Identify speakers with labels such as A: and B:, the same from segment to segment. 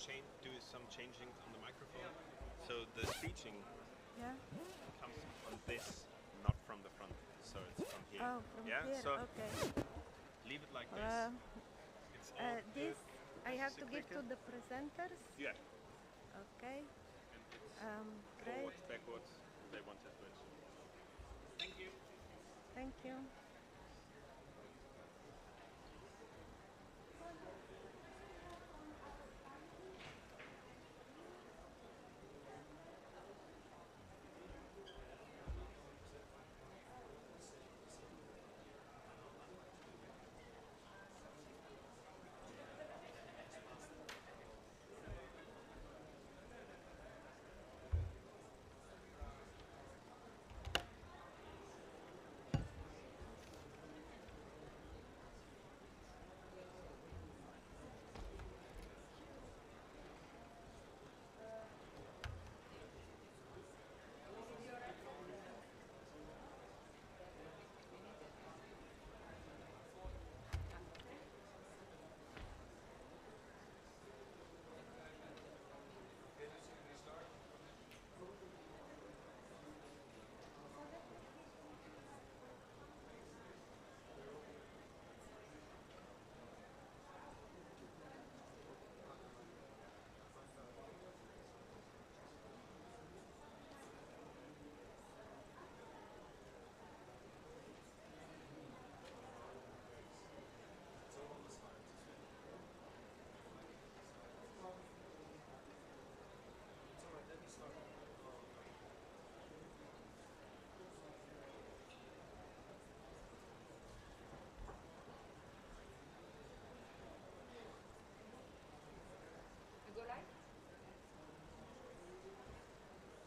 A: do some changing on the microphone. So the speeching comes on this, not from the front. So it's from here.
B: Oh, from
A: yeah.
B: here.
A: So
B: Okay.
A: leave it like this. It's all
B: This I have to give
A: clicker.
B: to the presenters.
A: Yeah.
B: Okay.
A: And it's
B: Great.
A: forwards, backwards. They want to switch. Thank you.
B: Thank you.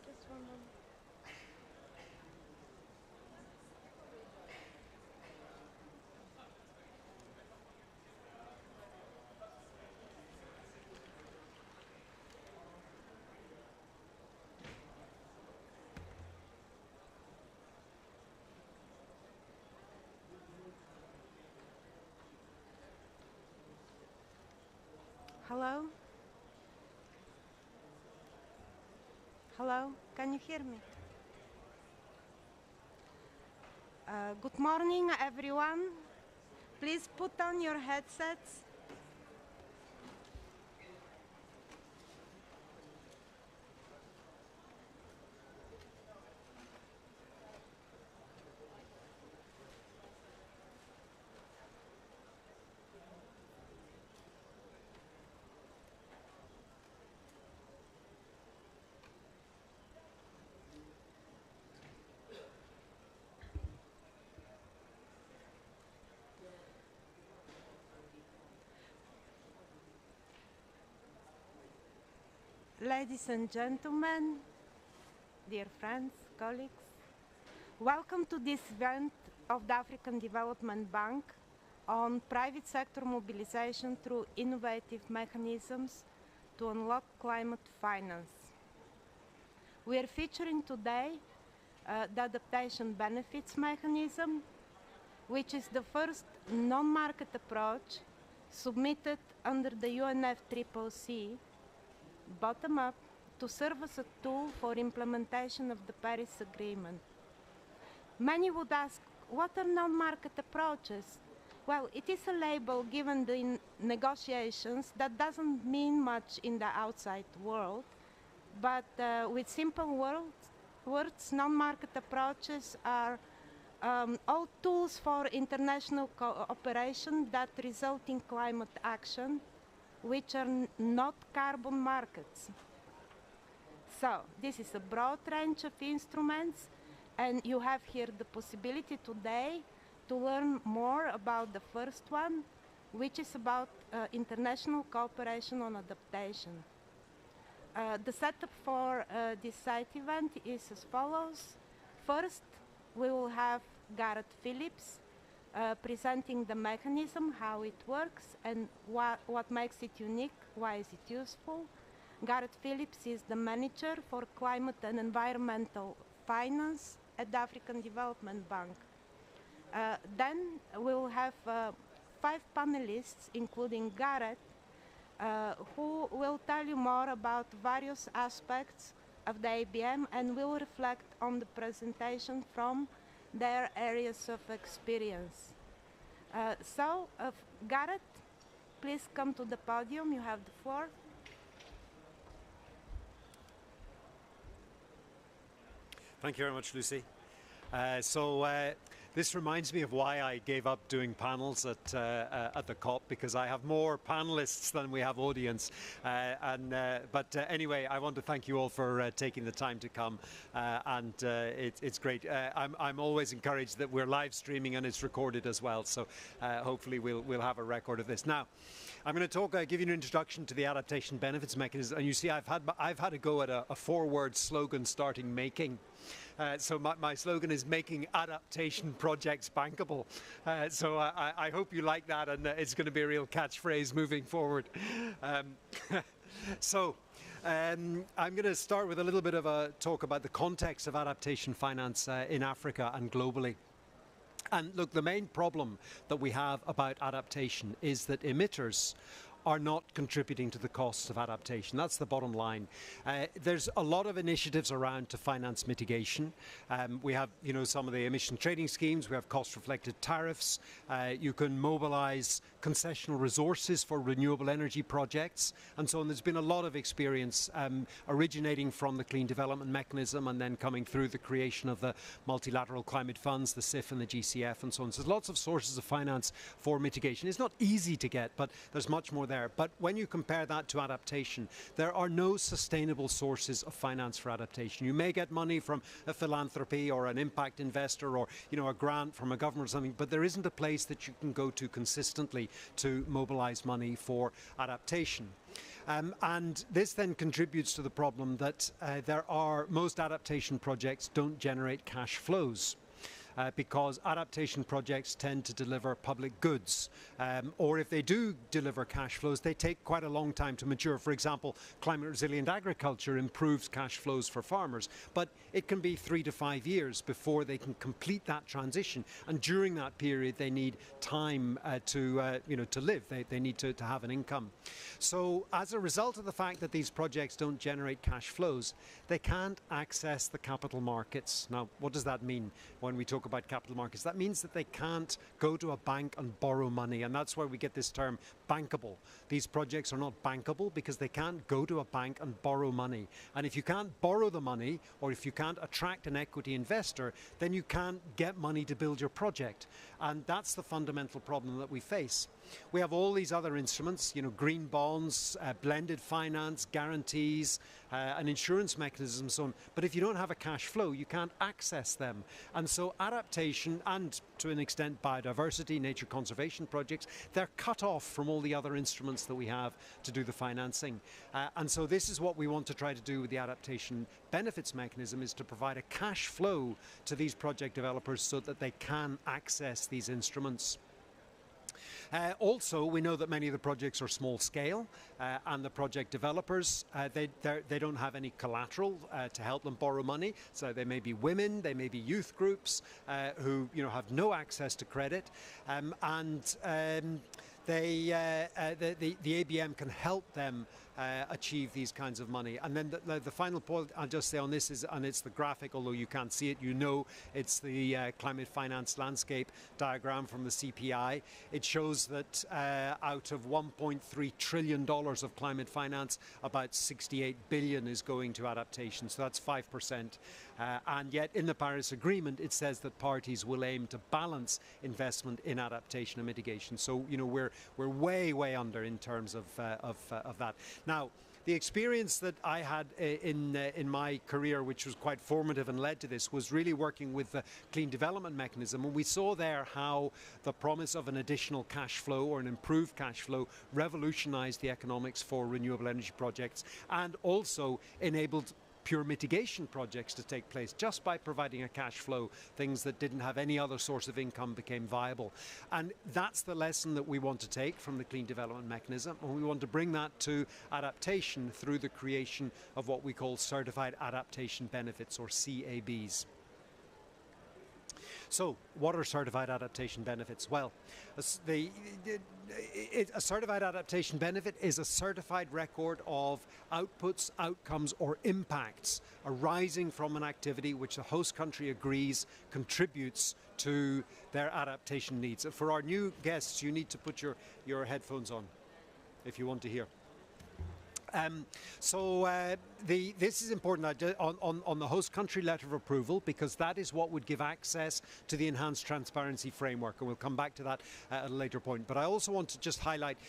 B: Just one moment. Hello? Hello? Can you hear me? Good morning, everyone. Please put on your headsets. Ladies and gentlemen, dear friends, colleagues, welcome to this event of the African Development Bank on private sector mobilization through innovative mechanisms to unlock climate finance. We are featuring today the adaptation benefits mechanism, which is the first non-market approach submitted under the UNFCCC, bottom-up, to serve as a tool for implementation of the Paris Agreement. Many would ask, what are non-market approaches? Well, it is a label given in negotiations that doesn't mean much in the outside world, but with simple words, non-market approaches are all tools for international cooperation that result in climate action, which are not carbon markets. So this is a broad range of instruments, and you have here the possibility today to learn more about the first one, which is about international cooperation on adaptation. The setup for this site event is as follows. First, we will have Gareth Phillips presenting the mechanism, how it works, and what makes it unique, why is it useful. Gareth Phillips is the manager for climate and environmental finance at the African Development Bank. Then we will have 5 panelists, including Gareth, who will tell you more about various aspects of the ABM and will reflect on the presentation from their areas of experience. Gareth, please come to the podium. You have the floor.
C: Thank you very much, Lucy. This reminds me of why I gave up doing panels at the COP, because I have more panelists than we have audience. Anyway, I want to thank you all for taking the time to come, it's great. I'm always encouraged that we're live streaming and it's recorded as well, so hopefully we'll have a record of this. Now, I'm going to give you an introduction to the adaptation benefits mechanism, and you see I've had a go at a 4-word slogan starting making. So my slogan is making adaptation projects bankable. I hope you like that, and it's going to be a real catchphrase moving forward. I'm going to start with a little bit of a talk about the context of adaptation finance in Africa and globally. And look, the main problem that we have about adaptation is that emitters are not contributing to the costs of adaptation. That's the bottom line. There's a lot of initiatives around to finance mitigation. We have, some of the emission trading schemes. We have cost-reflected tariffs. You can mobilize concessional resources for renewable energy projects, and so on. There's been a lot of experience originating from the Clean Development Mechanism and then coming through the creation of the multilateral climate funds, the CIF and the GCF, and so on. So there's lots of sources of finance for mitigation. It's not easy to get, but there's much more there. But when you compare that to adaptation, there are no sustainable sources of finance for adaptation. You may get money from a philanthropy or an impact investor or a grant from a government or something, but there isn't a place that you can go to consistently to mobilize money for adaptation. And this then contributes to the problem that most adaptation projects don't generate cash flows. Because adaptation projects tend to deliver public goods. Or if they do deliver cash flows, they take quite a long time to mature. For example, climate resilient agriculture improves cash flows for farmers, but it can be 3 to 5 years before they can complete that transition. And during that period, they need time to live. They need to have an income. So as a result of the fact that these projects don't generate cash flows, they can't access the capital markets. Now, what does that mean when we talk about capital markets? That means that they can't go to a bank and borrow money, and that's where we get this term bankable. These projects are not bankable because they can't go to a bank and borrow money. And if you can't borrow the money, or if you can't attract an equity investor, then you can't get money to build your project. And that's the fundamental problem that we face. We have all these other instruments, green bonds, blended finance, guarantees, and insurance mechanisms, so on. But if you don't have a cash flow, you can't access them. And so adaptation and, to an extent, biodiversity, nature conservation projects, they're cut off from all the other instruments that we have to do the financing. And so this is what we want to try to do with the adaptation benefits mechanism, is to provide a cash flow to these project developers so that they can access these instruments. Also, we know that many of the projects are small scale, and the project developers, they don't have any collateral to help them borrow money. So they may be women, they may be youth groups who have no access to credit, the ABM can help them achieve these kinds of money. And then the final point I'll just say on this is, and it's the graphic, although you can't see it, it's the climate finance landscape diagram from the CPI. It shows that out of $1.3 trillion of climate finance, about 68 billion is going to adaptation. So that's 5%. And yet in the Paris Agreement, it says that parties will aim to balance investment in adaptation and mitigation. So, we're way under in terms of that. Now, the experience that I had in my career, which was quite formative and led to this, was really working with the Clean Development Mechanism. And we saw there how the promise of an additional cash flow or an improved cash flow revolutionized the economics for renewable energy projects and also enabled pure mitigation projects to take place just by providing a cash flow. Things that didn't have any other source of income became viable. And that's the lesson that we want to take from the Clean Development Mechanism, and we want to bring that to adaptation through the creation of what we call Certified Adaptation Benefits, or CABs. So, what are certified adaptation benefits? Well, a certified adaptation benefit is a certified record of outputs, outcomes, or impacts arising from an activity which the host country agrees contributes to their adaptation needs. For our new guests, you need to put your headphones on if you want to hear. This is important on the host country letter of approval, because that is what would give access to the enhanced transparency framework, and we'll come back to that at a later point. But I also want to just highlight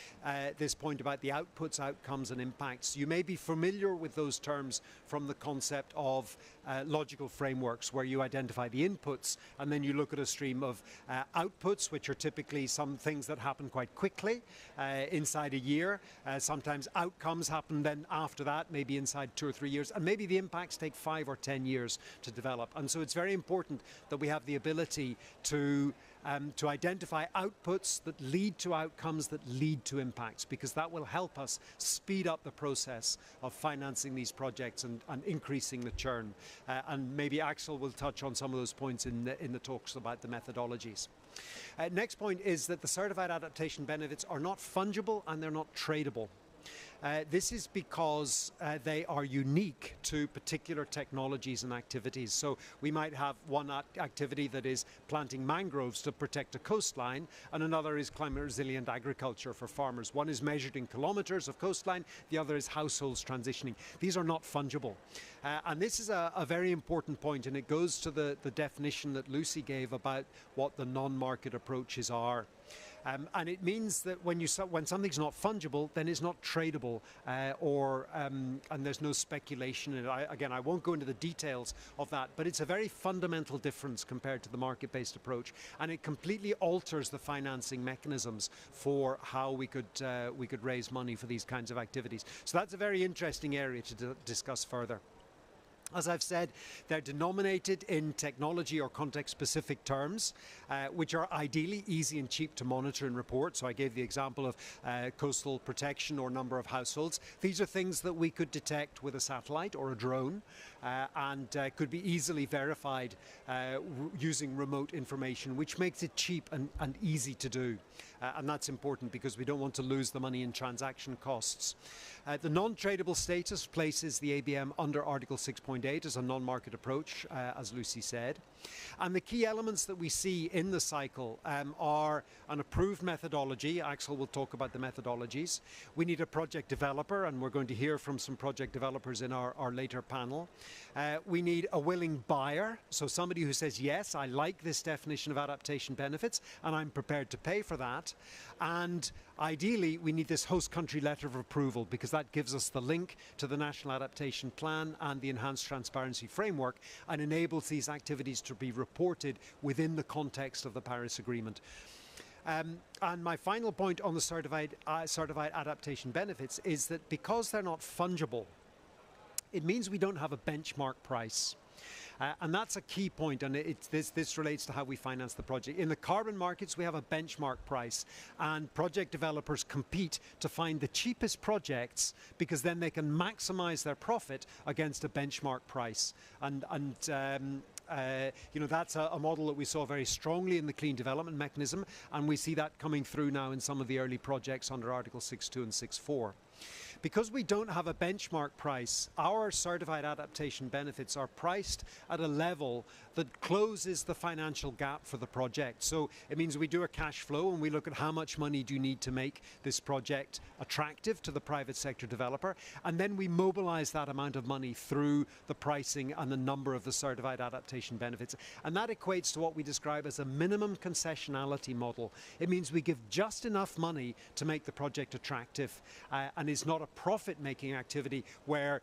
C: this point about the outputs, outcomes and impacts. You may be familiar with those terms from the concept of logical frameworks, where you identify the inputs and then you look at a stream of outputs, which are typically some things that happen quite quickly inside a year. Sometimes outcomes happen then after that, maybe inside 2 or 3 years, and maybe the impacts take 5 or 10 years to develop. And so it's very important that we have the ability to identify outputs that lead to outcomes that lead to impacts, because that will help us speed up the process of financing these projects and increasing the churn. And maybe Axel will touch on some of those points in the talks about the methodologies. Next point is that the certified adaptation benefits are not fungible and they're not tradable. This is because they are unique to particular technologies and activities. So we might have one activity that is planting mangroves to protect a coastline, and another is climate resilient agriculture for farmers. One is measured in kilometres of coastline, the other is households transitioning. These are not fungible. And this is a very important point, and it goes to the definition that Lucy gave about what the non-market approaches are. And it means that when something's not fungible, then it's not tradable, and there's no speculation in it. Again, I won't go into the details of that, but it's a very fundamental difference compared to the market-based approach, and it completely alters the financing mechanisms for how we could raise money for these kinds of activities. So that's a very interesting area to discuss further. As I've said, they're denominated in technology or context-specific terms, which are ideally easy and cheap to monitor and report. So I gave the example of coastal protection or number of households. These are things that we could detect with a satellite or a drone, and could be easily verified using remote information, which makes it cheap and easy to do. And that's important because we don't want to lose the money in transaction costs. The non-tradable status places the ABM under Article 6.8 as a non-market approach, as Lucy said. And the key elements that we see in the cycle are an approved methodology. Axel will talk about the methodologies. We need a project developer, and we're going to hear from some project developers in our later panel. We need a willing buyer, so somebody who says, yes, I like this definition of adaptation benefits, and I'm prepared to pay for that. And ideally, we need this host country letter of approval, because that gives us the link to the National Adaptation Plan and the Enhanced Transparency Framework, and enables these activities to be reported within the context of the Paris Agreement. And my final point on the certified adaptation benefits is that because they're not fungible, it means we don't have a benchmark price. And that's a key point, and this relates to how we finance the project. In the carbon markets, we have a benchmark price, and project developers compete to find the cheapest projects, because then they can maximize their profit against a benchmark price. That's a model that we saw very strongly in the Clean Development Mechanism, and we see that coming through now in some of the early projects under Article 6.2 and 6.4. Because we don't have a benchmark price, our certified adaptation benefits are priced at a level that closes the financial gap for the project. So it means we do a cash flow and we look at how much money do you need to make this project attractive to the private sector developer, and then we mobilize that amount of money through the pricing and the number of the certified adaptation benefits. And that equates to what we describe as a minimum concessionality model. It means we give just enough money to make the project attractive, and is not a profit-making activity where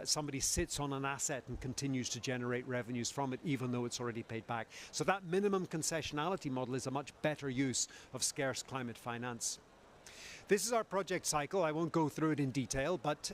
C: somebody sits on an asset and continues to generate revenues from it, even though it's already paid back. So that minimum concessionality model is a much better use of scarce climate finance. This is our project cycle. I won't go through it in detail, but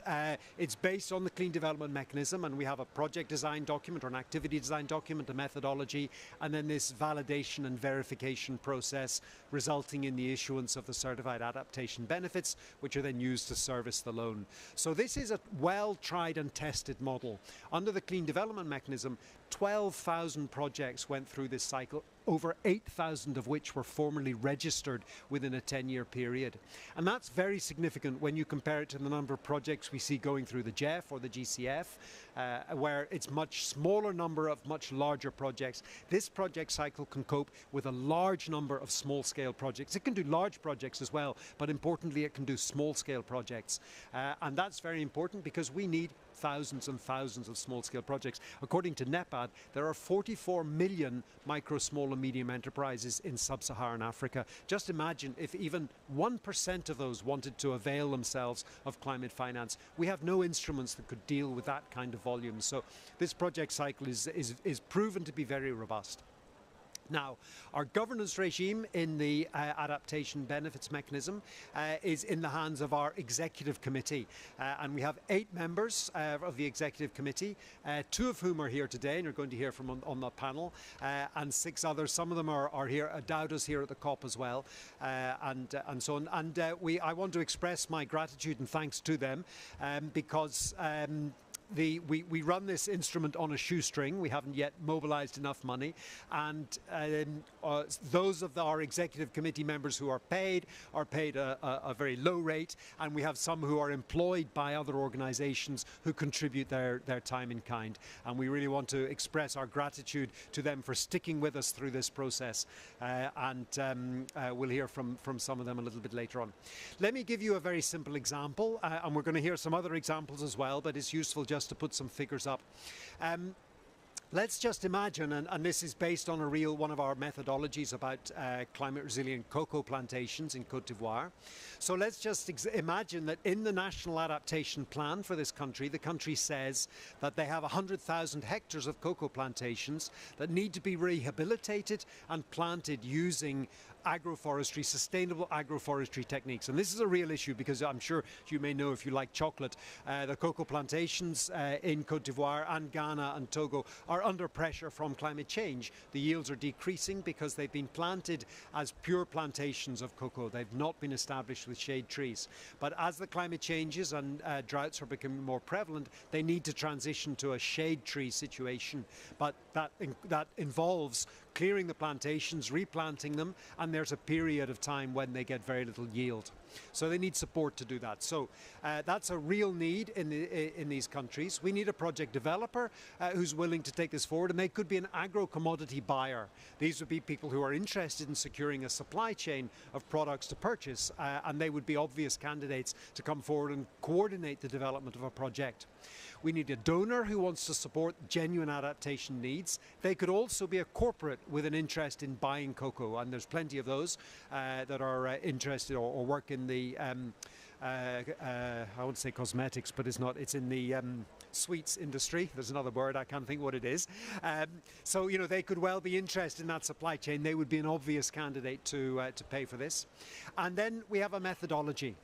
C: it's based on the Clean Development Mechanism, and we have a project design document or an activity design document, a methodology, and then this validation and verification process resulting in the issuance of the certified adaptation benefits, which are then used to service the loan. So this is a well-tried and tested model. Under the Clean Development Mechanism, 12,000 projects went through this cycle, over 8,000 of which were formally registered within a 10-year period. And that's very significant when you compare it to the number of projects we see going through the GEF or the GCF, where it's much smaller number of much larger projects. This project cycle can cope with a large number of small-scale projects. It can do large projects as well, but importantly it can do small-scale projects. And that's very important because we need thousands and thousands of small-scale projects. According to NEPAD, there are 44 million micro, small and medium enterprises in sub-Saharan Africa. Just imagine if even 1% of those wanted to avail themselves of climate finance. We have no instruments that could deal with that kind of volume. So this project cycle is proven to be very robust. Now, our governance regime in the adaptation benefits mechanism is in the hands of our executive committee, and we have 8 members of the executive committee, 2 of whom are here today and you're going to hear from on the panel, and 6 others. Some of them are here. Dowda's here at the COP as well, and so on. And I want to express my gratitude and thanks to them because we run this instrument on a shoestring. We haven't yet mobilised enough money, and those of our executive committee members who are paid a very low rate, and we have some who are employed by other organisations who contribute their time in kind, and we really want to express our gratitude to them for sticking with us through this process, and we'll hear from some of them a little bit later on. Let me give you a very simple example, and we're going to hear some other examples as well, but it's useful just to put some figures up. Let's just imagine, and this is based on one of our methodologies about climate resilient cocoa plantations in Côte d'Ivoire. So let's just imagine that in the national adaptation plan for this country, the country says that they have 100,000 hectares of cocoa plantations that need to be rehabilitated and planted using agroforestry, sustainable agroforestry techniques. And this is a real issue because I'm sure you may know, if you like chocolate, the cocoa plantations in Côte d'Ivoire and Ghana and Togo are under pressure from climate change. The yields are decreasing because they've been planted as pure plantations of cocoa. They've not been established with shade trees. But as the climate changes and droughts are becoming more prevalent, they need to transition to a shade tree situation. But that involves clearing the plantations, replanting them, and there's a period of time when they get very little yield. So they need support to do that. So that's a real need in these countries. We need a project developer who's willing to take this forward, and they could be an agro-commodity buyer. These would be people who are interested in securing a supply chain of products to purchase, and they would be obvious candidates to come forward and coordinate the development of a project. We need a donor who wants to support genuine adaptation needs. They could also be a corporate with an interest in buying cocoa, and there's plenty of those that are interested or work in the, I won't say cosmetics, but it's in the sweets industry. There's another word, I can't think what it is. So, you know, they could well be interested in that supply chain. They would be an obvious candidate to pay for this. And then we have a methodology.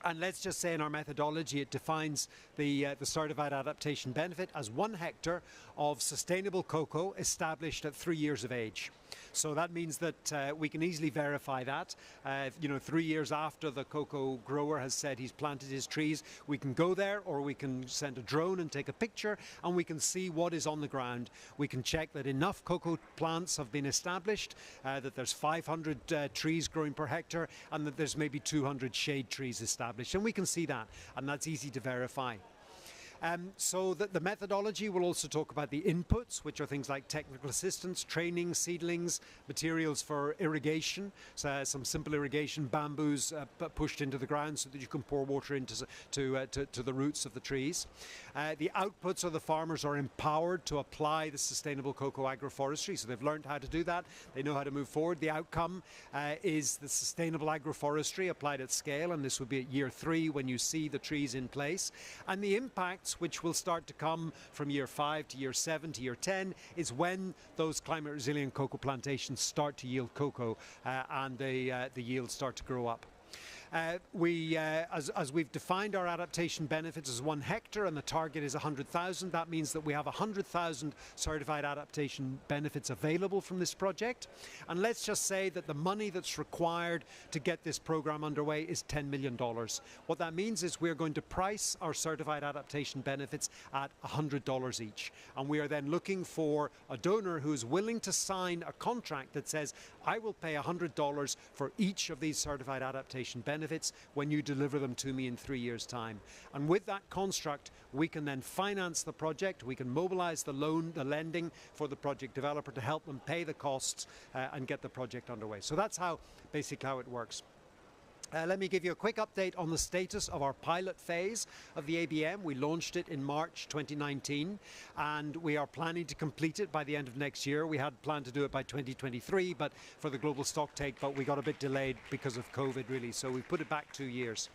C: And let's just say in our methodology it defines the certified adaptation benefit as 1 hectare of sustainable cocoa established at 3 years of age. So that means that we can easily verify that. 3 years after the cocoa grower has said he's planted his trees, we can go there, or we can send a drone and take a picture, and we can see what is on the ground. We can check that enough cocoa plants have been established, that there's 500 trees growing per hectare, and that there's maybe 200 shade trees established. And we can see that, and that's easy to verify. So the methodology will also talk about the inputs, which are things like technical assistance, training, seedlings, materials for irrigation, so some simple irrigation, bamboos pushed into the ground so that you can pour water into to the roots of the trees. The outputs are the farmers are empowered to apply the sustainable cocoa agroforestry, so they've learned how to do that. They know how to move forward. The outcome is the sustainable agroforestry applied at scale, and this would be at year 3 when you see the trees in place. And the impacts, which will start to come from year 5 to year 7 to year 10, is when those climate resilient cocoa plantations start to yield cocoa and the yields start to grow up. As we've defined our adaptation benefits as 1 hectare and the target is 100,000, that means that we have 100,000 certified adaptation benefits available from this project. And let's just say that the money that's required to get this program underway is $10 million. What that means is we're going to price our certified adaptation benefits at $100 each. And we are then looking for a donor who is willing to sign a contract that says, I will pay $100 for each of these certified adaptation benefits when you deliver them to me in 3 years' time. And with that construct, we can then finance the project, we can mobilize the loan, the lending for the project developer to help them pay the costs and get the project underway. So that's basically how it works. Let me give you a quick update on the status of our pilot phase of the ABM. We launched it in March 2019 and we are planning to complete it by the end of next year. We had planned to do it by 2023 but for the global stocktake, but we got a bit delayed because of COVID really, so we put it back 2 years.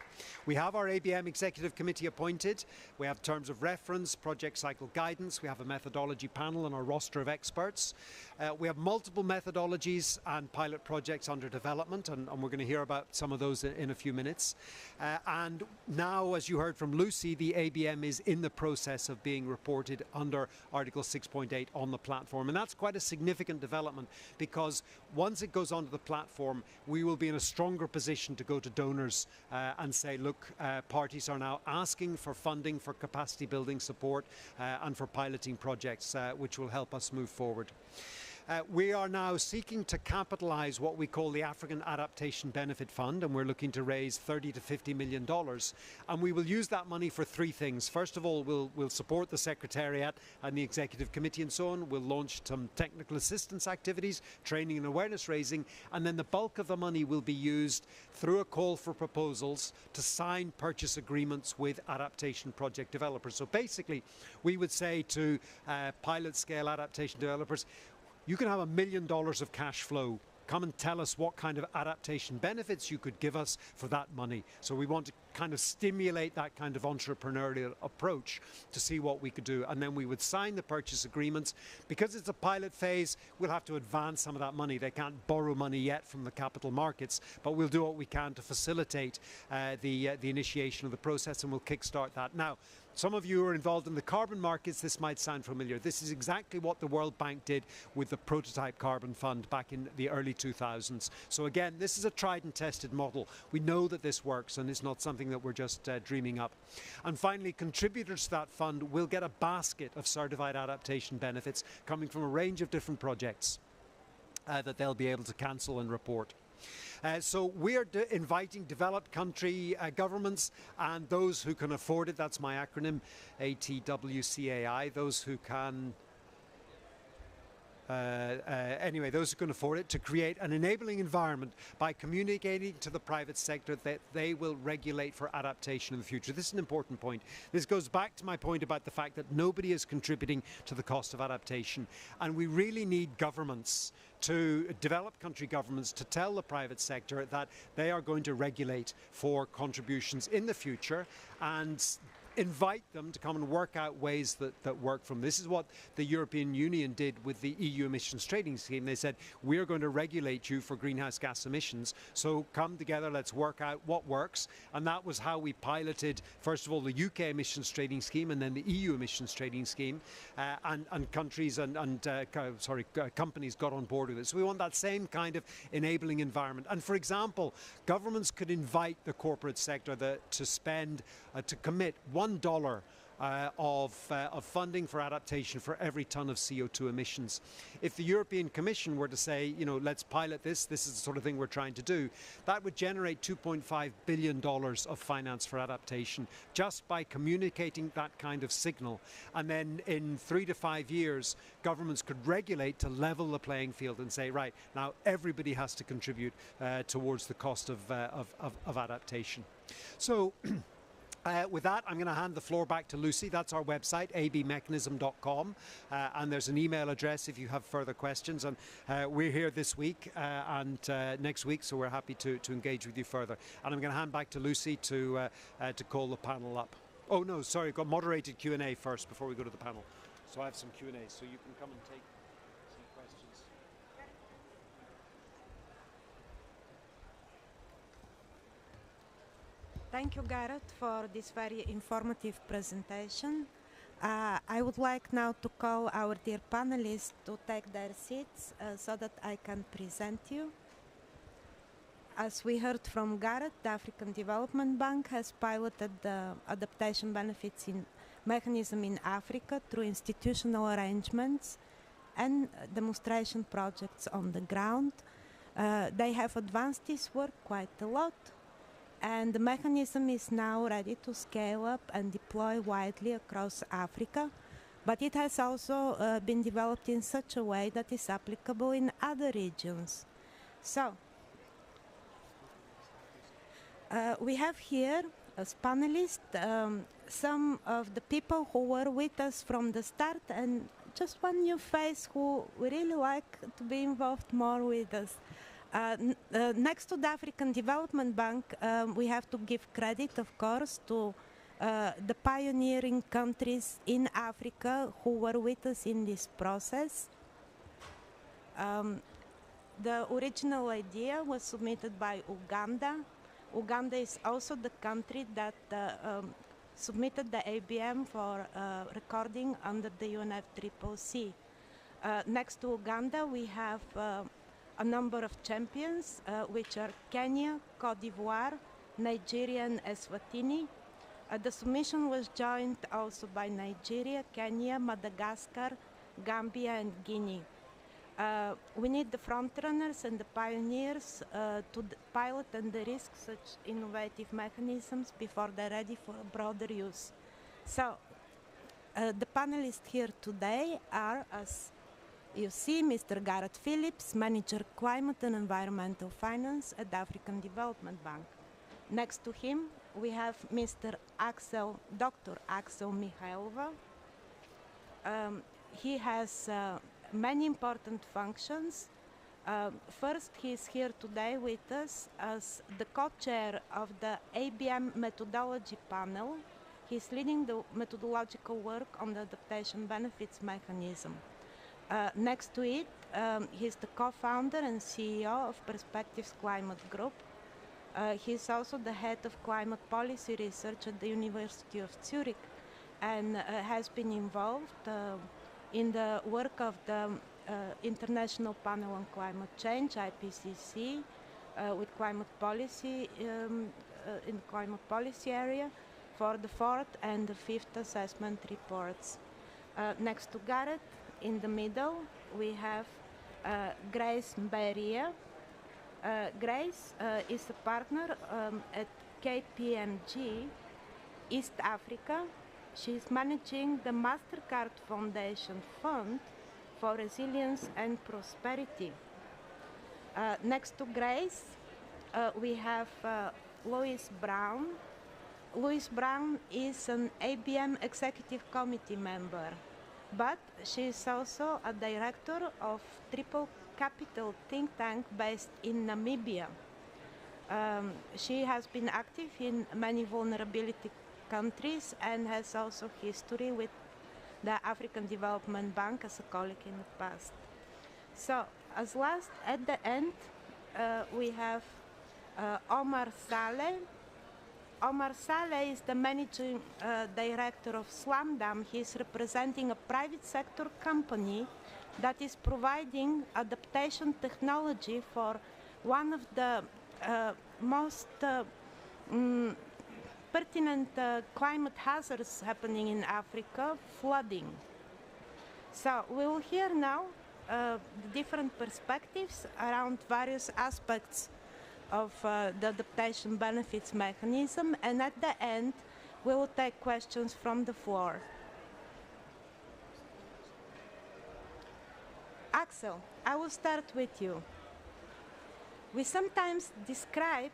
C: We have our ABM Executive Committee appointed. We have terms of reference, project cycle guidance, we have a methodology panel and our roster of experts. We have multiple methodologies and pilot projects under development and we're going to hear about some of those in a few minutes. And now, as you heard from Lucy, the ABM is in the process of being reported under Article 6.8 on the platform. And that's quite a significant development because once it goes onto the platform, we will be in a stronger position to go to donors and say, look, parties are now asking for funding for capacity building support and for piloting projects, which will help us move forward. We are now seeking to capitalise what we call the African Adaptation Benefit Fund, and we're looking to raise $30 to $50 million. And we will use that money for 3 things. First of all, we'll support the Secretariat and the Executive Committee and so on. We'll launch some technical assistance activities, training and awareness raising, and then the bulk of the money will be used through a call for proposals to sign purchase agreements with adaptation project developers. So basically, we would say to pilot scale adaptation developers, you can have $1 million of cash flow. Come and tell us what kind of adaptation benefits you could give us for that money. So we want to kind of stimulate that kind of entrepreneurial approach to see what we could do. And then we would sign the purchase agreements. Because it's a pilot phase, we'll have to advance some of that money. They can't borrow money yet from the capital markets, but we'll do what we can to facilitate the initiation of the process, and we'll kickstart that. Now, some of you who are involved in the carbon markets, this might sound familiar. This is exactly what the World Bank did with the Prototype Carbon Fund back in the early 2000s. So again, this is a tried and tested model. We know that this works and it's not something that we're just dreaming up. And finally, contributors to that fund will get a basket of certified adaptation benefits coming from a range of different projects that they'll be able to cancel and report. So we're inviting developed country governments and those who can afford it, that's my acronym, ATWCAI, those who can those who can afford it, to create an enabling environment by communicating to the private sector that they will regulate for adaptation in the future. This is an important point. This goes back to my point about the fact that nobody is contributing to the cost of adaptation, and we really need governments, to developed country governments, to tell the private sector that they are going to regulate for contributions in the future and invite them to come and work out ways that work for them. This is what the European Union did with the EU emissions trading scheme. They said, we're going to regulate you for greenhouse gas emissions, so come together, let's work out what works. And that was how we piloted, first of all, the UK emissions trading scheme and then the EU emissions trading scheme. And countries and companies got on board with it. So we want that same kind of enabling environment. And for example, governments could invite the corporate sector to spend, to commit $1 of funding for adaptation for every tonne of CO2 emissions. If the European Commission were to say, you know, let's pilot this is the sort of thing we're trying to do, that would generate $2.5 billion of finance for adaptation just by communicating that kind of signal. And then in 3 to 5 years, governments could regulate to level the playing field and say, right, now everybody has to contribute towards the cost of adaptation. So, with that, I'm going to hand the floor back to Lucy. That's our website, abmechanism.com, and there's an email address if you have further questions. And we're here this week and next week, so we're happy to engage with you further. And I'm going to hand back to Lucy to call the panel up. Oh no, sorry, I've got moderated Q&A first before we go to the panel. So I have some Q&A, so you can come and take some questions.
B: Thank you, Gareth, for this very informative presentation. I would like now to call our dear panelists to take their seats so that I can present you. As we heard from Gareth, the African Development Bank has piloted the adaptation benefits mechanism in Africa through institutional arrangements and demonstration projects on the ground. They have advanced this work quite a lot, and the mechanism is now ready to scale up and deploy widely across Africa, but it has also been developed in such a way that is applicable in other regions. So, we have here as panelists some of the people who were with us from the start, and just one new face who we really like to be involved more with us. Next to the African Development Bank, we have to give credit, of course, to the pioneering countries in Africa who were with us in this process. The original idea was submitted by Uganda. Uganda is also the country that submitted the ABM for recording under the UNFCCC. Next to Uganda, we have a number of champions, which are Kenya, Cote d'Ivoire, Nigeria, and Eswatini. The submission was joined also by Nigeria, Kenya, Madagascar, Gambia, and Guinea. We need the frontrunners and the pioneers to pilot and de-risk such innovative mechanisms before they're ready for broader use. So, the panelists here today are, as you see, Mr. Gareth Phillips, Manager Climate and Environmental Finance at the African Development Bank. Next to him, we have Mr. Dr. Axel Michailova. He has many important functions. First, he is here today with us as the co-chair of the ABM methodology panel. He's leading the methodological work on the adaptation benefits mechanism. Next to it, he's the co-founder and CEO of Perspectives Climate Group. He's also the head of climate policy research at the University of Zurich and has been involved in the work of the International Panel on Climate Change, IPCC, with climate policy in the climate policy area for the 4th and the 5th assessment reports. Next to Gareth, in the middle, we have Grace Mberia. Grace is a partner at KPMG East Africa. She's managing the MasterCard Foundation Fund for Resilience and Prosperity. Next to Grace, we have Louise Brown. Louise Brown is an ABM Executive Committee member, but she is also a director of Triple Capital think tank based in Namibia. She has been active in many vulnerability countries and has also history with the African Development Bank as a colleague in the past. So, as last, at the end, we have Omar Saleh. Omar Saleh is the managing director of Slamdam. He is representing a private sector company that is providing adaptation technology for one of the most pertinent climate hazards happening in Africa, flooding. So we will hear now the different perspectives around various aspects of the adaptation benefits mechanism, and at the end we will take questions from the floor. Axel, I will start with you. We sometimes describe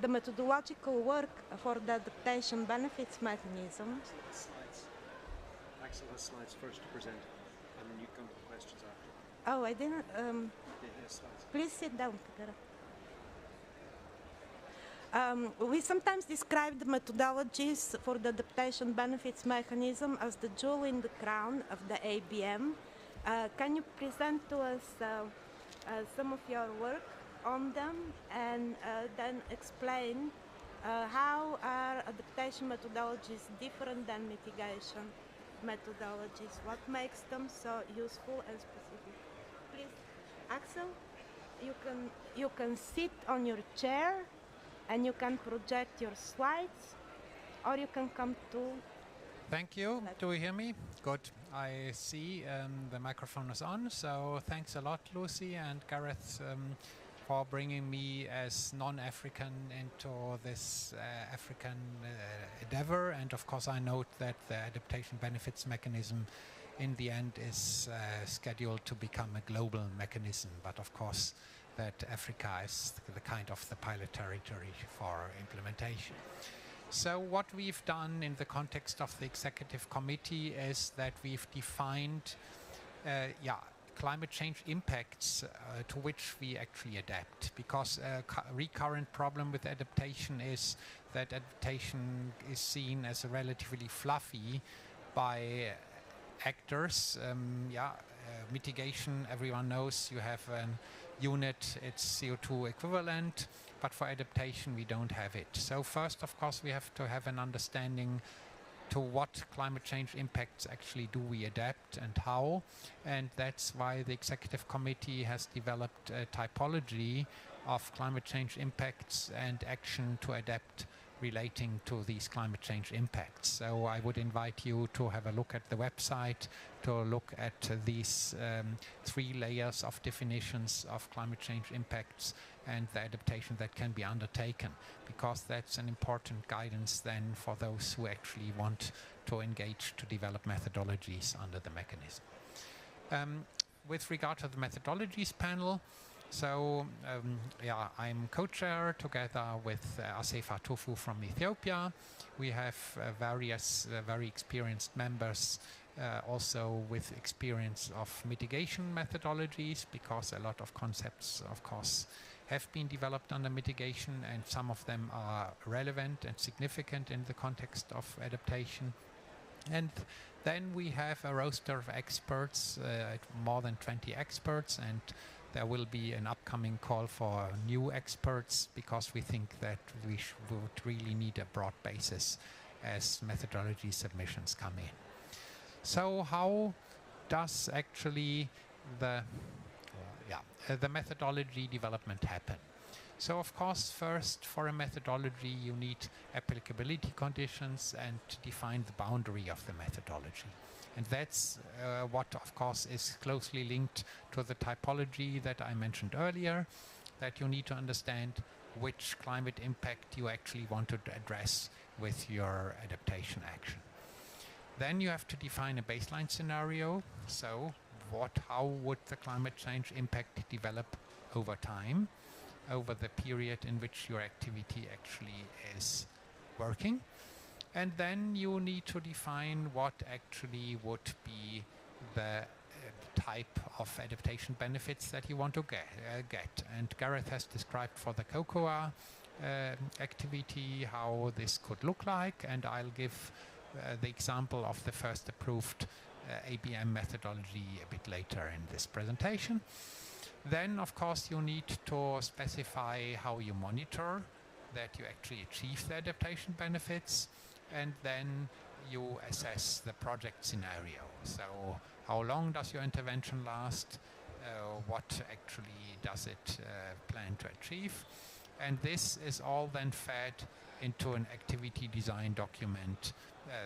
B: the methodological work for the adaptation benefits mechanism.
C: Slides. Axel has slides first to present, and then you come to questions after.
B: Oh, I didn't.
C: Slides.
B: Please sit down. We sometimes describe the methodologies for the adaptation benefits mechanism as the jewel in the crown of the ABM. Can you present to us some of your work on them and then explain How are adaptation methodologies different than mitigation methodologies? What makes them so useful and specific? Please, Axel, you can sit on your chair and you can project your slides, or you can come to.
D: Thank you. Do you hear me? Good. I see the microphone is on, so thanks a lot, Lucy and Gareth, for bringing me as non-African into this African endeavor. And of course, I note that the adaptation benefits mechanism in the end is scheduled to become a global mechanism. But of course, that Africa is the kind of the pilot territory for implementation. So what we've done in the context of the executive committee is that we've defined climate change impacts to which we actually adapt, because a recurrent problem with adaptation is that adaptation is seen as a relatively fluffy by actors. Mitigation, everyone knows you have a unit, it's CO2 equivalent, but for adaptation we don't have it. So first, of course, we have to have an understanding to what climate change impacts actually do we adapt and how, and that's why the executive committee has developed a typology of climate change impacts and action to adapt relating to these climate change impacts. So I would invite you to have a look at the website, to look at these 3 layers of definitions of climate change impacts and the adaptation that can be undertaken, because that's an important guidance then for those who actually want to engage to develop methodologies under the mechanism. With regard to the methodologies panel, so I'm co-chair together with Asefa Tofu from Ethiopia. We have various very experienced members also with experience of mitigation methodologies, because a lot of concepts, of course, have been developed under mitigation, and some of them are relevant and significant in the context of adaptation. And then we have a roster of experts, more than 20 experts, and there will be an upcoming call for new experts, because we think that we would really need a broad basis as methodology submissions come in. So how does actually the methodology development happen? So of course, first, for a methodology you need applicability conditions and to define the boundary of the methodology. And that's what, of course, is closely linked to the typology that I mentioned earlier, that you need to understand which climate impact you actually want to address with your adaptation action. Then you have to define a baseline scenario. So how would the climate change impact develop over time, over the period in which your activity actually is working? And then you need to define what actually would be the type of adaptation benefits that you want to get. And Gareth has described for the COCOA activity how this could look like, and I'll give the example of the first approved ABM methodology a bit later in this presentation. Then, of course, you need to specify how you monitor that you actually achieve the adaptation benefits, and then you assess the project scenario. So how long does your intervention last? What actually does it plan to achieve? And this is all then fed into an activity design document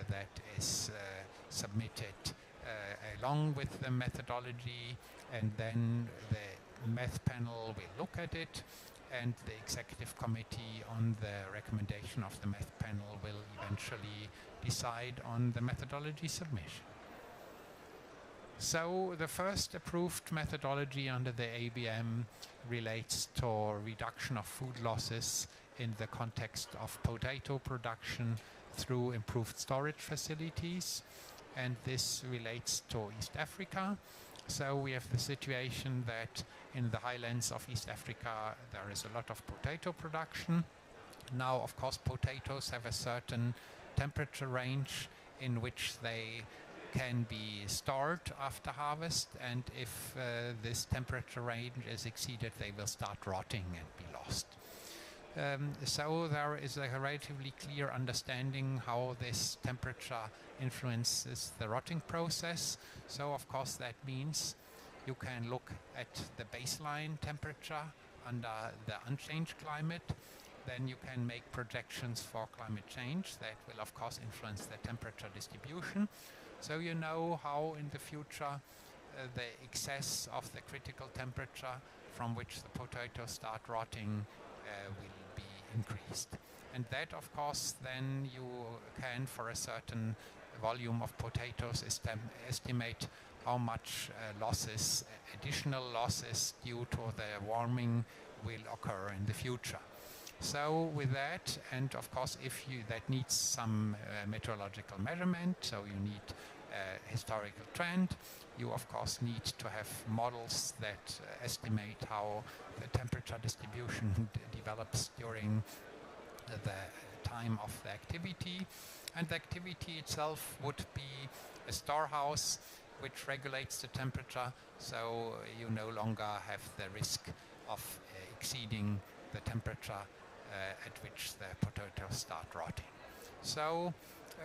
D: that is submitted along with the methodology, and then the METH panel will look at it, and the executive committee on the recommendation of the METH panel will eventually decide on the methodology submission. So the first approved methodology under the ABM relates to reduction of food losses in the context of potato production through improved storage facilities, and this relates to East Africa. So we have the situation that in the highlands of East Africa there is a lot of potato production. Now, of course, potatoes have a certain temperature range in which they can be stored after harvest, and if this temperature range is exceeded, they will start rotting and be lost. So there is a relatively clear understanding how this temperature influences the rotting process. So of course that means you can look at the baseline temperature under the unchanged climate. Then you can make projections for climate change that will of course influence the temperature distribution. So you know how in the future the excess of the critical temperature from which the potatoes start rotting will be increased. And that of course then you can for a certain volume of potatoes estimate how much additional losses due to the warming will occur in the future. So with that, and of course that needs some meteorological measurement, so you need a historical trend. You of course need to have models that estimate how the temperature distribution develops during the time of the activity. And the activity itself would be a storehouse which regulates the temperature, so you no longer have the risk of exceeding the temperature at which the potatoes start rotting. So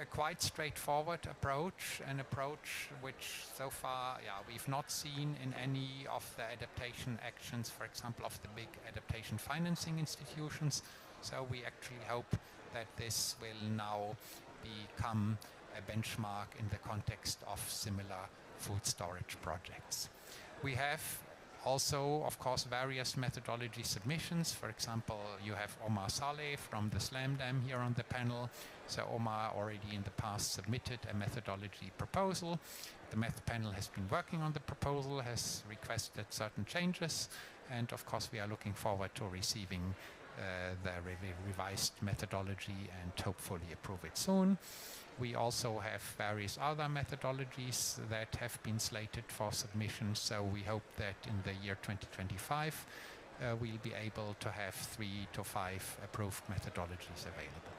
D: a quite straightforward approach, an approach which so far we've not seen in any of the adaptation actions, for example, of the big adaptation financing institutions. So we actually hope that this will now become a benchmark in the context of similar food storage projects. We have also, of course, various methodology submissions. For example, you have Omar Saleh from the Slam Dam here on the panel. So Omar already in the past submitted a methodology proposal. The Meth panel has been working on the proposal, has requested certain changes, and of course we are looking forward to receiving the revised methodology and hopefully approve it soon. We also have various other methodologies that have been slated for submission, so we hope that in the year 2025 we'll be able to have 3 to 5 approved methodologies available.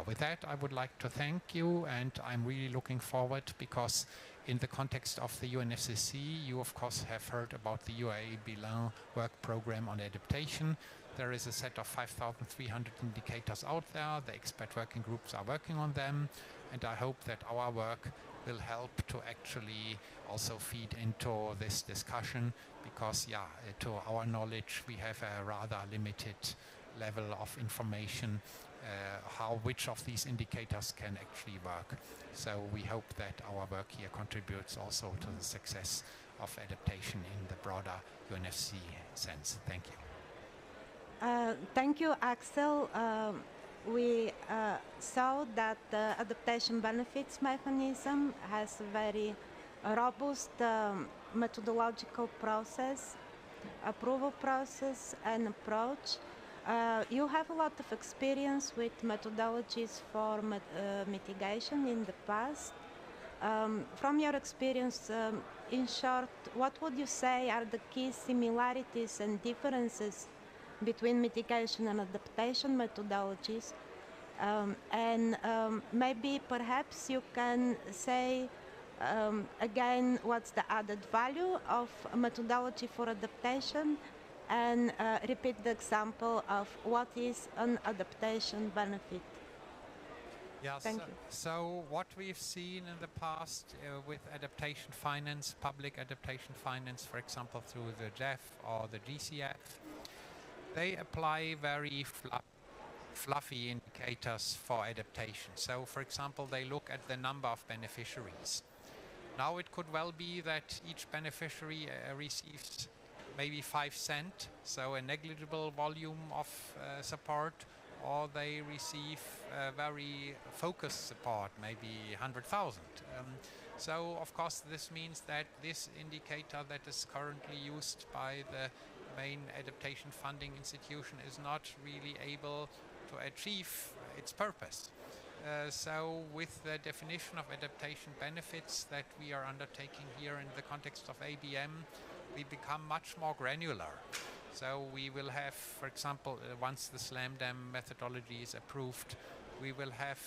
D: With that I would like to thank you, and I'm really looking forward, because in the context of the UNFCCC, you of course have heard about the UAE Bilan work program on adaptation. There is a set of 5,300 indicators out there. The expert working groups are working on them, and I hope that our work will help to actually also feed into this discussion, because to our knowledge we have a rather limited level of information which of these indicators can actually work. So we hope that our work here contributes also to the success of adaptation in the broader UNFCCC sense. Thank you.
B: Thank you, Axel. We saw that the adaptation benefits mechanism has a very robust methodological process, approval process, and approach. You have a lot of experience with methodologies for mitigation in the past. From your experience, in short, what would you say are the key similarities and differences between mitigation and adaptation methodologies? Maybe perhaps you can say again what's the added value of a methodology for adaptation, and repeat the example of what is an adaptation benefit. Thank you.
D: So what we've seen in the past with adaptation finance, public adaptation finance, for example, through the GEF or the GCF, they apply very fluffy indicators for adaptation. So, for example, they look at the number of beneficiaries. Now it could well be that each beneficiary receives maybe 5 cents, so a negligible volume of support, or they receive very focused support, maybe 100,000. So, of course, this means that this indicator that is currently used by the main adaptation funding institution is not really able to achieve its purpose. So with the definition of adaptation benefits that we are undertaking here in the context of ABM, we become much more granular. So we will have, for example, once the Slam Dam methodology is approved, we will have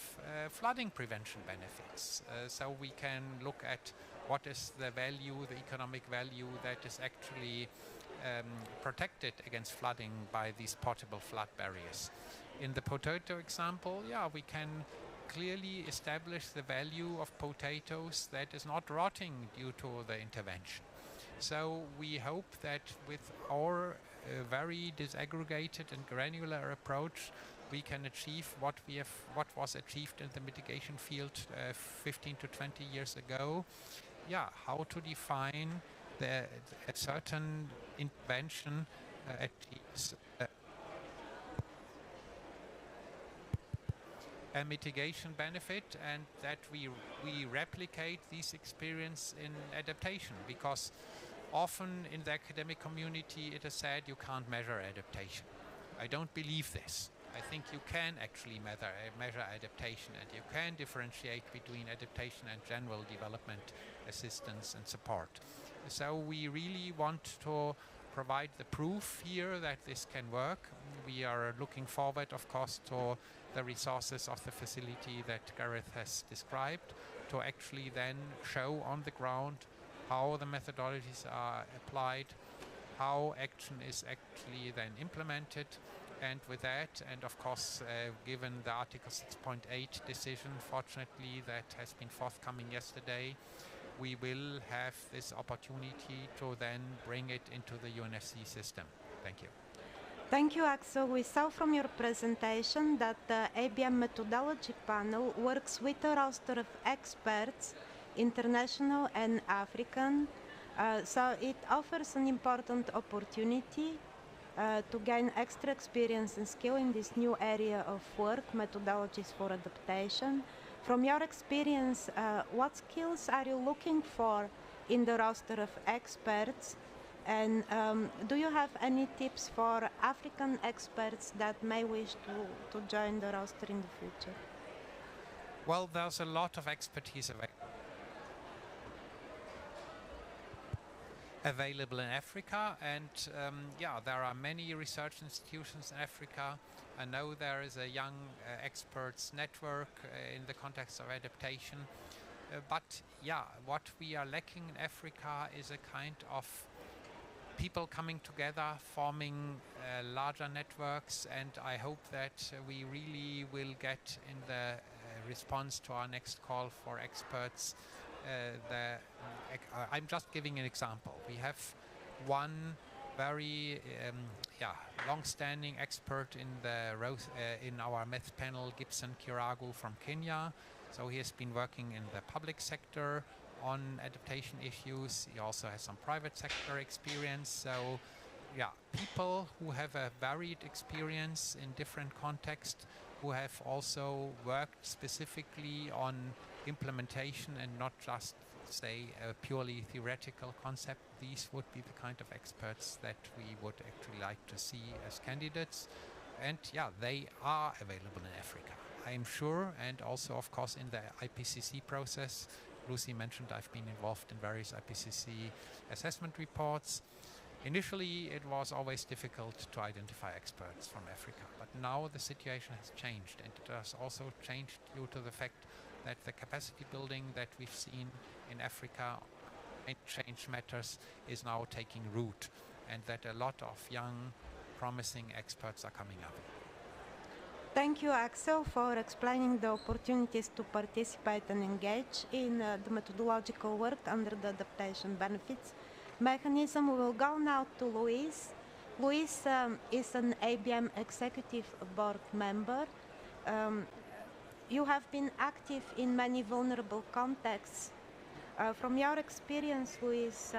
D: flooding prevention benefits. So we can look at what is the value, the economic value that is actually protected against flooding by these portable flood barriers. In the potato example, yeah, we can clearly establish the value of potatoes that is not rotting due to the intervention. So we hope that with our very disaggregated and granular approach, we can achieve what was achieved in the mitigation field 15 to 20 years ago. Yeah, how to define a certain intervention achieves a mitigation benefit, and that we replicate this experience in adaptation, because often in the academic community it is said you can't measure adaptation. I don't believe this. I think you can actually measure adaptation, and you can differentiate between adaptation and general development assistance and support. So we really want to provide the proof here that this can work. We are looking forward, of course, to the resources of the facility that Gareth has described, to actually then show on the ground how the methodologies are applied, how action is actually then implemented. And with that, and of course, given the Article 6.8 decision, fortunately, that has been forthcoming yesterday, we will have this opportunity to then bring it into the UNFC system. Thank you.
B: Thank you, Axel. We saw from your presentation that the ABM methodology panel works with a roster of experts, international and African. So it offers an important opportunity to gain extra experience and skill in this new area of work, methodologies for adaptation. From your experience, what skills are you looking for in the roster of experts? And do you have any tips for African experts that may wish to join the roster in the future?
D: Well, there's a lot of expertise available in Africa, and yeah, there are many research institutions in Africa. I know there is a young experts network in the context of adaptation, but yeah, what we are lacking in Africa is a kind of people coming together, forming larger networks, and I hope that we really will get in the response to our next call for experts. I'm just giving an example. We have one very long-standing expert in the in our METH panel, Gibson Kiragu from Kenya. So he has been working in the public sector on adaptation issues. He also has some private sector experience. So yeah, people who have a varied experience in different contexts, who have also worked specifically on implementation and not just say a purely theoretical concept. These would be the kind of experts that we would actually like to see as candidates. And yeah, they are available in Africa, I am sure, and also of course in the IPCC process. Lucy mentioned I've been involved in various IPCC assessment reports. Initially, it was always difficult to identify experts from Africa, but now the situation has changed, and it has also changed due to the fact that the capacity building that we've seen in Africa in change matters is now taking root, and that a lot of young, promising experts are coming up.
B: Thank you, Axel, for explaining the opportunities to participate and engage in the methodological work under the adaptation benefits mechanism. We will go now to Luis. Luis is an ABM executive board member. You have been active in many vulnerable contexts. From your experience, Luis,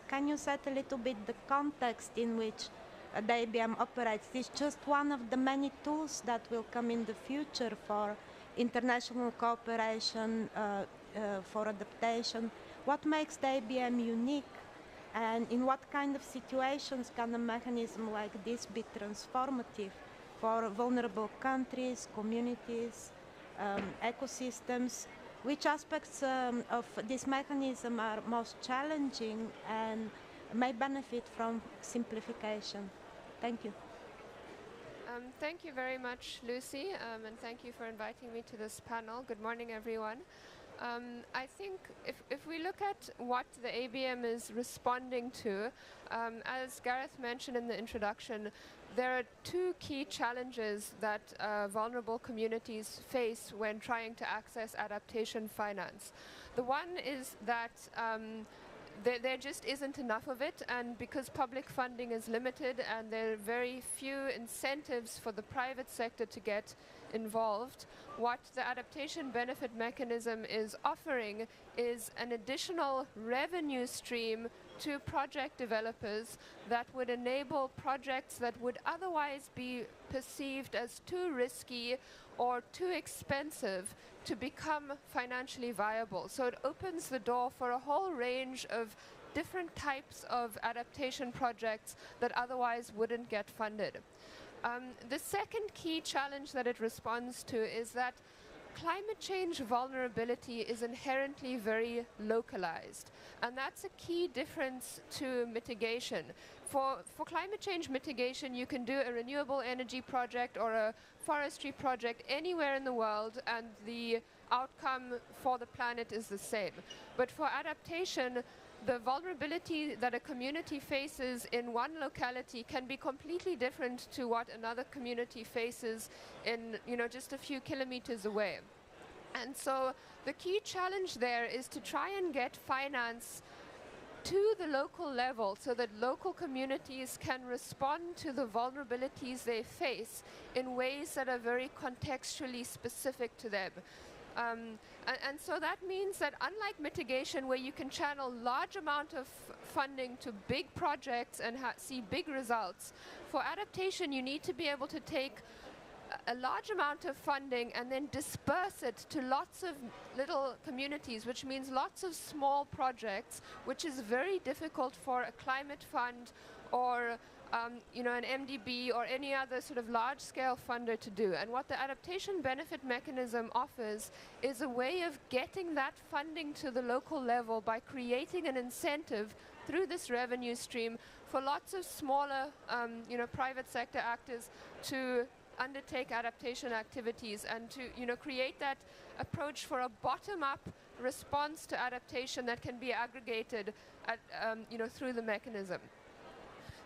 B: can you set a little bit the context in which the ABM operates? It's just one of the many tools that will come in the future for international cooperation, for adaptation. What makes the ABM unique, and in what kind of situations can a mechanism like this be transformative for vulnerable countries, communities, ecosystems? Which aspects of this mechanism are most challenging and may benefit from simplification? Thank you.
E: Thank you very much, Lucy, and thank you for inviting me to this panel. Good morning, everyone. I think if we look at what the ABM is responding to, as Gareth mentioned in the introduction, there are two key challenges that vulnerable communities face when trying to access adaptation finance. The one is that there just isn't enough of it, and because public funding is limited and there are very few incentives for the private sector to get involved, what the adaptation benefit mechanism is offering is an additional revenue stream to project developers that would enable projects that would otherwise be perceived as too risky or too expensive to become financially viable. So it opens the door for a whole range of different types of adaptation projects that otherwise wouldn't get funded. The second key challenge that it responds to is that climate change vulnerability is inherently very localized, and that's a key difference to mitigation. For climate change mitigation, you can do a renewable energy project or a forestry project anywhere in the world, and the outcome for the planet is the same. But for adaptation, the vulnerability that a community faces in one locality can be completely different to what another community faces in, just a few kilometers away. And so the key challenge there is to try and get finance to the local level so that local communities can respond to the vulnerabilities they face in ways that are very contextually specific to them. And so that means that unlike mitigation, where you can channel large amount of funding to big projects and see big results, for adaptation you need to be able to take a large amount of funding and then disperse it to lots of little communities, which means lots of small projects, which is very difficult for a climate fund or an MDB or any other sort of large-scale funder to do. And what the adaptation benefit mechanism offers is a way of getting that funding to the local level by creating an incentive through this revenue stream for lots of smaller, private sector actors to undertake adaptation activities and to, create that approach for a bottom-up response to adaptation that can be aggregated at, through the mechanism.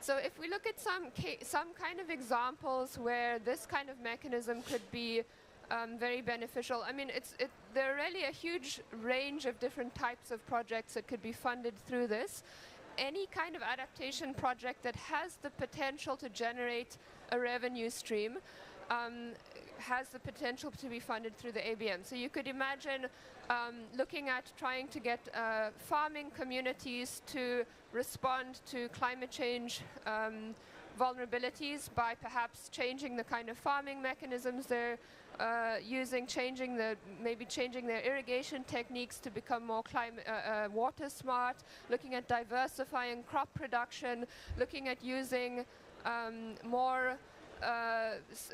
E: So if we look at some kind of examples where this kind of mechanism could be very beneficial, I mean, there are really a huge range of different types of projects that could be funded through this. Any kind of adaptation project that has the potential to generate a revenue stream has the potential to be funded through the ABM. So you could imagine looking at trying to get farming communities to respond to climate change vulnerabilities by perhaps changing the kind of farming mechanisms they're using, maybe changing their irrigation techniques to become more water smart, looking at diversifying crop production, looking at using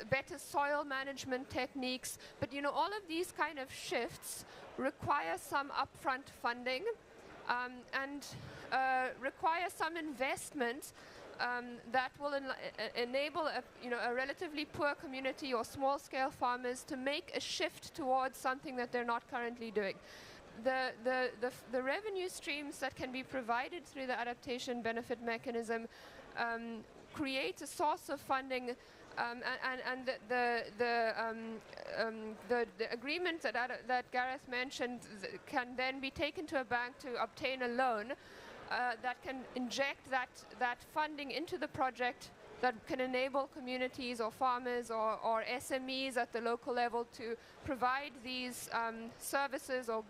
E: better soil management techniques. But all of these kind of shifts require some upfront funding and require some investment that will enable a relatively poor community or small-scale farmers to make a shift towards something that they're not currently doing. The revenue streams that can be provided through the adaptation benefit mechanism create a source of funding, and the agreement that Gareth mentioned can then be taken to a bank to obtain a loan that can inject that funding into the project, that can enable communities or farmers or SMEs at the local level to provide these services or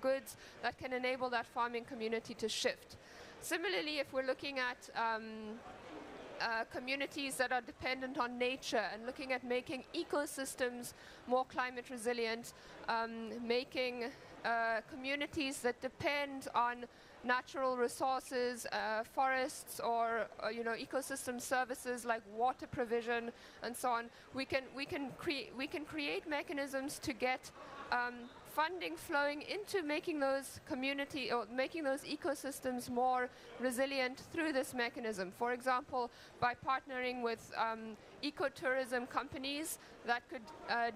E: goods that can enable that farming community to shift. Similarly, if we're looking at communities that are dependent on nature and looking at making ecosystems more climate resilient, making communities that depend on natural resources, forests, or ecosystem services like water provision and so on, we can create mechanisms to get funding flowing into making those community or making those ecosystems more resilient through this mechanism. For example, by partnering with ecotourism companies that could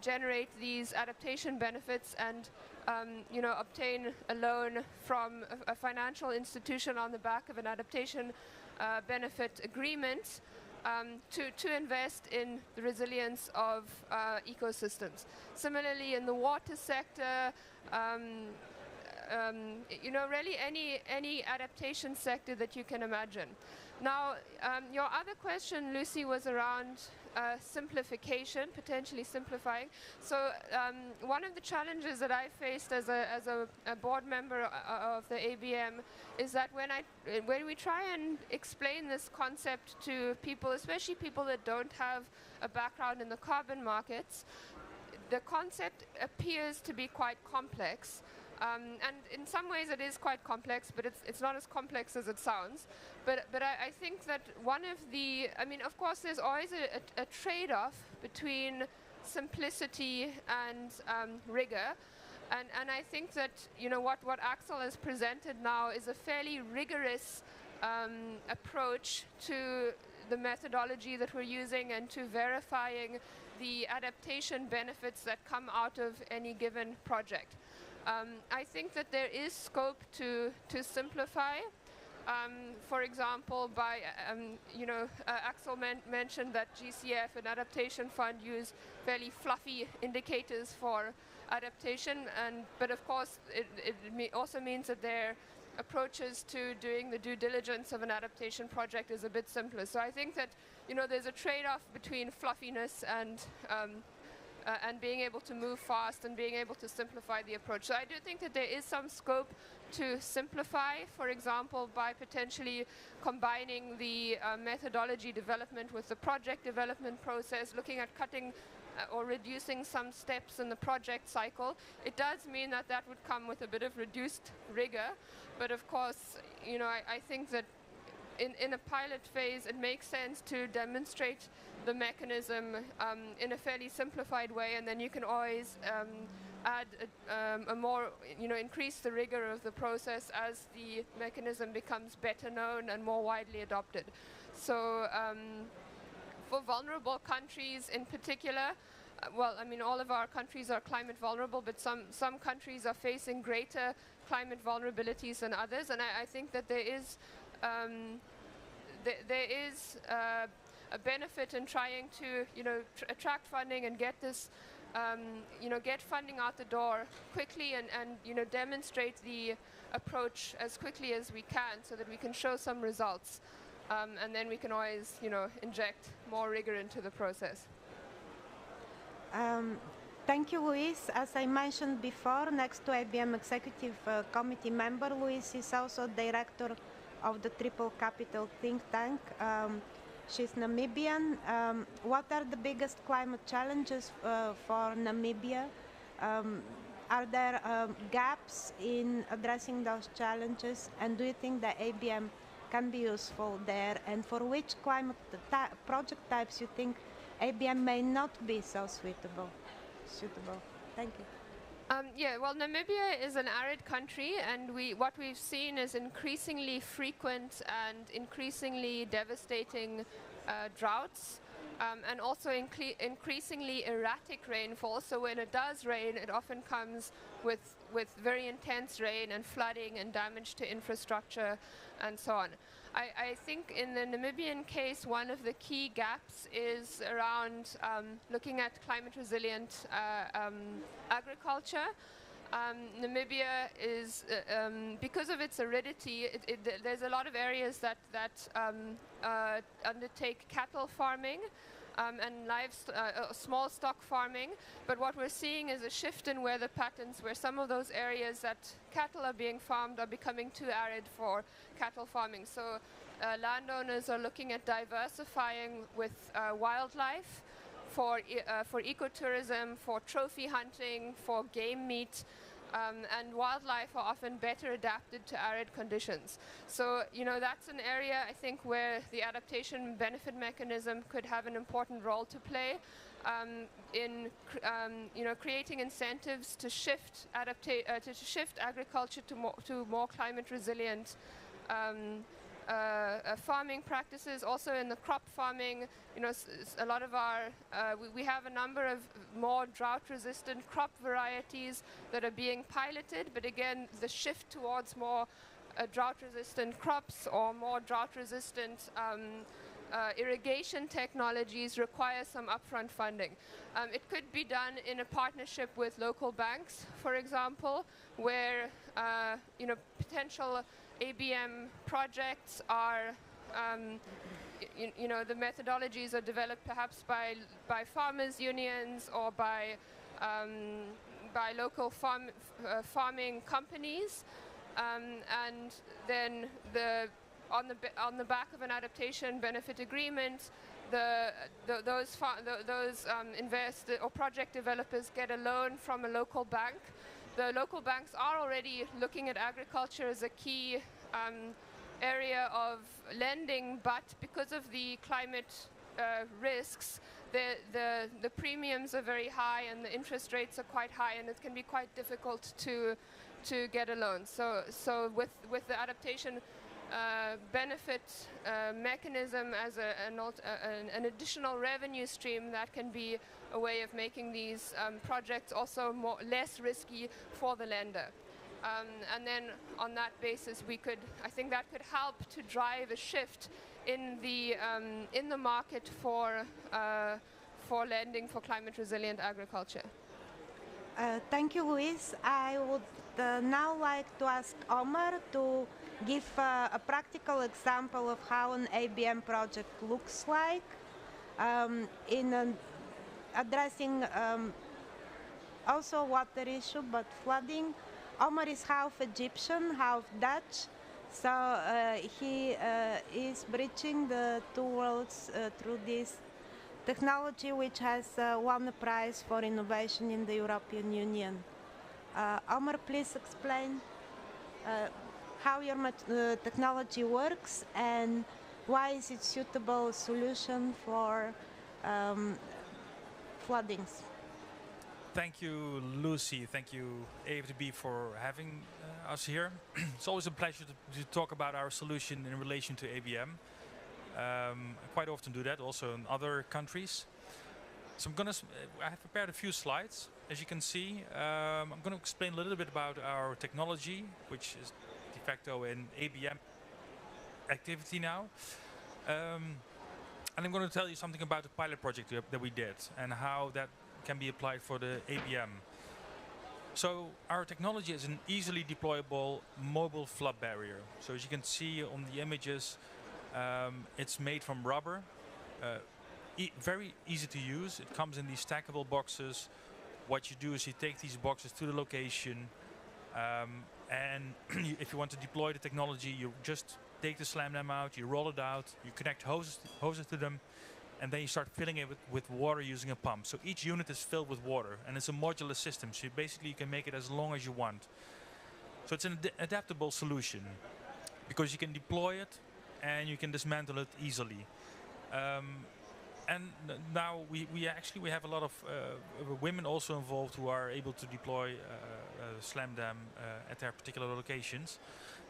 E: generate these adaptation benefits and obtain a loan from a financial institution on the back of an adaptation benefit agreement to invest in the resilience of ecosystems. Similarly, in the water sector, really any adaptation sector that you can imagine. Now, your other question, Lucy, was around simplification, potentially simplifying. So one of the challenges that I faced as a board member of the ABM is that when we try and explain this concept to people, especially people that don't have a background in the carbon markets, the concept appears to be quite complex. And in some ways it is quite complex, but it's not as complex as it sounds. But I think that one of the, of course there's always a trade-off between simplicity and rigor. And I think that, what Axel has presented now is a fairly rigorous approach to the methodology that we're using and to verifying the adaptation benefits that come out of any given project. I think that there is scope to simplify. For example, by Axel mentioned that GCF and Adaptation Fund use fairly fluffy indicators for adaptation, but of course it also means that their approaches to doing the due diligence of an adaptation project is a bit simpler. So I think that there's a trade-off between fluffiness and being able to move fast and being able to simplify the approach. So I do think that there is some scope to simplify, for example, by potentially combining the methodology development with the project development process, looking at cutting or reducing some steps in the project cycle. It does mean that that would come with a bit of reduced rigor, but of course, I think that in a pilot phase, it makes sense to demonstrate the mechanism in a fairly simplified way, and then you can always add a more, increase the rigor of the process as the mechanism becomes better known and more widely adopted. So for vulnerable countries in particular, all of our countries are climate vulnerable, but some countries are facing greater climate vulnerabilities than others, and I think that there is a benefit in trying to attract funding and get this get funding out the door quickly and demonstrate the approach as quickly as we can so that we can show some results, and then we can always inject more rigor into the process.
B: Thank you, Luis. As I mentioned before, next to IBM Executive Committee member, Luis is also director of the Triple Capital think tank. She's Namibian. What are the biggest climate challenges for Namibia? Are there gaps in addressing those challenges? And do you think the ABM can be useful there? And for which climate project types you think ABM may not be so suitable? Thank you.
E: Namibia is an arid country, and what we've seen is increasingly frequent and increasingly devastating droughts, and also increasingly erratic rainfall. So when it does rain, it often comes with very intense rain and flooding and damage to infrastructure and so on. I think in the Namibian case, one of the key gaps is around looking at climate resilient agriculture. Namibia is, because of its aridity, there's a lot of areas that undertake cattle farming and small stock farming, but what we're seeing is a shift in weather patterns where some of those areas that cattle are being farmed are becoming too arid for cattle farming. So landowners are looking at diversifying with wildlife for ecotourism, for trophy hunting, for game meat, and wildlife are often better adapted to arid conditions. So, that's an area I think where the adaptation benefit mechanism could have an important role to play. in creating incentives to shift agriculture to more climate resilient farming practices. Also in the crop farming, a lot of we have a number of more drought-resistant crop varieties that are being piloted. But again, the shift towards more drought-resistant crops or more drought-resistant irrigation technologies require some upfront funding. It could be done in a partnership with local banks, for example, where potential ABM projects are, the methodologies are developed perhaps by farmers' unions or by local farming companies, and then on the back of an adaptation benefit agreement, those project developers get a loan from a local bank. The local banks are already looking at agriculture as a key area of lending, but because of the climate risks, the premiums are very high and the interest rates are quite high, and it can be quite difficult to get a loan. So with the adaptation benefit mechanism as an additional revenue stream, that can be a way of making these projects also less risky for the lender. And then on that basis, I think that could help to drive a shift in the market for lending for climate resilient agriculture.
B: Thank you, Luis. I would now like to ask Omar to give a practical example of how an ABM project looks like in addressing also water issue, but flooding. Omar is half Egyptian, half Dutch, so he is bridging the two worlds through this technology, which has won a prize for innovation in the European Union. Omar, please explain how your technology works and why is it suitable solution for floodings.
F: Thank you, Lucy. Thank you, AFDB, for having us here. It's always a pleasure to talk about our solution in relation to ABM. I quite often do that also in other countries. So I have prepared a few slides. As you can see, I'm going to explain a little bit about our technology, which is de facto an ABM activity now. And I'm going to tell you something about the pilot project that we did and how that can be applied for the ABM. So our technology is an easily deployable mobile flood barrier. So as you can see on the images, it's made from rubber, very easy to use. It comes in these stackable boxes. What you do is you take these boxes to the location, and if you want to deploy the technology, you just take the slam dam out, you roll it out, you connect hoses to them, and then you start filling it with water using a pump. So each unit is filled with water, and it's a modular system, so you can make it as long as you want. So it's an adaptable solution, because you can deploy it, and you can dismantle it easily. And now we have a lot of women also involved who are able to deploy slam dam at their particular locations.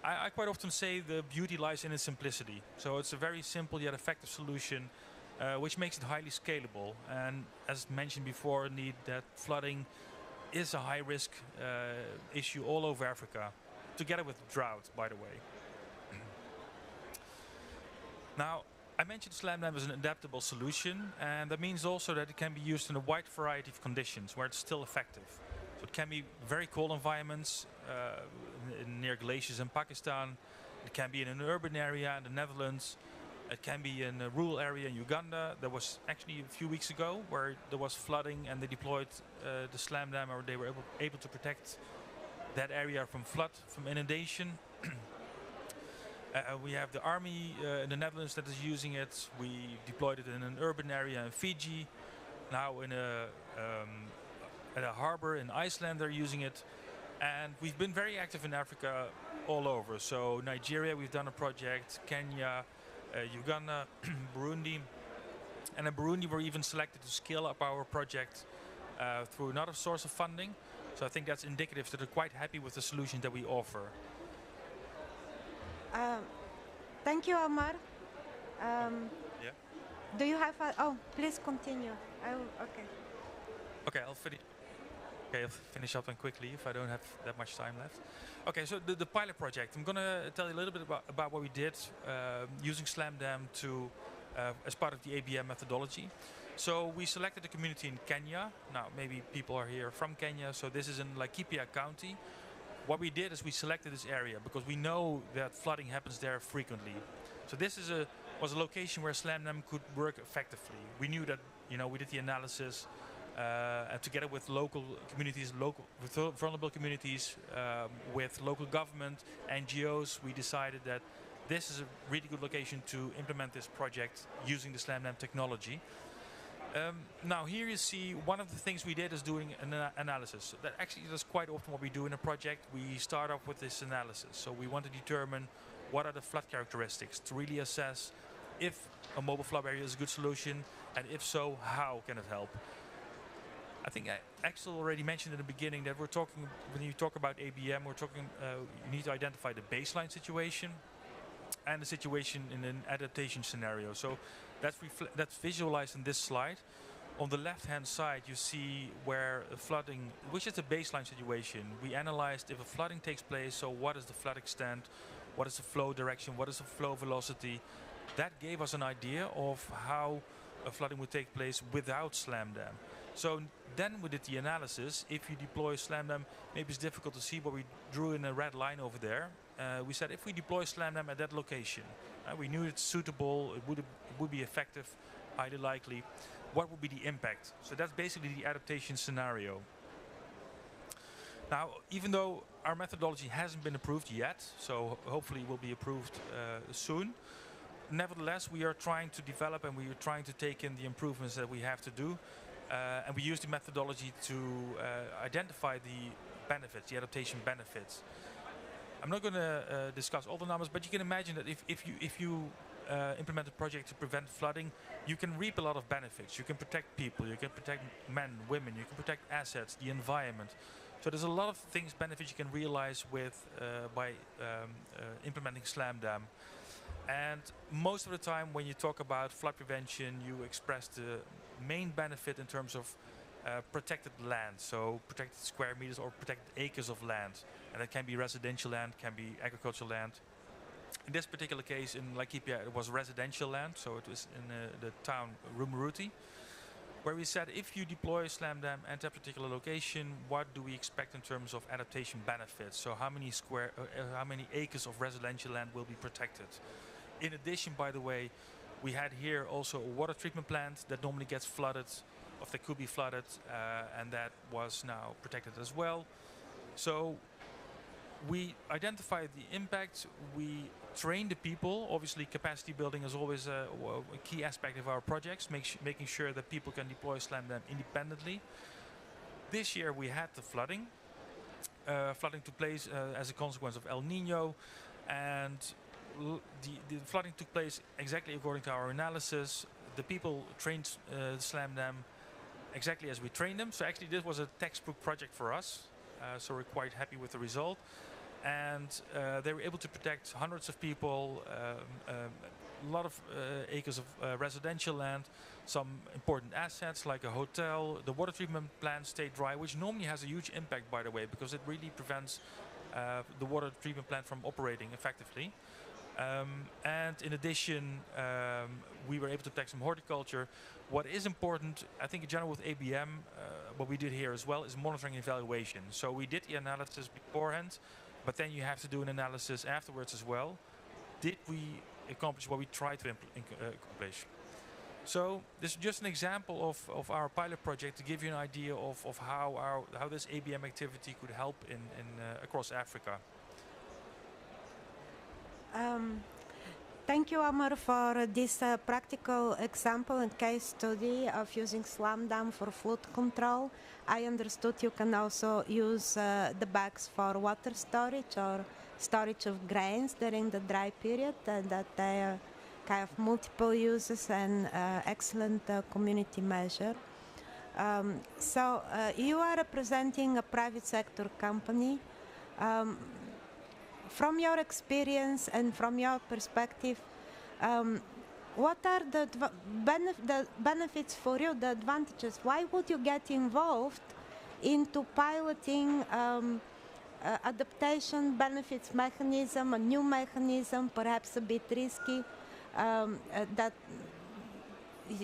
F: I quite often say the beauty lies in its simplicity. So it's a very simple yet effective solution, which makes it highly scalable. And as mentioned before, that flooding is a high risk issue all over Africa, together with drought, by the way. Now, I mentioned slam dam as an adaptable solution, and that means also that it can be used in a wide variety of conditions where it's still effective. So it can be very cold environments near glaciers in Pakistan. It can be in an urban area in the Netherlands. It can be in a rural area in Uganda. There was actually a few weeks ago where there was flooding, and they deployed the slam dam, or they were able to protect that area from flood, from inundation. We have the army in the Netherlands that is using it. We deployed it in an urban area in Fiji. Now at a harbor in Iceland they're using it. And we've been very active in Africa all over. So Nigeria, we've done a project, Kenya, Uganda, Burundi. And in Burundi, we're even selected to scale up our project through another source of funding. So I think that's indicative that they're quite happy with the solution that we offer.
B: Thank you, Omar.
F: Yeah.
B: Do you have oh, please continue. Okay.
F: Okay, I'll finish up and quickly if I don't have that much time left. Okay, so the pilot project. I'm going to tell you a little bit about what we did using SlamDAM to as part of the ABM methodology. So we selected a community in Kenya. Now maybe people are here from Kenya, so this is in Laikipia County. What we did is we selected this area because we know that flooding happens there frequently. So this was a location where SlamDAM could work effectively. We knew that, we did the analysis and together with local communities, with vulnerable communities, with local government, NGOs, we decided that this is a really good location to implement this project using the SlamDAM technology. Now here you see one of the things we did is doing an analysis. That actually is quite often what we do in a project. We start off with this analysis. So we want to determine what are the flood characteristics to really assess if a mobile flood barrier is a good solution, and if so, how can it help? I think Axel already mentioned in the beginning that we're talking, when you talk about ABM, we're talking, you need to identify the baseline situation and the situation in an adaptation scenario. So that's visualized in this slide. On the left-hand side, you see where flooding, which is the baseline situation. We analyzed if a flooding takes place, so what is the flood extent, what is the flow direction, what is the flow velocity. That gave us an idea of how a flooding would take place without SlamDAM. So then we did the analysis. If you deploy SlamDAM, maybe it's difficult to see, but we drew in a red line over there. We said if we deploy SlamDAM at that location, we knew it's suitable, it would be effective, highly likely. What would be the impact? So that's basically the adaptation scenario. Now, even though our methodology hasn't been approved yet, so hopefully it will be approved soon, nevertheless, we are trying to develop and we are trying to take in the improvements that we have to do. And we use the methodology to identify the benefits, the adaptation benefits. I'm not going to discuss all the numbers, but you can imagine that if you implement a project to prevent flooding, you can reap a lot of benefits. You can protect people, you can protect men, women, you can protect assets, the environment. So there's a lot of benefits you can realize with by implementing SlamDAM. And most of the time when you talk about flood prevention, you express the main benefit in terms of protected land, so protected square meters or protected acres of land. And that can be residential land, can be agricultural land. In this particular case in Laikipia it was residential land, so it was in the town Rumuruti, where we said if you deploy SlamDAM at that particular location, what do we expect in terms of adaptation benefits? So how many acres of residential land will be protected? In addition, by the way, we had here also a water treatment plant that normally gets flooded, or that could be flooded, and that was now protected as well. So we identified the impact, we train the people. Obviously capacity building is always a key aspect of our projects, making sure that people can deploy SlamDAM independently. This year we had the flooding. Flooding took place as a consequence of El Nino, and the flooding took place exactly according to our analysis. The people trained SlamDAM exactly as we trained them. So actually this was a textbook project for us. So we're quite happy with the result. And they were able to protect hundreds of people, a lot of acres of residential land, some important assets like a hotel. The water treatment plant stayed dry, which normally has a huge impact, by the way, because it really prevents the water treatment plant from operating effectively. And in addition, we were able to protect some horticulture. What is important, I think in general with ABM, what we did here as well is monitoring and evaluation. So we did the analysis beforehand, but then you have to do an analysis afterwards as well. Did we accomplish what we tried to accomplish? So this is just an example of our pilot project to give you an idea of how this ABM activity could help in across Africa.
B: Thank you, Omar, for this practical example and case study of using SlamDAM for flood control. I understood you can also use the bags for water storage or storage of grains during the dry period, and that they kind of multiple uses and excellent community measure. So you are representing a private sector company. From your experience and from your perspective, what are the benefits for you, the advantages? Why would you get involved into piloting adaptation benefits mechanism, a new mechanism, perhaps a bit risky, that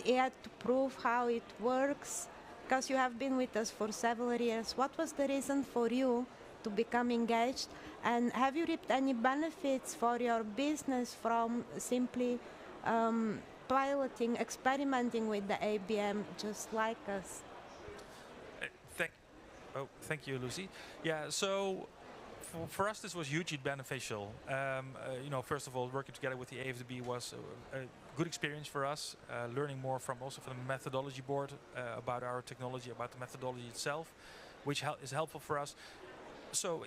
B: you had to prove how it works? Because you have been with us for several years. What was the reason for you to become engaged? And have you reaped any benefits for your business from simply piloting, experimenting with the ABM, just like us?
F: Thank you, Lucy. Yeah, so for us this was hugely beneficial. First of all, working together with the AFDB was a good experience for us, learning more from the methodology board about our technology, about the methodology itself, which is helpful for us. So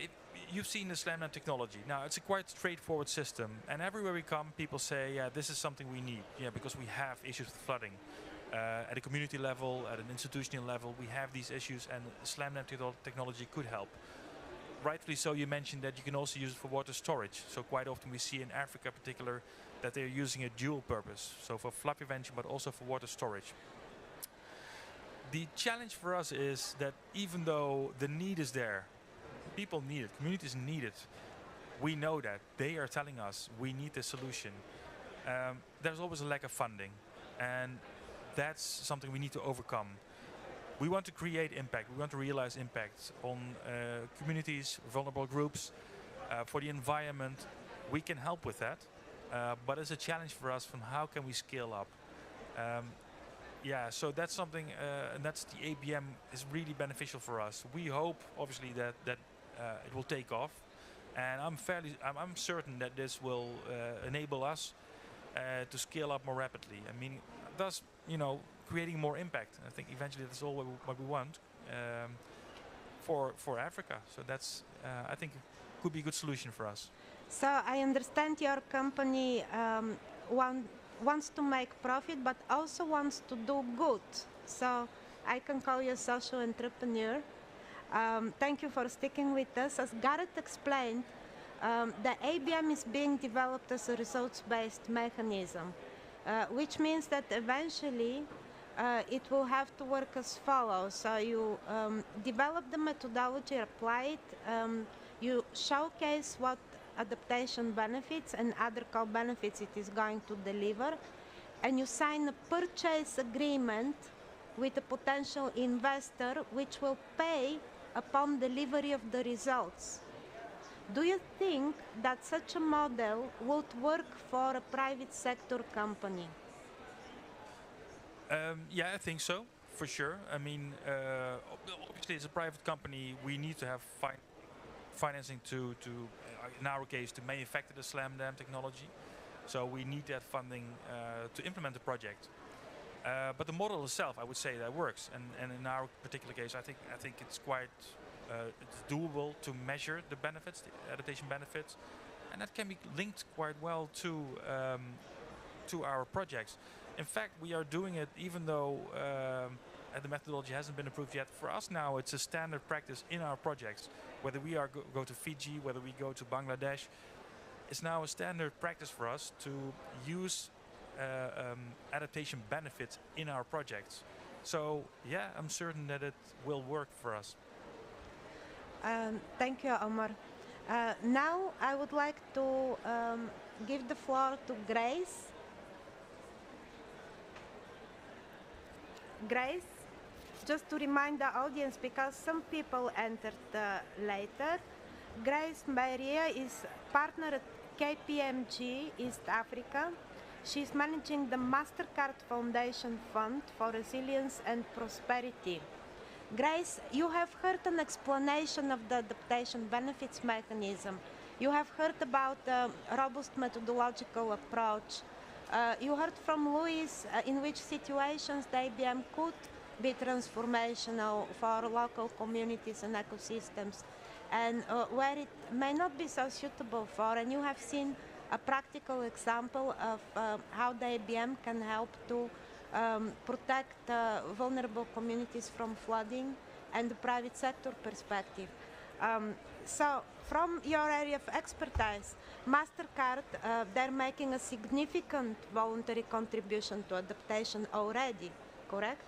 F: you've seen the SlamDAM technology. Now it's a quite straightforward system, and everywhere we come, people say, yeah, this is something we need, because we have issues with flooding. At a community level, at an institutional level, we have these issues, and SlamDAM technology could help. Rightfully so, you mentioned that you can also use it for water storage. So quite often we see in Africa in particular that they're using a dual purpose. So for flood prevention, but also for water storage. The challenge for us is that even though the need is there, people need it, communities need it, we know that. They are telling us we need this solution. There's always a lack of funding. And that's something we need to overcome. We want to create impact. We want to realize impact on communities, vulnerable groups, for the environment. We can help with that, but it's a challenge for us from how can we scale up. So that's something, and that's the ABM is really beneficial for us. We hope, obviously, that it will take off, and I'm certain that this will enable us to scale up more rapidly. I mean, thus, creating more impact. I think eventually that's all what we want for Africa. So that's, I think, could be a good solution for us.
B: So I understand your company wants to make profit, but also wants to do good. So I can call you a social entrepreneur. Thank you for sticking with us. As Gareth explained, the ABM is being developed as a results-based mechanism, which means that eventually it will have to work as follows. So you develop the methodology, apply it, you showcase what adaptation benefits and other co-benefits it is going to deliver, and you sign a purchase agreement with a potential investor which will pay upon delivery of the results. Do you think that such a model would work for a private sector company?
F: Yeah, I think so, for sure. I mean, obviously as a private company, we need to have financing to in our case, to manufacture the SlamDAM technology. So we need that funding to implement the project. But the model itself, I would say, that works. And in our particular case, I think it's quite it's doable to measure the benefits, the adaptation benefits, and that can be linked quite well to our projects. In fact, we are doing it even though the methodology hasn't been approved yet. For us now, it's a standard practice in our projects. Whether we go to Fiji, whether we go to Bangladesh, it's now a standard practice for us to use adaptation benefits in our projects. So yeah, I'm certain that it will work for us.
B: Thank you, Omar. Now I would like to give the floor to Grace. Grace, just to remind the audience, because some people entered later, Grace Maria is partner at KPMG East Africa. She's managing the MasterCard Foundation Fund for Resilience and Prosperity. Grace, you have heard an explanation of the adaptation benefits mechanism. You have heard about the robust methodological approach. You heard from Luis in which situations the ABM could be transformational for local communities and ecosystems, and where it may not be so suitable for, and you have seen a practical example of how the ABM can help to protect vulnerable communities from flooding and the private sector perspective. So from your area of expertise, MasterCard, they're making a significant voluntary contribution to adaptation already, correct?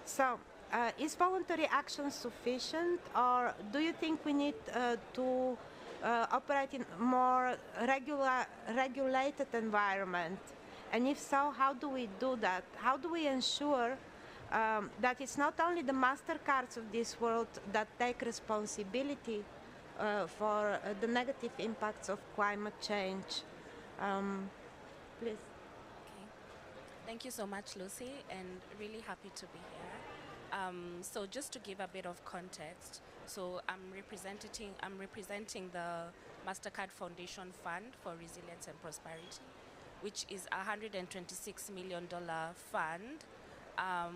B: So is voluntary action sufficient, or do you think we need to operate in more regulated environment? And if so, how do we do that? How do we ensure that it's not only the MasterCards of this world that take responsibility for the negative impacts of climate change? Please.
G: Okay. Thank you so much, Lucy, and really happy to be here. So just to give a bit of context, so I'm representing the MasterCard Foundation Fund for Resilience and Prosperity, which is a $126 million fund,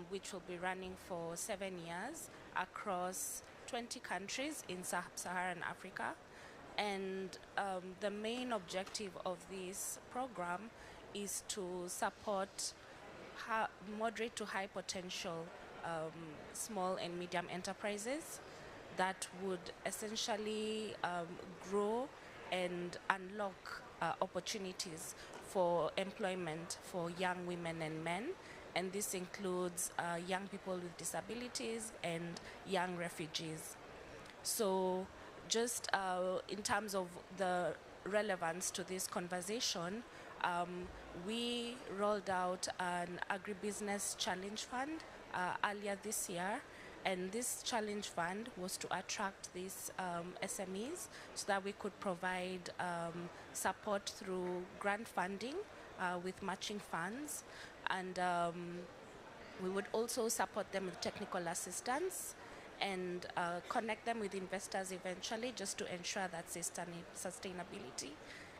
G: which will be running for 7 years across 20 countries in Sub-Saharan Africa. And the main objective of this program is to support moderate to high potential small and medium enterprises that would essentially grow and unlock opportunities for employment for young women and men. And this includes young people with disabilities and young refugees. So just in terms of the relevance to this conversation, we rolled out an agribusiness challenge fund earlier this year, and this challenge fund was to attract these SMEs so that we could provide support through grant funding with matching funds, and we would also support them with technical assistance and connect them with investors eventually, just to ensure that sustainability,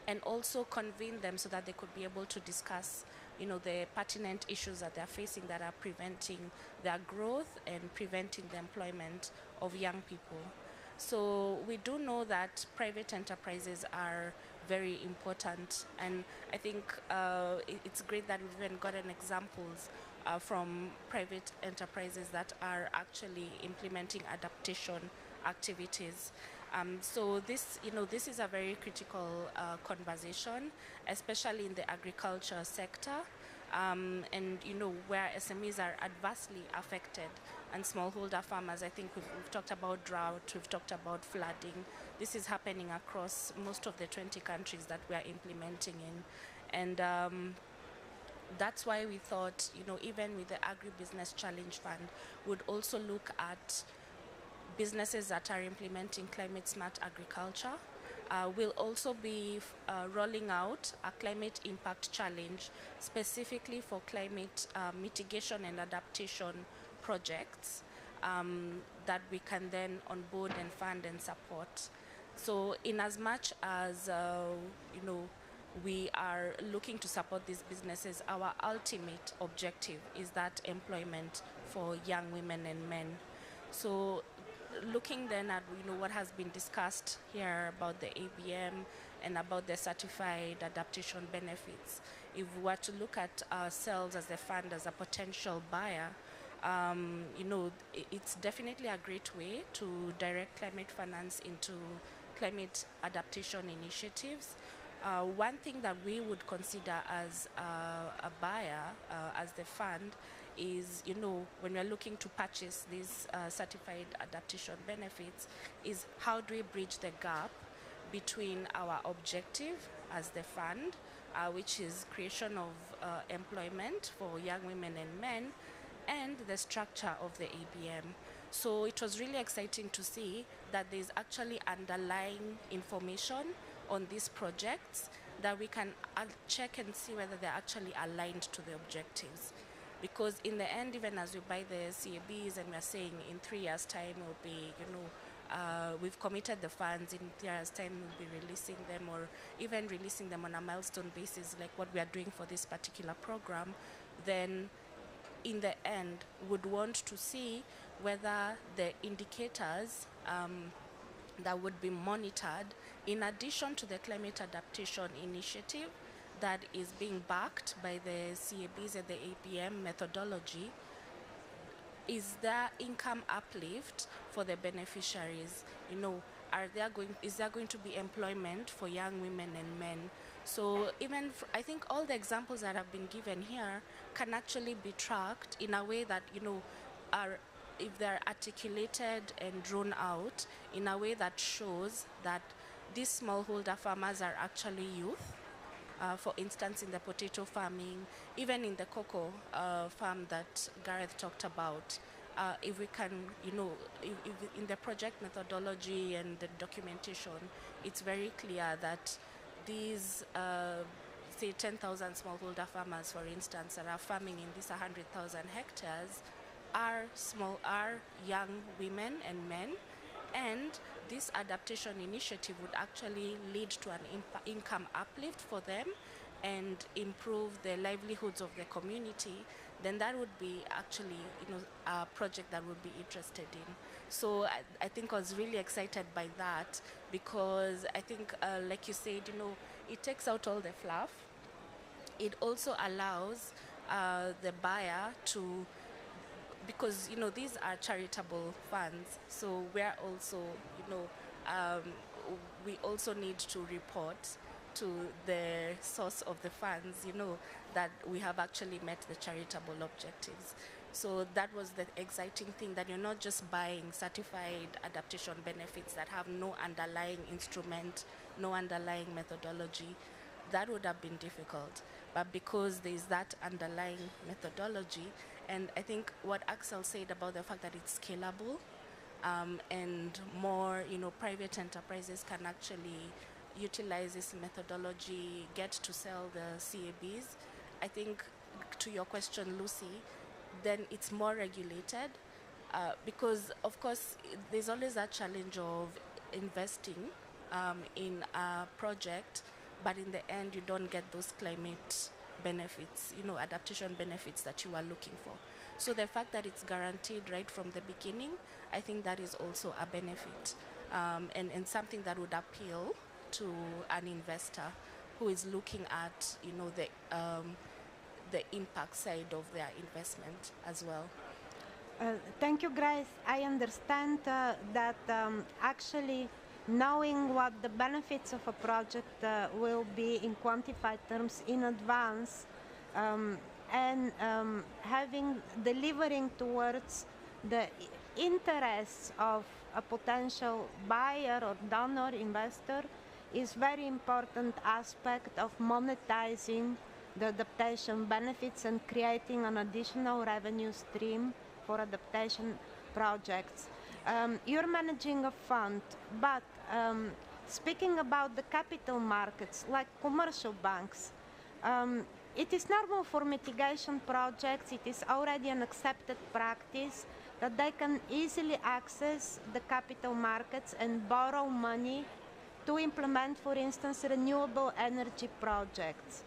G: and also convene them so that they could be able to discuss, you know, the pertinent issues that they're facing that are preventing their growth and preventing the employment of young people. So we do know that private enterprises are very important, and I think it's great that we've even gotten examples from private enterprises that are actually implementing adaptation activities. So this, you know, this is a very critical conversation, especially in the agriculture sector, and you know, where SMEs are adversely affected, and smallholder farmers. I think we've talked about drought, we've talked about flooding. This is happening across most of the 20 countries that we are implementing in, and that's why we thought, you know, even with the Agribusiness Challenge Fund, would also look at businesses that are implementing climate smart agriculture. We'll also be rolling out a climate impact challenge specifically for climate mitigation and adaptation projects that we can then onboard and fund and support. So in as much as you know, we are looking to support these businesses, our ultimate objective is that employment for young women and men. So looking then at, you know, what has been discussed here about the ABM and about the certified adaptation benefits, if we were to look at ourselves as a fund, as a potential buyer, you know, it's definitely a great way to direct climate finance into climate adaptation initiatives. One thing that we would consider as a buyer, as the fund, is, you know, when we're looking to purchase these certified adaptation benefits, is how do we bridge the gap between our objective as the fund, which is creation of employment for young women and men, and the structure of the ABM. So it was really exciting to see that there's actually underlying information on these projects that we can check and see whether they're actually aligned to the objectives. Because in the end, even as we buy the CABs and we're saying in 3 years' time we'll be, you know, we've committed the funds, in 3 years' time we'll be releasing them, or even releasing them on a milestone basis like what we are doing for this particular program, then in the end would want to see whether the indicators that would be monitored in addition to the climate adaptation initiative that is being backed by the CABs and the ABM methodology, is there income uplift for the beneficiaries? You know, is there going to be employment for young women and men? So even I think all the examples that have been given here can actually be tracked in a way that, you know, if they're articulated and drawn out in a way that shows that these smallholder farmers are actually youth. For instance, in the potato farming, even in the cocoa farm that Gareth talked about, if we can, you know, if in the project methodology and the documentation, it's very clear that these, say, 10,000 smallholder farmers, for instance, that are farming in these 100,000 hectares, are young women and men, and this adaptation initiative would actually lead to an income uplift for them and improve the livelihoods of the community, then that would be actually, you know, a project that would be interested in. So I think I was really excited by that, because I think, like you said, you know, it takes out all the fluff. It also allows the buyer to, because, you know, these are charitable funds, so we're also, you know, we also need to report to the source of the funds, you know, that we have actually met the charitable objectives. So that was the exciting thing, that you're not just buying certified adaptation benefits that have no underlying instrument, no underlying methodology. That would have been difficult. But because there's that underlying methodology, and I think what Axel said about the fact that it's scalable, and more, you know, private enterprises can actually utilize this methodology, get to sell the CABs. I think, to your question, Lucy, then it's more regulated, because, of course, there's always that challenge of investing in a project, but in the end, you don't get those climate benefits, you know, adaptation benefits that you are looking for. So the fact that it's guaranteed right from the beginning, I think that is also a benefit, and something that would appeal to an investor who is looking at, you know, the impact side of their investment as well.
B: Thank you, Grace. I understand that actually knowing what the benefits of a project will be in quantified terms in advance, and delivering towards the interests of a potential buyer or donor investor is very important aspect of monetizing the adaptation benefits and creating an additional revenue stream for adaptation projects. You're managing a fund, but speaking about the capital markets, like commercial banks, it is normal for mitigation projects, it is already an accepted practice that they can easily access the capital markets and borrow money to implement, for instance, renewable energy projects.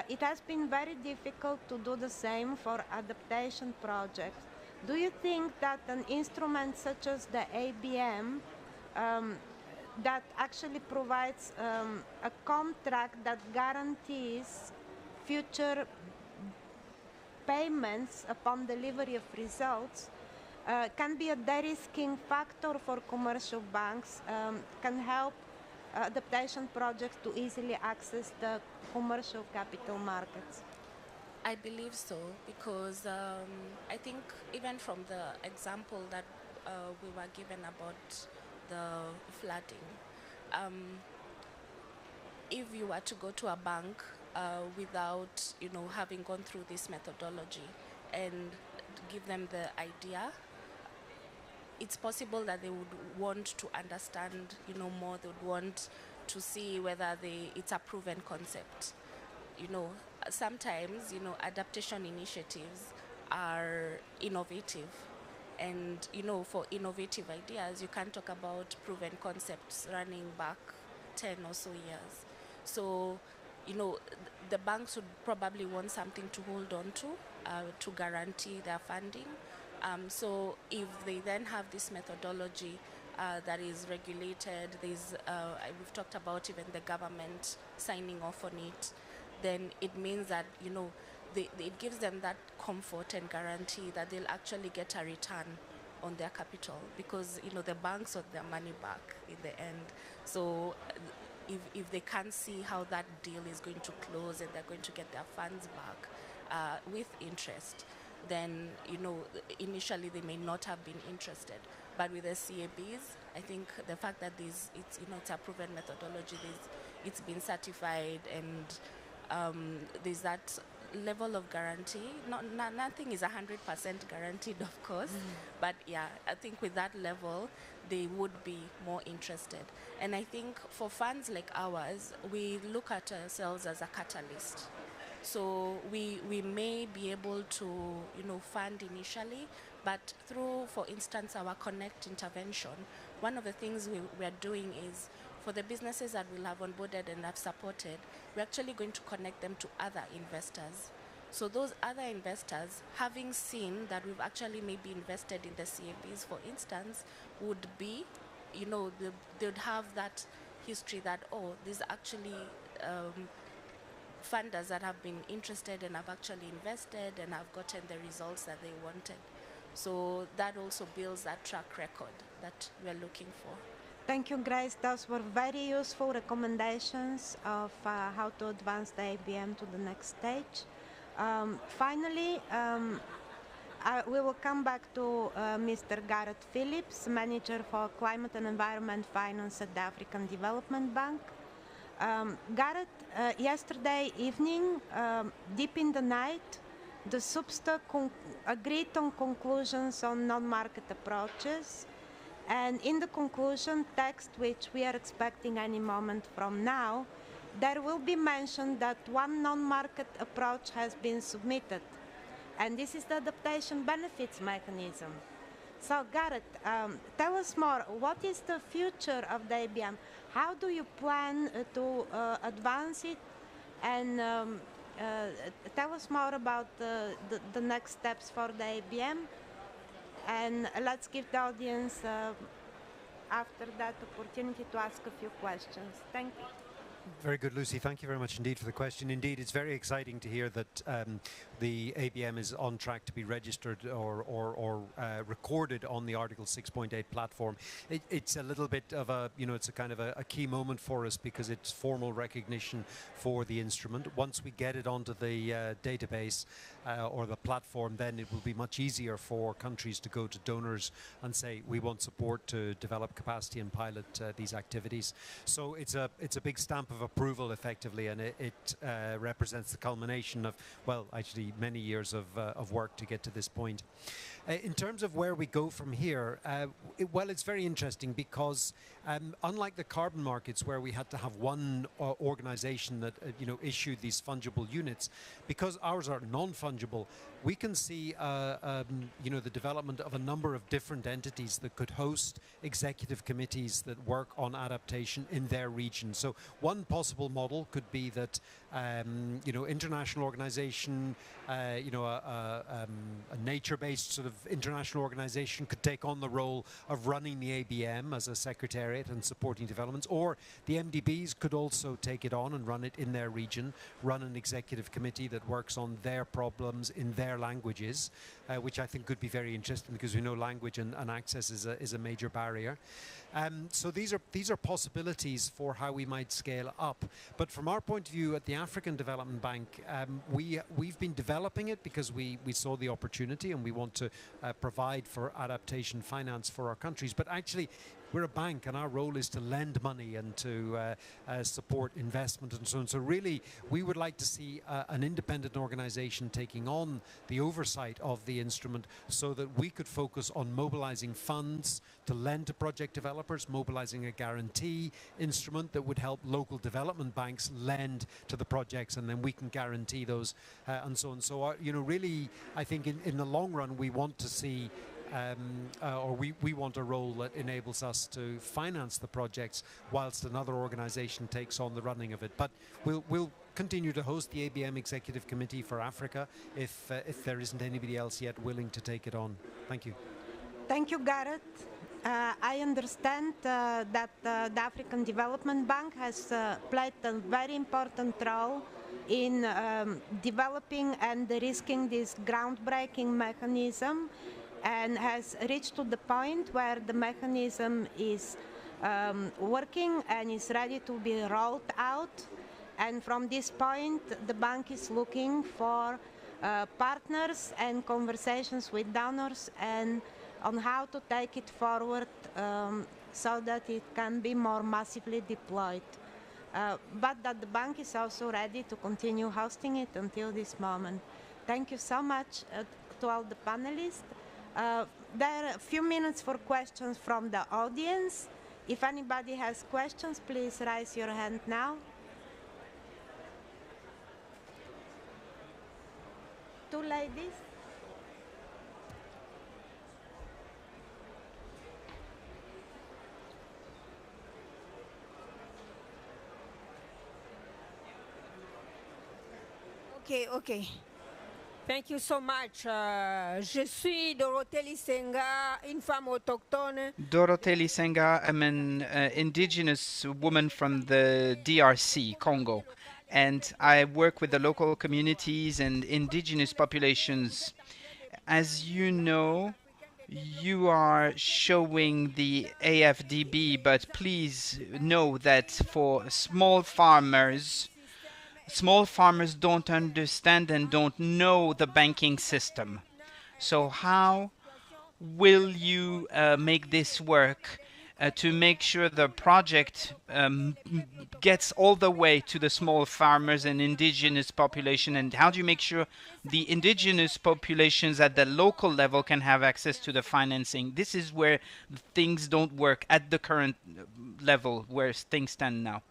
B: It has been very difficult to do the same for adaptation projects. Do you think that an instrument such as the ABM that actually provides a contract that guarantees future payments upon delivery of results can be a de-risking factor for commercial banks, can help adaptation projects to easily access the commercial capital markets?
G: I believe so, because I think even from the example that we were given about the flooding, if you were to go to a bank without, you know, having gone through this methodology and give them the idea, it's possible that they would want to understand, you know, more. They would want to see whether it's a proven concept. You know, sometimes, you know, adaptation initiatives are innovative, and, you know, for innovative ideas, you can talk about proven concepts running back 10 or so years. So, you know, the banks would probably want something to hold on to guarantee their funding. So if they then have this methodology that is regulated. We've talked about even the government signing off on it. Then it means that, you know, it gives them that comfort and guarantee that they'll actually get a return on their capital, because, you know, the banks want their money back in the end. So if they can't see how that deal is going to close and they're going to get their funds back with interest, then, you know, initially they may not have been interested. But with the CABs, I think the fact that it's a proven methodology, it's been certified, and there's that level of guarantee. Nothing is 100% guaranteed, of course, but yeah, I think with that level, they would be more interested. And I think for funds like ours, we look at ourselves as a catalyst. So we may be able to, you know, fund initially, but through, for instance, our Connect intervention, one of the things we are doing is, for the businesses that we'll have onboarded and have supported, we're actually going to connect them to other investors. So those other investors, having seen that we've actually maybe invested in the CABs, for instance, would be, you know, they would have that history that, oh, there's actually funders that have been interested and have actually invested and have gotten the results that they wanted. So that also builds that track record that we're looking for.
B: Thank you, Grace. Those were very useful recommendations of how to advance the ABM to the next stage. Finally, we will come back to Mr. Gareth Phillips, Manager for Climate and Environment Finance at the African Development Bank. Gareth, yesterday evening, deep in the night, the SUBSTA agreed on conclusions on non-market approaches. And in the conclusion text, which we are expecting any moment from now, there will be mentioned that one non-market approach has been submitted. And this is the adaptation benefits mechanism. So Gareth, tell us more. What is the future of the ABM? How do you plan to advance it? And tell us more about the next steps for the ABM. And let's give the audience, after that, opportunity to ask a few questions. Thank you.
C: Very good, Lucy. Thank you very much indeed for the question. Indeed, it's very exciting to hear that the ABM is on track to be registered or recorded on the Article 6.8 platform. It's a little bit of a, you know, it's a kind of a key moment for us because it's formal recognition for the instrument. Once we get it onto the database or the platform, then it will be much easier for countries to go to donors and say, we want support to develop capacity and pilot these activities. So it's a big stamp of approval, effectively, and it represents the culmination of, well, actually many years of work to get to this point. In terms of where we go from here, well, it's very interesting because unlike the carbon markets where we had to have one organization that you know, issued these fungible units, because ours are non-fungible, we can see you know, the development of a number of different entities that could host executive committees that work on adaptation in their region. So one possible model could be that you know, international organization, you know, a nature-based sort of international organization could take on the role of running the ABM as a secretariat and supporting developments, or the MDBs could also take it on and run it in their region, run an executive committee that works on their problems in their languages, which I think could be very interesting because we know language and access is a major barrier. So these are possibilities for how we might scale up. But from our point of view at the African Development Bank, we've been developing it because we saw the opportunity and we want to provide for adaptation finance for our countries. But actually, we're a bank and our role is to lend money and to support investment and so on. So really, we would like to see an independent organization taking on the oversight of the instrument so that we could focus on mobilizing funds to lend to project developers, mobilizing a guarantee instrument that would help local development banks lend to the projects, and then we can guarantee those and so on. So, you know, really, I think in the long run, we want to see or we want a role that enables us to finance the projects whilst another organization takes on the running of it. But we'll continue to host the ABM Executive Committee for Africa if there isn't anybody else yet willing to take it on. Thank you.
B: Thank you, Gareth. I understand that the African Development Bank has played a very important role in developing and de-risking this groundbreaking mechanism, and has reached to the point where the mechanism is working and is ready to be rolled out. And from this point, the bank is looking for partners and conversations with donors and on how to take it forward so that it can be more massively deployed. But that the bank is also ready to continue hosting it until this moment. Thank you so much to all the panelists. There are a few minutes for questions from the audience. If anybody has questions, please raise your hand now. Two ladies.
H: Okay. Thank you so much. Je suis Dorothée Lisenga, une femme autochtone.
I: Dorothée Lisenga, I'm an indigenous woman from the DRC, Congo, and I work with the local communities and indigenous populations. As you know, you are showing the AFDB, but please know that for small farmers don't understand and don't know the banking system. So how will you make this work to make sure the project gets all the way to the small farmers and indigenous population? And how do you make sure the indigenous populations at the local level can have access to the financing? This is where things don't work at the current level where things stand now.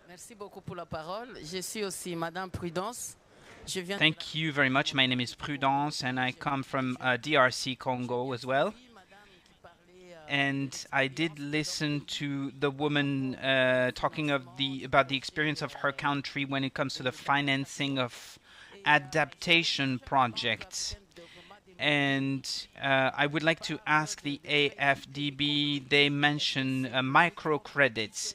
J: Merci beaucoup pour la parole. Je suis aussi Madame Prudence.
I: Thank you very much. My name is Prudence, and I come from DRC Congo as well. And I did listen to the woman talking about the experience of her country when it comes to the financing of adaptation projects. And I would like to ask the AFDB, they mention microcredits.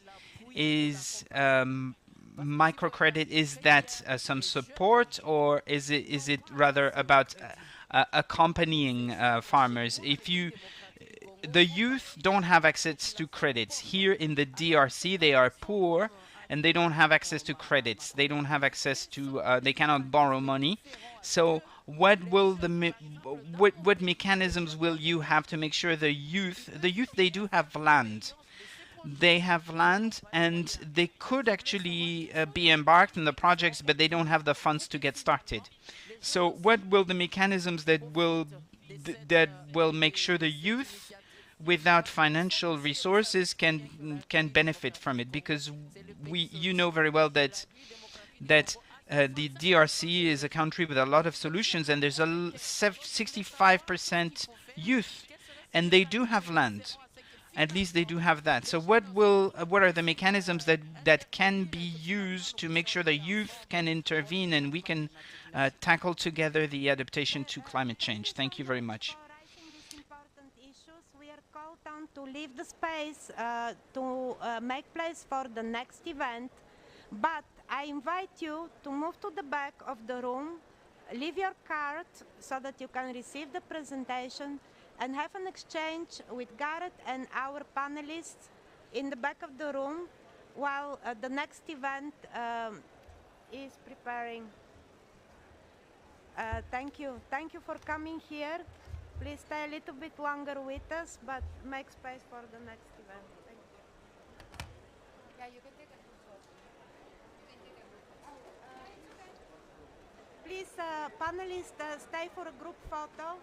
I: Is microcredit, is that some support, or is it rather about accompanying farmers? The youth don't have access to credits. Here in the DRC, they are poor and they don't have access to credits. They don't have access to, they cannot borrow money. So what mechanisms will you have to make sure the youth, they do have land. They have land and they could actually be embarked in the projects, but they don't have the funds to get started. So what will the mechanisms that will make sure the youth without financial resources can benefit from it? Because you know very well that the DRC is a country with a lot of solutions, and there's a 65% youth, and they do have land. At least they do have that. So what are the mechanisms that can be used to make sure the youth can intervene and we can tackle together the adaptation to climate change? Thank you very much.
B: We are called on to leave the space to make place for the next event. But I invite you to move to the back of the room, leave your card so that you can receive the presentation, and have an exchange with Gareth and our panelists in the back of the room while the next event is preparing. Thank you. Thank you for coming here. Please stay a little bit longer with us, but make space for the next event. Thank you. Yeah, you can take a photo. Please, panelists, stay for a group photo.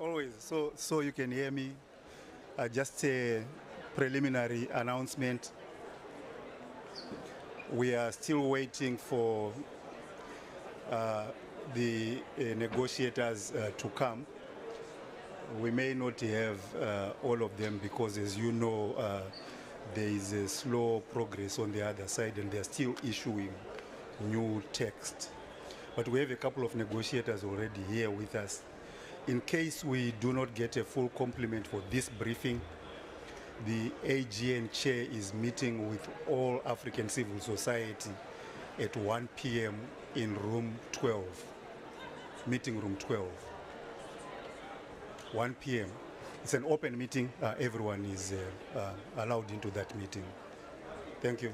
K: always. So you can hear me. Just a preliminary announcement. We are still waiting for the negotiators to come. We may not have all of them because, as you know, there is a slow progress on the other side and they're still issuing new text. But we have a couple of negotiators already here with us. In case we do not get a full complement for this briefing, the AGN chair is meeting with all African civil society at 1 p.m. in room 12, meeting room 12. 1 p.m. It's an open meeting. Everyone is allowed into that meeting. Thank you.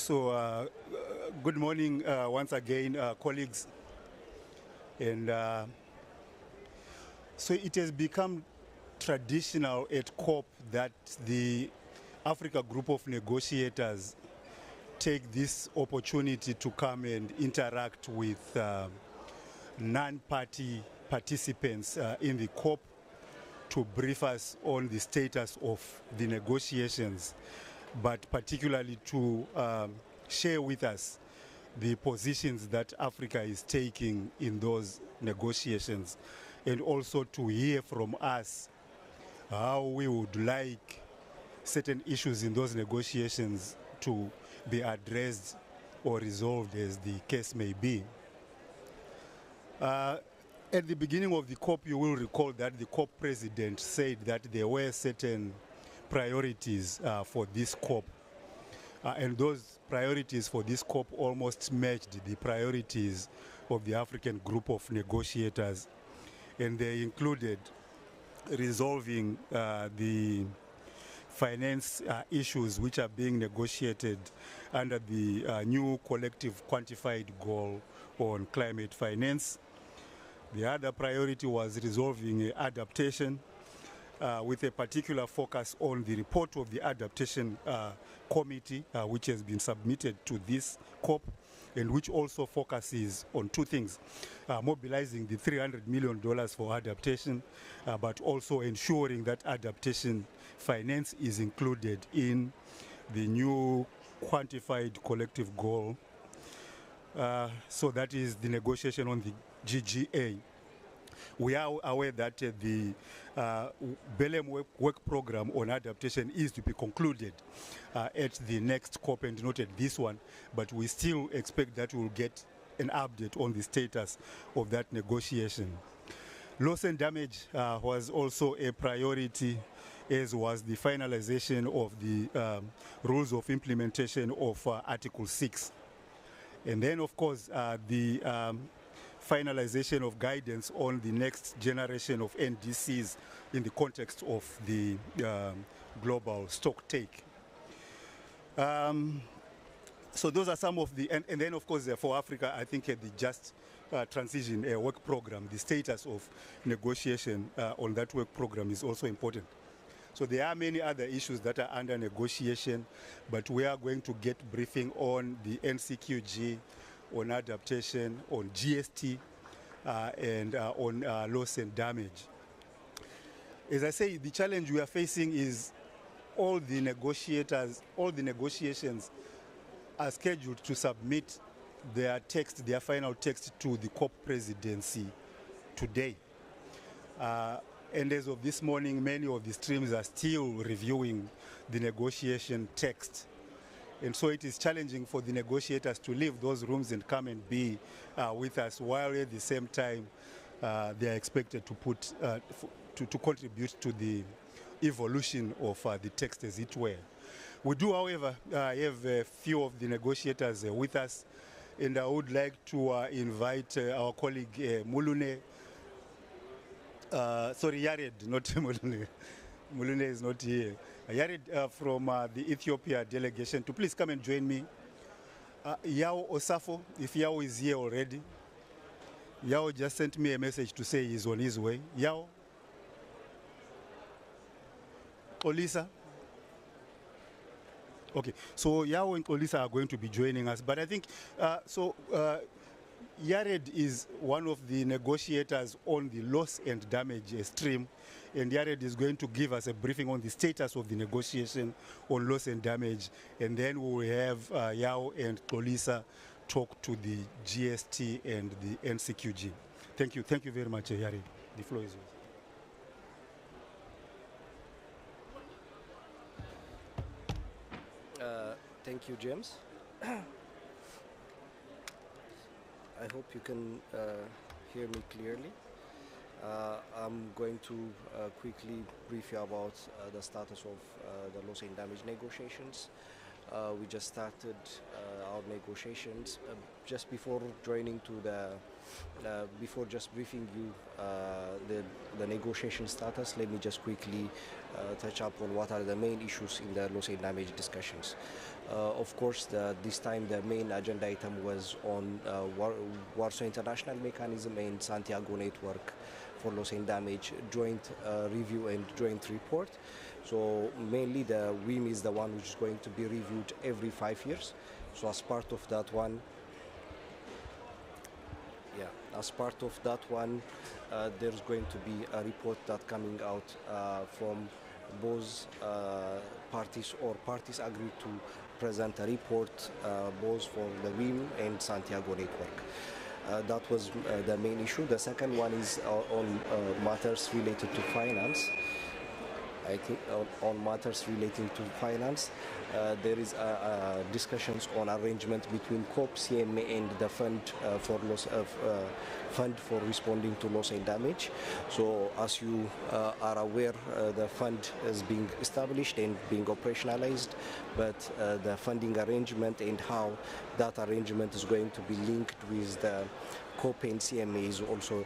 K: Good morning once again, colleagues. And so it has become traditional at COP that the Africa group of negotiators take this opportunity to come and interact with non-party participants in the COP to brief us on the status of the negotiations, but particularly to share with us the positions that Africa is taking in those negotiations, and also to hear from us how we would like certain issues in those negotiations to be addressed or resolved, as the case may be. At the beginning of the COP, you will recall that the COP president said that there were certain priorities for this COP. And those priorities for this COP almost matched the priorities of the African group of negotiators. And they included resolving the finance issues which are being negotiated under the new collective quantified goal on climate finance. The other priority was resolving adaptation with a particular focus on the report of the adaptation committee, which has been submitted to this COP, and which also focuses on two things: mobilizing the $300 million for adaptation, but also ensuring that adaptation finance is included in the new quantified collective goal. So that is the negotiation on the GGA. We are aware that the Belém work program on adaptation is to be concluded at the next COP and not at this one, but we still expect that we'll get an update on the status of that negotiation. Loss and damage was also a priority, as was the finalization of the rules of implementation of Article 6. And then, of course, the finalization of guidance on the next generation of NDCs in the context of the global stock take. So those are some of the, and then of course for Africa, I think the just transition work program, the status of negotiation on that work program is also important. So there are many other issues that are under negotiation, but we are going to get briefing on the NCQG, on adaptation, on GST, and on loss and damage. As I say, the challenge we are facing is all the negotiators, all the negotiations are scheduled to submit their text, their final text, to the COP presidency today. And as of this morning, many of the streams are still reviewing the negotiation text. And so it is challenging for the negotiators to leave those rooms and come and be with us, while at the same time they are expected to put to contribute to the evolution of the text, as it were. We do, however, have a few of the negotiators with us, and I would like to invite our colleague Mulune. Sorry, Yared, not Mulune. Mulune is not here. Yared from the Ethiopia delegation to please come and join me. Yao Osafo, if Yao is here already. Yao just sent me a message to say he's on his way. Yao. Olisa. Okay, so Yao and Olisa are going to be joining us, but I think, Yared is one of the negotiators on the loss and damage stream, and Yared is going to give us a briefing on the status of the negotiation on loss and damage, and then we will have Yao and Olisa talk to the GST and the NCQG. Thank you very much, Yared. The floor is yours.
L: Thank you, James. I hope you can hear me clearly. I'm going to quickly brief you about the status of the loss and damage negotiations. we just started our negotiations. Just before joining to before just briefing you the negotiation status, let me just quickly touch up on what are the main issues in the loss and damage discussions. Of course, this time the main agenda item was on Warsaw International Mechanism and Santiago Network for loss and damage joint review and joint report. So mainly the WIM is the one which is going to be reviewed every 5 years. So as part of that one, there's going to be a report that coming out from both parties, or parties agreed to present a report both for the WIM and Santiago Network. That was the main issue. The second one is on matters related to finance. I think on matters relating to finance, there is discussions on arrangement between COP, CMA, and the fund fund for responding to loss and damage. So, as you are aware, the fund is being established and being operationalized, but the funding arrangement and how that arrangement is going to be linked with the COP and CMA is also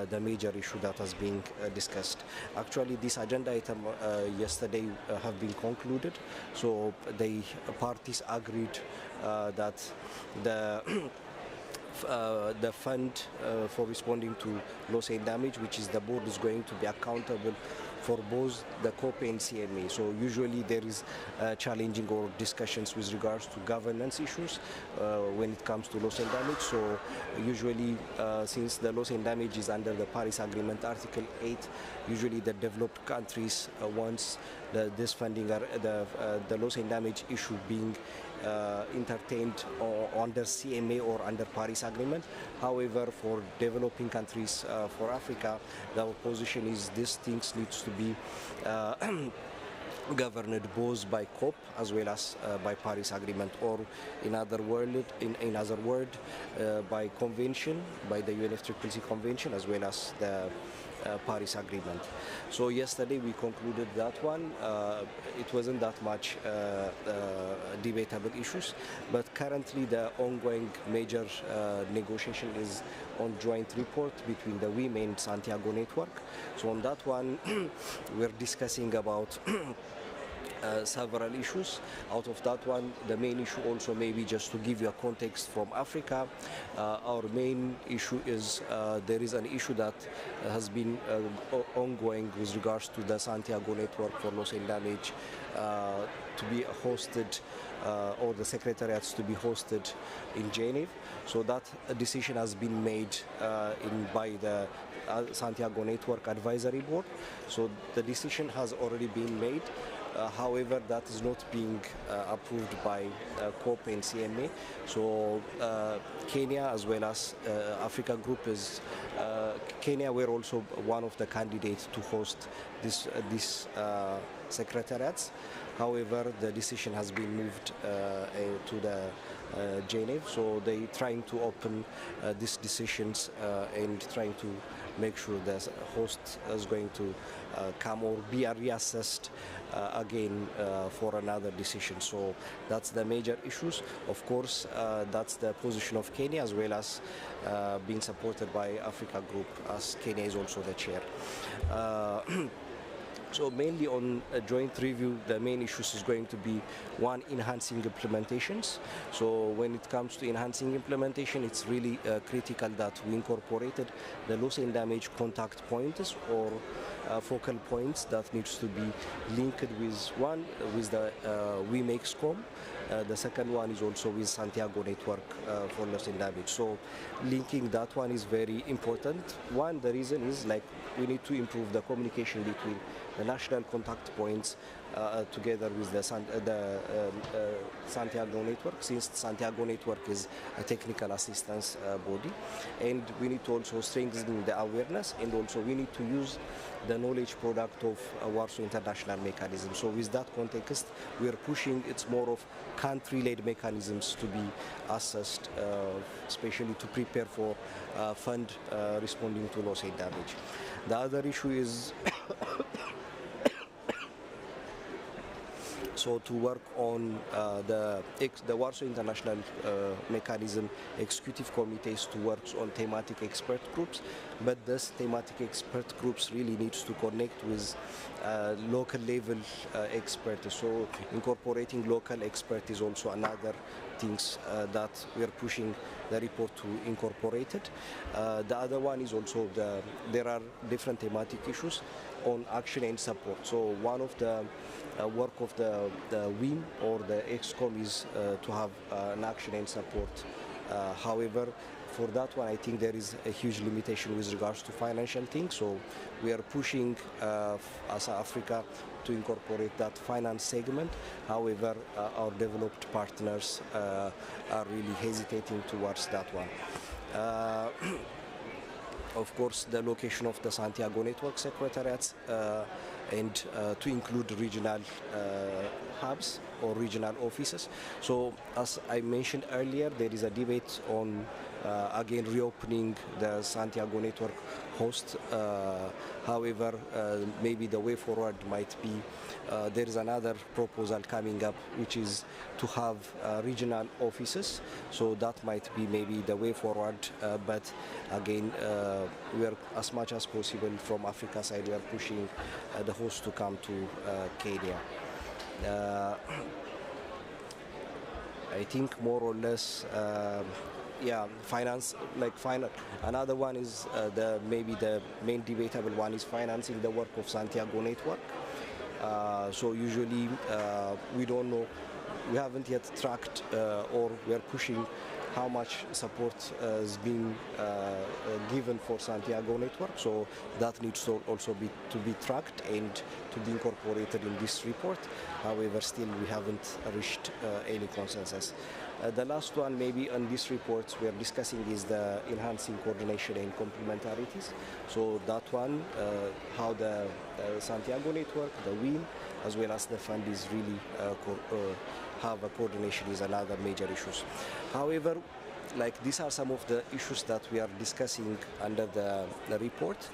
L: the major issue that has been discussed. Actually, this agenda item yesterday have been concluded. So the parties agreed that the fund for responding to loss and damage, which is the board, is going to be accountable for both the COP and CMA. So usually there is challenging or discussions with regards to governance issues when it comes to loss and damage. So usually since the loss and damage is under the Paris Agreement Article 8, usually the developed countries once this funding, the loss and damage issue being entertained under CMA or under Paris Agreement. However, for developing countries, for Africa, the position is these things needs to be governed both by COP as well as by Paris Agreement, or in other words, by convention, by the UNFCCC convention, as well as the Paris Agreement. So yesterday we concluded that one. It wasn't that much debatable issues, but currently the ongoing major negotiation is on joint report between the WIM and Santiago Network. So on that one, we're discussing about several issues. Out of that one, the main issue also, maybe just to give you a context from Africa, our main issue is there is an issue that has been ongoing with regards to the Santiago Network for loss and damage to be hosted, or the secretariats to be hosted in Geneva. So that decision has been made by the Santiago Network Advisory Board. So the decision has already been made. However, that is not being approved by COP and CMA. So Kenya, as well as Africa Group, is Kenya were also one of the candidates to host this secretariats. However, the decision has been moved to the Geneva. So they trying to open these decisions and trying to make sure the host is going to come or be reassessed again for another decision. So that's the major issues. Of course, that's the position of Kenya, as well as being supported by Africa Group, as Kenya is also the chair. So mainly on a joint review, the main issues is going to be one, enhancing implementations. So when it comes to enhancing implementation, it's really critical that we incorporated the loss and damage contact points or focal points that needs to be linked with one, with the WIM-EXCOM. The second one is also with Santiago Network for loss and damage. So linking that one is very important. One, the reason is like we need to improve the communication between the national contact points together with the Santiago Network, since Santiago Network is a technical assistance body. And we need to also strengthen the awareness, and also we need to use the knowledge product of Warsaw International Mechanism. So with that context, we are pushing it's more of country-led mechanisms to be assessed, especially to prepare for fund responding to loss and damage. The other issue is So to work on the Warsaw International Mechanism Executive Committees to work on thematic expert groups, but this thematic expert groups really needs to connect with local level experts. So incorporating local experts is also another things that we are pushing the report to incorporate it. The other one is also there are different thematic issues on action and support. So one of the work of the WIM or the EXCOM is to have an action and support. However, for that one, I think there is a huge limitation with regards to financial things. So we are pushing as Africa to incorporate that finance segment. However, our developed partners are really hesitating towards that one. Of course, the location of the Santiago Network Secretariats and to include regional hubs or regional offices. So as I mentioned earlier, there is a debate on again reopening the Santiago Network host. However, maybe the way forward might be there is another proposal coming up, which is to have regional offices. So that might be maybe the way forward. But again, we are as much as possible from Africa side. We are pushing the host to come to Kenya. I think more or less. Yeah, finance, another one is maybe the main debatable one is financing the work of Santiago Network. So usually we don't know, we haven't yet tracked or we are pushing how much support is being given for Santiago Network. So that needs to also be tracked and to be incorporated in this report. However, still we haven't reached any consensus. The last one maybe on this report we are discussing is the enhancing coordination and complementarities. So that one, how the Santiago Network, the WIM, as well as the fund is really have a coordination is another major issues. However, these are some of the issues that we are discussing under the report,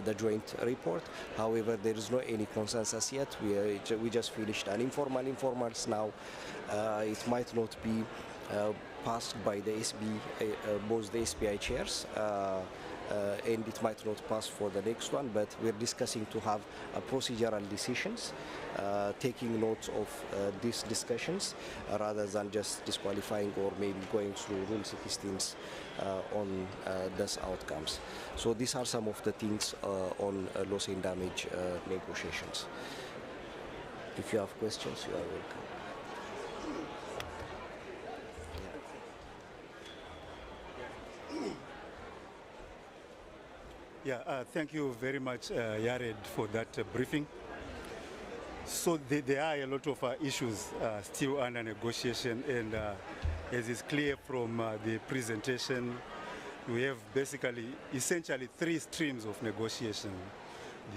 L: the joint report. However, there is not any consensus yet. We just finished an informals now. It might not be passed by the both the SPI chairs, and it might not pass for the next one, but we're discussing to have procedural decisions, taking notes of these discussions rather than just disqualifying or maybe going through Rule 16s on those outcomes. So these are some of the things on loss and damage negotiations. If you have questions, you are welcome.
K: Yeah, thank you very much, Yared, for that briefing. So there are a lot of issues still under negotiation, and as is clear from the presentation, we have essentially three streams of negotiation.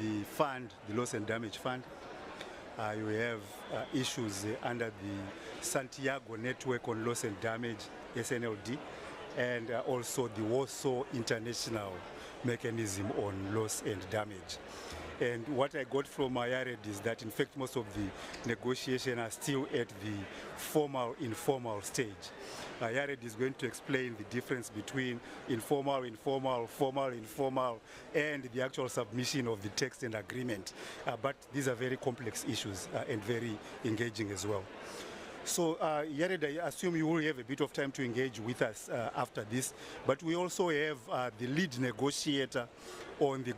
K: The fund, the loss and damage fund. You have issues under the Santiago Network on Loss and Damage, SNLD, and also the Warsaw International Mechanism on Loss and Damage. And what I got from Yared is that in fact most of the negotiations are still at the formal, informal stage. Yared is going to explain the difference between informal, formal, informal, and the actual submission of the text and agreement. But these are very complex issues and very engaging as well. So, Yared, I assume you will have a bit of time to engage with us after this, but we also have the lead negotiator on the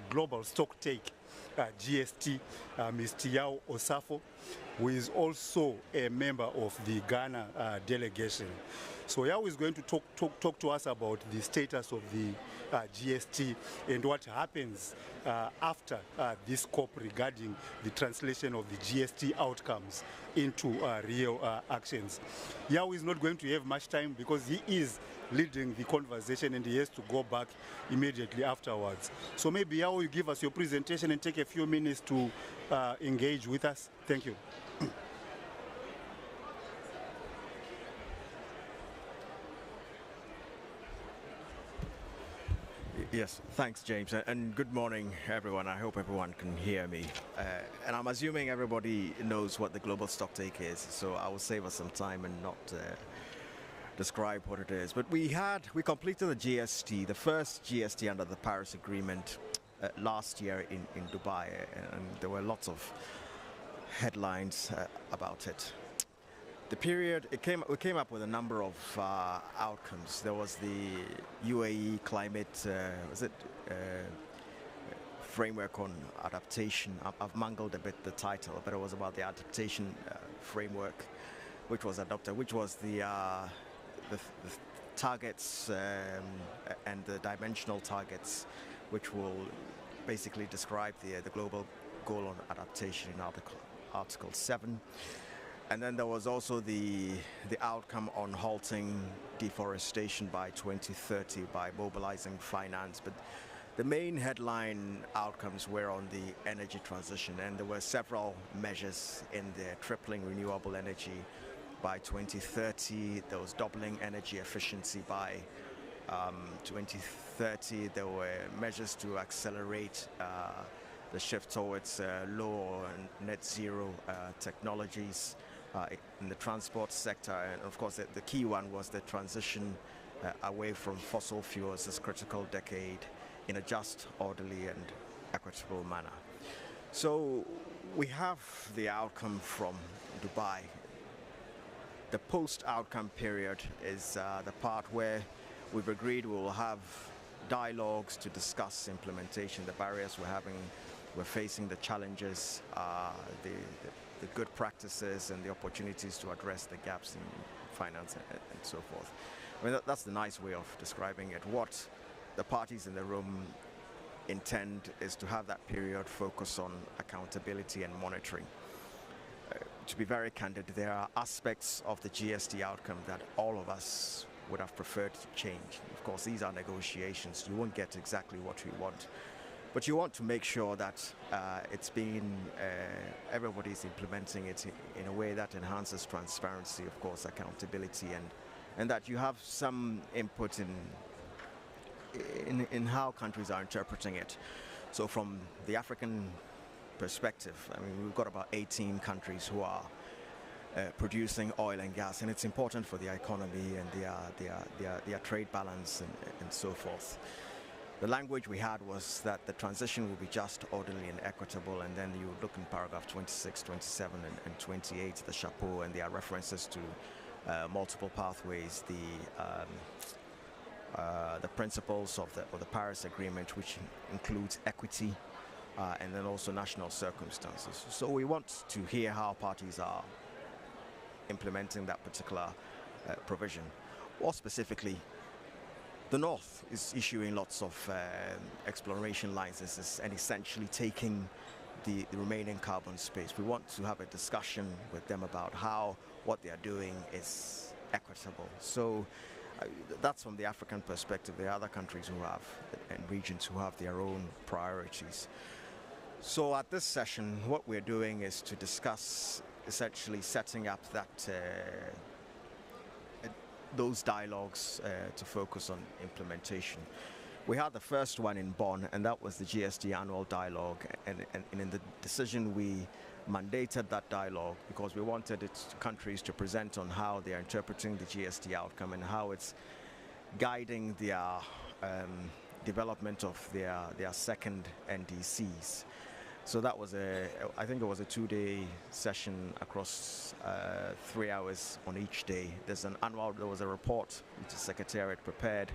K: global stock take, GST, Mr. Yao Osafo, who is also a member of the Ghana delegation. So Yao is going to talk to us about the status of the GST and what happens after this COP regarding the translation of the GST outcomes into real actions. Yao is not going to have much time because he is leading the conversation and he has to go back immediately afterwards. So maybe Yao, you give us your presentation and take a few minutes to engage with us. Thank you.
M: Yes, thanks, James, and good morning, everyone. I hope everyone can hear me. And I'm assuming everybody knows what the global stocktake is, so I will save us some time and not describe what it is. But we completed the GST, the first GST under the Paris Agreement last year in Dubai, and there were lots of headlines about it. The period, we came up with a number of outcomes. There was the UAE climate, framework on adaptation. I've mangled a bit the title, but it was about the adaptation framework, which was adopted, which was the targets and the dimensional targets, which will basically describe the global goal on adaptation in Article 7. And then there was also the outcome on halting deforestation by 2030 by mobilizing finance. But the main headline outcomes were on the energy transition, and there were several measures in there: tripling renewable energy by 2030. There was doubling energy efficiency by 2030. There were measures to accelerate the shift towards low and net zero technologies in the transport sector. And of course, the key one was the transition away from fossil fuels this critical decade in a just, orderly and equitable manner. So we have the outcome from Dubai. The post-outcome period is the part where we've agreed we will have dialogues to discuss implementation, the barriers we're facing, the challenges, the good practices and the opportunities to address the gaps in finance and so forth. I mean, that's the nice way of describing it. What the parties in the room intend is to have that period focus on accountability and monitoring. To be very candid, there are aspects of the GST outcome that all of us would have preferred to change. Of course, these are negotiations. You won't get exactly what we want. But you want to make sure that everybody's implementing it in a way that enhances transparency, of course, accountability, and that you have some input in how countries are interpreting it. So from the African perspective, I mean, we've got about 18 countries who are producing oil and gas, and it's important for the economy and their trade balance and so forth. The language we had was that the transition will be just, orderly and equitable, and then you look in paragraph 26, 27 and 28, the chapeau, and there are references to multiple pathways, the principles of the Paris Agreement, which includes equity, and then also national circumstances. So we want to hear how parties are implementing that particular provision. More specifically, the North is issuing lots of exploration licenses and essentially taking the remaining carbon space. We want to have a discussion with them about how what they are doing is equitable. So that's from the African perspective. There are other countries who have, and regions who have their own priorities. So at this session, what we're doing is to discuss essentially setting up that those dialogues to focus on implementation. We had the first one in Bonn, and that was the GST annual dialogue, and in the decision we mandated that dialogue because we wanted countries to present on how they are interpreting the GST outcome and how it's guiding their development of their second NDCs. So that was I think it was a 2-day session across 3 hours on each day. There was a report which the Secretariat prepared,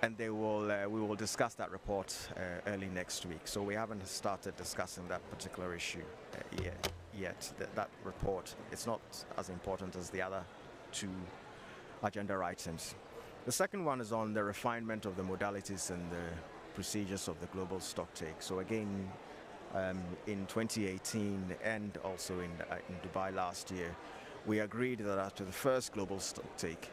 M: and we will discuss that report early next week. So we haven't started discussing that particular issue yet. That report, it's not as important as the other two agenda items. The second one is on the refinement of the modalities and the procedures of the global stocktake. So again, in 2018 and also in Dubai last year, we agreed that after the first global stocktake,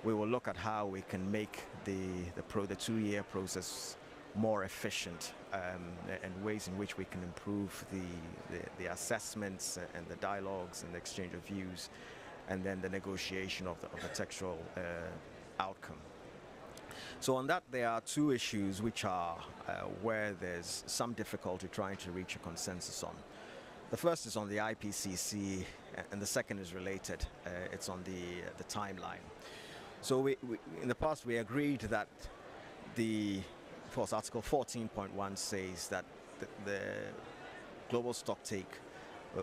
M: we will look at how we can make the 2-year process more efficient and ways in which we can improve the assessments and the dialogues and the exchange of views, and then the negotiation of the textual outcome. So on that, there are two issues which are where there's some difficulty trying to reach a consensus on. The first is on the IPCC, and the second is related. It's on the timeline. So we in the past we agreed that of course, Article 14.1 says that the global stocktake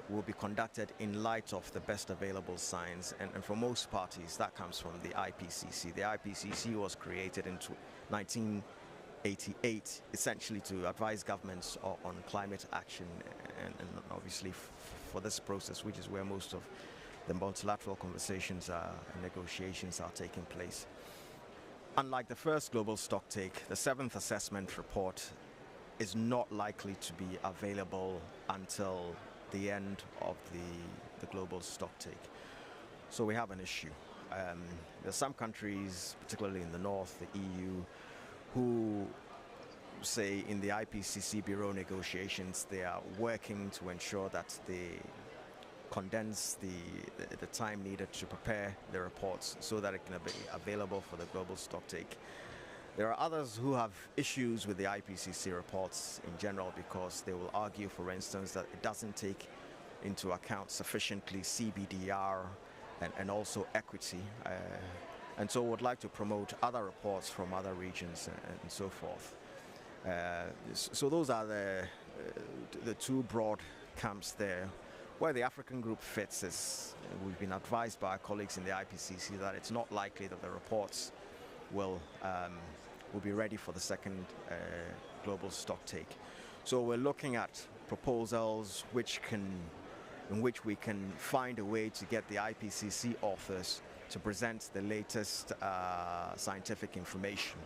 M: will be conducted in light of the best available science, and for most parties that comes from the IPCC. The IPCC was created in 1988 essentially to advise governments on climate action, and obviously for this process, which is where most of the multilateral conversations and negotiations are taking place. Unlike the first global stocktake, the 7th assessment report is not likely to be available until the end of the global stocktake. So we have an issue. There's some countries, particularly in the north, the EU, who say in the IPCC Bureau negotiations, they are working to ensure that they condense the time needed to prepare the reports so that it can be available for the global stocktake. There are others who have issues with the IPCC reports in general because they will argue, for instance, that it doesn't take into account sufficiently CBDR and also equity, and so would like to promote other reports from other regions and so forth. So those are the two broad camps there. Where the African group fits is we've been advised by our colleagues in the IPCC that it's not likely that the reports will be ready for the second global stocktake. So we're looking at proposals in which we can find a way to get the IPCC authors to present the latest scientific information.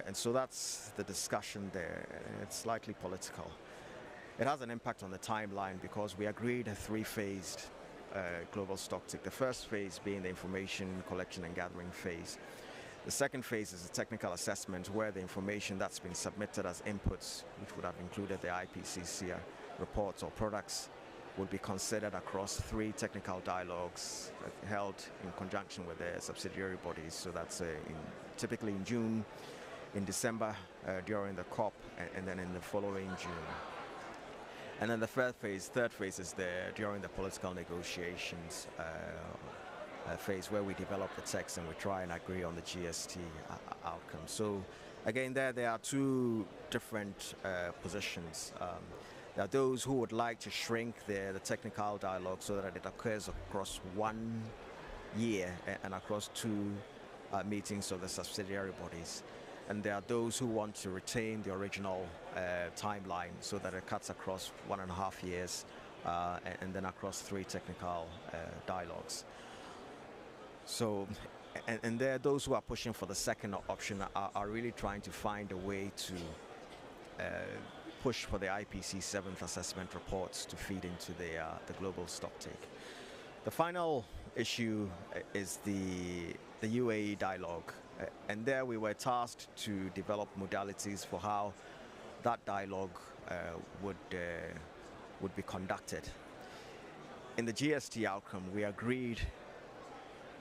M: And so that's the discussion there. It's slightly political. It has an impact on the timeline because we agreed a three-phased global stocktake. The first phase being the information collection and gathering phase. The second phase is a technical assessment where the information that's been submitted as inputs, which would have included the IPCC reports or products, will be considered across 3 technical dialogues held in conjunction with the subsidiary bodies. So that's typically in June, in December during the COP, and then in the following June. And then the third phase is during the political negotiations phase where we develop the text and we try and agree on the GST outcome. So again, there are two different positions. There are those who would like to shrink the technical dialogue so that it occurs across 1 year and across 2 meetings of the subsidiary bodies. And there are those who want to retain the original timeline so that it cuts across 1.5 years and then across 3 technical dialogues. So, and there are those who are pushing for the second option are really trying to find a way to push for the IPCC 7th assessment reports to feed into the global stocktake. The final issue is the UAE dialogue. And there we were tasked to develop modalities for how that dialogue would be conducted. In the GST outcome, we agreed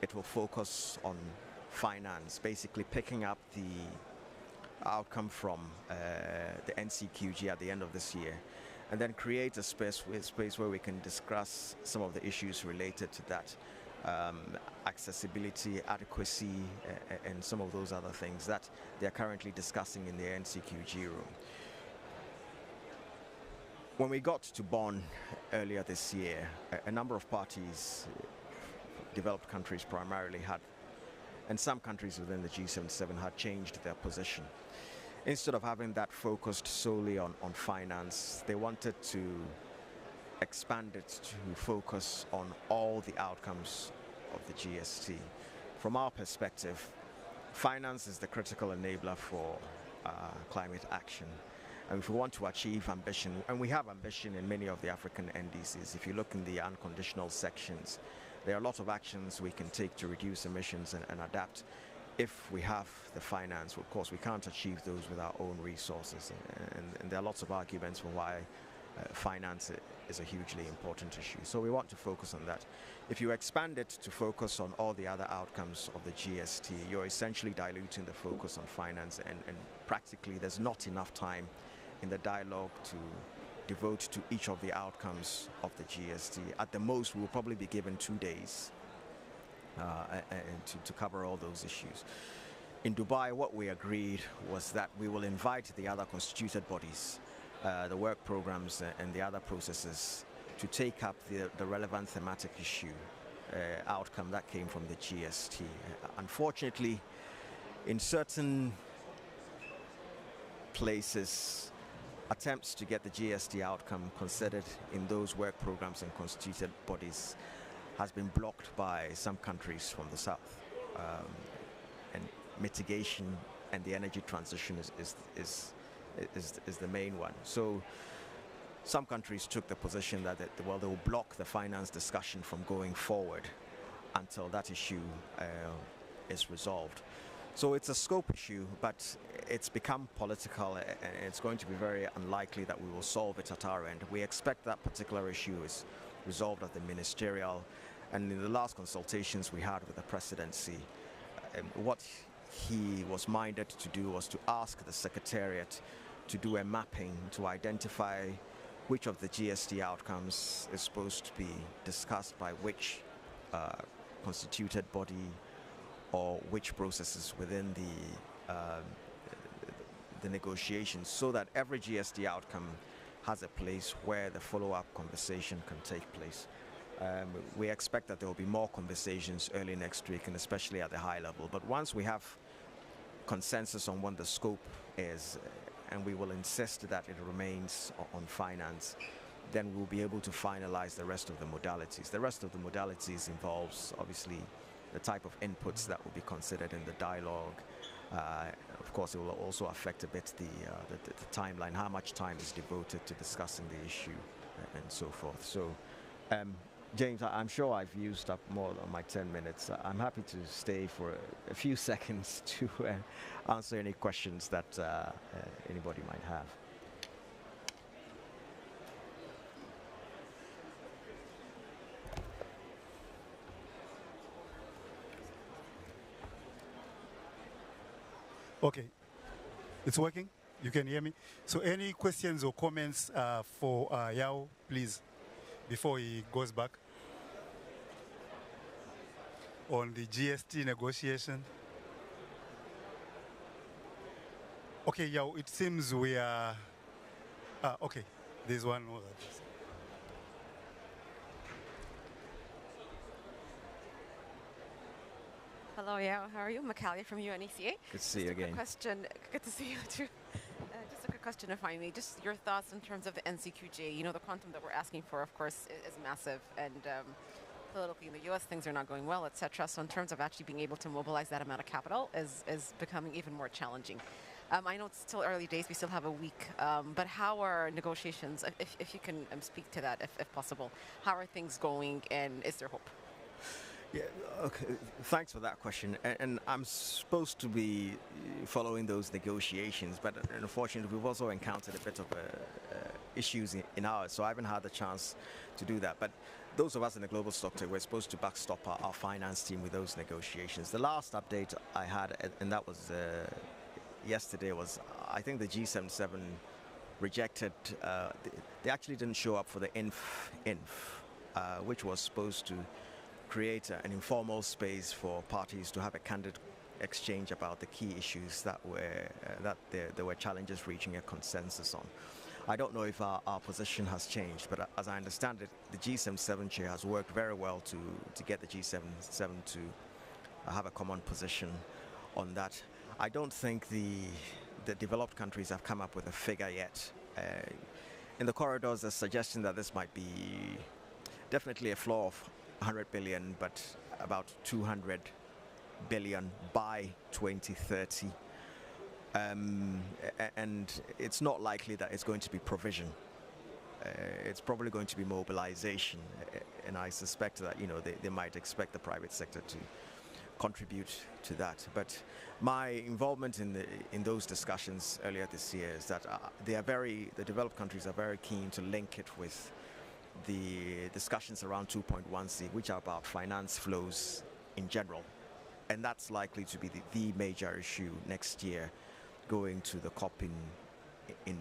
M: it will focus on finance, basically picking up the outcome from the NCQG at the end of this year, and then create a space where we can discuss some of the issues related to that. Accessibility, adequacy, and some of those other things that they're currently discussing in the NCQG room. When we got to Bonn earlier this year, a number of parties, developed countries primarily, and some countries within the G77 had changed their position. Instead of having that focused solely on finance, they wanted to expand it to focus on all the outcomes of the GST. From our perspective, finance is the critical enabler for climate action. And if we want to achieve ambition, and we have ambition in many of the African NDCs, if you look in the unconditional sections, there are a lot of actions we can take to reduce emissions and adapt if we have the finance. Of course, we can't achieve those with our own resources. And there are lots of arguments for why finance is a hugely important issue. So we want to focus on that. If you expand it to focus on all the other outcomes of the GST, you're essentially diluting the focus on finance, and practically there's not enough time in the dialogue to devote to each of the outcomes of the GST. At the most, we'll probably be given 2 days to cover all those issues. In Dubai, what we agreed was that we will invite the other constituted bodies, the work programs and the other processes, to take up the relevant thematic issue outcome that came from the GST. Unfortunately, in certain places, attempts to get the GST outcome considered in those work programs and constituted bodies has been blocked by some countries from the south. And mitigation and the energy transition is the main one. So some countries took the position that they will block the finance discussion from going forward until that issue is resolved. So it's a scope issue, but it's become political, and it's going to be very unlikely that we will solve it at our end. We expect that particular issue is resolved at the ministerial, and in the last consultations we had with the presidency, what he was minded to do was to ask the Secretariat to do a mapping to identify which of the GST outcomes is supposed to be discussed by which constituted body or which processes within the negotiations, so that every GST outcome has a place where the follow-up conversation can take place. We expect that there will be more conversations early next week, and especially at the high level. But once we have consensus on what the scope is, and we will insist that it remains on finance, then we'll be able to finalize the rest of the modalities. The rest of the modalities involves, obviously, the type of inputs that will be considered in the dialogue. Of course, it will also affect a bit the timeline, how much time is devoted to discussing the issue and so forth. So, James, I'm sure I've used up more than my 10 minutes. I'm happy to stay for a few seconds to answer any questions that anybody might have.
K: Okay, it's working? You can hear me? So any questions or comments for Yao, please, before he goes back on the GST negotiation? Okay, Yao, it seems we are... okay, there's one more.
N: Hello, Yao. How are you? Makalia from UNECA.
M: Good to see you again.
N: Question. Good to see you too. Just a quick question, if I may. Just your thoughts in terms of the NCQJ. You know, the quantum that we're asking for, of course, is massive, and politically in the U.S. things are not going well, etc. So in terms of actually being able to mobilize that amount of capital is becoming even more challenging. I know it's still early days. We still have a week. But how are negotiations? If you can speak to that, if possible. How are things going, and is there hope?
M: Yeah, okay. Thanks for that question. And I'm supposed to be following those negotiations, but unfortunately, we've also encountered a bit of issues in ours, so I haven't had the chance to do that. But those of us in the global stock tech, we're supposed to backstop our finance team with those negotiations. The last update I had, and that was yesterday, was I think the G77 rejected. They actually didn't show up for the INF, which was supposed to create an informal space for parties to have a candid exchange about the key issues that there were challenges reaching a consensus on. I don't know if our position has changed, but as I understand it, the G77 chair has worked very well to get the G77 to have a common position on that. I don't think the developed countries have come up with a figure yet. In the corridors, there's a suggestion that this might be definitely a floor of 100 billion, but about 200 billion by 2030. And it's not likely that it's going to be provision. It's probably going to be mobilization, and I suspect that they might expect the private sector to contribute to that. But my involvement in those discussions earlier this year is that the developed countries are very keen to link it with the discussions around 2.1c, which are about finance flows in general. And that's likely to be the major issue next year going to the COP in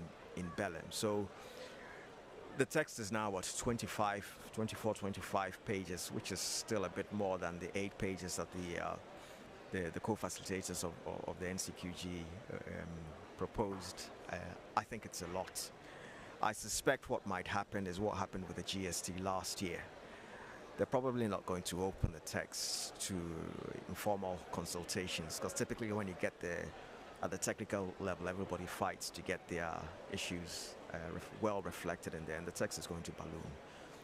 M: Belém. So the text is now at 24, 25 pages, which is still a bit more than the 8 pages that the co-facilitators of the NCQG proposed. I think it's a lot. I suspect what might happen is what happened with the GST last year. They're probably not going to open the text to informal consultations, because typically when you get there at the technical level, everybody fights to get their issues well reflected in there, and the text is going to balloon.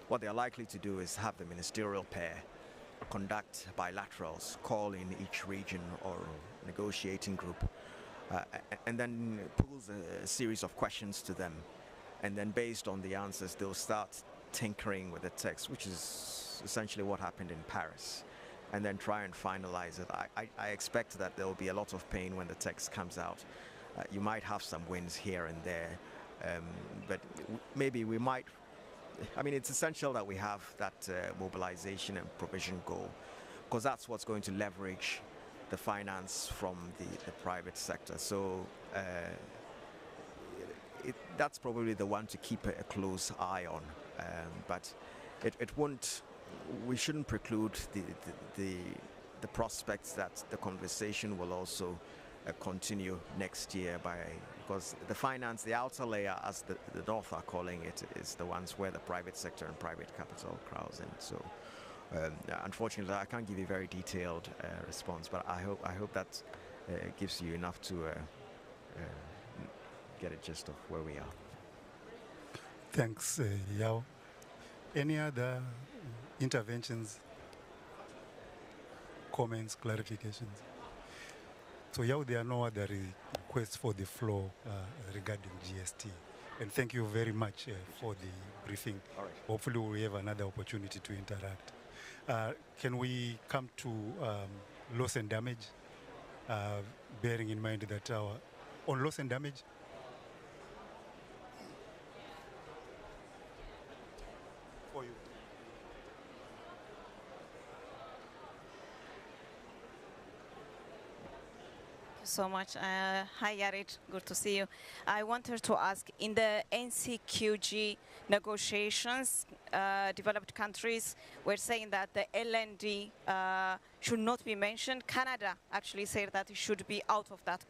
M: What they're likely to do is have the ministerial pair conduct bilaterals, call in each region or negotiating group, and then pose a series of questions to them. And then based on the answers, they'll start tinkering with the text, which is essentially what happened in Paris, and then try and finalize it. I expect that there will be a lot of pain when the text comes out. You might have some wins here and there, but maybe we might. I mean, it's essential that we have that mobilization and provision goal, because that's what's going to leverage the finance from the private sector. So that's probably the one to keep a close eye on, but it won't. We shouldn't preclude the prospects that the conversation will also continue next year, because the finance, the outer layer, as the North are calling it, is the ones where the private sector and private capital crowds in. So unfortunately, I can't give you a very detailed response, but I hope that gives you enough to get a gist of where we are.
K: Thanks, Yao. Any other interventions, comments, clarifications? So Yao, there are no other requests for the floor regarding GST. And thank you very much for the briefing.
M: All right.
K: Hopefully we have another opportunity to interact. Can we come to loss and damage, bearing in mind that on loss and damage, for you.
O: So much. Hi, Yarit. Good to see you. I wanted to ask, in the NCQG negotiations, developed countries were saying that the LND should not be mentioned. Canada actually said that it should be out of that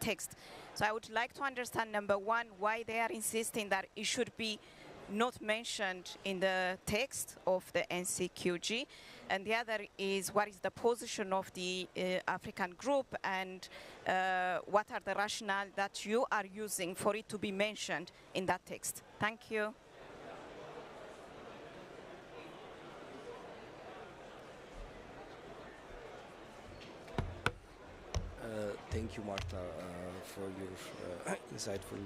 O: text. So I would like to understand, number one, why they are insisting that it should be not mentioned in the text of the NCQG, and the other is what is the position of the African group, and what are the rationale that you are using for it to be mentioned in that text. Thank you.
L: Thank you, Marta, for your insightful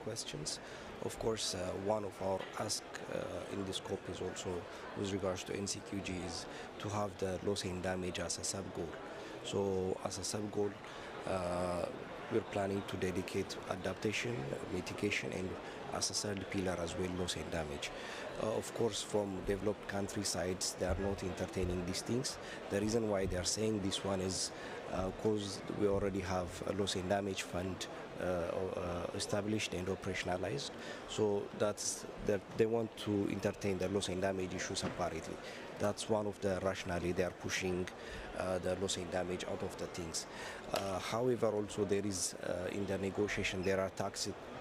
L: questions. Of course, one of our asks in this scope is also, with regards to NCQG, is to have the loss and damage as a sub-goal. So, as a sub-goal, we're planning to dedicate adaptation, mitigation, and as a third pillar as well, loss and damage. Of course, from developed country sides, they are not entertaining these things. The reason why they are saying this one is because we already have a loss and damage fund established and operationalized. So that's that they want to entertain the loss and damage issue separately. That's one of the rationale they are pushing the loss and damage out of the things. However, also there is in the negotiation there are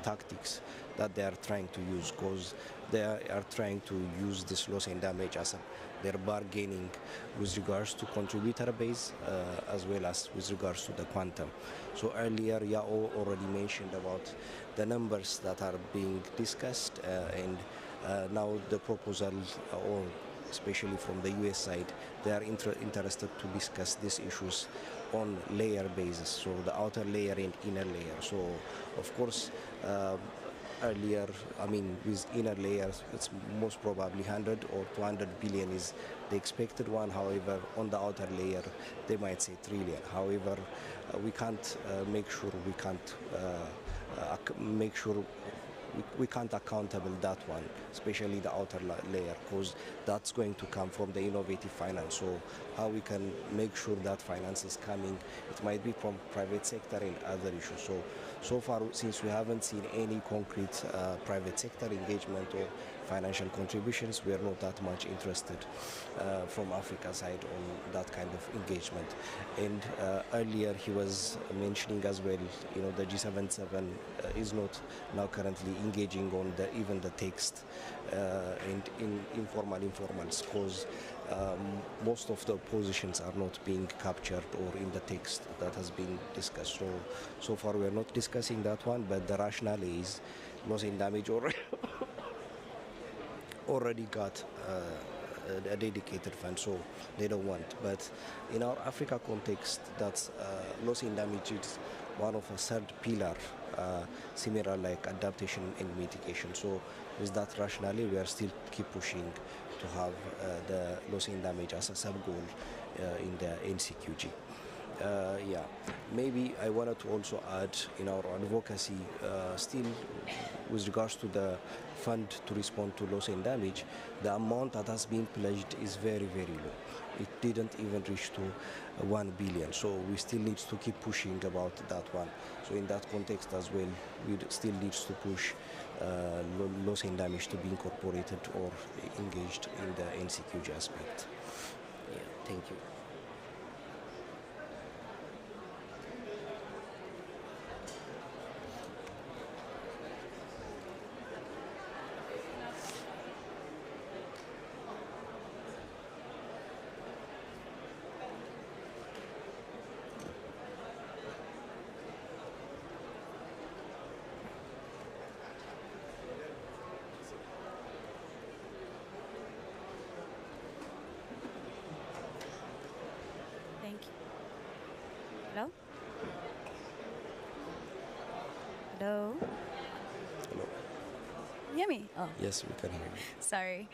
L: tactics that they are trying to use, because they are trying to use this loss and damage as they're bargaining with regards to contributor base as well as with regards to the quantum. So earlier Yao already mentioned about the numbers that are being discussed, and now the proposal, or especially from the US side, they are interested to discuss these issues on layer basis, so the outer layer and inner layer. So of course earlier, I mean, with inner layers, it's most probably 100 or 200 billion is the expected one. However, on the outer layer, they might say trillion. However, we can't make sure we can't accountable that one, especially the outer layer, because that's going to come from the innovative finance. So how we can make sure that finance is coming, it might be from private sector and other issues. So far, since we haven't seen any concrete private sector engagement or financial contributions, we are not that much interested from Africa side on that kind of engagement. And earlier he was mentioning as well, you know, the G77 is not now currently engaging on even the text and in informals, because most of the positions are not being captured or in the text that has been discussed. So far we are not discussing that one, but the rationale is loss and damage already got a dedicated fund, so they don't want. But in our Africa context, that's loss and damage is one of a third pillar, similar like adaptation and mitigation. So with that rationale, we are still keep pushing to have the loss and damage as a sub-goal in the NCQG. Yeah, maybe I wanted to also add in our advocacy, still with regards to the fund to respond to loss and damage, the amount that has been pledged is very, very low. It didn't even reach to 1 billion. So we still need to keep pushing about that one. So in that context as well, we still need to push loss and damage to be incorporated or engaged in the NCQG aspect. Yeah, thank you.
P: Hello? Hello?
L: Hello.
P: You hear me? Oh.
L: Yes, we can hear you.
P: Sorry.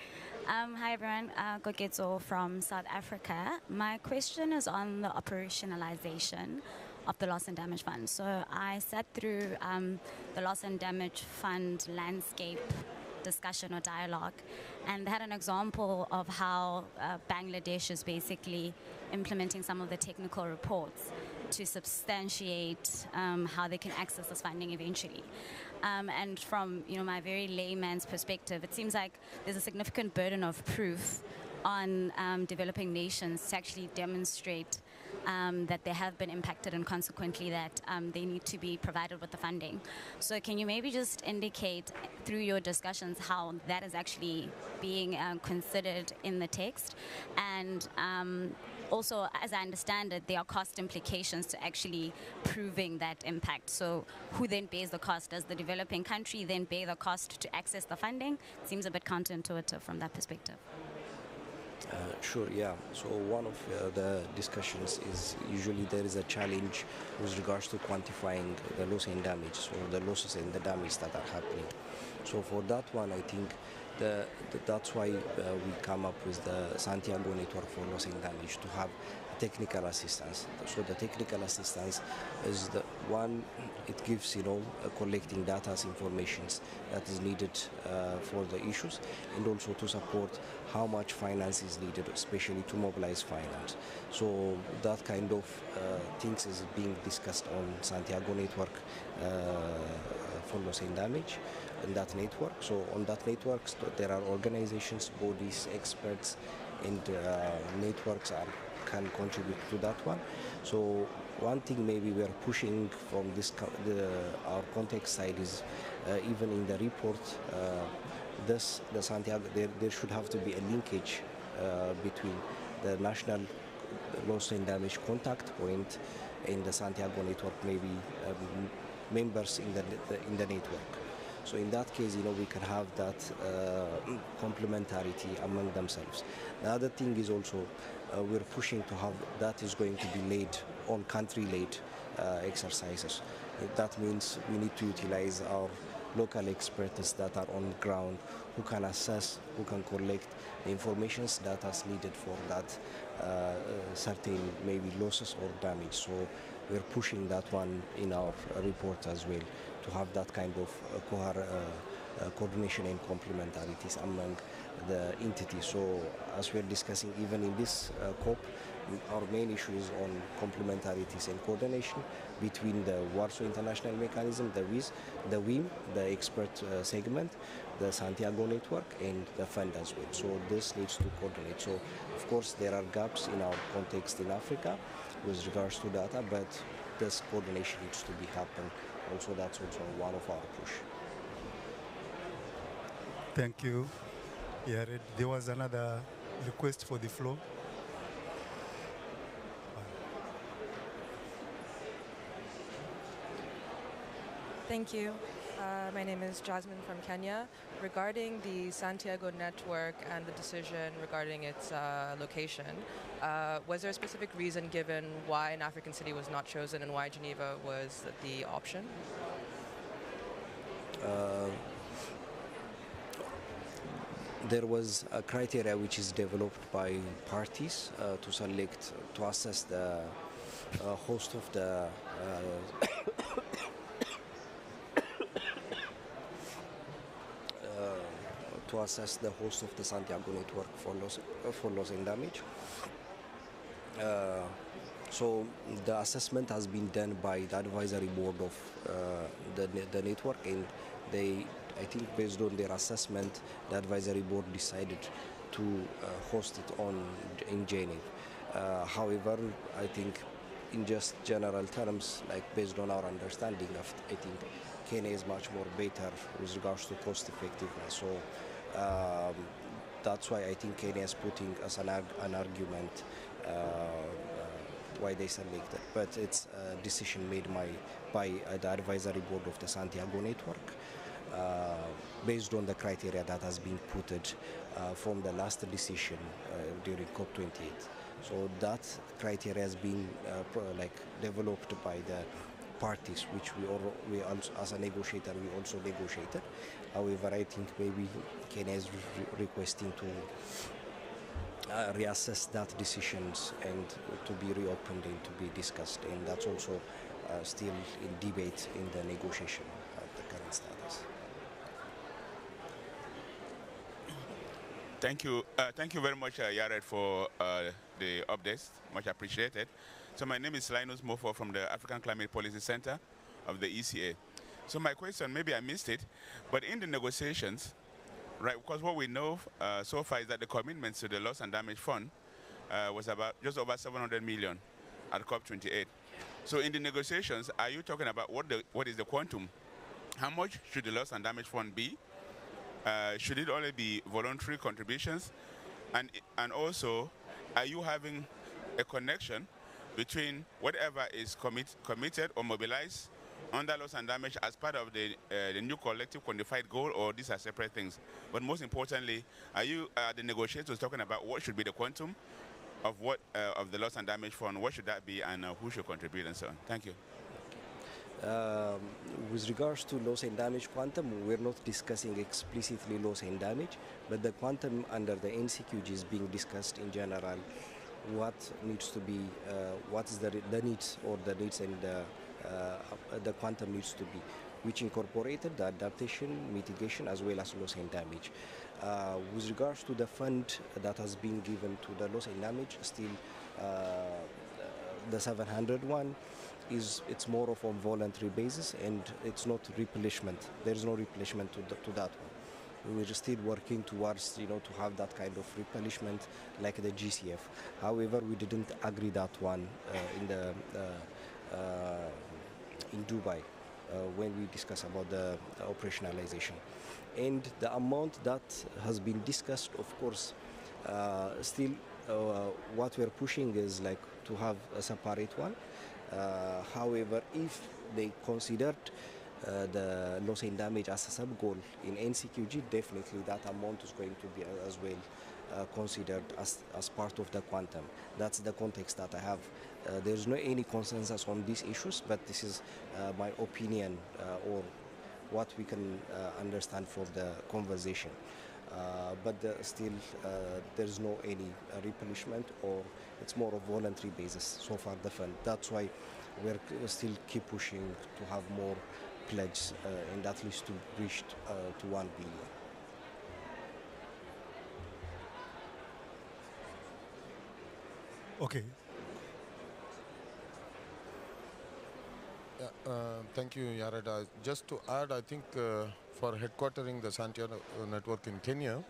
P: Hi everyone, Gogetso from South Africa. My question is on the operationalization of the Loss and Damage Fund. So I sat through the Loss and Damage Fund landscape discussion or dialogue, and they had an example of how Bangladesh is basically implementing some of the technical reports to substantiate how they can access this funding eventually. And from my very layman's perspective, it seems like there's a significant burden of proof on developing nations to actually demonstrate that they have been impacted and consequently that they need to be provided with the funding. So can you maybe just indicate through your discussions how that is actually being considered in the text? And also, as I understand it, there are cost implications to actually proving that impact. So who then bears the cost? Does the developing country then bear the cost to access the funding? It seems a bit counterintuitive from that perspective.
L: Sure, yeah. So one of the discussions is usually there is a challenge with regards to quantifying the loss and damage, so the losses and the damage that are happening. So for that one, I think that's why we come up with the Santiago Network for Loss and Damage, to have technical assistance. So the technical assistance is the one, it gives, collecting data as informations that is needed for the issues, and also to support how much finance is needed, especially to mobilize finance. So that kind of things is being discussed on Santiago Network for Loss and Damage, in that network. So on that network, there are organizations, bodies, experts, and networks can contribute to that one. So one thing maybe we are pushing from this our context side is even in the report, the Santiago, there should have to be a linkage between the national loss and damage contact point and the Santiago network, maybe members in the network. So in that case, we can have that complementarity among themselves. The other thing is also we're pushing to have that is going to be laid on country-led exercises. That means we need to utilize our local experts that are on the ground, who can assess, who can collect the information that is needed for that certain maybe losses or damage. So we're pushing that one in our report as well, to have that kind of coordination and complementarities among the entities. So as we're discussing even in this COP, our main issue is on complementarities and coordination between the Warsaw International Mechanism, the WIS, the WIM, the expert segment, the Santiago network, and the fund as well. So this needs to coordinate. So of course there are gaps in our context in Africa with regards to data, but this coordination needs to be happen. Also, that's also one of our push.
K: Thank you, Yared. There was another request for the floor.
Q: Thank you. My name is Jasmine from Kenya. Regarding the Santiago network and the decision regarding its location, was there a specific reason given why an African city was not chosen and why Geneva was the option?
L: There was a criteria which is developed by parties to assess the host of the Santiago network for loss and damage. So the assessment has been done by the advisory board of the network, and I think based on their assessment, the advisory board decided to host it in Geneva. However, I think in just general terms, like based on our understanding of, I think Kenya is much more better with regards to cost effectiveness. So that's why I think Kenya is putting as an argument why they selected. But it's a decision made by the advisory board of the Santiago network based on the criteria that has been put from the last decision during COP28. So that criteria has been developed by the parties, which we also, as a negotiator, we also negotiated. However, I think maybe Kenya is requesting to reassess that decisions and to be reopened and to be discussed, and that's also still in debate in the negotiation at the current status.
R: Thank you very much, Yared, for the updates. Much appreciated. So my name is Linus Mofo from the African Climate Policy Center of the ECA. So my question, maybe I missed it, but in the negotiations, right, because what we know so far is that the commitments to the loss and damage fund was about just over 700 million at COP28. So in the negotiations, are you talking about what is the quantum? How much should the loss and damage fund be? Should it only be voluntary contributions? And also, are you having a connection between whatever is committed or mobilized under loss and damage as part of the new collective quantified goal, or these are separate things? But most importantly, are the negotiators talking about what should be the quantum of of the loss and damage fund? What should that be, and who should contribute, and so on? Thank you.
L: With regards to loss and damage quantum, we're not discussing explicitly loss and damage, but the quantum under the NCQG is being discussed in general. What needs to be, what is the needs, or the needs, and the quantum needs to be, which incorporated the adaptation, mitigation, as well as loss and damage. With regards to the fund that has been given to the loss and damage, still the 701 it's more of on voluntary basis, and it's not replenishment. There is no replenishment to that one. We're still working towards, to have that kind of replenishment like the GCF. However, we didn't agree that one in Dubai when we discuss about the operationalization. And the amount that has been discussed, of course, still what we're pushing is like to have a separate one. However, if they considered the loss and damage as a sub-goal in NCQG, definitely that amount is going to be as well considered as part of the quantum. That's the context that I have. There's no any consensus on these issues, but this is my opinion or what we can understand from the conversation. But still, there's no any replenishment, or it's more of voluntary basis so far the fund. That's why we're still keep pushing to have more pledge in that list to reach to 1 billion.
S: Okay.
T: Thank you, Yared. Just to add, I think for headquartering the Santiago network in Kenya,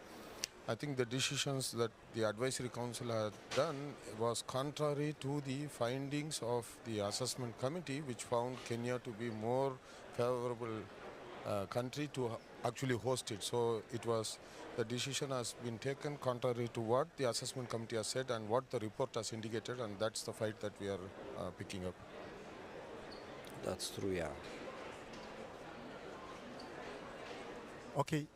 T: I think the decisions that the Advisory Council had done was contrary to the findings of the assessment committee, which found Kenya to be more favorable country to actually host it. So the decision has been taken contrary to what the assessment committee has said and what the report has indicated, and that's the fight that we are picking up.
L: That's true, yeah.
S: Okay.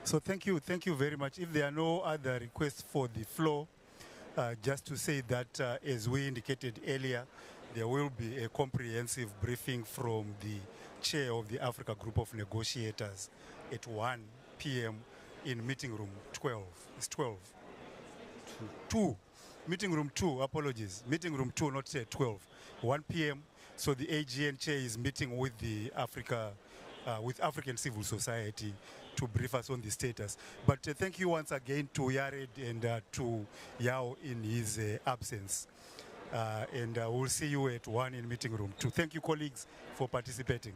S: So thank you very much. If there are no other requests for the floor, just to say that as we indicated earlier, there will be a comprehensive briefing from the chair of the Africa Group of Negotiators at 1 p.m. in meeting room 12. It's 12. 2. Meeting room 2, apologies. Meeting room 2, not 12. 1 p.m. So the AGN chair is meeting with the with African civil society to brief us on the status. But thank you once again to Yared and to Yao in his absence. And we'll see you at 1 in meeting room 2. Thank you, colleagues, for participating.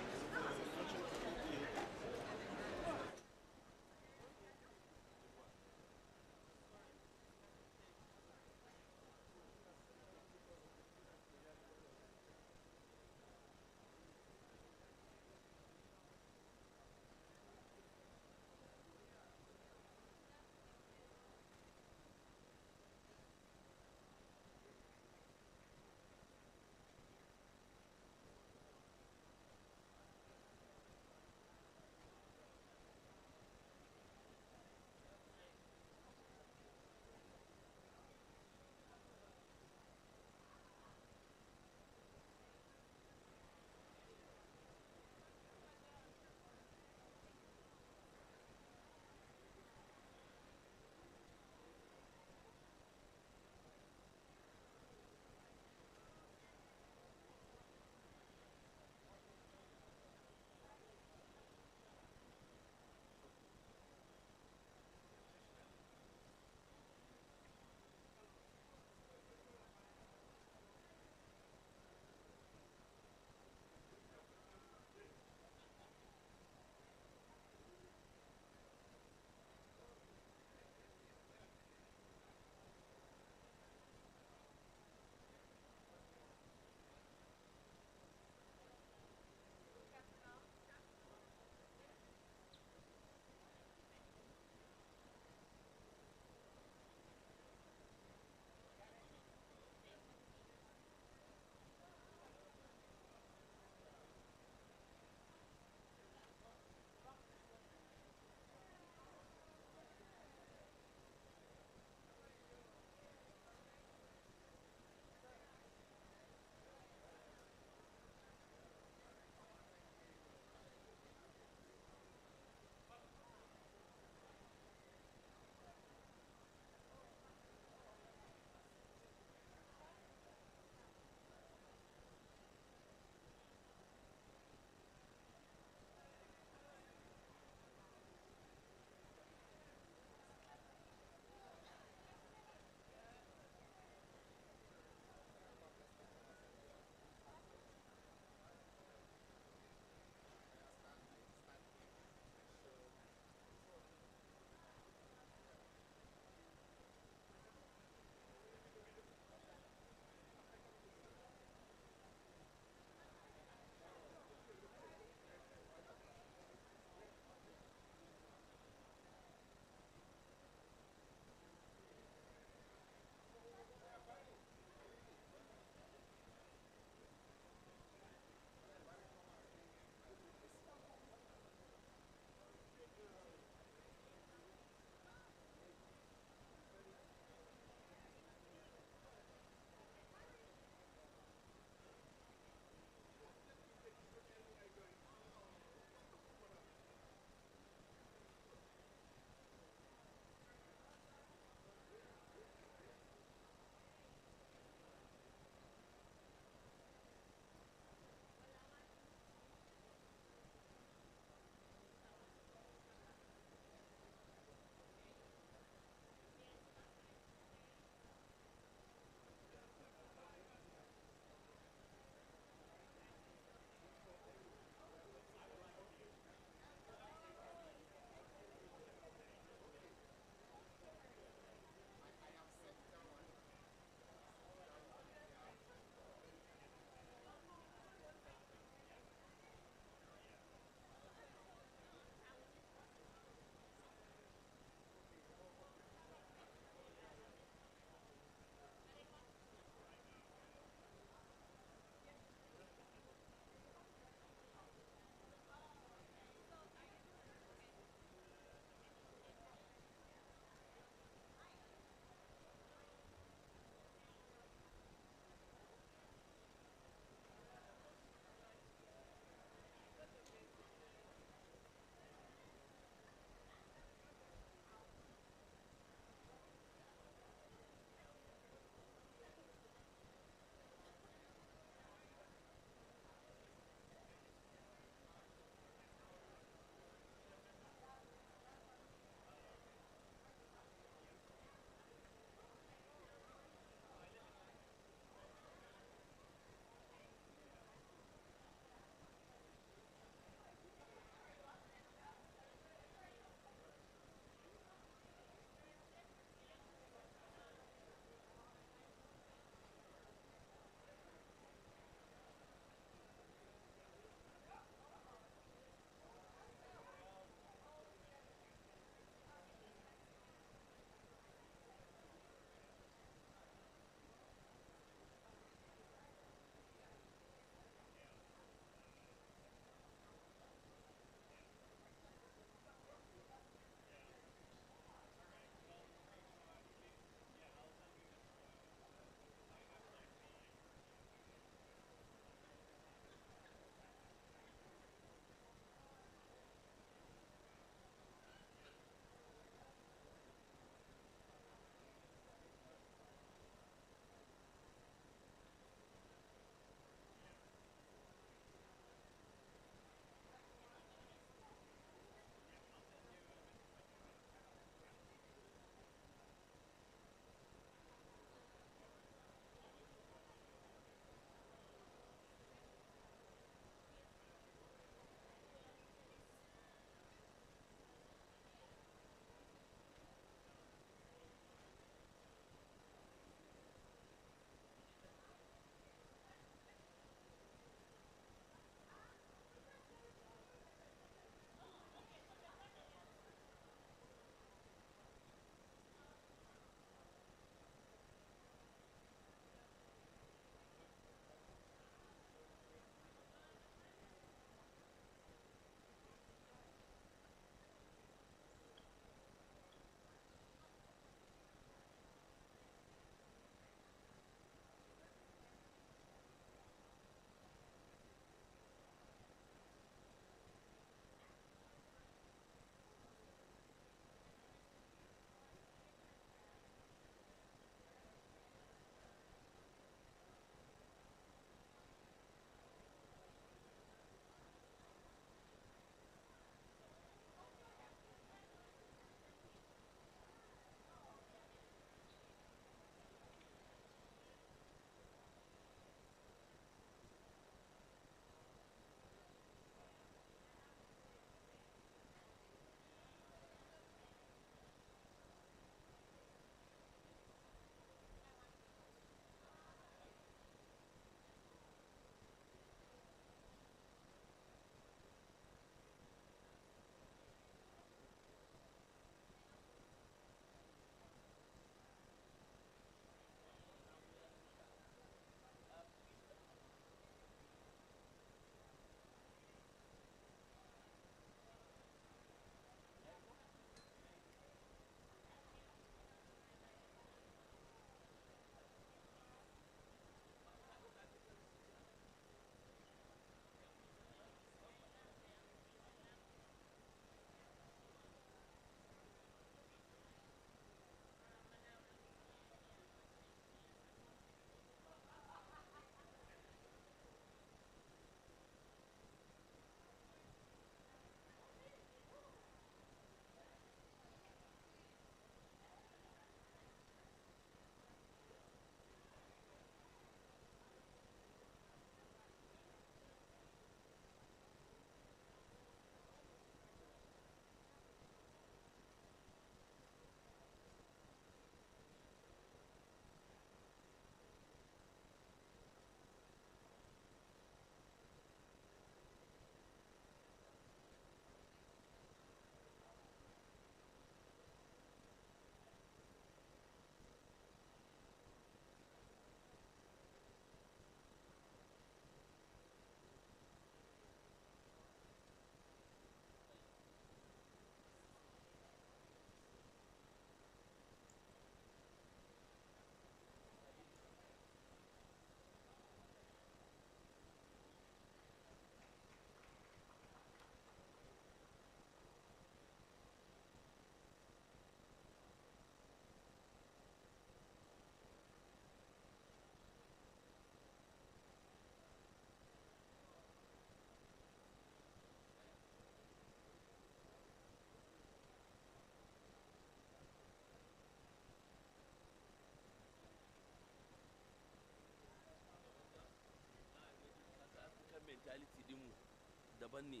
J: daban ne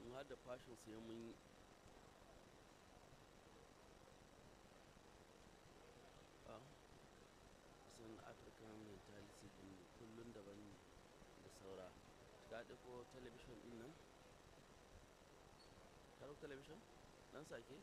J: mun hada fashion sai mun kusan African mentality din kullun daban ne da saura ka ko television din nan karo television dan sake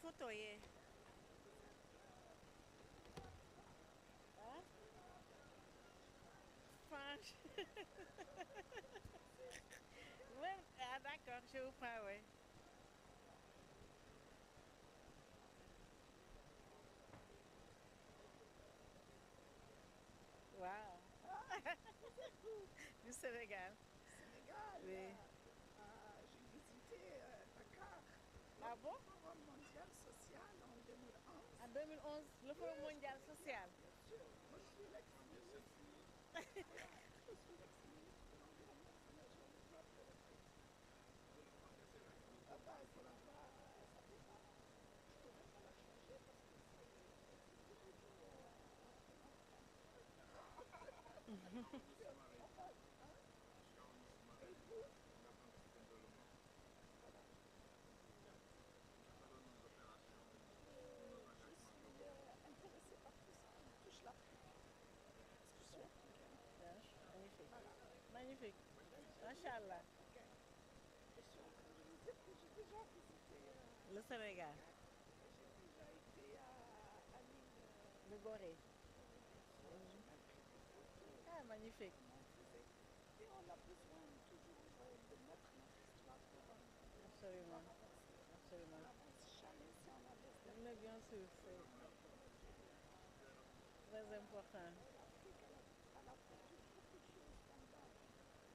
H: photo, yeah. Hein? Franche. Ouais, ah, d'accord, je vous prends, oui. Wow. Du Sénégal.
U: Sénégal.
H: Oui.
U: J'ai visité Dakar.
H: Ah bon?
U: Le Forum mondial social en 2011.
H: En 2011, le Forum mondial social.
U: Bien sûr. Moi, je suis l'ex-ministre. Voilà, je suis l'ex-ministre de l'Environnement. Ça n'a jamais pas fait la fête. Ah bah, il faudra pas. Ça fait pas. Je pourrais pas la changer parce que c'est toujours intéressée par tout ça qui touche l'Afrique. Parce que je suis africaine.
H: Magnifique.
U: Voilà.
H: Magnifique. Machallah.
U: Je suis en train de vous dire que j'ai déjà visité
H: Le Sénégal.
U: j'ai déjà été à l'île
H: Le Gorée.
U: j'ai même pris des photos.
H: Ah, magnifique.
U: Comment on faisait. Et on a besoin toujours de mettre notre histoire devant nous.
H: Absolument.
U: Avancer.
H: Absolument.
U: On n'avance jamais si on la laisse derrière.
H: Mais bien sûr, c'est très important.
U: L'Afrique, elle a perdu beaucoup de choses pendant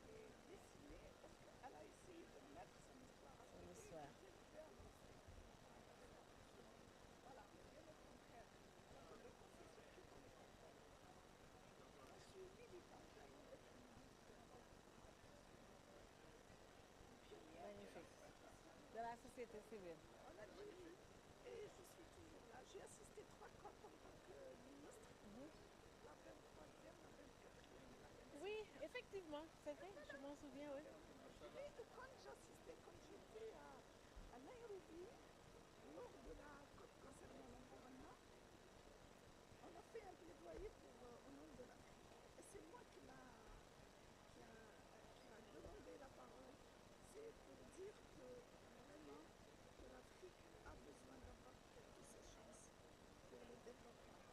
U: les décennies parce qu'elle a essayé de mettre son histoire à côté.
H: L'histoire.
U: Et de faire avancer. Voilà, mais bien au contraire. Elle a fait des concessions tout en les contrôle. Moi, je suis militante à l'île des féministes.
H: Magnifique. De la société civile.
U: En Algérie. Et je suis toujours là. J'ai assisté 3 COP en tant que ministre. La 23e, la 24e et la 25e.
H: Oui, effectivement, c'est vrai, je m'en souviens, oui.
U: Mais quand j'assistais, quand j'étais à Nairobi, lors de la COP concernant l'environnement, on a fait un plaidoyer au nom de l'Afrique. Et c'est moi qui a demandé la parole. C'est pour dire que vraiment que l'Afrique a besoin d'avoir toutes ses chances pour le développement.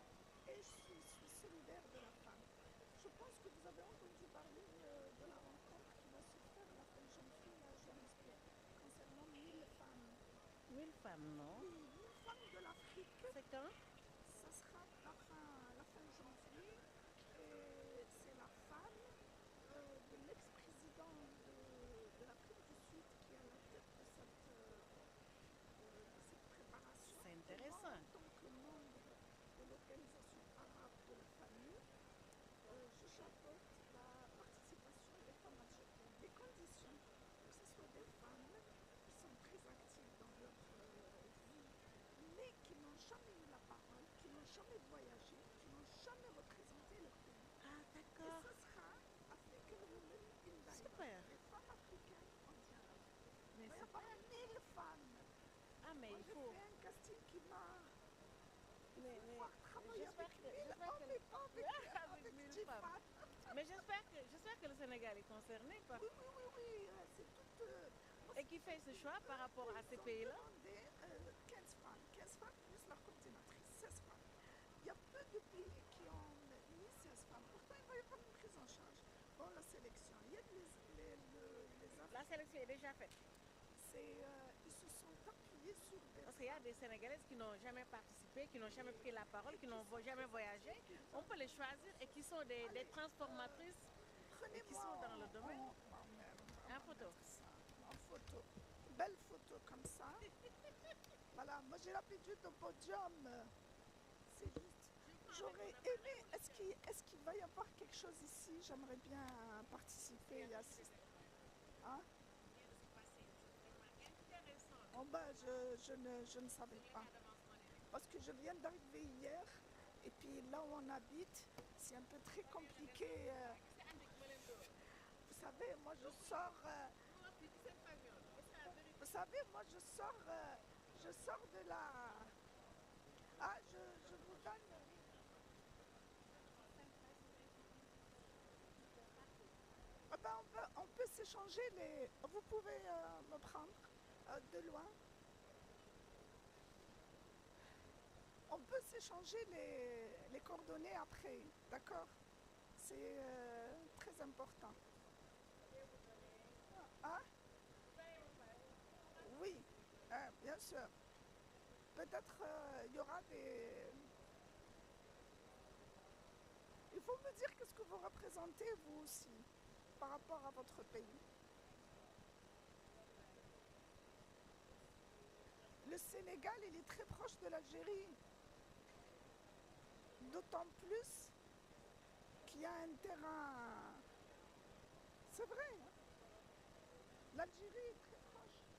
U: Et je suis solidaire de la femme. Je pense que vous avez entendu parler de la rencontre qui va se faire la fin janvier à Johannesburg concernant 1000 femmes.
H: 1000 femmes, non?
U: Oui, 1000 femmes de l'Afrique.
H: C'est quand?
U: Ça sera la fin janvier. Et c'est la femme de l'ex-président de l'Afrique du Sud qui est à la tête de cette préparation.
H: C'est intéressant.
U: En tant que membre de l'organisation arabe de la famille, je chapeaute la participation des femmes algériennes. Des conditions que ce soit des femmes qui sont très actives dans leur vie, mais qui n'ont jamais eu la parole, qui n'ont jamais voyagé, qui n'ont jamais représenté leur pays.
H: Ah,
U: Et
H: d'accord.
U: ce sera African Women in Dialogue.
H: Super.
U: Les femmes africaines en dialogue.
H: Mais
U: Il va y
H: super.
U: avoir 1000 femmes.
H: Ah, mais
U: Moi,
H: il
U: j'ai
H: faut...
U: fait un casting qui m'a...
H: Mais
U: travailler
H: j'espère
U: avec
H: que...
U: 1000
H: J'espère
U: hommes et pas avec,
H: avec 1000 femmes. Mais j'espère que le Sénégal est concerné par...
U: Oui, c'est tout...
H: Et qui fait ce choix par rapport à ces pays-là?
U: 15 femmes plus la coordinatrice, 16 femmes. Il y a peu de pays qui ont mis 16 femmes. Pourtant, il va y avoir une prise en charge dans la sélection. Il y a
H: La sélection est déjà faite.
U: Ils se sont appuyés sur des...
H: Parce qu'il y a des Sénégalaises qui n'ont jamais participé, qui n'ont jamais pris la parole, qui n'ont jamais voyagé. On peut les choisir et qui sont des transformatrices et qui sont dans le domaine. En photo.
U: En photo. Belle photo comme ça. Voilà, moi j'ai l'habitude au podium. C'est juste. J'aurais aimé. Est-ce qu'il va y avoir quelque chose ici? J'aimerais bien participer et assister. Hein? Oh ben, je ne savais pas. Parce que je viens d'arriver hier. Et puis là où on habite, c'est un peu très compliqué. Vous savez, moi je sors... Vous savez, moi je sors de la... Ah, je vous donne... Ah ben, on peut s'échanger les... Vous pouvez me prendre de loin. peut s'échanger les coordonnées après, d'accord? C'est très important. Hein? Oui, bien sûr. Peut-être il y aura des... Il faut me dire qu'est-ce que vous représentez, vous aussi, par rapport à votre pays. Le Sénégal, il est très proche de l'Algérie. D'autant plus qu'il y a un terrain... C'est vrai. Hein? L'Algérie est très proche.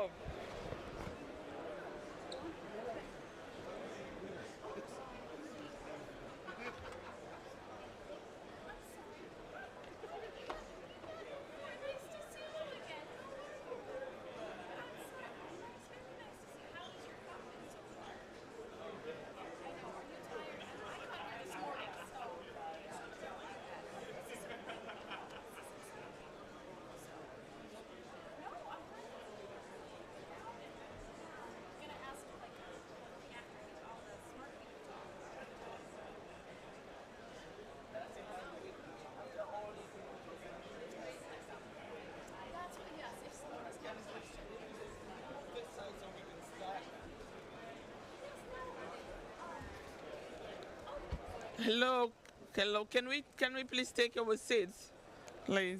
A: job. Hello, hello. Can we please take our seats, please?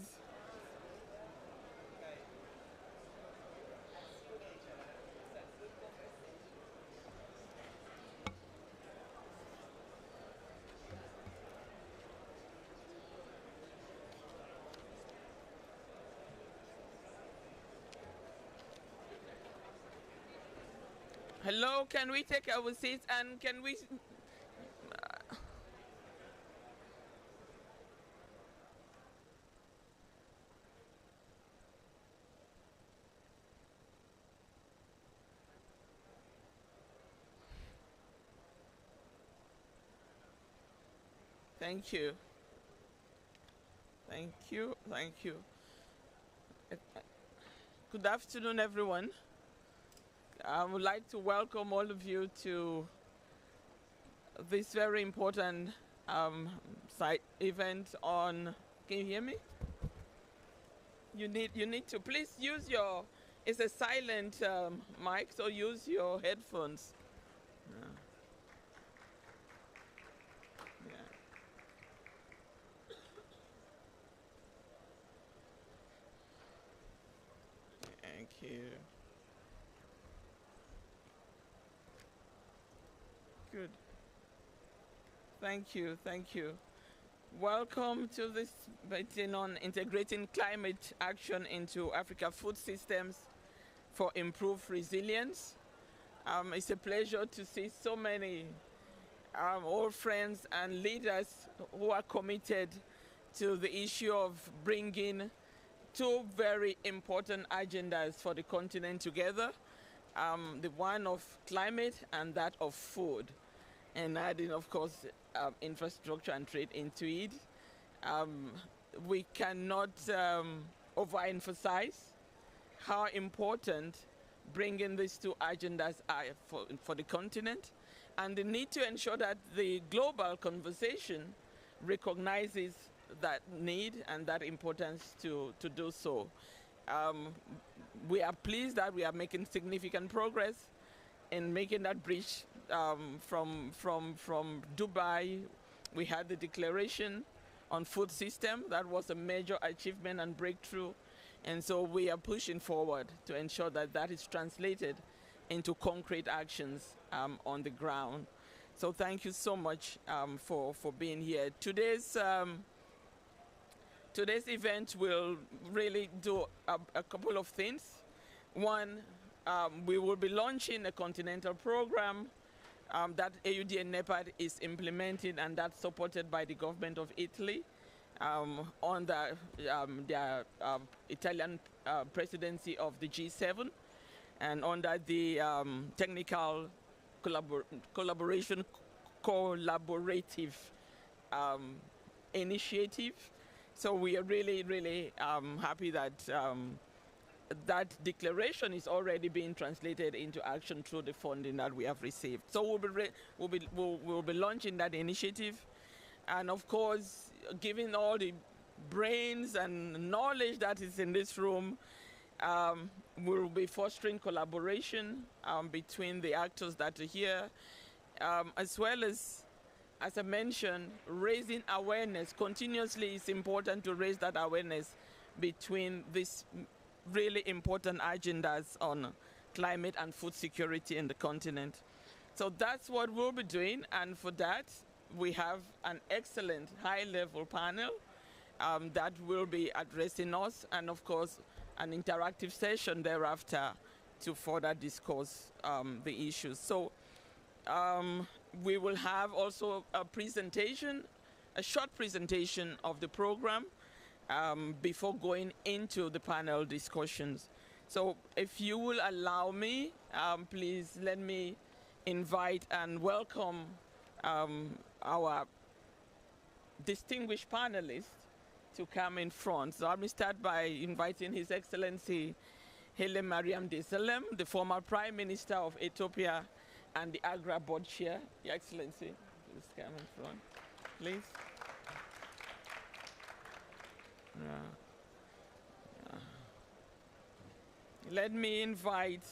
A: Hello, can we take our seats and can we? Thank you. Thank you. Thank you. Good afternoon, everyone. I would like to welcome all of you to this very important site event on. Can you hear me? You need to please use your. It's a silent mic, so use your headphones. Yeah. Thank you. Good. Thank you. Thank you. Welcome to this meeting on integrating climate action into Africa food systems for improved resilience. It's a pleasure to see so many old friends and leaders who are committed to the issue of bringing two very important agendas for the continent together, the one of climate and that of food, and adding, of course, infrastructure and trade into it. We cannot overemphasize how important bringing these two agendas are for the continent, and the need to ensure that the global conversation recognizes that need and that importance to do so. We are pleased that we are making significant progress in making that bridge from Dubai. We had the declaration on food system. That was a major achievement and breakthrough. And so we are pushing forward to ensure that that is translated into concrete actions on the ground. So thank you so much for being here. Today's event will really do a couple of things. One, we will be launching a continental program that AUD and NEPAD is implementing, and that's supported by the government of Italy on the Italian presidency of the G7, and under the technical collaborative initiative. So we are really, really happy that that declaration is already being translated into action through the funding that we have received. So we'll be launching that initiative, and of course, given all the brains and knowledge that is in this room, we'll be fostering collaboration between the actors that are here, as well as I mentioned, raising awareness continuously. Is important to raise that awareness between these really important agendas on climate and food security in the continent. So that's what we'll be doing, and for that, we have an excellent high-level panel that will be addressing us, and of course, an interactive session thereafter to further discuss the issues. So we will have also a presentation, a short presentation of the program before going into the panel discussions. So if you will allow me, please let me invite and welcome our distinguished panelists to come in front. So let me start by inviting His Excellency Haile Mariam Desalegn, the former Prime Minister of Ethiopia and the Agra Board Chair. Your Excellency, please come in front, please. Let me invite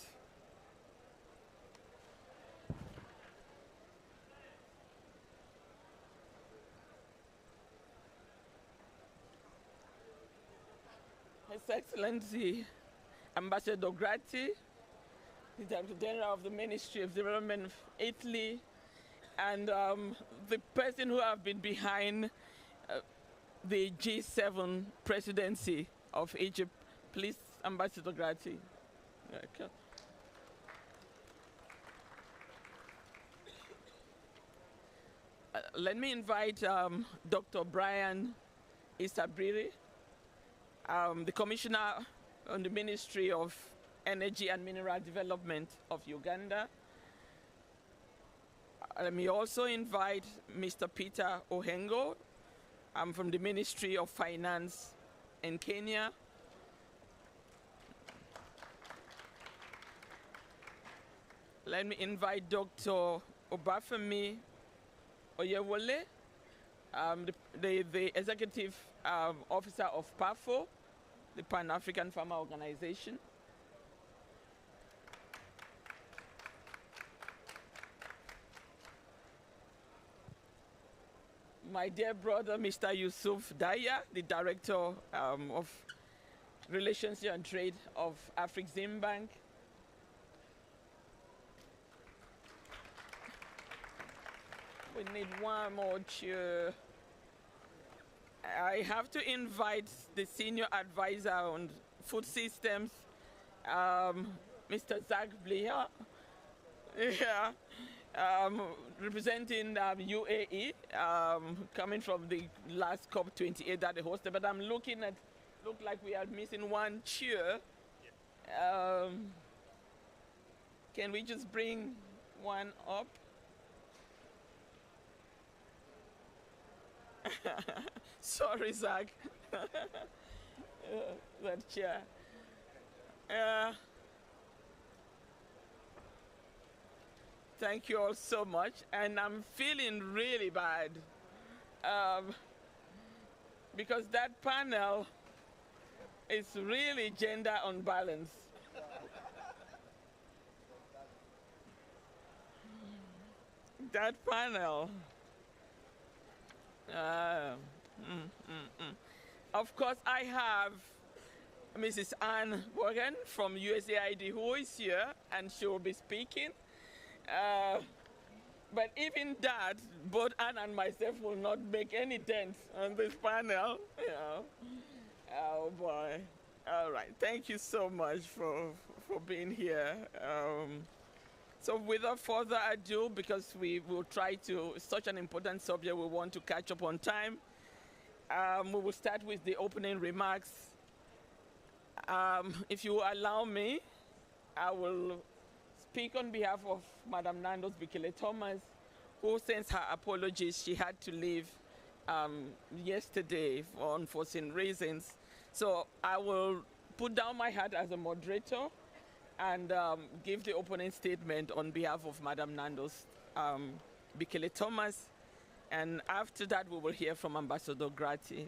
A: His Excellency Ambassador Grati, the Director General of the Ministry of Development of Italy, and the person who have been behind the G7 presidency of Egypt. Please, Ambassador Grati. Okay. Let me invite Dr. Brian Isabriri, the Commissioner on the Ministry of Energy and Mineral Development of Uganda. Let me also invite Mr. Peter Ohengo. I'm from the Ministry of Finance in Kenya. Let me invite Dr. Obafemi Oyewole, the Executive Officer of PAFO, the Pan-African Farmer Organization. My dear brother, Mr. Yusuf Daya, the Director of Relations and Trade of Afreximbank. We need one more chair. I have to invite the Senior Advisor on Food Systems, Mr. Zach Bliha, representing UAE, coming from the last COP28 that they hosted. But I'm looking at, look like we are missing one chair. Can we just bring one up? Sorry, Zach. That chair. Thank you all so much. And I'm feeling really bad because that panel is really gender unbalanced. That panel. Of course, I have Mrs. Anne Morgan from USAID who is here, and she will be speaking. But even that, both Anne and myself will not make any dent on this panel. Oh boy. All right. Thank you so much for being here. So without further ado, because we will try to, such an important subject, we want to catch up on time. We will start with the opening remarks. If you allow me, I will speak on behalf of Madam Nandos Bikele-Thomas, who sends her apologies. She had to leave yesterday for unforeseen reasons. So I will put down my hat as a moderator and give the opening statement on behalf of Madam Nandos Bikele-Thomas. And after that, we will hear from Ambassador Grati.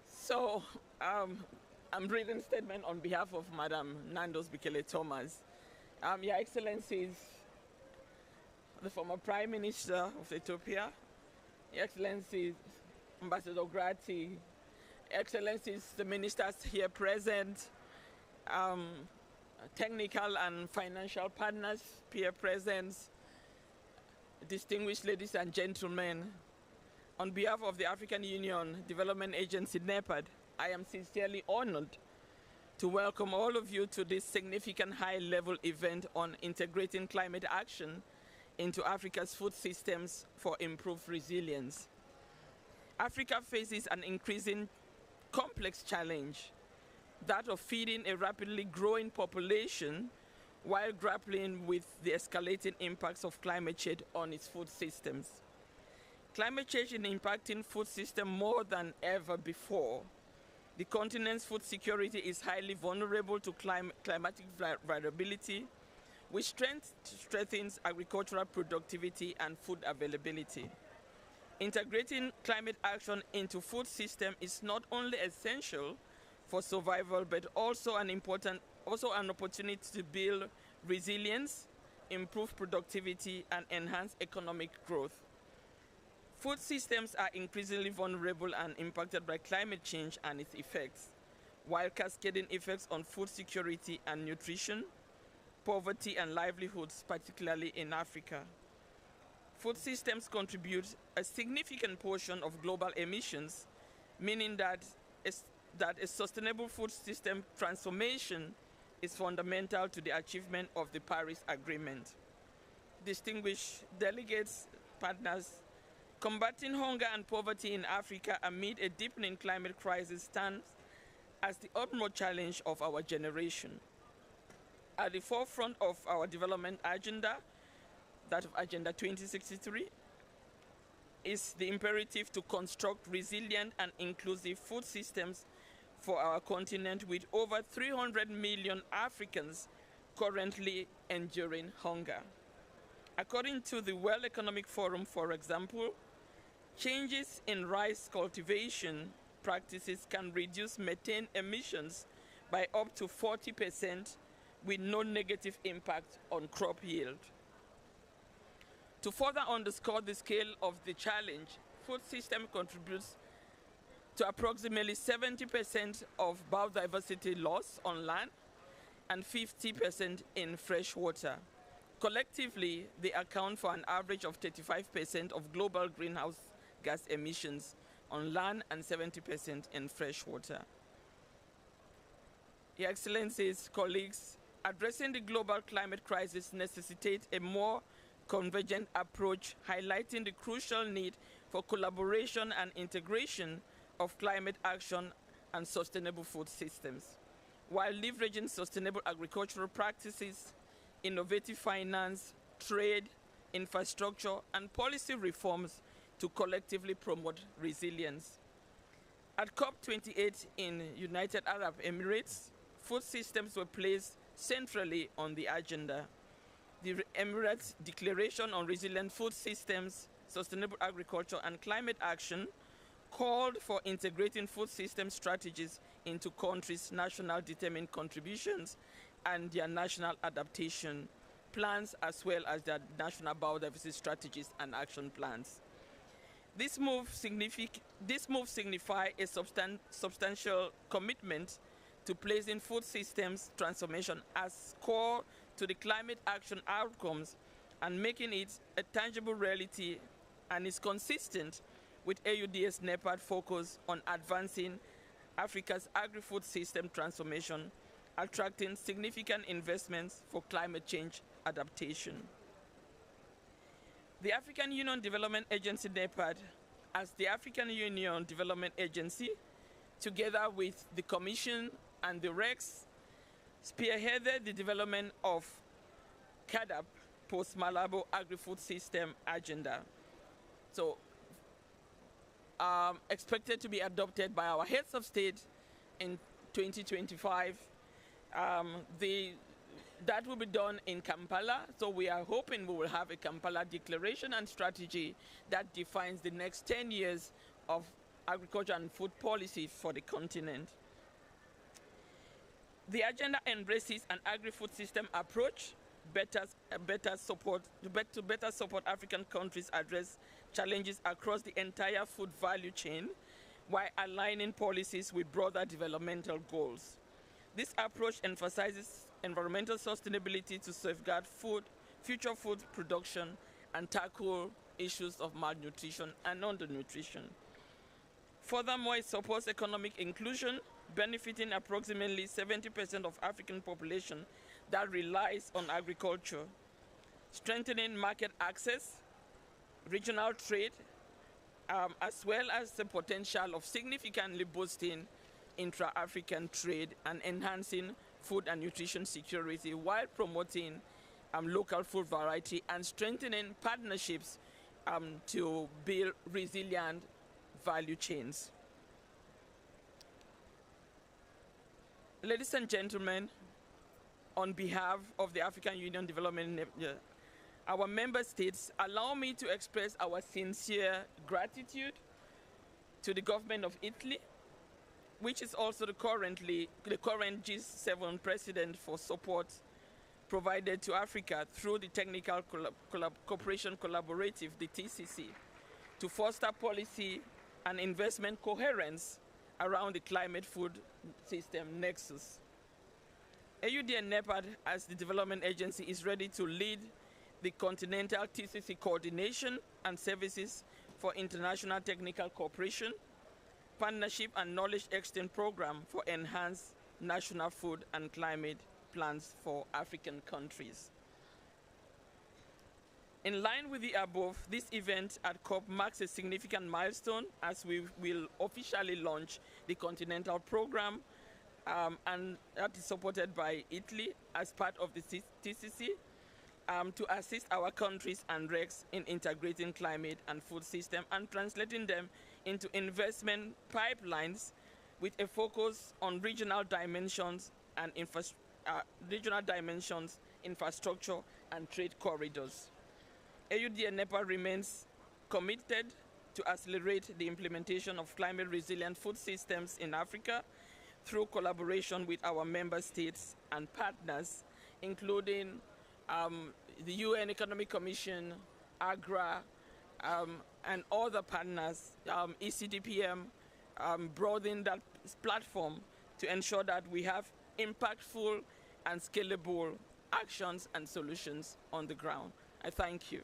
A: So I'm reading a statement on behalf of Madam Nandos Bikele-Thomas. Your Excellencies, the former Prime Minister of Ethiopia, Your Excellencies, Ambassador Grati, Excellencies, the ministers here present, technical and financial partners, peer presence, distinguished ladies and gentlemen, on behalf of the African Union Development Agency, NEPAD, I am sincerely honored to welcome all of you to this significant high-level event on integrating climate action into Africa's food systems for improved resilience. Africa faces an increasing complex challenge, that of feeding a rapidly growing population while grappling with the escalating impacts of climate change on its food systems. Climate change is impacting food systems more than ever before. The continent's food security is highly vulnerable to climatic variability, which strengthens agricultural productivity and food availability. Integrating climate action into food system is not only essential for survival, but also an opportunity to build resilience, improve productivity, and enhance economic growth. Food systems are increasingly vulnerable and impacted by climate change and its effects, while cascading effects on food security and nutrition, poverty and livelihoods, particularly in Africa. Food systems contribute a significant portion of global emissions, meaning that a sustainable food system transformation is fundamental to the achievement of the Paris Agreement. Distinguished delegates, partners, combating hunger and poverty in Africa amid a deepening climate crisis stands as the utmost challenge of our generation. At the forefront of our development agenda, that of Agenda 2063, is the imperative to construct resilient and inclusive food systems for our continent, with over 300 million Africans currently enduring hunger. According to the World Economic Forum, for example, changes in rice cultivation practices can reduce methane emissions by up to 40% with no negative impact on crop yield. To further underscore the scale of the challenge, food system contributes to approximately 70% of biodiversity loss on land and 50% in fresh water. Collectively, they account for an average of 35% of global greenhouse gas emissions on land and 70% in fresh water. Your Excellencies, colleagues, addressing the global climate crisis necessitates a more convergent approach, highlighting the crucial need for collaboration and integration of climate action and sustainable food systems, while leveraging sustainable agricultural practices, innovative finance, trade, infrastructure, and policy reforms to collectively promote resilience. At COP28 in United Arab Emirates, food systems were placed centrally on the agenda. The Emirates Declaration on Resilient Food Systems, Sustainable Agriculture and Climate Action called for integrating food system strategies into countries' national determined contributions and their national adaptation plans, as well as their national biodiversity strategies and action plans. This move signifies a substantial commitment to placing food systems transformation as core to the climate action outcomes and making it a tangible reality, and is consistent with AUDS NEPAD focus on advancing Africa's agri-food system transformation, attracting significant investments for climate change adaptation. The African Union Development Agency NEPAD, as the African Union Development Agency, together with the Commission and the REX, spearheaded the development of CAADP, Post-Malabo Agri-Food System Agenda. So, expected to be adopted by our heads of state in 2025. That will be done in Kampala, so we are hoping we will have a Kampala declaration and strategy that defines the next 10 years of agriculture and food policy for the continent. The agenda embraces an agri-food system approach to better support African countries address challenges across the entire food value chain while aligning policies with broader developmental goals. This approach emphasizes environmental sustainability to safeguard future food production and tackle issues of malnutrition and undernutrition. Furthermore, it supports economic inclusion, benefiting approximately 70% of African population that relies on agriculture, strengthening market access, regional trade, as well as the potential of significantly boosting intra-African trade and enhancing food and nutrition security while promoting local food variety and strengthening partnerships to build resilient value chains. Ladies and gentlemen, on behalf of the African Union Development, our member states, allow me to express our sincere gratitude to the government of Italy, which is also the current G7 president, for support provided to Africa through the Technical Cooperation Collaborative, the TCC, to foster policy and investment coherence around the climate food system nexus. AUD and NEPAD, as the development agency, is ready to lead the continental TCC coordination and services for international technical cooperation, partnership and knowledge exchange program for enhanced national food and climate plans for African countries. In line with the above, this event at COP marks a significant milestone as we will officially launch the continental program, and that is supported by Italy as part of the TCC, to assist our countries and RECs in integrating climate and food system and translating them into investment pipelines with a focus on regional dimensions and infrastructure and trade corridors. AUD and NEPAD remains committed to accelerate the implementation of climate resilient food systems in Africa through collaboration with our member states and partners, including the UN Economic Commission, AGRA, and other partners, ECDPM, broaden that platform to ensure that we have impactful and scalable actions and solutions on the ground. I thank you.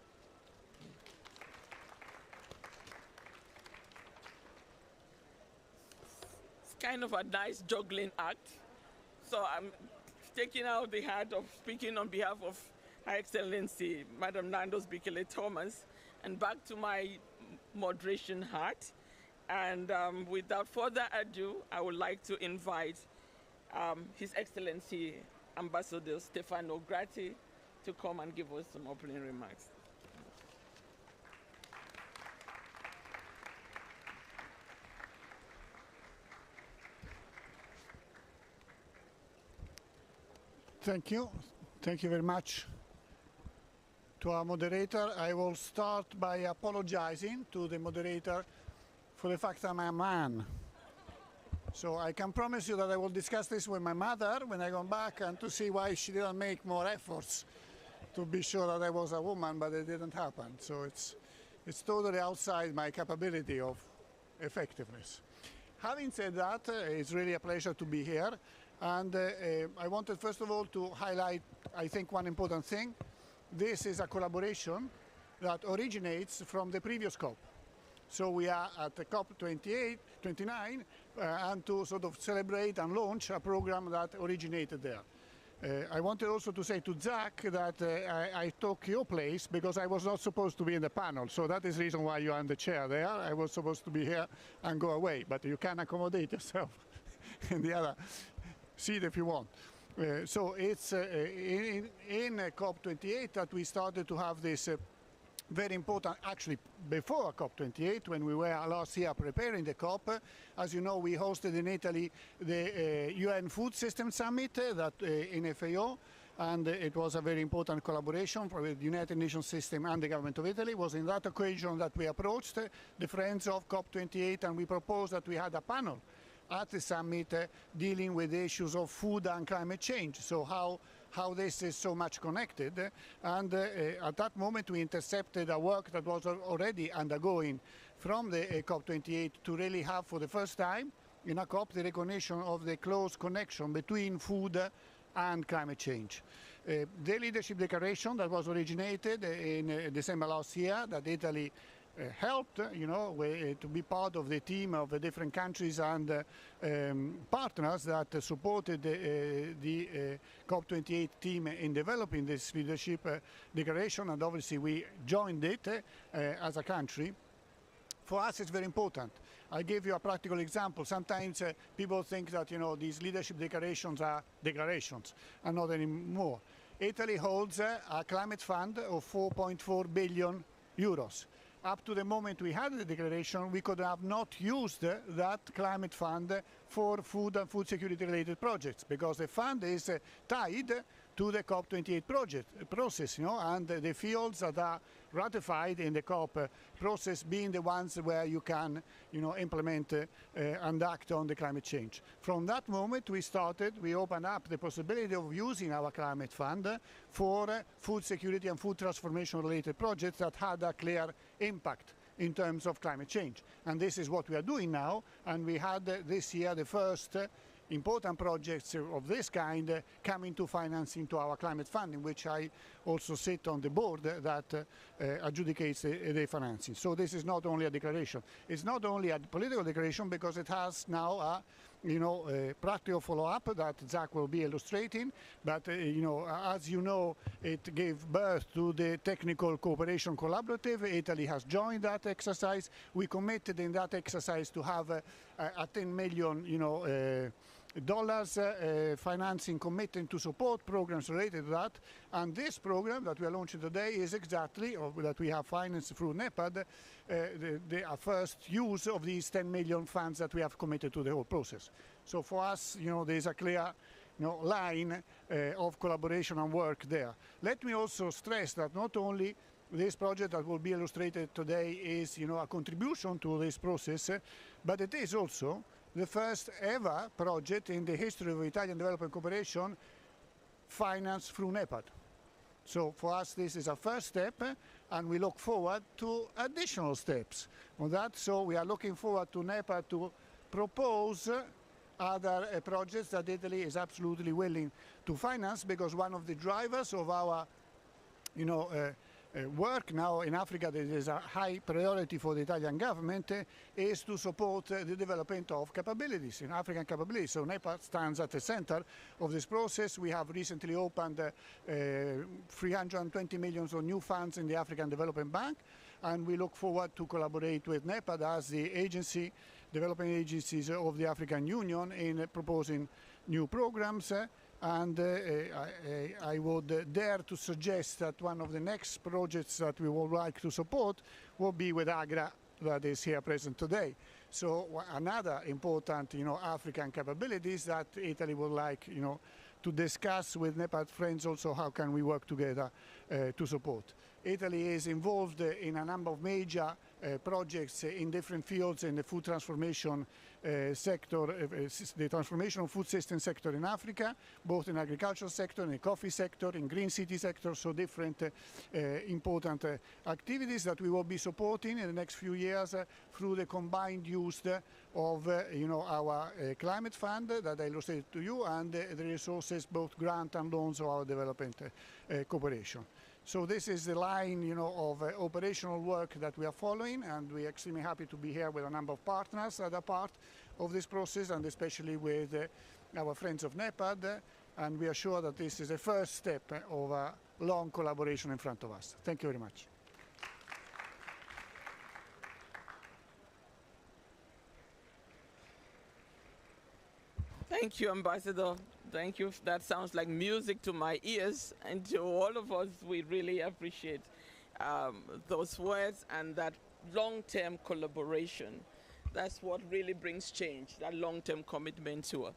A: It's kind of a nice juggling act. So I'm taking out the hat of speaking on behalf of Her Excellency, Madam Nandos Bikele Thomas, and back to my moderation hat. And without further ado, I would like to invite His Excellency Ambassador Stefano Grati to come and give us some opening remarks.
D: Thank you. Thank you very much to our moderator. I will start by apologizing to the moderator for the fact I'm a man. So I can promise you that I will discuss this with my mother when I go back and to see why she didn't make more efforts to be sure that I was a woman, but it didn't happen. So it's totally outside my capability of effectiveness. Having said that, it's really a pleasure to be here. And I wanted, first of all, to highlight, I think, one important thing. This is a collaboration that originates from the previous COP. So we are at the COP 29, and to sort of celebrate and launch a program that originated there. I wanted also to say to Zach that I took your place because I was not supposed to be in the panel. So that is the reason why you are in the chair there. I was supposed to be here and go away, but you can accommodate yourself in the other seat if you want. So it's in COP28 that we started to have this very important, actually before COP28, when we were last year preparing the COP. As you know, we hosted in Italy the UN Food System Summit that in FAO, and it was a very important collaboration with the United Nations system and the government of Italy. It was in that occasion that we approached the friends of COP28, and we proposed that we had a panel at the summit dealing with the issues of food and climate change. So how this is so much connected. And at that moment we intercepted a work that was already undergoing from the COP28 to really have for the first time in a COP the recognition of the close connection between food and climate change. The leadership declaration that was originated in December last year, that Italy helped, to be part of the team of the different countries and partners that supported the COP28 team in developing this leadership declaration, and obviously we joined it as a country. For us, it's very important. I'll give you a practical example. Sometimes people think that these leadership declarations are declarations, and not anymore. Italy holds a climate fund of 4.4 billion euros. Up to the moment we had the declaration, we could have not used that climate fund for food and food security related projects, because the fund is tied to the COP28 process, and the fields that are ratified in the COP process being the ones where you can, implement and act on the climate change. From that moment we opened up the possibility of using our climate fund for food security and food transformation related projects that had a clear impact in terms of climate change. And this is what we are doing now, and we had this year the first important projects of this kind coming to financing to our climate fund, in which I also sit on the board that adjudicates the financing. So this is not only a declaration. It's not only a political declaration, because it has now a practical follow-up that Zach will be illustrating. But as you know, it gave birth to the Technical Cooperation Collaborative. Italy has joined that exercise. We committed in that exercise to have a 10 million dollars financing committing to support programs related to that. And this program that we are launching today is exactly, or that we have financed through NEPAD, the first use of these 10 million funds that we have committed to the whole process. So for us, there is a clear line of collaboration and work there. Let me also stress that not only this project that will be illustrated today is a contribution to this process, but it is also the first ever project in the history of Italian development cooperation financed through NEPAD. So for us this is a first step, and we look forward to additional steps on that. So we are looking forward to NEPAD to propose other projects that Italy is absolutely willing to finance, because one of the drivers of our work now in Africa that is a high priority for the Italian government is to support the development of capabilities, in African capabilities. So NEPAD stands at the center of this process. We have recently opened 320 million of new funds in the African Development Bank, and we look forward to collaborate with NEPAD as the agency, development agencies of the African Union in proposing new programs. And I would dare to suggest that one of the next projects that we would like to support will be with AGRA, that is here present today. So another important, African capabilities that Italy would like, to discuss with NEPAD friends also how can we work together to support. Italy is involved in a number of major projects in different fields in the food transformation sector, the transformation of food system sector in Africa, both in agricultural sector, in the coffee sector, in green city sector, so different important activities that we will be supporting in the next few years through the combined use of our climate fund that I illustrated to you, and the resources, both grant and loans of our development cooperation. So this is the line, of operational work that we are following, and we are extremely happy to be here with a number of partners that are part of this process, and especially with our friends of NEPAD, and we are sure that this is the first step of a long collaboration in front of us. Thank you very much.
A: Thank you, Ambassador. Thank you. That sounds like music to my ears, and to all of us, we really appreciate those words and that long-term collaboration. That's what really brings change, that long-term commitment to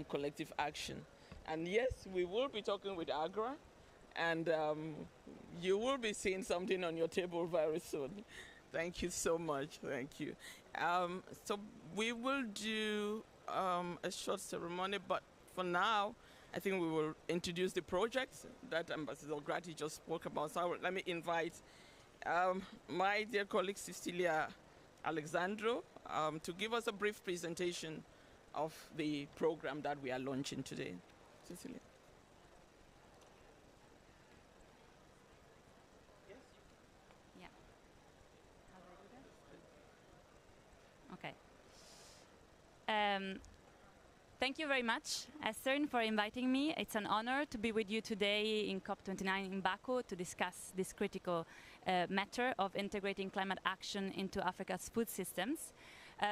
A: collective action. And yes, we will be talking with AGRA, and you will be seeing something on your table very soon. Thank you so much. Thank you. So we will do a short ceremony, but for now, I think we will introduce the projects that Ambassador Gratti just spoke about. So let me invite my dear colleague Cecilia Alexandro to give us a brief presentation of the program that we are launching today. Cecilia.
E: Thank you very much, Esther, for inviting me. It's an honor to be with you today in COP29 in Baku to discuss this critical matter of integrating climate action into Africa's food systems.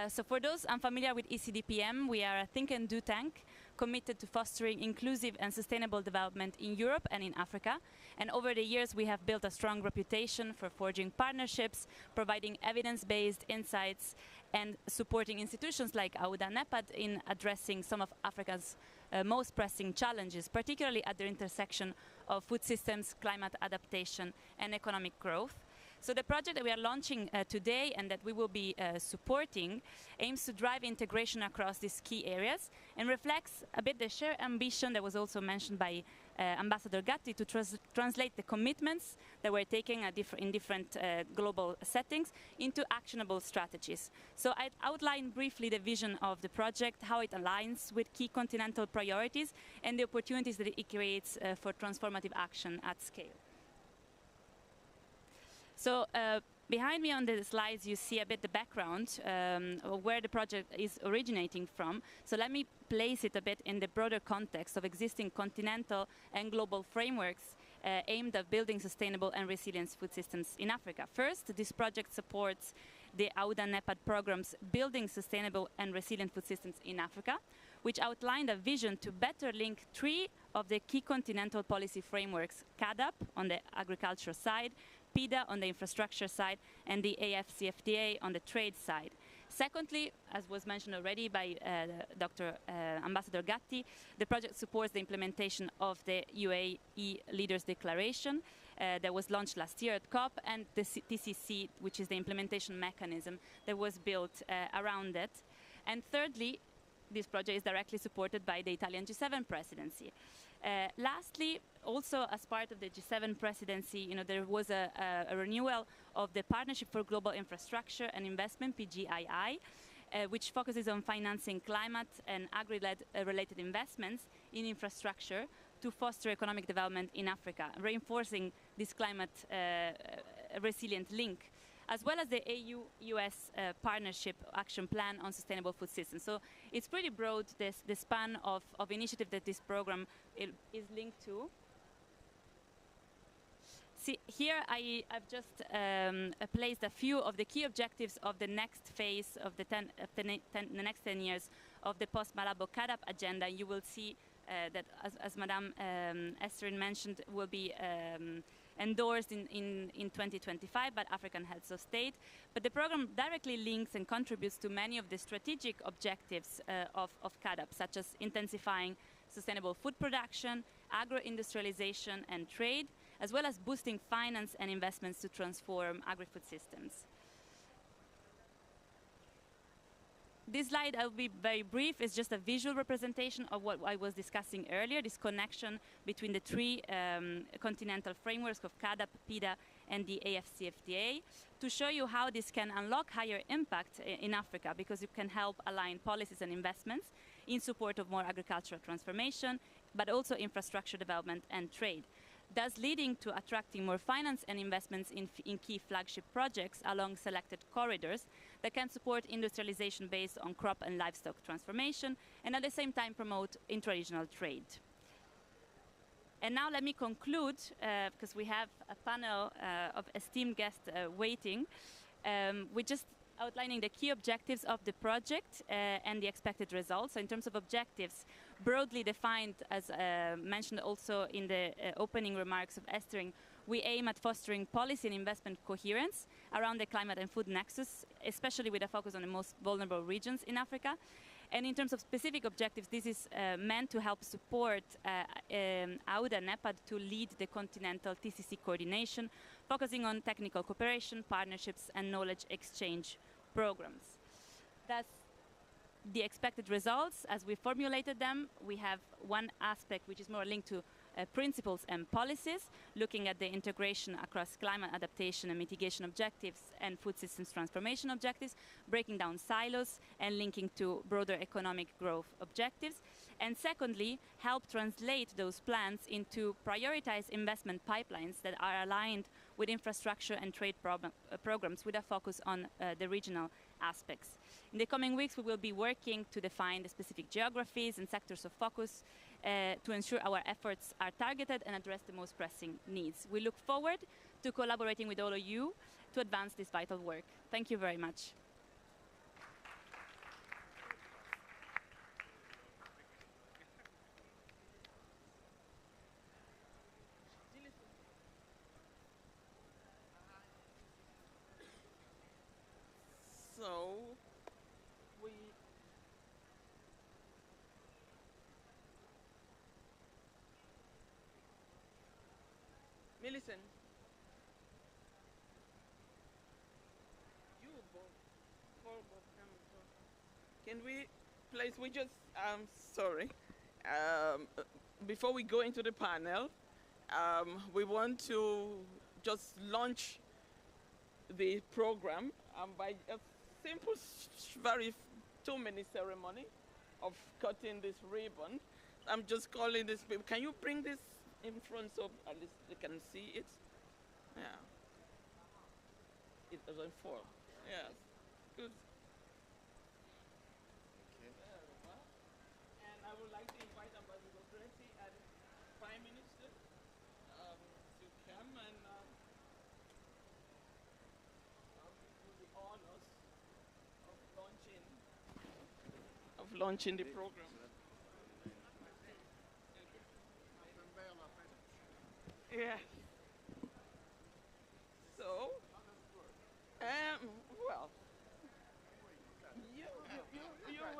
E: So for those unfamiliar with ECDPM, we are a think and do tank committed to fostering inclusive and sustainable development in Europe and in Africa. And over the years, we have built a strong reputation for forging partnerships, providing evidence-based insights, and supporting institutions like AUDA NEPAD in addressing some of Africa's most pressing challenges, particularly at the intersection of food systems, climate adaptation, and economic growth. So the project that we are launching today and that we will be supporting aims to drive integration across these key areas and reflects a bit the shared ambition that was also mentioned by Ambassador Gatti to translate the commitments that we're taking in different global settings into actionable strategies. So I'd outline briefly the vision of the project, how it aligns with key continental priorities and the opportunities that it creates for transformative action at scale. So behind me on the slides, you see a bit the background of where the project is originating from. So let me place it a bit in the broader context of existing continental and global frameworks aimed at building sustainable and resilient food systems in Africa. First, this project supports the AUDA NEPAD program's Building Sustainable and Resilient Food Systems in Africa, which outlined a vision to better link 3 of the key continental policy frameworks, CAADP on the agriculture side, PIDA on the infrastructure side, and the AFCFTA on the trade side. Secondly, as was mentioned already by Dr. Ambassador Gatti, the project supports the implementation of the UAE Leaders Declaration that was launched last year at COP, and the TCC, which is the implementation mechanism that was built around it. And thirdly, this project is directly supported by the Italian G7 presidency. Lastly, also as part of the G7 presidency, there was a renewal of the Partnership for Global Infrastructure and Investment, PGII, which focuses on financing climate and agri-led related investments in infrastructure to foster economic development in Africa, reinforcing this climate resilient link, as well as the AU-US Partnership Action Plan on Sustainable Food Systems. So it's pretty broad, the span of initiative that this program is linked to. See, here I've just placed a few of the key objectives of the next phase of the next 10 years of the post-Malabo CAADP agenda. You will see that, as Madame Esther mentioned, will be endorsed in 2025 by African Heads of State. But the program directly links and contributes to many of the strategic objectives of CAADP, such as intensifying sustainable food production, agro-industrialization and trade, as well as boosting finance and investments to transform agri-food systems. This slide, I'll be very brief, is just a visual representation of what I was discussing earlier, this connection between the 3 continental frameworks of CAADP, PIDA, and the AFCFTA, to show you how this can unlock higher impact in Africa, because it can help align policies and investments in support of more agricultural transformation, but also infrastructure development and trade, thus leading to attracting more finance and investments in key flagship projects along selected corridors that can support industrialization based on crop and livestock transformation, and at the same time promote intra-regional trade. And now let me conclude, because we have a panel of esteemed guests waiting, with just outlining the key objectives of the project and the expected results. So in terms of objectives, broadly defined, as mentioned also in the opening remarks of Esther, we aim at fostering policy and investment coherence around the climate and food nexus, especially with a focus on the most vulnerable regions in Africa. And in terms of specific objectives, this is meant to help support AUDA NEPAD to lead the continental TCC coordination, focusing on technical cooperation, partnerships, and knowledge exchange programs. Thus, the expected results, as we formulated them, we have one aspect which is more linked to principles and policies, looking at the integration across climate adaptation and mitigation objectives and food systems transformation objectives, breaking down silos and linking to broader economic growth objectives. And secondly, help translate those plans into prioritized investment pipelines that are aligned with infrastructure and trade programs with a focus on the regional aspects. In the coming weeks, we will be working to define the specific geographies and sectors of focus to ensure our efforts are targeted and address the most pressing needs. We look forward to collaborating with all of you to advance this vital work. Thank you very much.
A: So, we Millicent, you both, can we, please, we just, sorry, before we go into the panel, we want to just launch the program by a simple, very 2-minute ceremony of cutting this ribbon. I'm just calling this people. Can you bring this in front so at least they can see it? Yeah. It doesn't fall. Yes. Good. And I would like to invite Ambassador Greti and Prime Minister to come and do the honors of launching the program. Yeah. So, well, you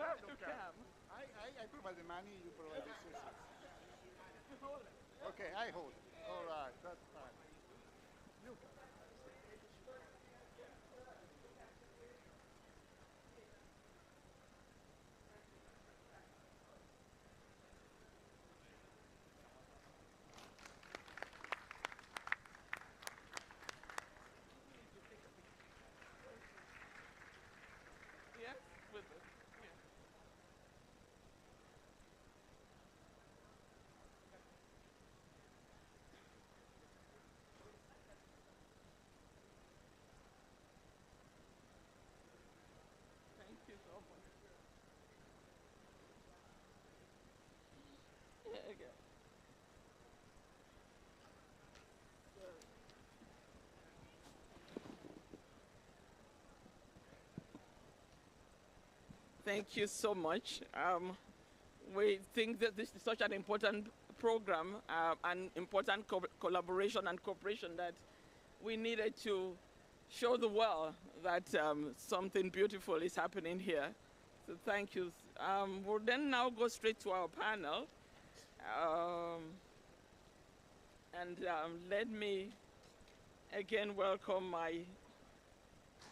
A: have to come.
D: I provide the money, you provide the systems. Okay, I hold it. All right, that's fine. You can.
A: Yes, with it. Yeah. Thank you so much. Yeah, okay. Thank you so much. We think that this is such an important program, an important collaboration and cooperation that we needed to show the world that something beautiful is happening here. So thank you. We'll then now go straight to our panel. Let me again welcome my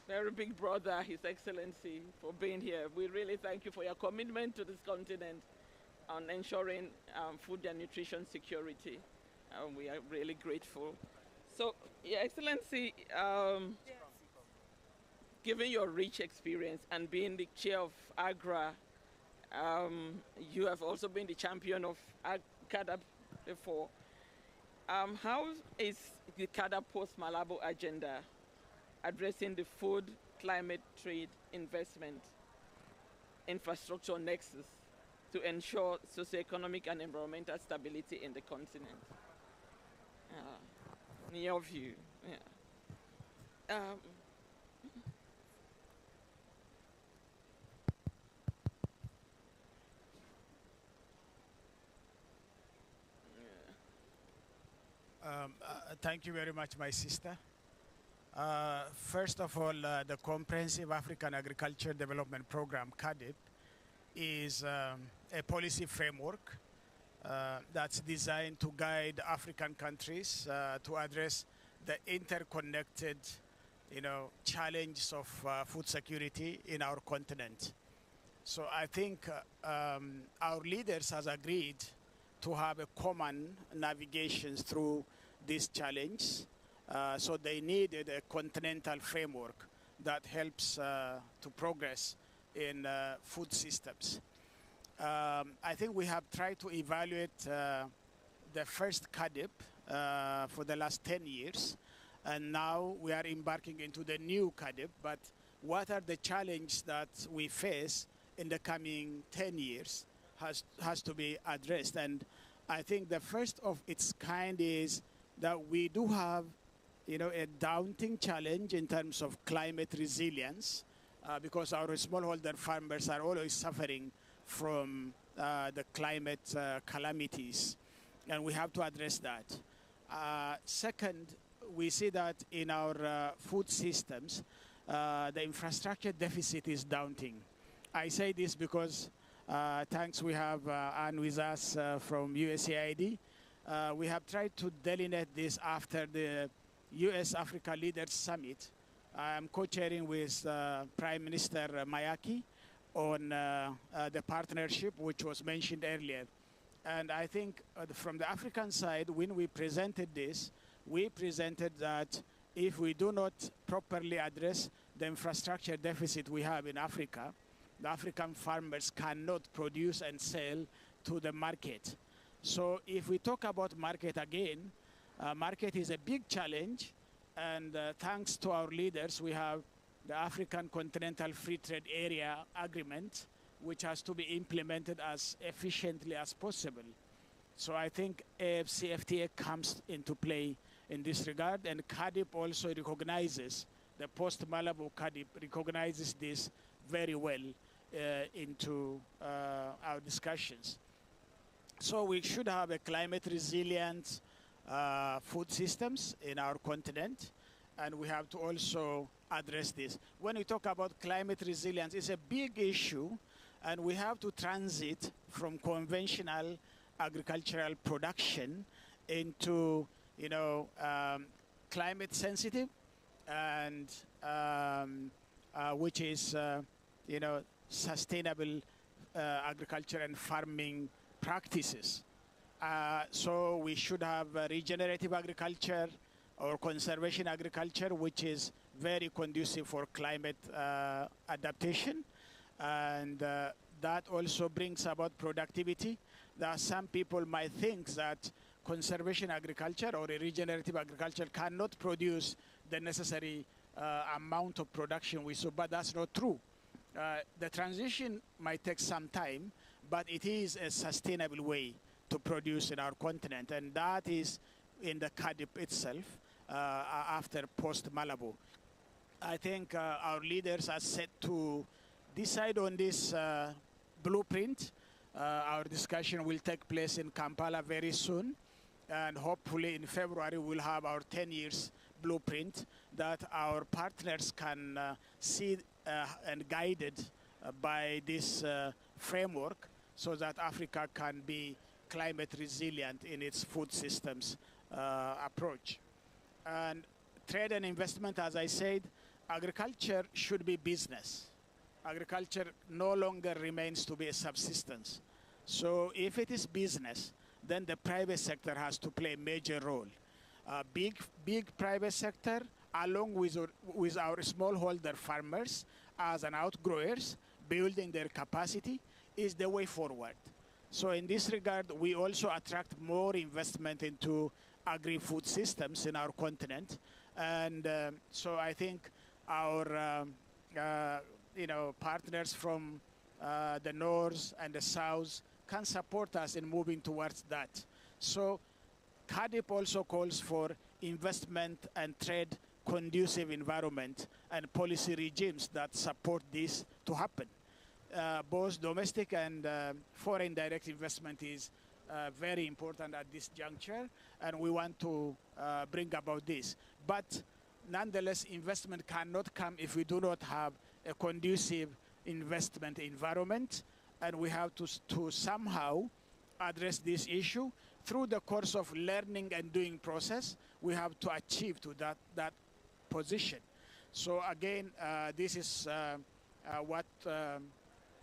A: very big brother, His Excellency, for being here. We really thank you for your commitment to this continent on ensuring food and nutrition security. We are really grateful. So, Your Excellency, given your rich experience and being the chair of AGRA, you have also been the champion of CAADP before. How is the CAADP post-Malabo agenda addressing the food, climate, trade, investment, infrastructure nexus to ensure socioeconomic and environmental stability in the continent? In your view, yeah.
F: Thank you very much, my sister. First of all, the Comprehensive African Agriculture Development Program, CAADP, is a policy framework that's designed to guide African countries to address the interconnected, challenges of food security in our continent. So I think our leaders has agreed to have a common navigation through this challenge. So they needed a continental framework that helps to progress in food systems. I think we have tried to evaluate the first CADIP for the last 10 years, and now we are embarking into the new CADIP. But what are the challenges that we face in the coming 10 years has to be addressed. And I think the first of its kind is that we do have, you know, a daunting challenge in terms of climate resilience, because our smallholder farmers are always suffering from the climate calamities, and we have to address that. Second, we see that in our food systems, the infrastructure deficit is daunting. I say this because thanks, we have Anne with us from USAID. We have tried to delineate this after the US-Africa Leaders Summit. I am co-chairing with Prime Minister Mayaki on the partnership, which was mentioned earlier. And I think from the African side, when we presented this, we presented that if we do not properly address the infrastructure deficit we have in Africa, the African farmers cannot produce and sell to the market. So if we talk about market again, market is a big challenge, and thanks to our leaders, we have the African Continental Free Trade Area Agreement, which has to be implemented as efficiently as possible. So I think AFCFTA comes into play in this regard, and CADIP also recognizes, the post-Malabo CADIP recognizes this very well into our discussions. So we should have a climate resilient food systems in our continent, and we have to also address this. When we talk about climate resilience, it's a big issue, and we have to transit from conventional agricultural production into, you know, climate sensitive, and which is, you know, sustainable agriculture and farming practices. So we should have regenerative agriculture or conservation agriculture, which is very conducive for climate adaptation. And that also brings about productivity. There are some people might think that conservation agriculture or regenerative agriculture cannot produce the necessary amount of production we saw, but that's not true. The transition might take some time, but it is a sustainable way to produce in our continent, and that is in the CADIP itself after post-Malabo. I think our leaders are set to decide on this blueprint. Our discussion will take place in Kampala very soon, and hopefully in February we'll have our 10 years blueprint that our partners can see and guided by this framework, so that Africa can be climate resilient in its food systems approach. And trade and investment, as I said, agriculture should be business. Agriculture no longer remains to be a subsistence. So if it is business, then the private sector has to play a major role. Big private sector, along with our smallholder farmers as an outgrowers, building their capacity is the way forward. So in this regard, we also attract more investment into agri-food systems in our continent. And so I think our you know, partners from the north and the south can support us in moving towards that. So CADIP also calls for investment and trade conducive environment and policy regimes that support this to happen. Both domestic and foreign direct investment is very important at this juncture, and we want to bring about this. But nonetheless, investment cannot come if we do not have a conducive investment environment, and we have to somehow address this issue through the course of learning and doing process. We have to achieve to that position. So again, this is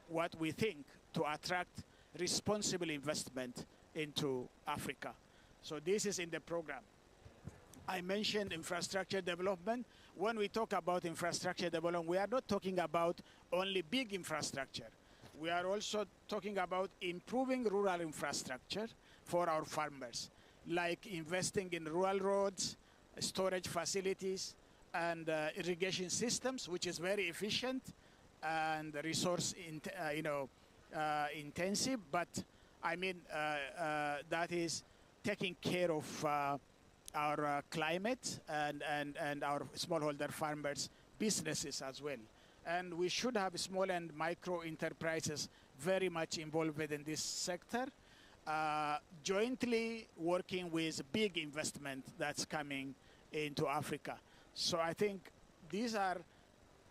F: what we think to attract responsible investment into Africa. So this is in the program. I mentioned infrastructure development. When we talk about infrastructure development, we are not talking about only big infrastructure. We are also talking about improving rural infrastructure for our farmers, like investing in rural roads, storage facilities, and irrigation systems, which is very efficient and resource intensive. But I mean, that is taking care of our climate and our smallholder farmers' businesses as well. And we should have small and micro enterprises very much involved in this sector, jointly working with big investment that's coming into Africa. So I think these are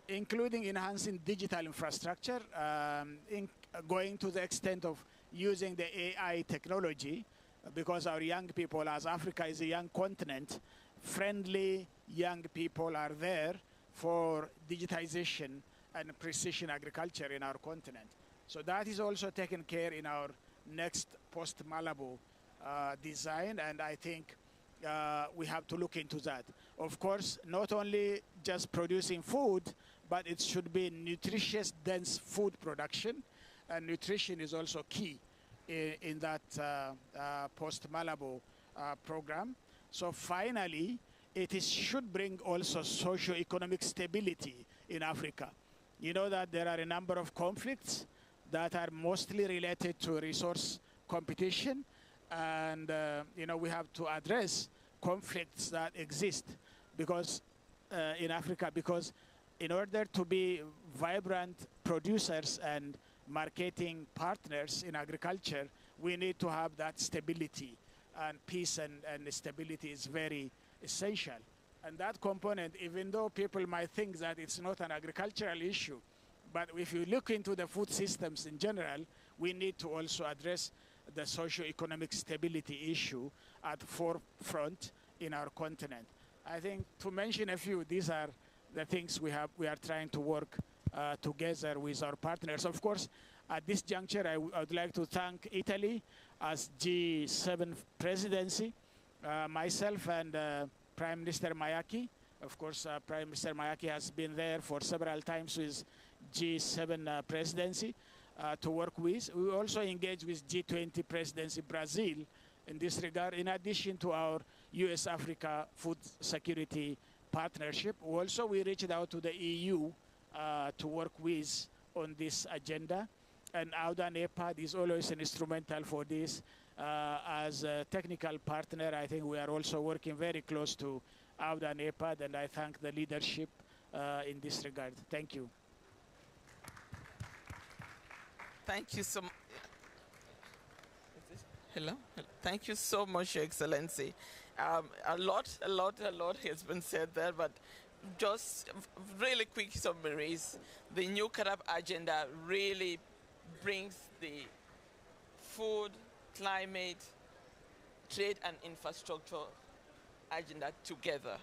F: including enhancing digital infrastructure, going to the extent of using the AI technology, because our young people, as Africa is a young continent, friendly young people are there for digitization and precision agriculture in our continent. So that is also taken care in our next post-Malabo design, and I think we have to look into that. Of course, not only just producing food, but it should be nutritious, dense food production, and nutrition is also key in that post-Malabo program. So finally, it should bring also socio-economic stability in Africa. You know that there are a number of conflicts that are mostly related to resource competition, and we have to address conflicts that exist because in Africa, because in order to be vibrant producers and marketing partners in agriculture, we need to have that stability, and peace and stability is very essential. And that component, even though people might think that it's not an agricultural issue, but if you look into the food systems in general, we need to also address the socio-economic stability issue at the forefront in our continent. I think to mention a few, these are the things we are trying to work together with our partners. Of course, at this juncture, I would like to thank Italy as G7 presidency, myself and Prime Minister Mayaki. Of course, Prime Minister Mayaki has been there for several times with G7 presidency to work with. We also engage with G20 presidency Brazil in this regard, in addition to our US-Africa food security partnership. Also, we reached out to the EU to work with on this agenda. And AUDA NEPAD is always an instrumental for this. As a technical partner, I think we are also working very close to AUDA NEPAD, and I thank the leadership in this regard. Thank you.
A: Thank you so much. Hello? Thank you so much, Your Excellency. A lot has been said there, but just really quick summaries. The new CAADP agenda really brings the food, climate, trade, and infrastructure agenda together.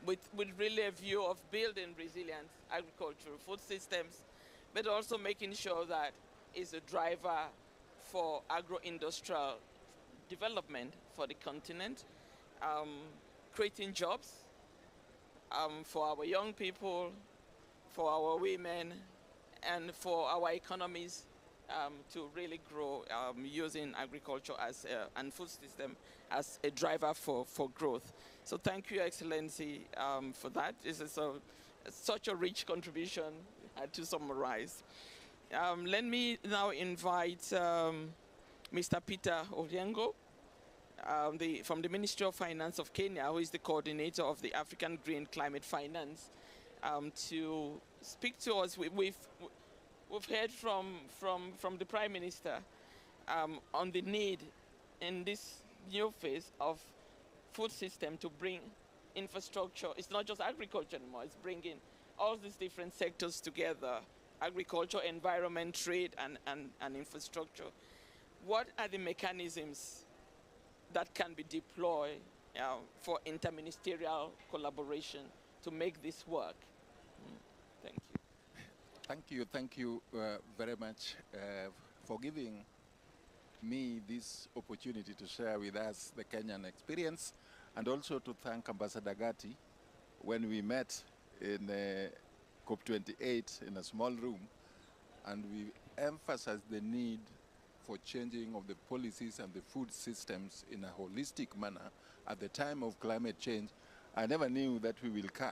A: With really a view of building resilient agricultural food systems, but also making sure that it's a driver for agro-industrial development for the continent, creating jobs for our young people, for our women, and for our economies to really grow using agriculture as and food system as a driver for growth. So thank you, Excellency, for that. This is such a rich contribution to summarize. Let me now invite Mr. Peter Obiango from the Ministry of Finance of Kenya, who is the coordinator of the African Green Climate Finance, to speak to us. We've heard from the Prime Minister on the need in this new phase of food system to bring infrastructure. It's not just agriculture anymore, it's bringing all these different sectors together: agriculture, environment, trade, and infrastructure. What are the mechanisms that can be deployed for interministerial collaboration to make this work? Thank you.
G: Thank you very much for giving me this opportunity to share with us the Kenyan experience, and also to thank Ambassador Gatti. When we met in COP28 in a small room, and we emphasized the need for changing of the policies and the food systems in a holistic manner at the time of climate change, I never knew that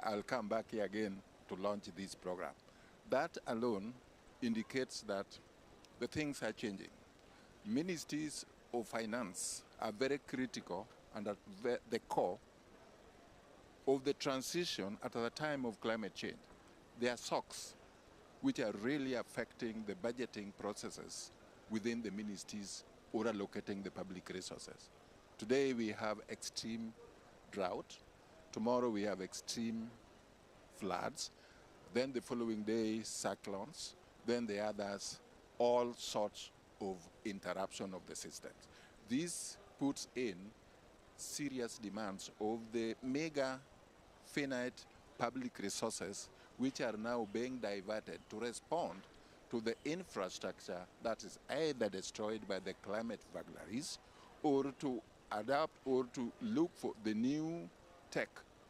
G: I'll come back here again to launch this program. That alone indicates that the things are changing. Ministries of finance are very critical and at the core of the transition at the time of climate change. They are SOCs, which are really affecting the budgeting processes within the ministries or allocating the public resources. Today we have extreme drought. Tomorrow we have extreme floods. Then the following day, cyclones. Then the others, all sorts of interruption of the systems. This puts in serious demands of the mega finite public resources which are now being diverted to respond to the infrastructure that is either destroyed by the climate vagaries or to adapt or to look for the new tech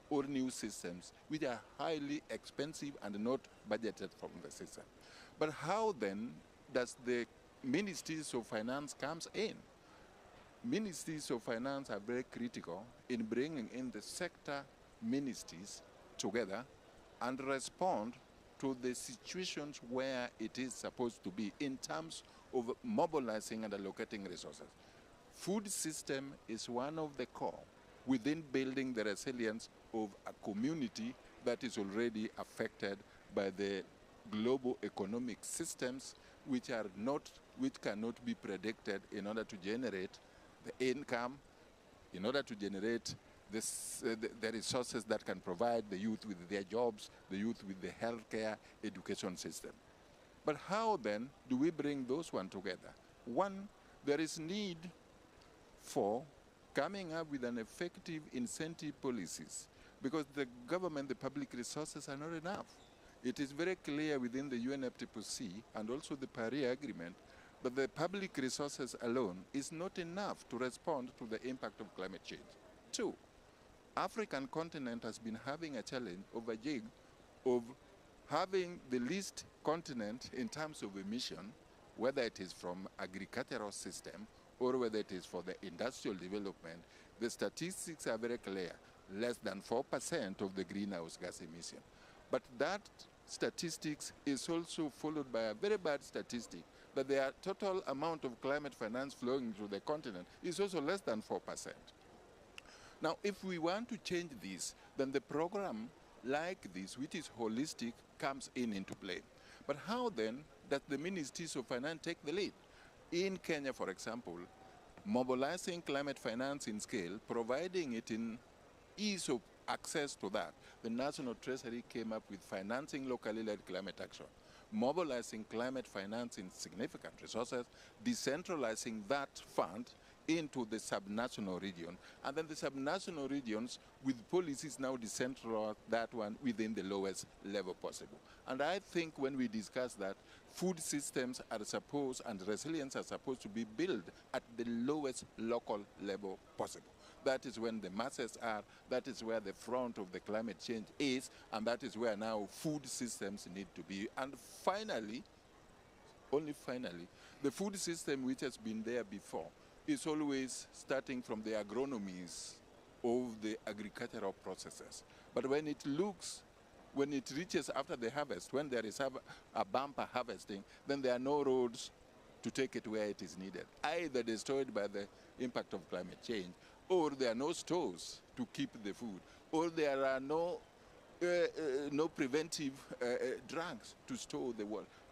G: or new systems which are highly expensive and not budgeted from the system. But how then does the ministries of finance comes in? Ministries of finance are very critical in bringing in the sector ministries together and respond to the situations where it is supposed to be in terms of mobilizing and allocating resources. Food system is one of the core within building the resilience of a community that is already affected by the global economic systems which cannot be predicted in order to generate the income, in order to generate the resources that can provide the youth with their jobs, the youth with the healthcare, education system. But how then do we bring those one together? One, there is need for coming up with an effective incentive policies because the government, the public resources are not enough. It is very clear within the UNFCCC and also the Paris Agreement that the public resources alone is not enough to respond to the impact of climate change. Two, African continent has been having a challenge of a jig of having the least continent in terms of emission, whether it is from agricultural system or whether it is for the industrial development. The statistics are very clear, less than 4% of the greenhouse gas emission. But that statistics is also followed by a very bad statistic that the total amount of climate finance flowing through the continent is also less than 4%. Now, if we want to change this, then the program like this, which is holistic, comes into play. But how then does the Ministries of Finance take the lead? In Kenya, for example, mobilizing climate finance in scale, providing it in ease of access to that, the National Treasury came up with financing locally led climate action, mobilizing climate finance in significant resources, decentralizing that fund into the subnational region, and then the subnational regions with policies now decentralize that one within the lowest level possible. And I think when we discuss that, food systems are supposed and resilience are supposed to be built at the lowest local level possible. That is when the masses are, that is where the front of the climate change is, and that is where now food systems need to be. And finally, only finally, the food system which has been there before is always starting from the agronomies of the agricultural processes. But when it reaches after the harvest, when there is a bumper harvesting, then there are no roads to take it where it is needed, either destroyed by the impact of climate change, or there are no stores to keep the food, or there are no preventive drugs to store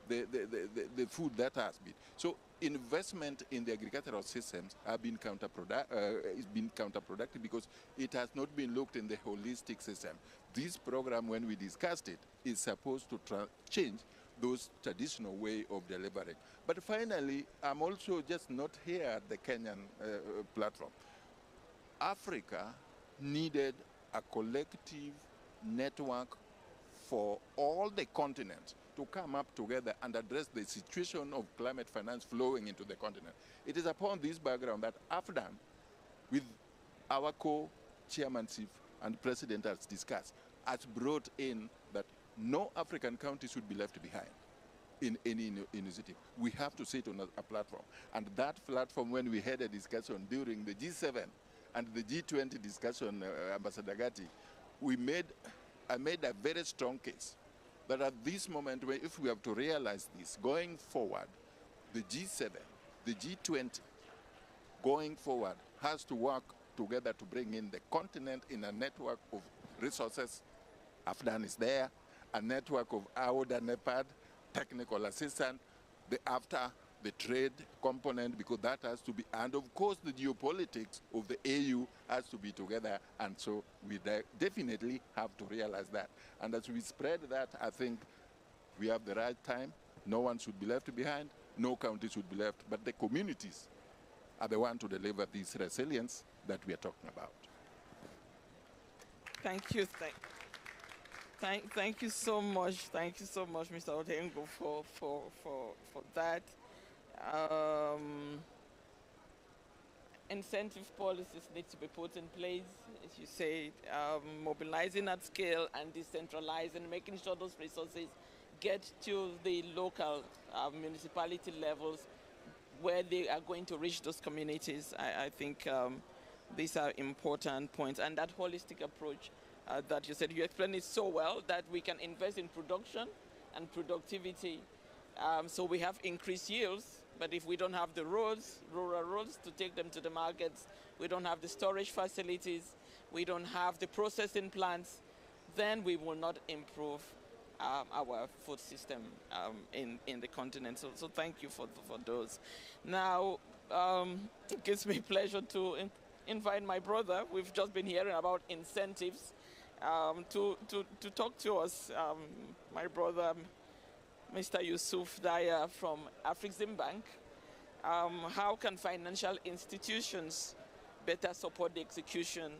G: the food that has been. So investment in the agricultural systems have been counterproductive because it has not been looked in the holistic system. This program, when we discussed it, is supposed to change those traditional way of delivering. But finally, I'm also just not here at the Kenyan platform. Africa needed a collective network for all the continents to come up together and address the situation of climate finance flowing into the continent. It is upon this background that AFDAN, with our co-chairmanship and president has discussed, has brought in that no African country should be left behind in any initiative. We have to sit on a platform. And that platform, when we had a discussion during the G7 and the G20 discussion, Ambassador Gatti, I made a very strong case that at this moment, if we have to realize this, going forward, the G7, the G20, going forward, has to work together to bring in the continent in a network of resources. AFDAN is there, a network of AODA, NEPAD, technical assistance, the AFTA, the trade component, because that has to be, and of course the geopolitics of the AU has to be together, and so we definitely have to realize that. And as we spread that, I think we have the right time. No one should be left behind, no country should be left, but the communities are the ones to deliver this resilience that we are talking about.
A: Thank you. Thank you so much. Thank you so much, Mr. Odengo, for that. Incentive policies need to be put in place, as you said, mobilizing at scale and decentralizing, making sure those resources get to the local municipality levels where they are going to reach those communities. I think these are important points. And that holistic approach that you said, you explained it so well, that we can invest in production and productivity so we have increased yields. But if we don't have the roads, rural roads, to take them to the markets, we don't have the storage facilities, we don't have the processing plants, then we will not improve our food system in the continent. So thank you for those. Now, it gives me pleasure to invite my brother. We've just been hearing about incentives to talk to us. My brother, Mr. Yusuf Daya from Afreximbank. How can financial institutions better support the execution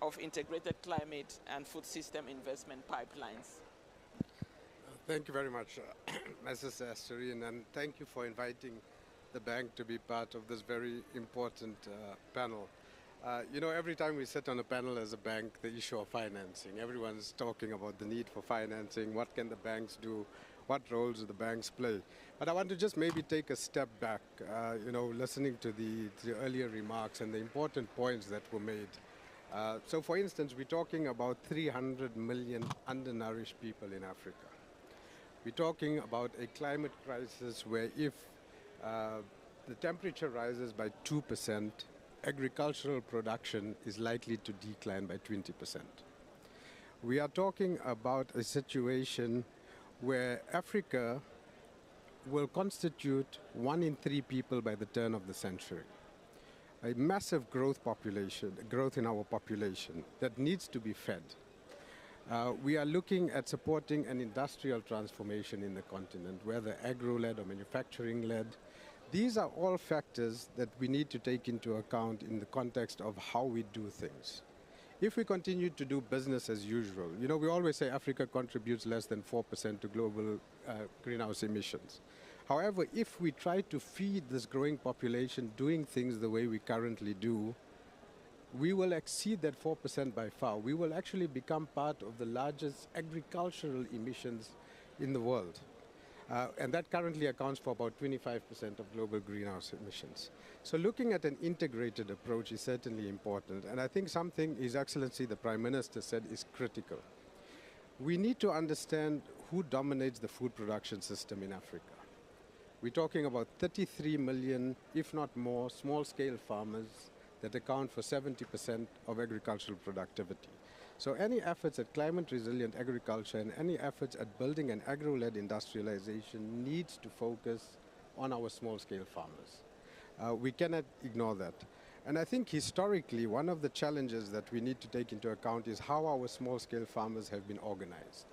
A: of integrated climate and food system investment pipelines?
C: Thank you very much, Mrs. Asterian, and thank you for inviting the bank to be part of this very important panel. You know, every time we sit on a panel as a bank, the issue of financing, everyone's talking about the need for financing, what can the banks do, what roles do the banks play. But I want to just maybe take a step back, you know, listening to the earlier remarks and the important points that were made. So for instance, we're talking about 300 million undernourished people in Africa. We're talking about a climate crisis where if the temperature rises by 2%, agricultural production is likely to decline by 20%. We are talking about a situation where Africa will constitute 1 in 3 people by the turn of the century. A massive growth in our population that needs to be fed. We are looking at supporting an industrial transformation in the continent, whether agro-led or manufacturing-led. These are all factors that we need to take into account in the context of how we do things. If we continue to do business as usual, you know, we always say Africa contributes less than 4% to global greenhouse emissions. However, if we try to feed this growing population doing things the way we currently do, we will exceed that 4% by far. We will actually become part of the largest agricultural emissions in the world. And that currently accounts for about 25% of global greenhouse emissions. So looking at an integrated approach is certainly important. And I think something His Excellency the Prime Minister said is critical. We need to understand who dominates the food production system in Africa. We're talking about 33 million, if not more, small-scale farmers that account for 70% of agricultural productivity. So any efforts at climate-resilient agriculture and any efforts at building an agro-led industrialization needs to focus on our small-scale farmers. We cannot ignore that. And I think historically, one of the challenges that we need to take into account is how our small-scale farmers have been organized.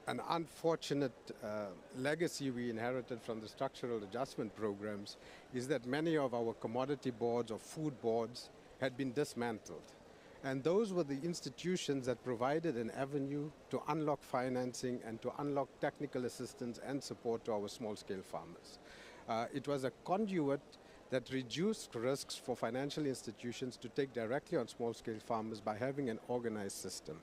C: An unfortunate legacy we inherited from the structural adjustment programs is that many of our commodity boards or food boards had been dismantled. And those were the institutions that provided an avenue to unlock financing and to unlock technical assistance and support to our small-scale farmers. It was a conduit that reduced risks for financial institutions to take directly on small-scale farmers by having an organized system.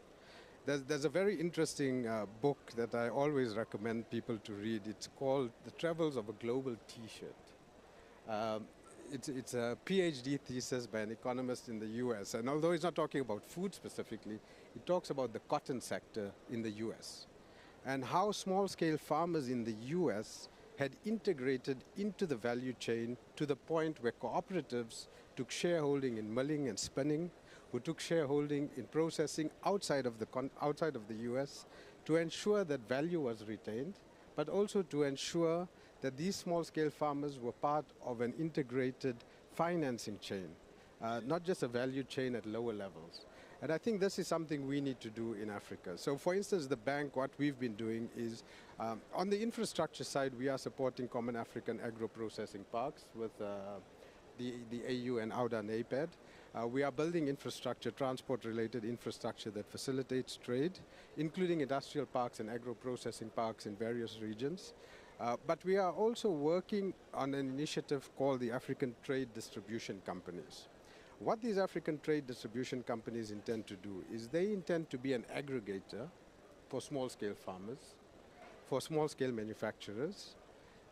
C: There's a very interesting book that I always recommend people to read. It's called The Travels of a Global T-shirt. It's a PhD thesis by an economist in the US. And although he's not talking about food specifically, he talks about the cotton sector in the US and how small-scale farmers in the US had integrated into the value chain to the point where cooperatives took shareholding in milling and spinning, who took shareholding in processing outside of the US to ensure that value was retained, but also to ensure that these small-scale farmers were part of an integrated financing chain, not just a value chain at lower levels. And I think this is something we need to do in Africa. So for instance, the bank, what we've been doing is, on the infrastructure side, we are supporting Common African Agro-Processing Parks with the AU and AUDA and APED. We are building infrastructure, transport-related infrastructure that facilitates trade, including industrial parks and agro-processing parks in various regions. But we are also working on an initiative called the African Trade Distribution Companies. What these African trade distribution companies intend to do is they intend to be an aggregator for small-scale farmers, for small-scale manufacturers,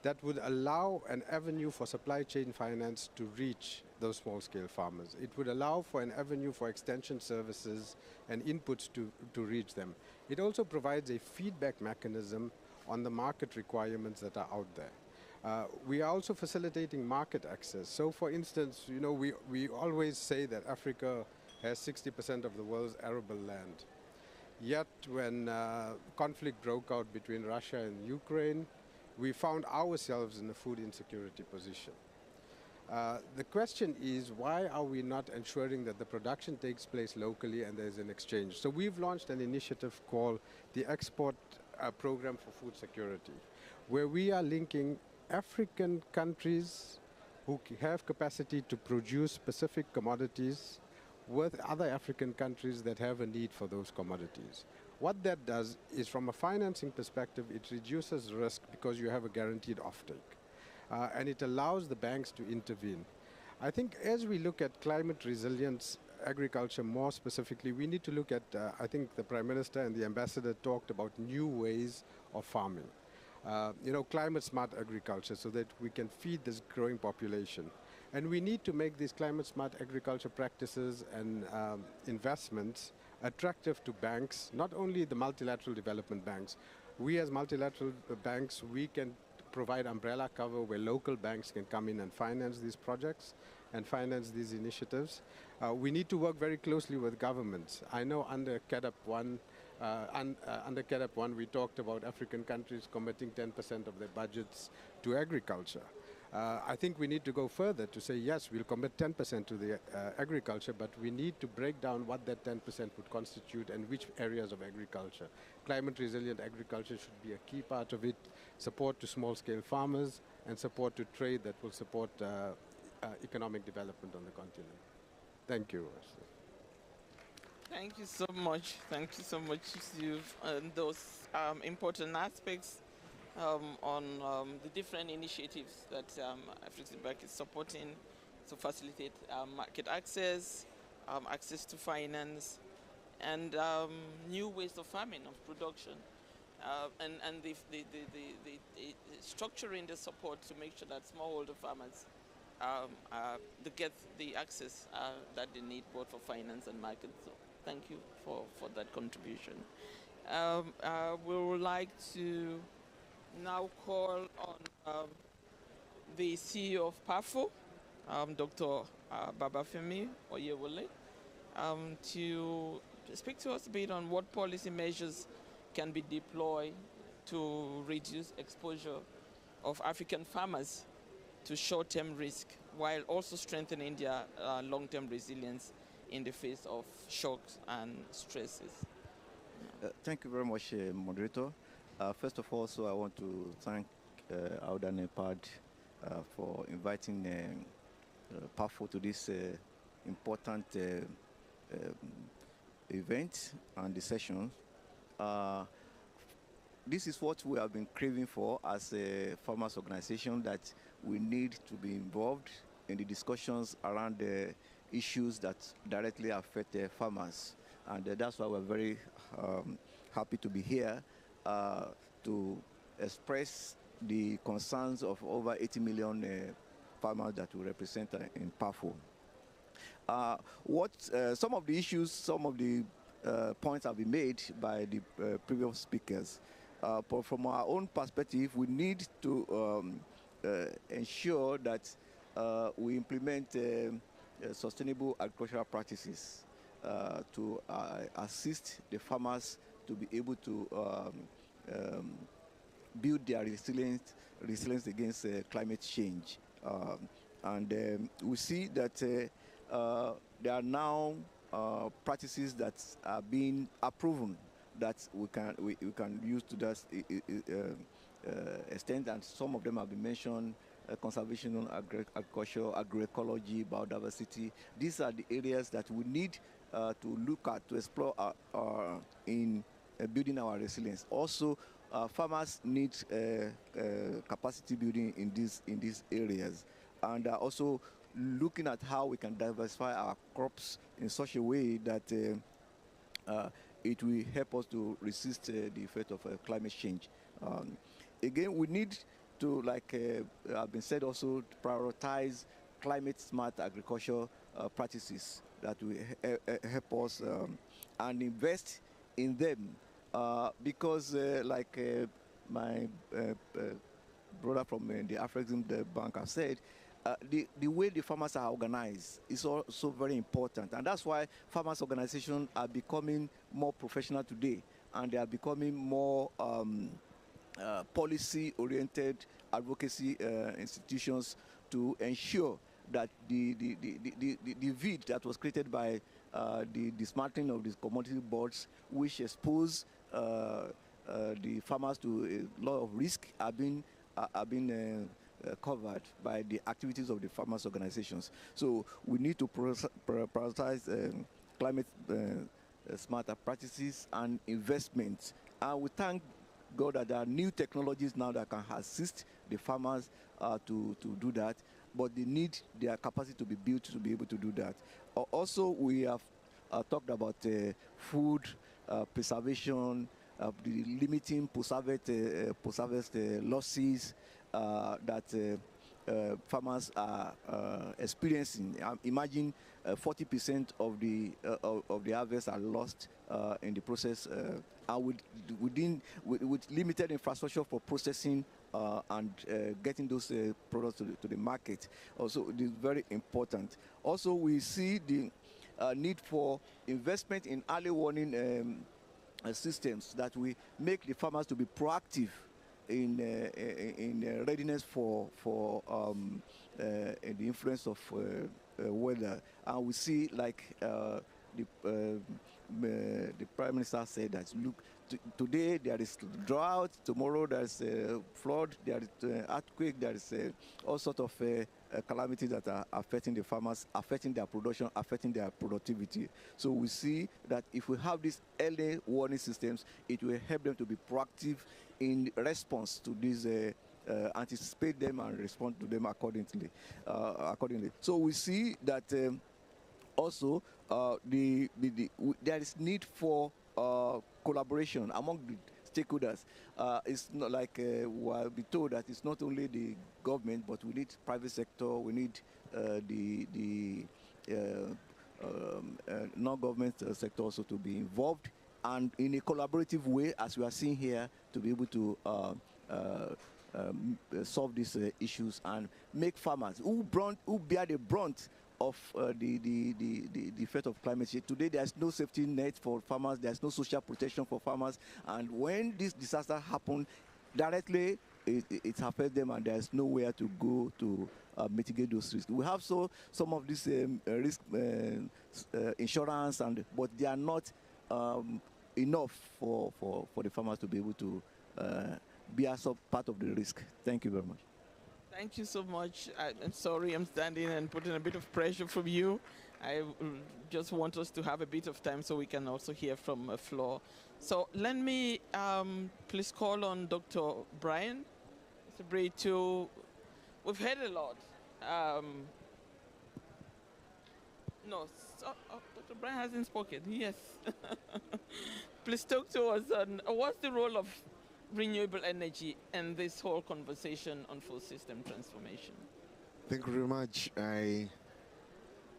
C: that would allow an avenue for supply chain finance to reach those small-scale farmers. It would allow for an avenue for extension services and inputs to reach them. It also provides a feedback mechanism on the market requirements that are out there. We are also facilitating market access. So for instance, you know, we always say that Africa has 60% of the world's arable land. Yet when conflict broke out between Russia and Ukraine, we found ourselves in a food insecurity position. The question is, why are we not ensuring that the production takes place locally and there's an exchange? So we've launched an initiative called the Export Program for Food Security, where we are linking African countries who have capacity to produce specific commodities with other African countries that have a need for those commodities. What that does is, from a financing perspective, it reduces risk because you have a guaranteed offtake. And it allows the banks to intervene. I think as we look at climate resilience agriculture more specifically, we need to look at, I think the Prime Minister and the Ambassador talked about new ways of farming. You know, climate smart agriculture so that we can feed this growing population. And we need to make these climate smart agriculture practices and investments attractive to banks, not only the multilateral development banks. We as multilateral banks, we can provide umbrella cover where local banks can come in and finance these projects and finance these initiatives. We need to work very closely with governments. I know under CAADP 1, under CAADP 1 we talked about African countries committing 10% of their budgets to agriculture. I think we need to go further to say, yes, we'll commit 10% to the agriculture, but we need to break down what that 10% would constitute and which areas of agriculture. Climate resilient agriculture should be a key part of it, support to small-scale farmers, and support to trade that will support economic development on the continent. Thank you.
A: Thank you so much. Thank you so much, Yusuf, and those important aspects on the different initiatives that Afreximbank is supporting to facilitate market access, access to finance, and new ways of farming, of production, and the structuring the support to make sure that smallholder farmers they get the access that they need both for finance and market. So thank you for that contribution. We would like to now call on the CEO of PAFO, Dr. Babafemi Oyewole, to speak to us a bit on what policy measures can be deployed to reduce exposure of African farmers to short-term risk, while also strengthening their long-term resilience in the face of shocks and stresses.
I: Thank you very much, moderator. First of all, I want to thank AUDA and APED for inviting PAFO to this important event and the session. This is what we have been craving for as a farmers organization, that we need to be involved in the discussions around the issues that directly affect the farmers. And that's why we're very happy to be here to express the concerns of over 80 million farmers that we represent in PAFO. Some of the issues, some of the points have been made by the previous speakers. But from our own perspective, we need to ensure that we implement sustainable agricultural practices to assist the farmers to be able to build their resilience against climate change. We see that there are now practices that are being approved that we can use to that extent, and some of them have been mentioned: conservation on agriculture, agroecology, biodiversity. These are the areas that we need to look at, to explore in building our resilience. Also, farmers need capacity building in these areas, and also looking at how we can diversify our crops in such a way that it will help us to resist the effect of climate change. Again, we need to, like have been said, also to prioritize climate-smart agriculture practices that will help us and invest in them, because like my brother from the Afrexim Bank has said, the way the farmers are organized is also very important, and that's why farmers' organizations are becoming more professional today, and they are becoming more policy-oriented advocacy institutions to ensure that the vid that was created by the dismantling of these commodity boards, which expose the farmers to a lot of risk, are being covered by the activities of the farmers' organizations. So we need to prioritize climate smarter practices and investments. And we thank God that there are new technologies now that can assist the farmers to do that, but they need their capacity to be built to be able to do that. Also, we have talked about food preservation, the limiting post-harvest losses that farmers are experiencing. Imagine 40% of the harvest are lost in the process, and with limited infrastructure for processing and getting those products to the market. Also, it is very important. Also, we see the need for investment in early warning systems that we make the farmers to be proactive in readiness for the influence of weather. And we see, like the Prime Minister said, that look, today there is drought, tomorrow there is flood, there is earthquake, there is all sorts of calamities that are affecting the farmers, affecting their production, affecting their productivity. So we see that if we have these early warning systems, it will help them to be proactive in response to these, anticipate them and respond to them accordingly. So we see that also there is need for collaboration among the stakeholders. It's not like we'll be told that it's not only the government, but we need private sector, we need the non-government sector also to be involved, and in a collaborative way, as we are seeing here, to be able to solve these issues and make farmers who bear the brunt of the effect of climate change. Today, there's no safety net for farmers, there's no social protection for farmers, and when this disaster happened, directly it affects them, and there's nowhere to go to mitigate those risks. We have some of this risk insurance, but they are not enough for the farmers to be able to be as a part of the risk. Thank you very much.
A: Thank you so much. I'm sorry I'm standing and putting a bit of pressure from you, I just want us to have a bit of time so we can also hear from the floor. So let me please call on Dr. Brian to, we've heard a lot. No, Dr. Brian hasn't spoken, yes. Please talk to us on what's the role of renewable energy in this whole conversation on full system transformation.
B: Thank you very much.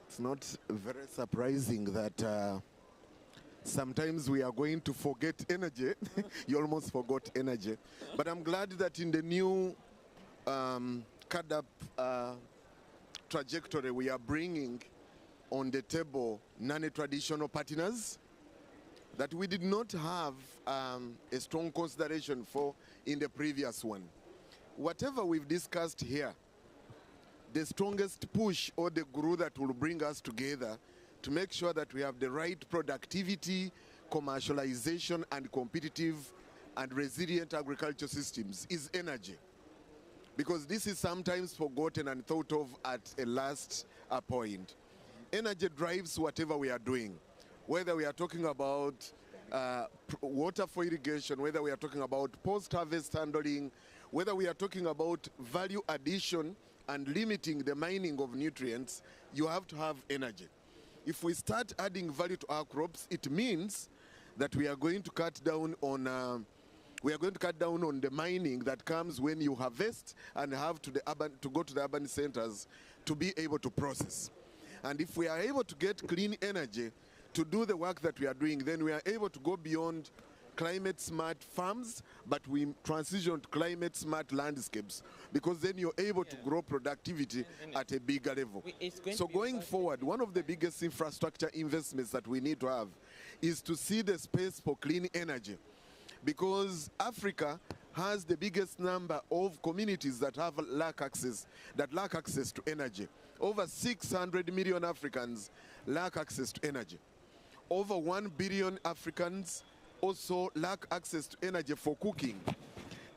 B: It's not very surprising that sometimes we are going to forget energy. You almost forgot energy. But I'm glad that in the new CADAP trajectory, we are bringing on the table non-traditional partners that we did not have a strong consideration for in the previous one. Whatever we've discussed here, the strongest push or the glue that will bring us together to make sure that we have the right productivity, commercialization, and competitive and resilient agriculture systems is energy. Because this is sometimes forgotten and thought of at a last point. Energy drives whatever we are doing, whether we are talking about water for irrigation, whether we are talking about post-harvest handling, whether we are talking about value addition and limiting the mining of nutrients, you have to have energy. If we start adding value to our crops, it means that we are going to cut down on the mining that comes when you harvest and have to go to the urban centers to be able to process. And if we are able to get clean energy to do the work that we are doing, then we are able to go beyond climate smart farms, but we transition to climate smart landscapes, because then you're able to grow productivity at a bigger level. So going forward, one of the biggest infrastructure investments that we need to have is to see the space for clean energy, because Africa has the biggest number of communities that lack access to energy. Over 600 million Africans lack access to energy. Over 1 billion Africans also lack access to energy for cooking.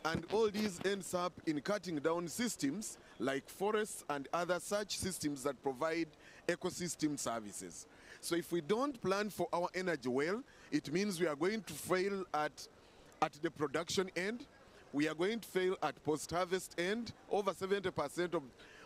B: And all these ends up in cutting down systems like forests and other such systems that provide ecosystem services. So if we don't plan for our energy well, it means we are going to fail at the production end. We are going to fail at post-harvest end. Over 70%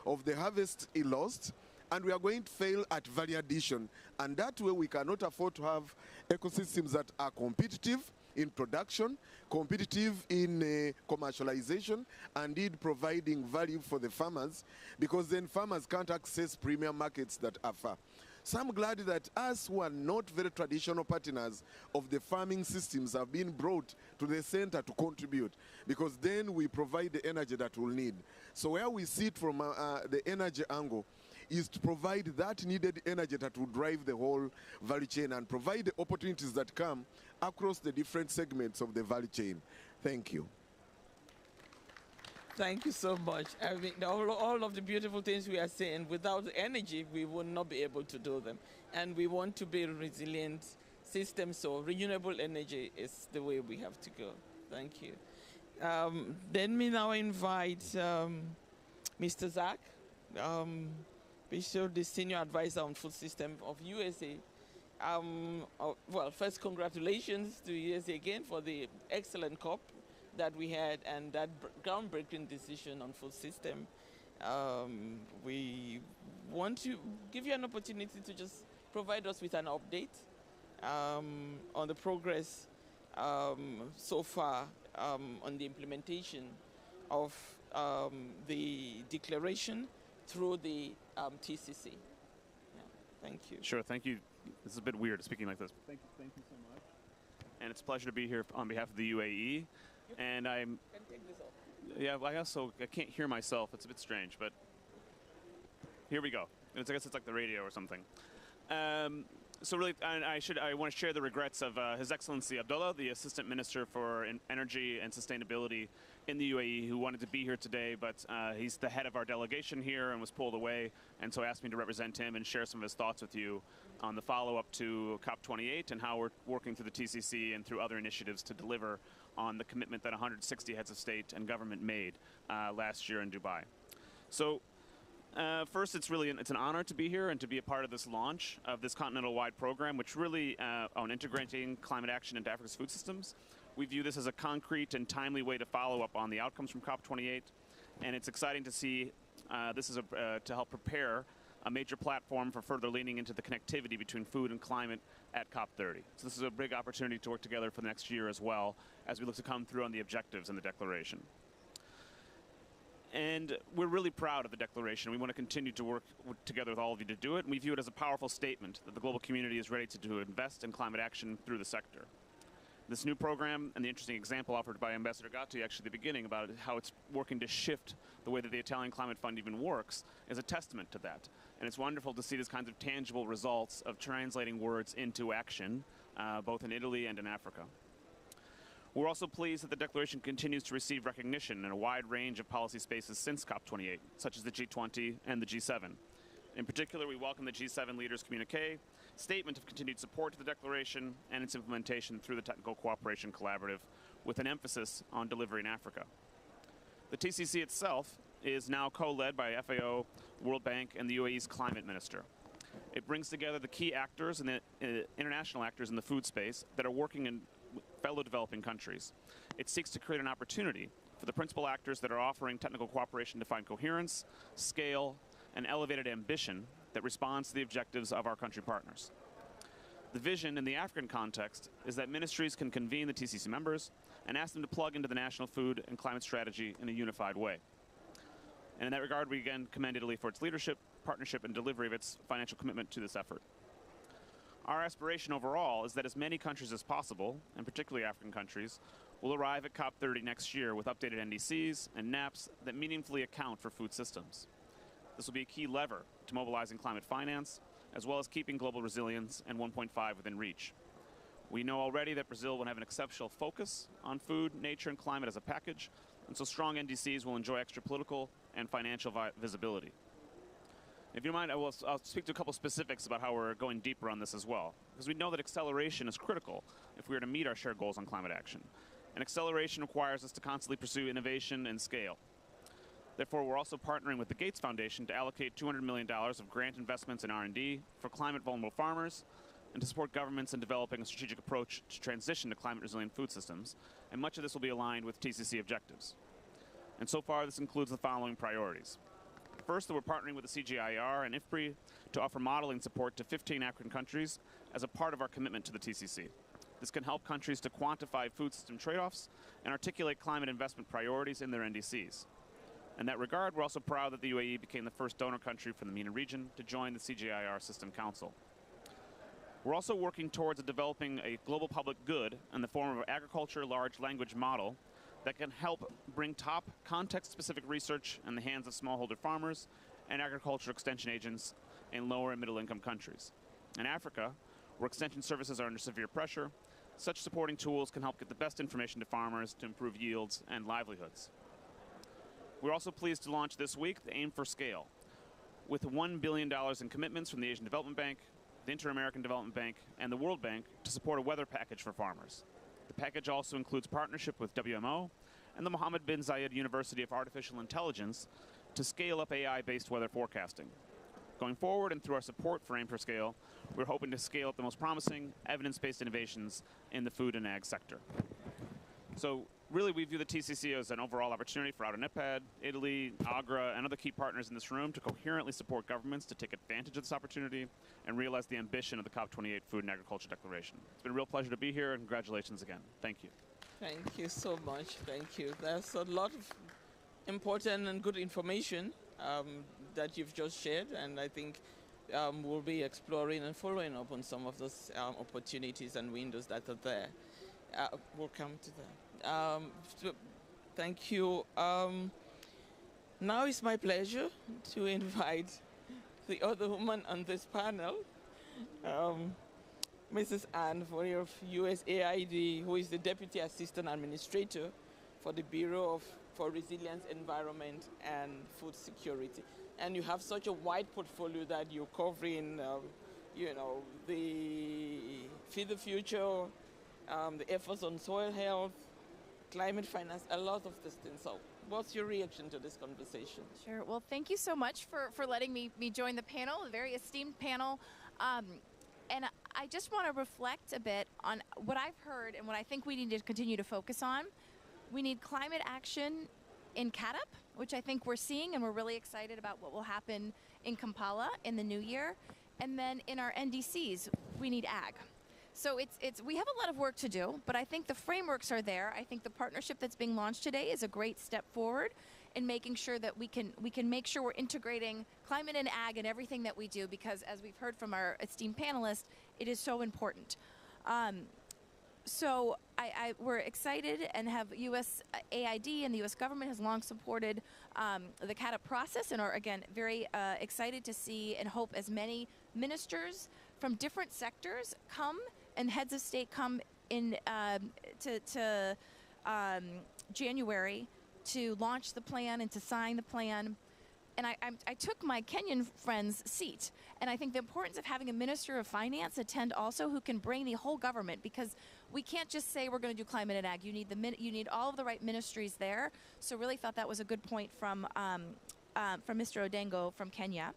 B: of the harvest is lost. And we are going to fail at value addition. And that way we cannot afford to have ecosystems that are competitive in production, competitive in commercialization, and indeed providing value for the farmers, because then farmers can't access premium markets that are far. So I'm glad that us who are not very traditional partners of the farming systems have been brought to the center to contribute, because then we provide the energy that we'll need. So where we sit from the energy angle is to provide that needed energy that will drive the whole value chain and provide the opportunities that come across the different segments of the value chain. Thank you.
A: Thank you so much. I mean, all of the beautiful things we are saying, without energy, we would not be able to do them. And we want to be a resilient system, so renewable energy is the way we have to go. Thank you. Let me now invite Mr. Zach Bishop, the Senior Advisor on Food System of USA. Well, first, congratulations to USA again for the excellent COP that we had and that groundbreaking decision on food system. We want to give you an opportunity to just provide us with an update on the progress so far on the implementation of the declaration through the TCC. Yeah, thank you.
V: Sure, thank you. This is a bit weird speaking like this. Thank you so much. And it's a pleasure to be here on behalf of the UAE. And I'm.
A: Can take this off.
V: Yeah, I can't hear myself. It's a bit strange, but here we go. I guess it's like the radio or something. So really, I want to share the regrets of His Excellency Abdullah, the Assistant Minister for Energy and Sustainability in the UAE, who wanted to be here today, but he's the head of our delegation here and was pulled away, and so asked me to represent him and share some of his thoughts with you on the follow-up to COP28 and how we're working through the TCC and through other initiatives to deliver on the commitment that 160 heads of state and government made last year in Dubai. So First, it's an honor to be here and to be a part of this launch of this continental-wide program, which really on integrating climate action into Africa's food systems. We view this as a concrete and timely way to follow up on the outcomes from COP28, and it's exciting to see this is to help prepare a major platform for further leaning into the connectivity between food and climate at COP30. So this is a big opportunity to work together for the next year as well as we look to come through on the objectives in the declaration. And we're really proud of the declaration. We want to continue to work together with all of you to do it, and we view it as a powerful statement that the global community is ready to invest in climate action through the sector. This new program and the interesting example offered by Ambassador Gatti actually at the beginning about how it's working to shift the way that the Italian Climate Fund even works is a testament to that. And it's wonderful to see these kinds of tangible results of translating words into action, both in Italy and in Africa. We're also pleased that the declaration continues to receive recognition in a wide range of policy spaces since COP28, such as the G20 and the G7. In particular, we welcome the G7 leaders' communique, statement of continued support to the declaration, and its implementation through the Technical Cooperation Collaborative, with an emphasis on delivery in Africa. The TCC itself is now co-led by FAO, World Bank, and the UAE's climate minister. It brings together the key actors and the international actors in the food space that are working in fellow developing countries. It seeks to create an opportunity for the principal actors that are offering technical cooperation to find coherence, scale, and elevated ambition that responds to the objectives of our country partners. The vision in the African context is that ministries can convene the TCC members and ask them to plug into the national food and climate strategy in a unified way. And in that regard, we again commend Italy for its leadership, partnership, and delivery of its financial commitment to this effort. Our aspiration overall is that as many countries as possible, and particularly African countries, will arrive at COP30 next year with updated NDCs and NAPs that meaningfully account for food systems. This will be a key lever to mobilizing climate finance, as well as keeping global resilience and 1.5 within reach. We know already that Brazil will have an exceptional focus on food, nature, and climate as a package, and so strong NDCs will enjoy extra political and financial visibility. If you don't mind, I'll speak to a couple specifics about how we're going deeper on this as well, because we know that acceleration is critical if we are to meet our shared goals on climate action. And acceleration requires us to constantly pursue innovation and scale. Therefore, we're also partnering with the Gates Foundation to allocate $200 million of grant investments in R&D for climate-vulnerable farmers and to support governments in developing a strategic approach to transition to climate-resilient food systems, and much of this will be aligned with TCC objectives. And so far, this includes the following priorities. First, we're partnering with the CGIAR and IFPRI to offer modeling support to 15 African countries as a part of our commitment to the TCC. This can help countries to quantify food system trade-offs and articulate climate investment priorities in their NDCs. In that regard, we're also proud that the UAE became the first donor country from the MENA region to join the CGIAR System Council. We're also working towards developing a global public good in the form of an agriculture large language model that can help bring top context-specific research in the hands of smallholder farmers and agriculture extension agents in lower and middle-income countries. In Africa, where extension services are under severe pressure, such supporting tools can help get the best information to farmers to improve yields and livelihoods. We're also pleased to launch this week the Aim for Scale, with $1 billion in commitments from the Asian Development Bank, the Inter-American Development Bank, and the World Bank to support a weather package for farmers. The package also includes partnership with WMO and the Mohammed bin Zayed University of Artificial Intelligence to scale up AI-based weather forecasting. Going forward and through our support for Aim for Scale, we're hoping to scale up the most promising evidence-based innovations in the food and ag sector. So really, we view the TCC as an overall opportunity for AutoNetPad, Italy, AGRA, and other key partners in this room to coherently support governments to take advantage of this opportunity and realize the ambition of the COP28 Food and Agriculture Declaration. It's been a real pleasure to be here, and congratulations again. Thank you.
A: Thank you so much. Thank you. There's a lot of important and good information that you've just shared, and I think we'll be exploring and following up on some of those opportunities and windows that are there. We'll come to that. So thank you. Now it's my pleasure to invite the other woman on this panel, Mrs. Anne Fourier of USAID, who is the Deputy Assistant Administrator for the Bureau for Resilience, Environment, and Food Security. And you have such a wide portfolio that you're covering, the Feed the Future, the efforts on soil health, climate finance, a lot of these things. So What's your reaction to this conversation?
M: Sure. Well, thank you so much for letting me join the panel, a very esteemed panel. And I just want to reflect a bit on what I've heard and what I think we need to continue to focus on. We need climate action in CAADP, which I think we're seeing, and we're really excited about what will happen in Kampala in the new year. And then in our NDCs, we need ag. So we have a lot of work to do, but I think the frameworks are there. I think the partnership that's being launched today is a great step forward in making sure that we can make sure we're integrating climate and ag in everything that we do, because as we've heard from our esteemed panelists, it is so important. So we're excited and have USAID and the U.S. government has long supported the CAADP process and are, again, very excited to see and hope as many ministers from different sectors come and heads of state come in to January to launch the plan and to sign the plan. And I took my Kenyan friend's seat. And I think the importance of having a Minister of Finance attend also who can bring the whole government, because we can't just say we're going to do climate and ag. You need all of the right ministries there. So really thought that was a good point from Mr. Odengo from Kenya.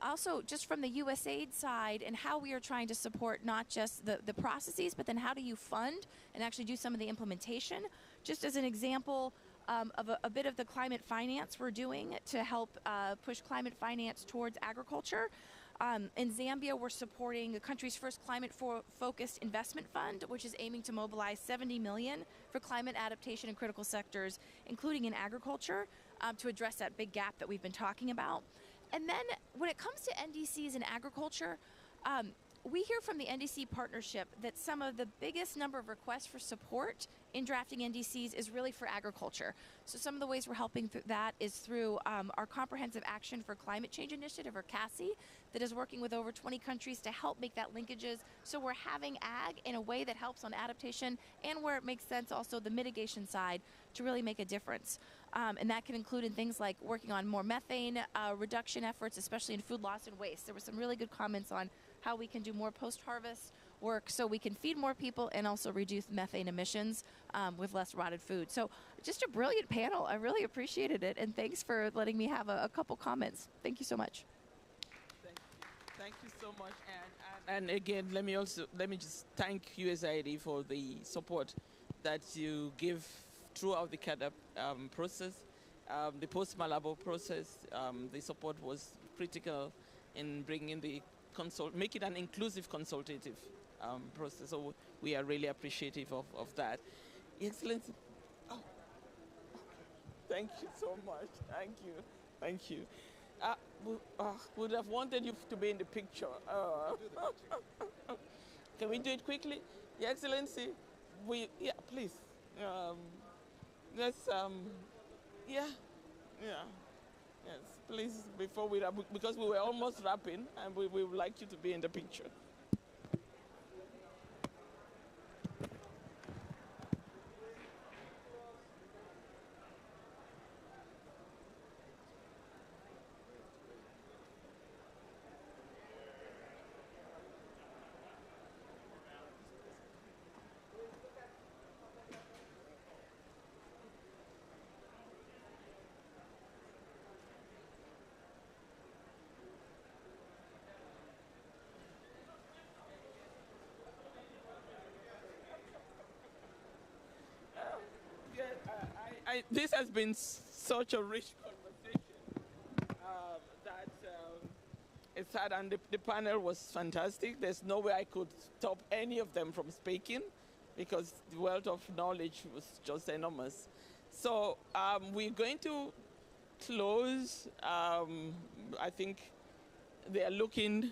M: Also, just from the USAID side and how we are trying to support not just the processes, but then how do you fund and actually do some of the implementation. Just as an example of a bit of the climate finance we're doing to help push climate finance towards agriculture. In Zambia, we're supporting the country's first climate-focused investment fund, which is aiming to mobilize $70 million for climate adaptation in critical sectors, including in agriculture, to address that big gap that we've been talking about. And then when it comes to NDCs and agriculture, we hear from the NDC partnership that some of the biggest number of requests for support in drafting NDCs is really for agriculture. So some of the ways we're helping through that is through our Comprehensive Action for Climate Change Initiative, or CACI, that is working with over 20 countries to help make that linkages. So we're having ag in a way that helps on adaptation, and where it makes sense also the mitigation side to really make a difference. And that can include in things like working on more methane reduction efforts, especially in food loss and waste. There were some really good comments on how we can do more post-harvest work so we can feed more people and also reduce methane emissions with less rotted food. So just a brilliant panel. I really appreciated it, and thanks for letting me have a couple comments. Thank you so much.
A: Thank you so much, Anne. And again, let me just thank USAID for the support that you give throughout the CAADP process, the post-Malabo process. The support was critical in bringing make it an inclusive consultative process. So we are really appreciative of that. Excellency. Oh. Thank you so much. Thank you. Thank you. Would have wanted you to be in the picture. Can we do it quickly? Your Excellency, please. Let's, yes, please, before we wrap, because we were almost wrapping, and we would like you to be in the picture. This has been such a rich conversation that it's had, and the panel was fantastic. There's no way I could stop any of them from speaking because the wealth of knowledge was just enormous. So we're going to close. I think they are looking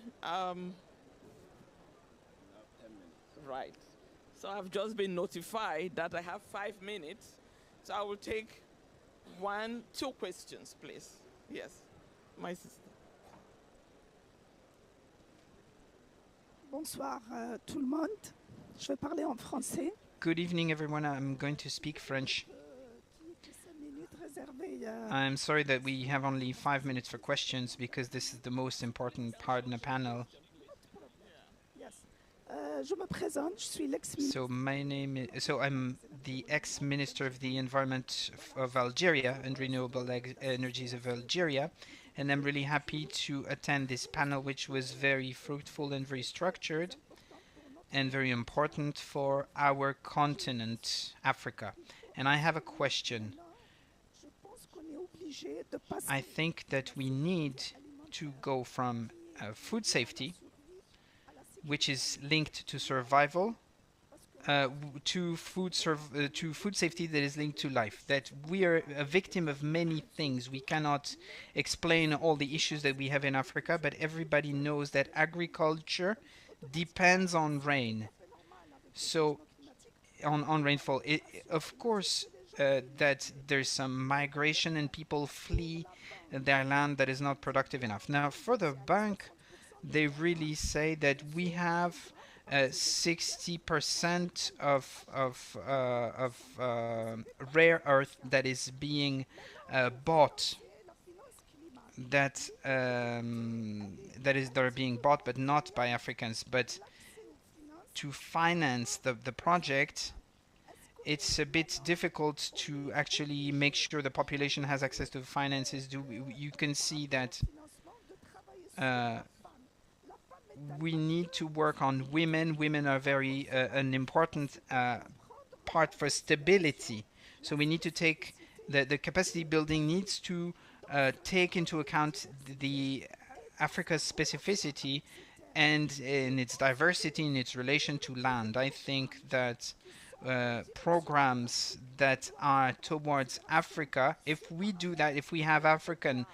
A: right. So I've just been notified that I have 5 minutes. So I will take 2 questions, please. Yes, my sister.
U: Bonsoir tout le monde. Je vais parler en français.
N: Good evening, everyone. I'm going to speak French. I'm sorry that we have only 5 minutes for questions because this is the most important part in the panel.
U: Yes. Je me présente, je suis l'ex-ministre.
N: So my name is, so I'm the ex-minister of the environment of Algeria and renewable energies of Algeria, and I'm really happy to attend this panel, which was very fruitful and very structured and very important for our continent, Africa. And I have a question. I think that we need to go from food safety, which is linked to survival, to food safety that is linked to life. That we are a victim of many things. We cannot explain all the issues that we have in Africa, but everybody knows that agriculture depends on rain. So, on rainfall. Of course, that there's some migration and people flee their land that is not productive enough. Now, for the bank, they really say that we have 60% of rare earth that is being bought, that are being bought, but not by Africans. But to finance the project, it's a bit difficult to actually make sure the population has access to finances. You can see that we need to work on women. Women are very an important part for stability. So we need to take the capacity building needs to take into account the Africa's specificity and in its diversity, in its relation to land. I think that programs that are towards Africa, if we do that, if we have African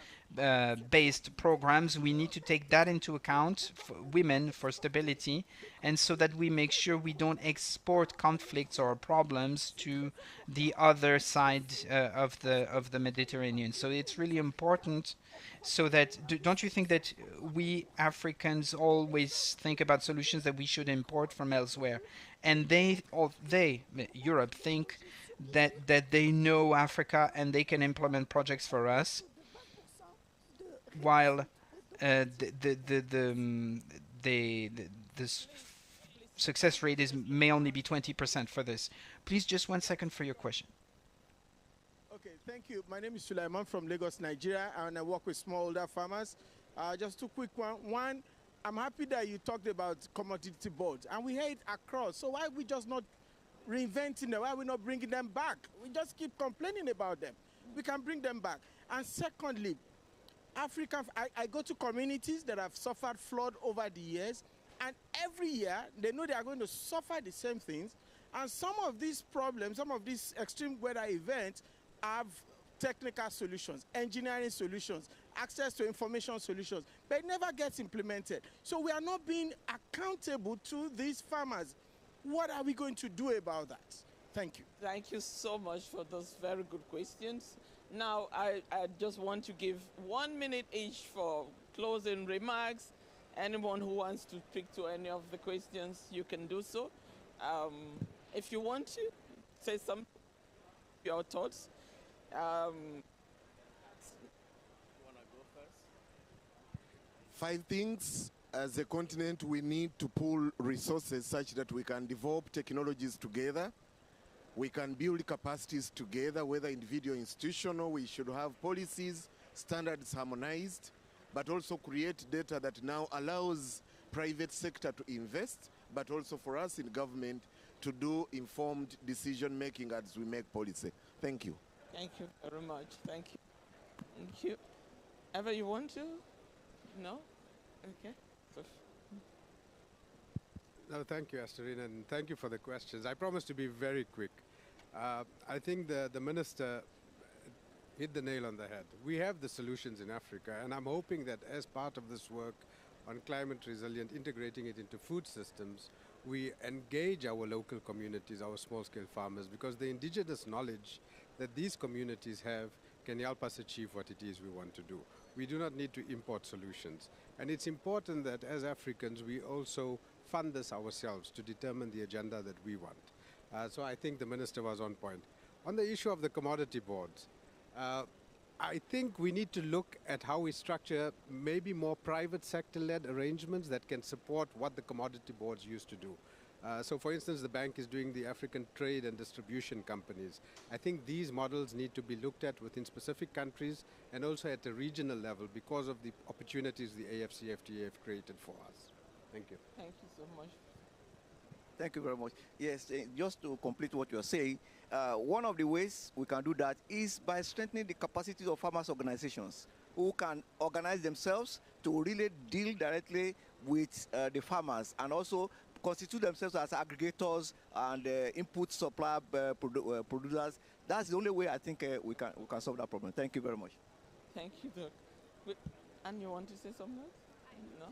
N: based programs, we need to take that into account for women, for stability, and so that we make sure we don't export conflicts or problems to the other side of the Mediterranean. So it's really important, so that don't you think that we Africans always think about solutions that we should import from elsewhere, and Europe think that they know Africa and they can implement projects for us, while the success rate may only be 20% for this. Please, just 1 second for your question.
O: Okay, thank you. My name is Sulaiman from Lagos, Nigeria, and I work with smallholder farmers. Just two quick ones. One, I'm happy that you talked about commodity boards, and we hear it across. So why are we just not reinventing them? Why are we not bringing them back? We just keep complaining about them. We can bring them back. And secondly, I go to communities that have suffered flood over the years, and every year they know they are going to suffer the same things. And some of these problems, some of these extreme weather events have technical solutions, engineering solutions, access to information solutions, but it never gets implemented. So we are not being accountable to these farmers. What are we going to do about that? Thank you.
A: Thank you so much for those very good questions. Now, I just want to give 1 minute each for closing remarks. Anyone who wants to speak to any of the questions, you can do so. If you want to say some your thoughts. You want
B: to go first? 5 things. As a continent, we need to pool resources such that we can develop technologies together. We can build capacities together, whether individual, institutional. We should have policies, standards harmonized, but also create data that now allows private sector to invest, but also for us in government to do informed decision making as we make policy. Thank you.
A: Thank you very much. Thank you. Thank you. Ever you want to? No? Okay.
C: No, thank you, Astorine, and thank you for the questions. I promise to be very quick. I think the minister hit the nail on the head. We have the solutions in Africa, and I'm hoping that as part of this work on climate resilient, integrating it into food systems, we engage our local communities, our small-scale farmers, because the indigenous knowledge that these communities have can help us achieve what it is we want to do. We do not need to import solutions. And it's important that as Africans, we also fund this ourselves to determine the agenda that we want. So I think the minister was on point. On the issue of the commodity boards, I think we need to look at how we structure maybe more private sector-led arrangements that can support what the commodity boards used to do. So for instance, the bank is doing the African trade and distribution companies. I think these models need to be looked at within specific countries and also at a regional level because of the opportunities the AFCFTA have created for us. Thank you.
A: Thank you so much.
I: Thank you very much. Yes, just to complete what you're saying, one of the ways we can do that is by strengthening the capacity of farmers' organizations who can organize themselves to really deal directly with the farmers and also constitute themselves as aggregators and input supply producers. That's the only way I think we can solve that problem. Thank you very much.
A: Thank you, Doc. And you want to say something else? No?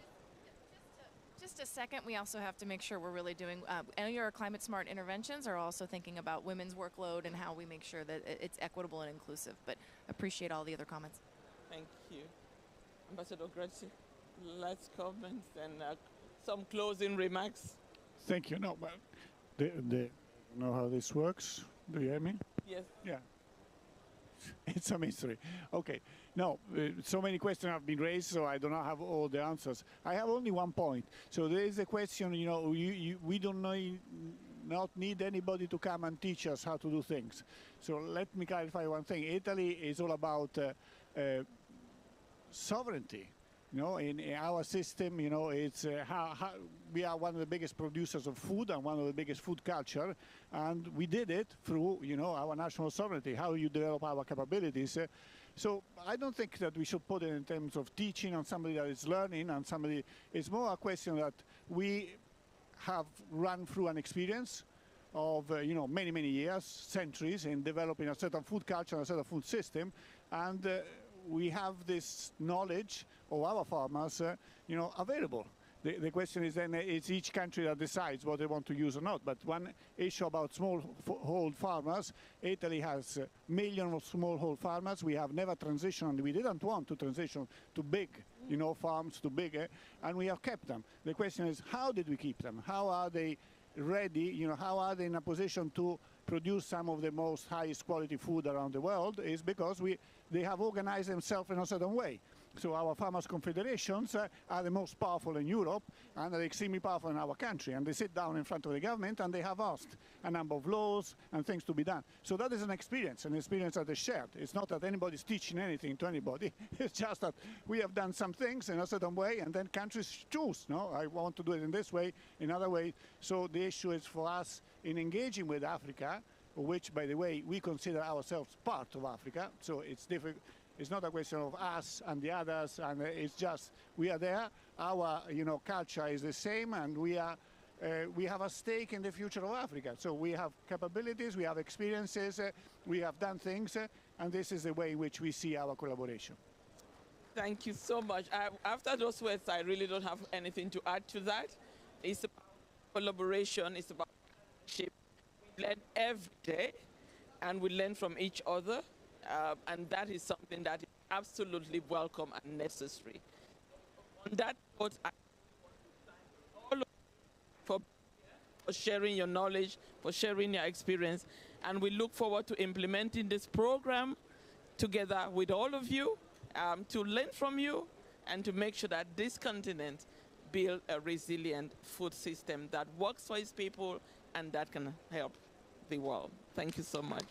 M: Just a second, we also have to make sure we're really doing, any of our climate smart interventions are also thinking about women's workload and how we make sure that it's equitable and inclusive, but appreciate all the other comments.
A: Thank you. Ambassador Grazie, last comments and some closing remarks.
D: Thank you. No, but you know how this works? Do you hear me?
A: Yes.
D: Yeah. It's a mystery. Okay. No, so many questions have been raised, so I do not have all the answers. I have only one point. So there is a question, you know, we don't not need anybody to come and teach us how to do things. So let me clarify one thing. Italy is all about sovereignty. You know, in our system, you know, it's how we are one of the biggest producers of food and one of the biggest food culture, and we did it through, you know, our national sovereignty, how you develop our capabilities. So I don't think that we should put it in terms of teaching on somebody that is learning and somebody. It's more a question that we have run through an experience of, you know, many, many years, centuries in developing a certain food culture and a certain food system, and we have this knowledge of our farmers, you know, available. The question is then it's each country that decides what they want to use or not. But one issue about smallhold farmers, Italy has millions of smallhold farmers. We have never transitioned. We didn't want to transition to big, you know, farms, to big, and we have kept them. The question is, how did we keep them? How are they ready? You know, how are they in a position to produce some of the most highest quality food around the world? Is because they have organized themselves in a certain way. So our farmers' confederations are the most powerful in Europe and are extremely powerful in our country. And they sit down in front of the government and they have asked a number of laws and things to be done. So that is an experience that is shared. It's not that anybody's teaching anything to anybody. It's just that we have done some things in a certain way and then countries choose. No, I want to do it in this way, in other way. So the issue is for us in engaging with Africa, which, by the way, we consider ourselves part of Africa. So it's difficult. It's not a question of us and the others, and it's just we are there. Our, you know, culture is the same, and we have a stake in the future of Africa. So we have capabilities, we have experiences, we have done things, and this is the way in which we see our collaboration.
A: Thank you so much. After those words, I really don't have anything to add to that. It's about collaboration. It's about partnership. We learn every day, and we learn from each other. And that is something that is absolutely welcome and necessary. On that note, I thank all of you for sharing your knowledge, for sharing your experience, and we look forward to implementing this program together with all of you to learn from you and to make sure that this continent build a resilient food system that works for its people and that can help the world. Thank you so much.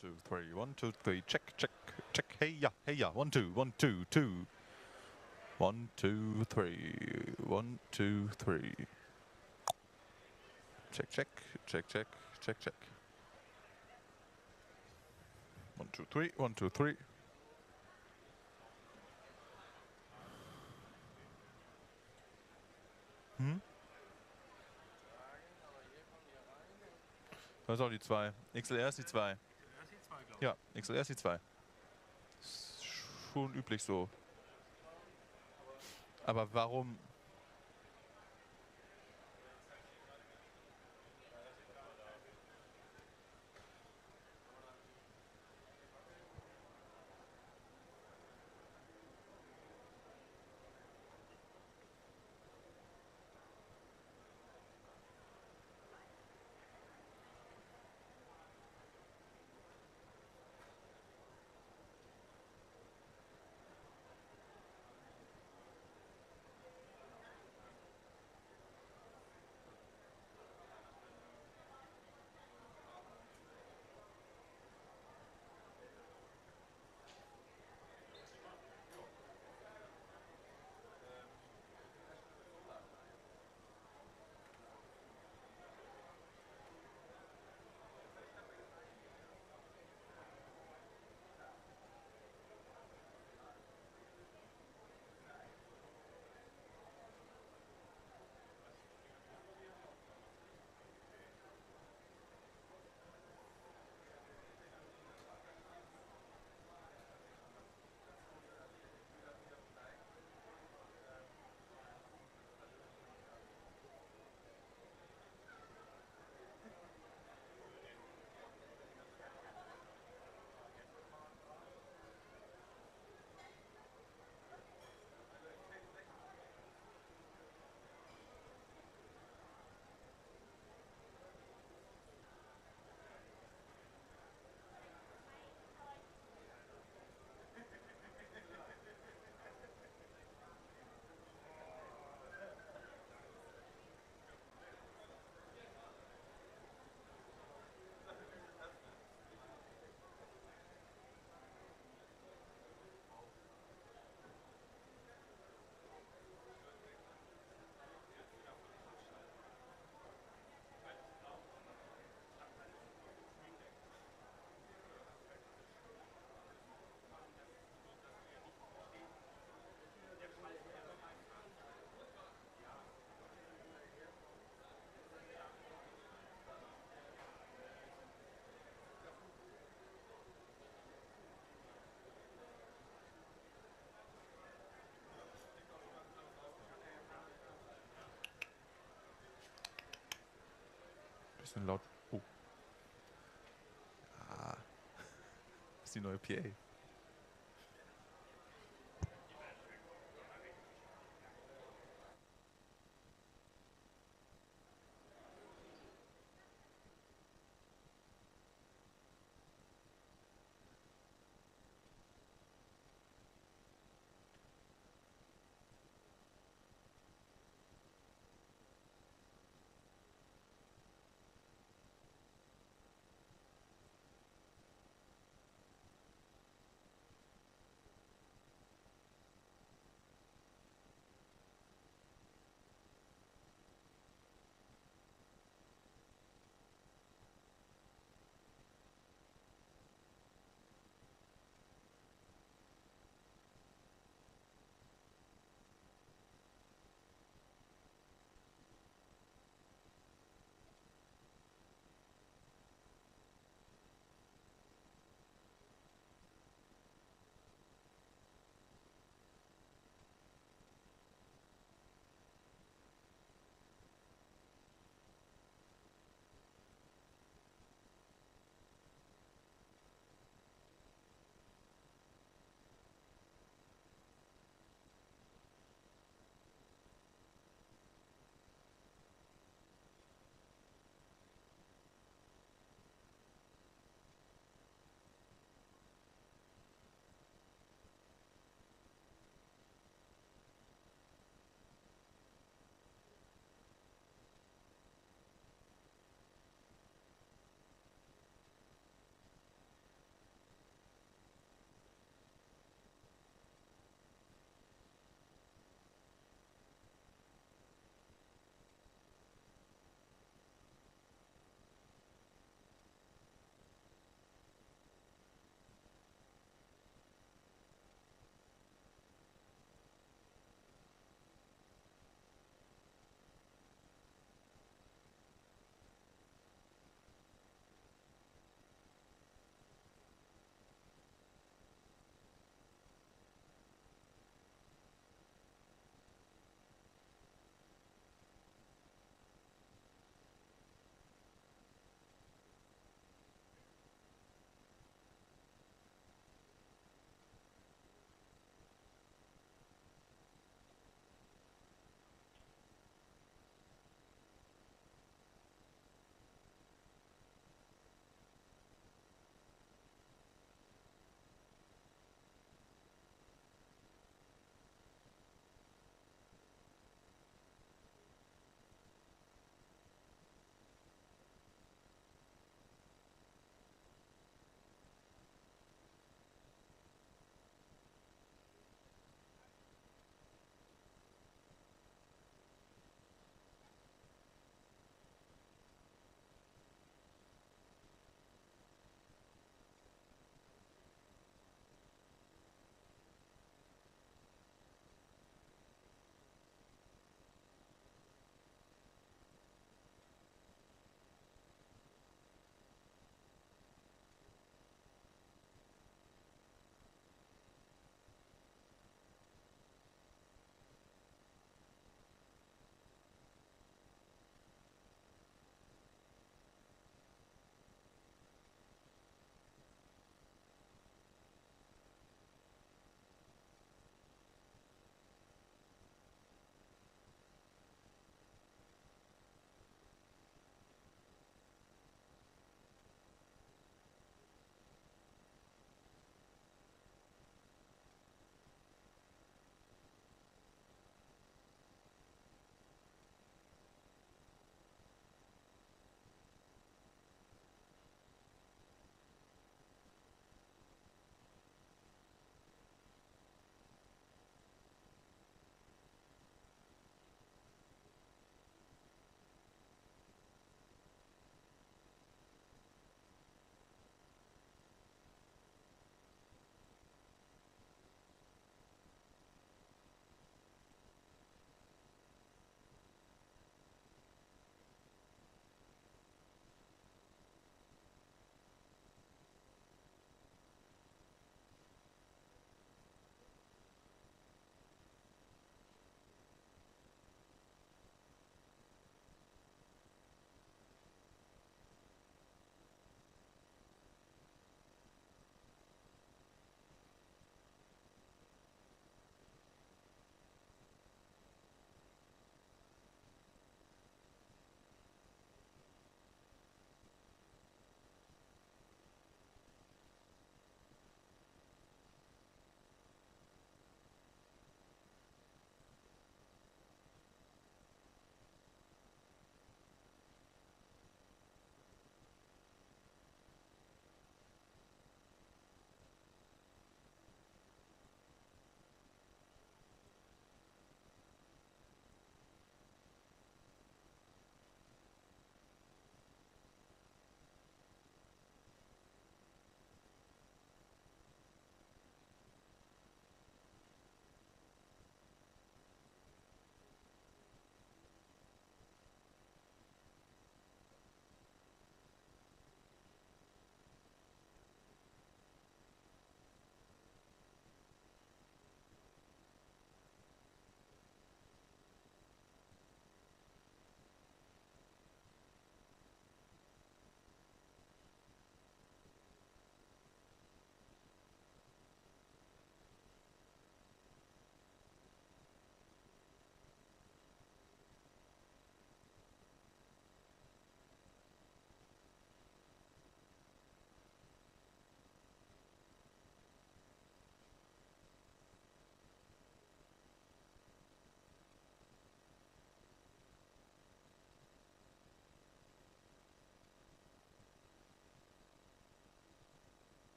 K: 2, 3. 1, 2, 3. Check, check, check. Hey ya. 1, 2, 1, 2, 2. 1, 2, 3. 1, 2, 3. Check, check, check, check, check, check. 1, 2, 3. 1, 2, 3. Das ist auch die 2. XLR ist die 2. Ja, XLR ist die 2. Ist schon üblich so. Aber warum? Bisschen laut. Oh. Ah. Das ist die neue PA.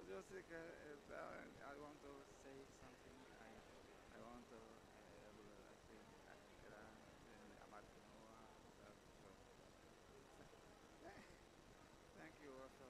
P: just I want to say something. I want to thank you also.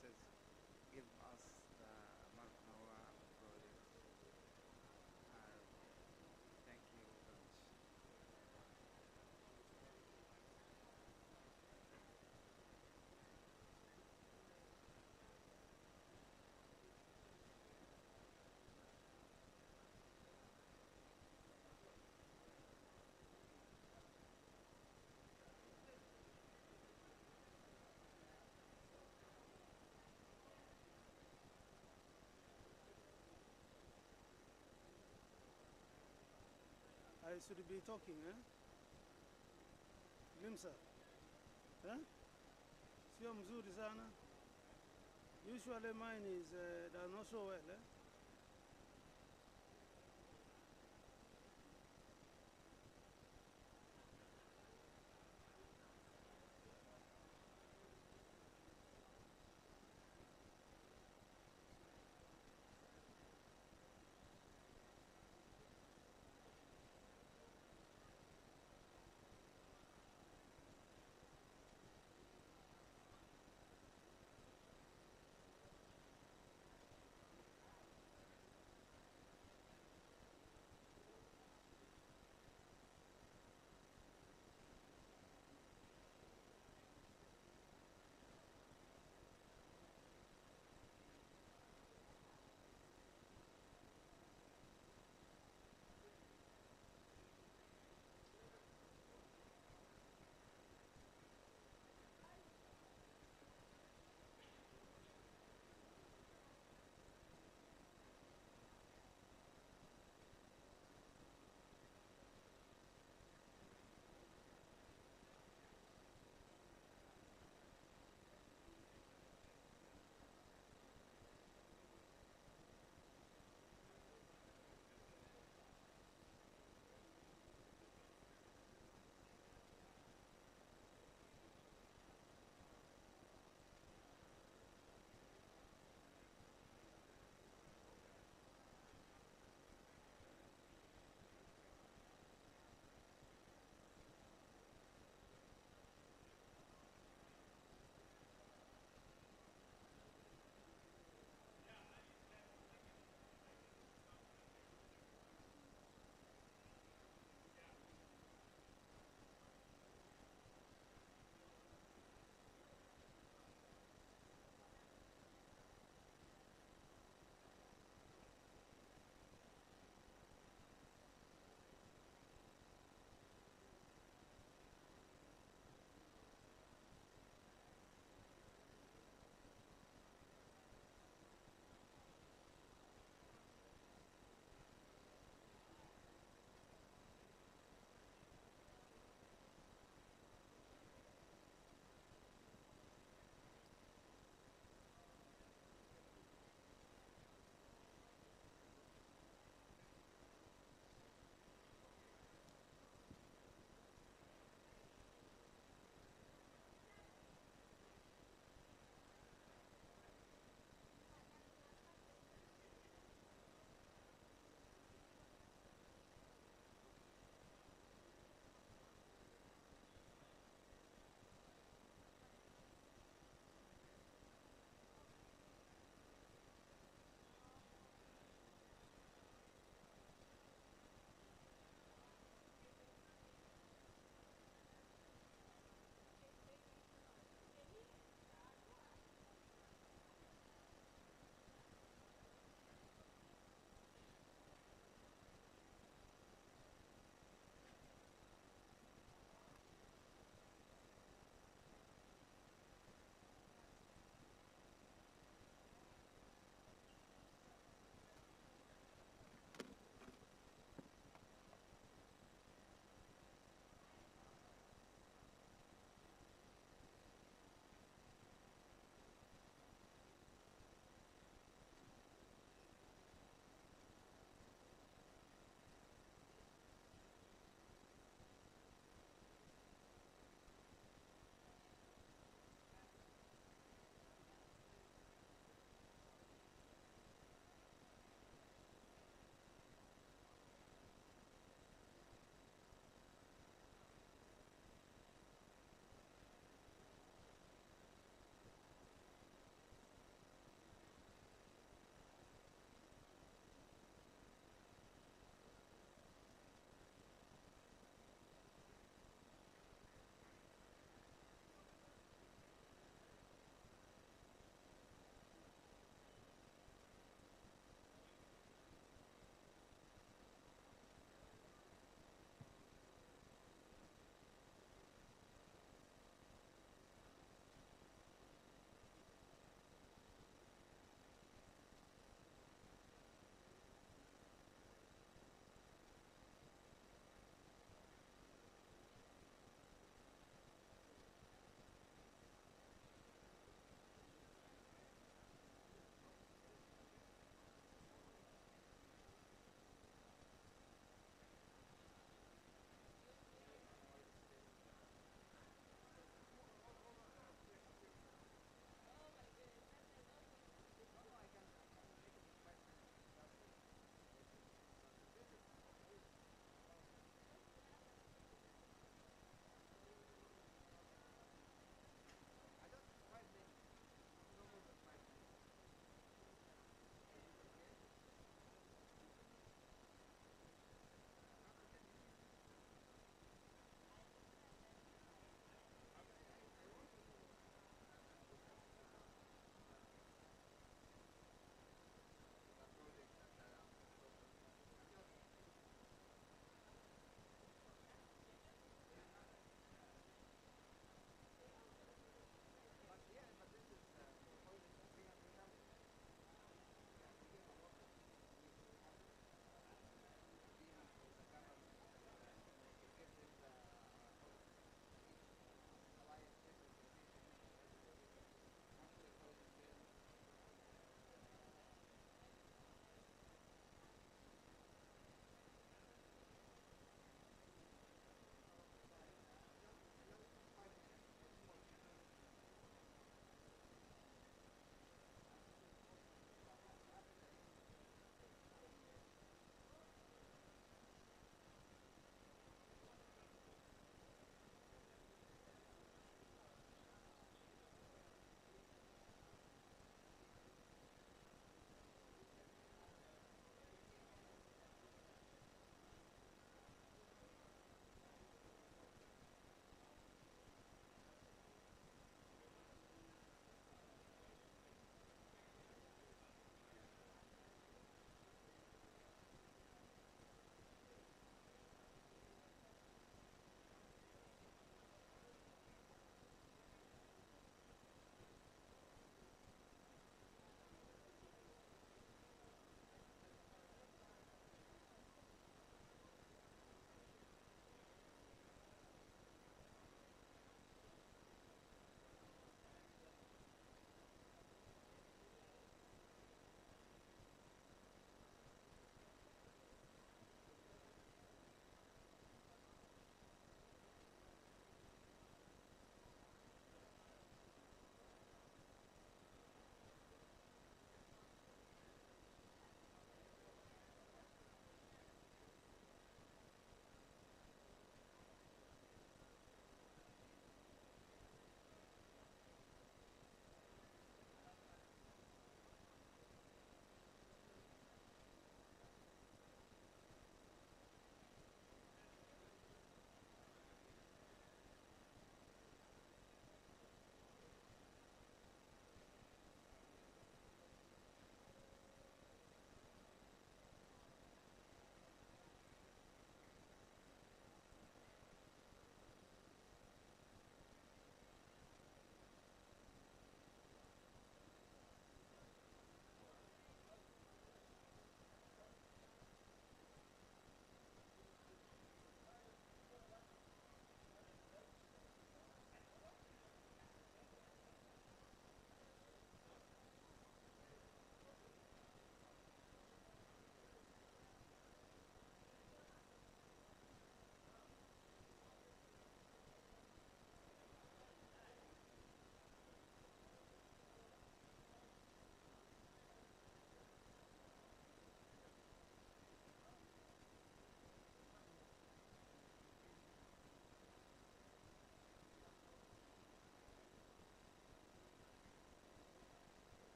P: says give us the Marnawa project. Thank you very much.
Q: I should be talking, eh? Limsa. Eh? Sio mzuri sana. Usually mine is does not so well, eh?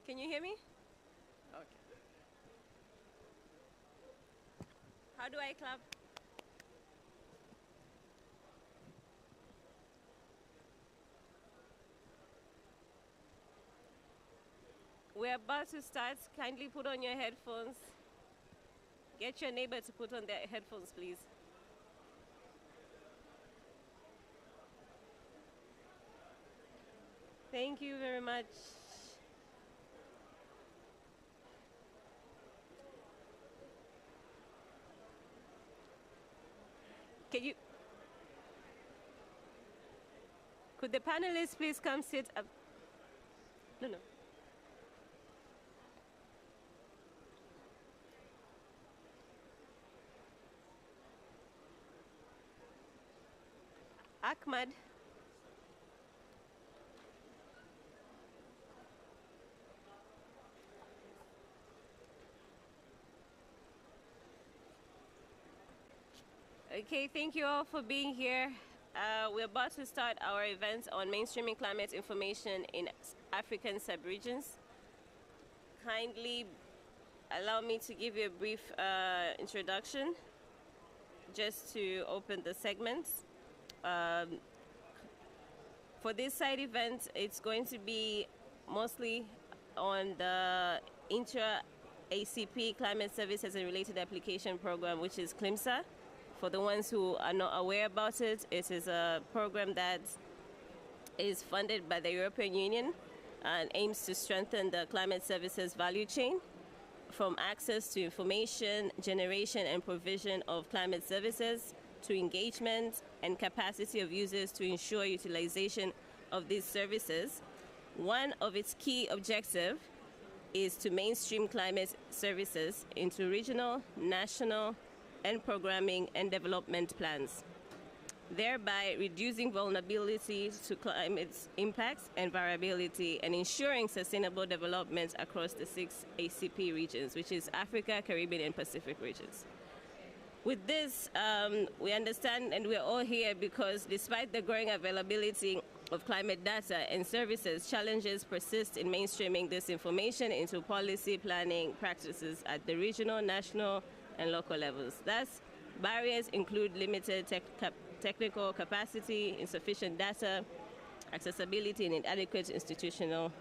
R: Can you hear me? Okay. How do I clap? We're about to start. Kindly put on your headphones. Get your neighbor to put on their headphones, please. Thank you very much. Could the panelists please come sit up? No. Ahmad. Okay, thank you all for being here. We're about to start our event on mainstreaming climate information in African sub-regions. Kindly allow me to give you a brief introduction just to open the segments. For this side event, it's going to be mostly on the Intra-ACP Climate Services and Related Application Program, which is CLIMSA. For the ones who are not aware about it, it is a program that is funded by the European Union and aims to strengthen the climate services value chain, from access to information, generation and provision of climate services, to engagement and capacity of users to ensure utilization of these services. One of its key objectives is to mainstream climate services into regional, national, and programming and development plans, thereby reducing vulnerability to climate impacts and variability and ensuring sustainable development across the 6 ACP regions, which is Africa, Caribbean, and Pacific regions. With this, we understand, and we're all here because despite the growing availability of climate data and services, challenges persist in mainstreaming this information into policy planning practices at the regional, national, and local levels. Thus, barriers include limited technical capacity, insufficient data, accessibility and inadequate institutional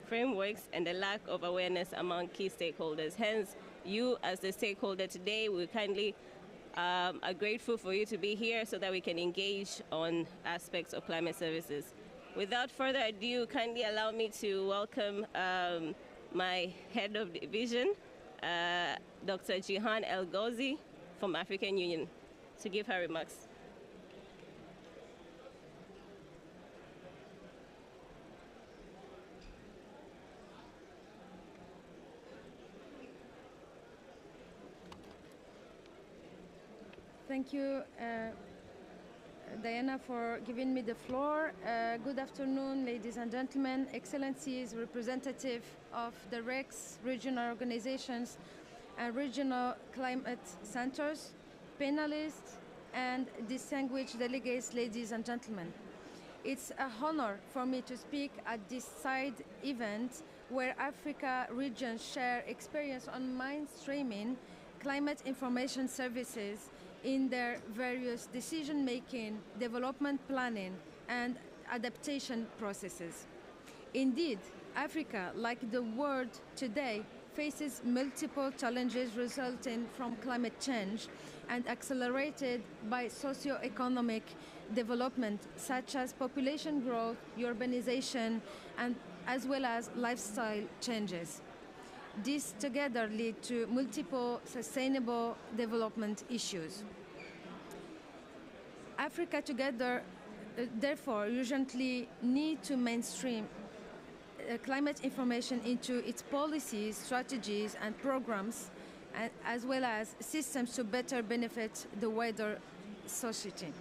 R: frameworks, and the lack of awareness among key stakeholders. Hence, you as the stakeholder today, we kindly are grateful for you to be here so that we can engage on aspects of climate services. Without further ado, kindly allow me to welcome my head of division, Dr. Jihan El Ghazi from African Union, to give her remarks.
T: Thank you, Diana, for giving me the floor. Good afternoon, ladies and gentlemen, Excellencies, representative of the RECs, regional organizations, and regional climate centers, panelists, and distinguished delegates, ladies and gentlemen. It's an honor for me to speak at this side event where Africa regions share experience on mainstreaming climate information services in their various decision-making, development planning, and adaptation processes. Indeed, Africa, like the world today, faces multiple challenges resulting from climate change and accelerated by socio-economic development, such as population growth, urbanization, and as well as lifestyle changes. These together lead to multiple sustainable development issues. Africa together, therefore, urgently need to mainstream climate information into its policies, strategies, and programs, as well as systems to better benefit the wider society.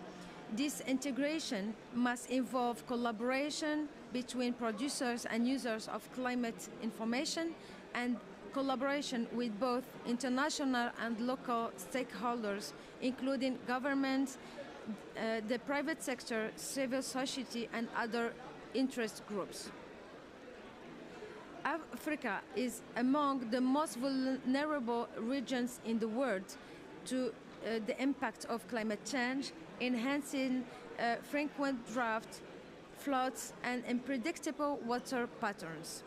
T: This integration must involve collaboration between producers and users of climate information and collaboration with both international and local stakeholders, including governments, the private sector, civil society, and other interest groups. Africa is among the most vulnerable regions in the world to the impact of climate change, enhancing frequent drought, floods, and unpredictable water patterns.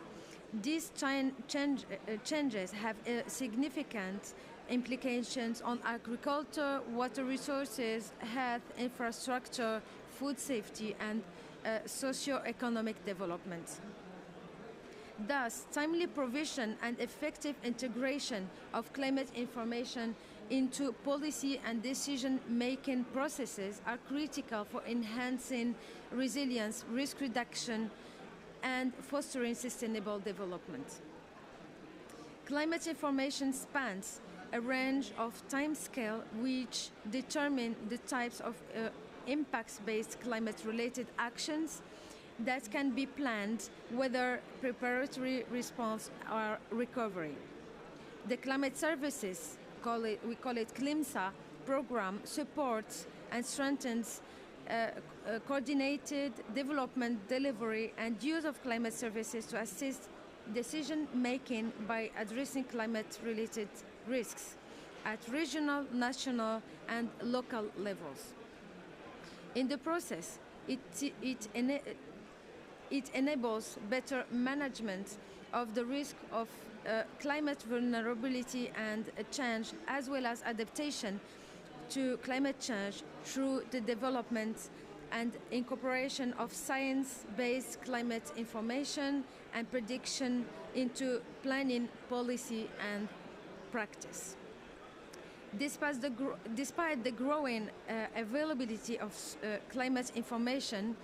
T: These changes have significant implications on agriculture, water resources, health, infrastructure, food safety, and socio-economic development. Thus, timely provision and effective integration of climate information into policy and decision-making processes are critical for enhancing resilience, risk reduction, and fostering sustainable development. Climate information spans a range of timescale which determine the types of impacts-based climate-related actions that can be planned, whether preparatory response or recovery. The Climate Services, we call it CLIMSA program, supports and strengthens coordinated development, delivery, and use of climate services to assist decision-making by addressing climate-related risks at regional, national, and local levels. In the process, it enables better management of the risk of climate vulnerability and change, as well as adaptation to climate change through the development and incorporation of science-based climate information and prediction into planning, policy, and practice. Despite the growing availability of climate information,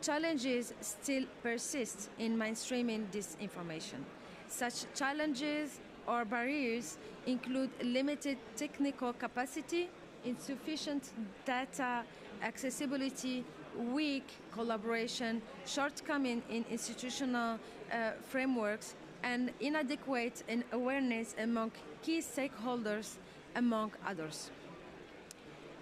T: challenges still persist in mainstreaming this information. Such challenges or barriers include limited technical capacity, insufficient data accessibility, weak collaboration, shortcoming in institutional frameworks, and inadequate awareness among key stakeholders, among others.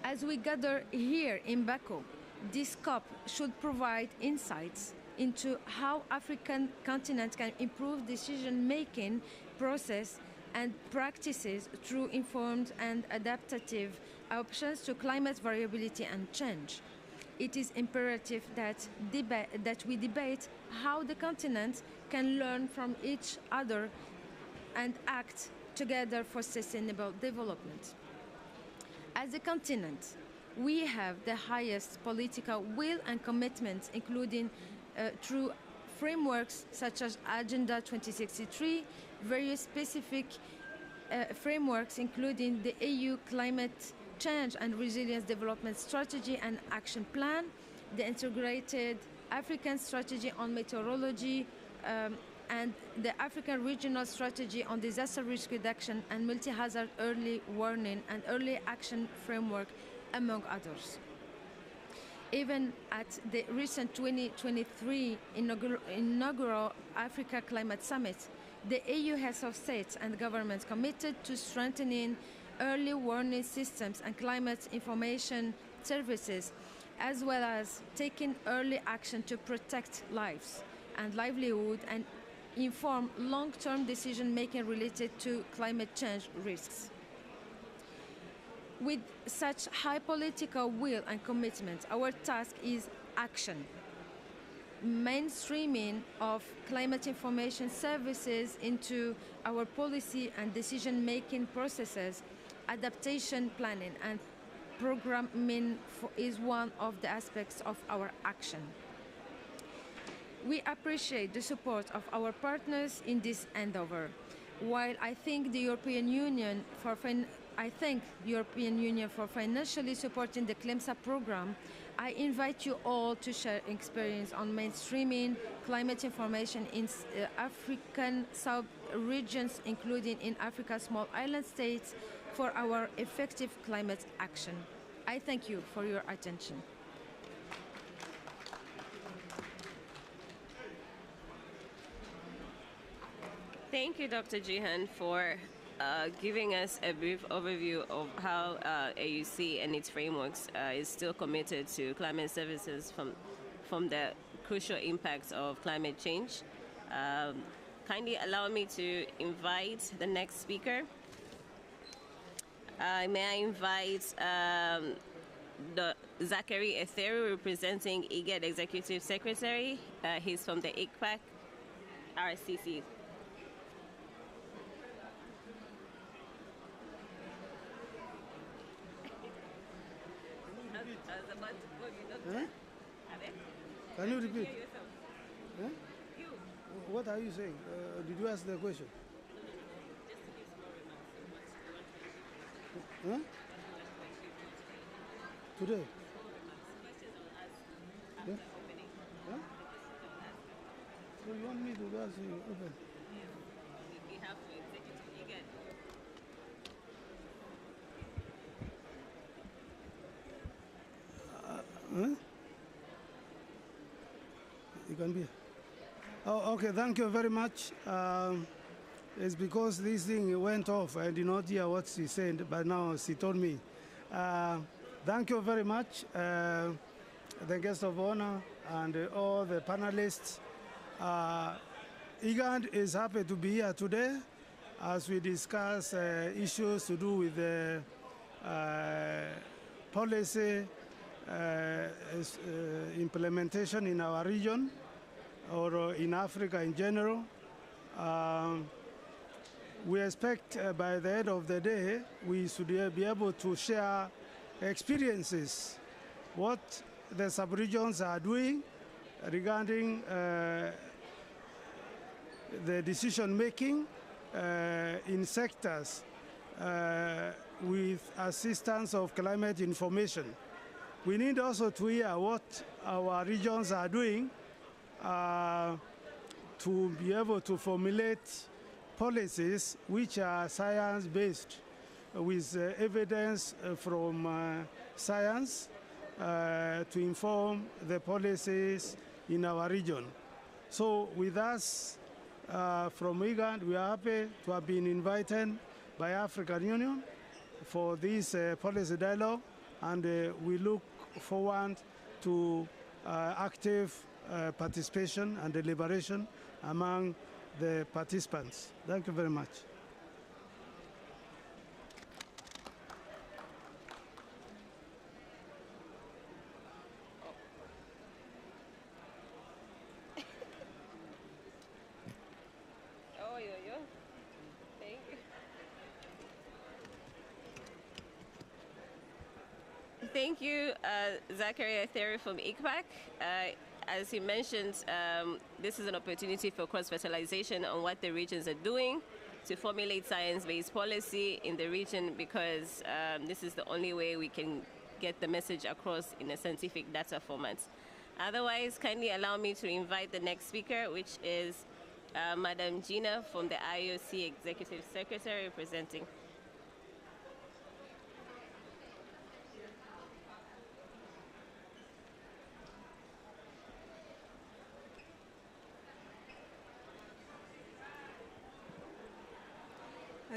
T: As we gather here in Baku, this COP should provide insights into how African continent can improve decision-making process and practices through informed and adaptive options to climate variability and change. It is imperative that we debate how the continent can learn from each other and act together for sustainable development. As a continent, we have the highest political will and commitment, including through frameworks such as Agenda 2063, various specific frameworks including the EU Climate Change and Resilience Development Strategy and Action Plan, the Integrated African Strategy on Meteorology, and the African Regional Strategy on Disaster Risk Reduction and Multi-Hazard Early Warning and Early Action Framework, among others. Even at the recent 2023 inaugural Africa Climate Summit, the EU Heads of States and Governments committed to strengthening early warning systems and climate information services, as well as taking early action to protect lives and livelihood and inform long-term decision-making related to climate change risks. With such high political will and commitment, our task is action. Mainstreaming of climate information services into our policy and decision-making processes, adaptation planning and programming is one of the aspects of our action. We appreciate the support of our partners in this endeavor. While I thank the European Union for financially supporting the CLIMSA program, I invite you all to share experience on mainstreaming climate information in African sub-regions, including in Africa's small island states, for our effective climate action. I thank you for your attention.
R: Thank you, Dr. Jihan, for giving us a brief overview of how AUC and its frameworks is still committed to climate services from the crucial impacts of climate change. kindly allow me to invite the next speaker. May I invite the Zachary Etheru, representing IGAD Executive Secretary. He's from the ICPAC RCC.
Q: Huh? Can you repeat? Huh? What are you saying? Did you ask the question? Huh? Today? Yeah? Huh? So you want me to go and open?
R: We have to executive IGAD.
Q: Huh? You can be. Oh, okay. Thank you very much. It's because this thing went off. I did not hear what she said, but now she told me. Thank you very much, the guest of honor and all the panelists. IGAD is happy to be here today as we discuss issues to do with the policy implementation in our region or in Africa in general. We expect by the end of the day, we should be able to share experiences, what the sub-regions are doing regarding the decision-making in sectors with assistance of climate information. We need also to hear what our regions are doing to be able to formulate policies which are science-based with evidence from science to inform the policies in our region. So with us from IGAD, we are happy to have been invited by African Union for this policy dialogue, and we look forward to active participation and deliberation among the participants. Thank you very much.
R: Oh, yo. Thank you. Thank you, Zachary Etheru from ICPAC. As he mentioned, this is an opportunity for cross-fertilization on what the regions are doing to formulate science-based policy in the region, because this is the only way we can get the message across in a scientific data format. Otherwise, kindly allow me to invite the next speaker, which is Madam Gina from the IOC Executive Secretary representing.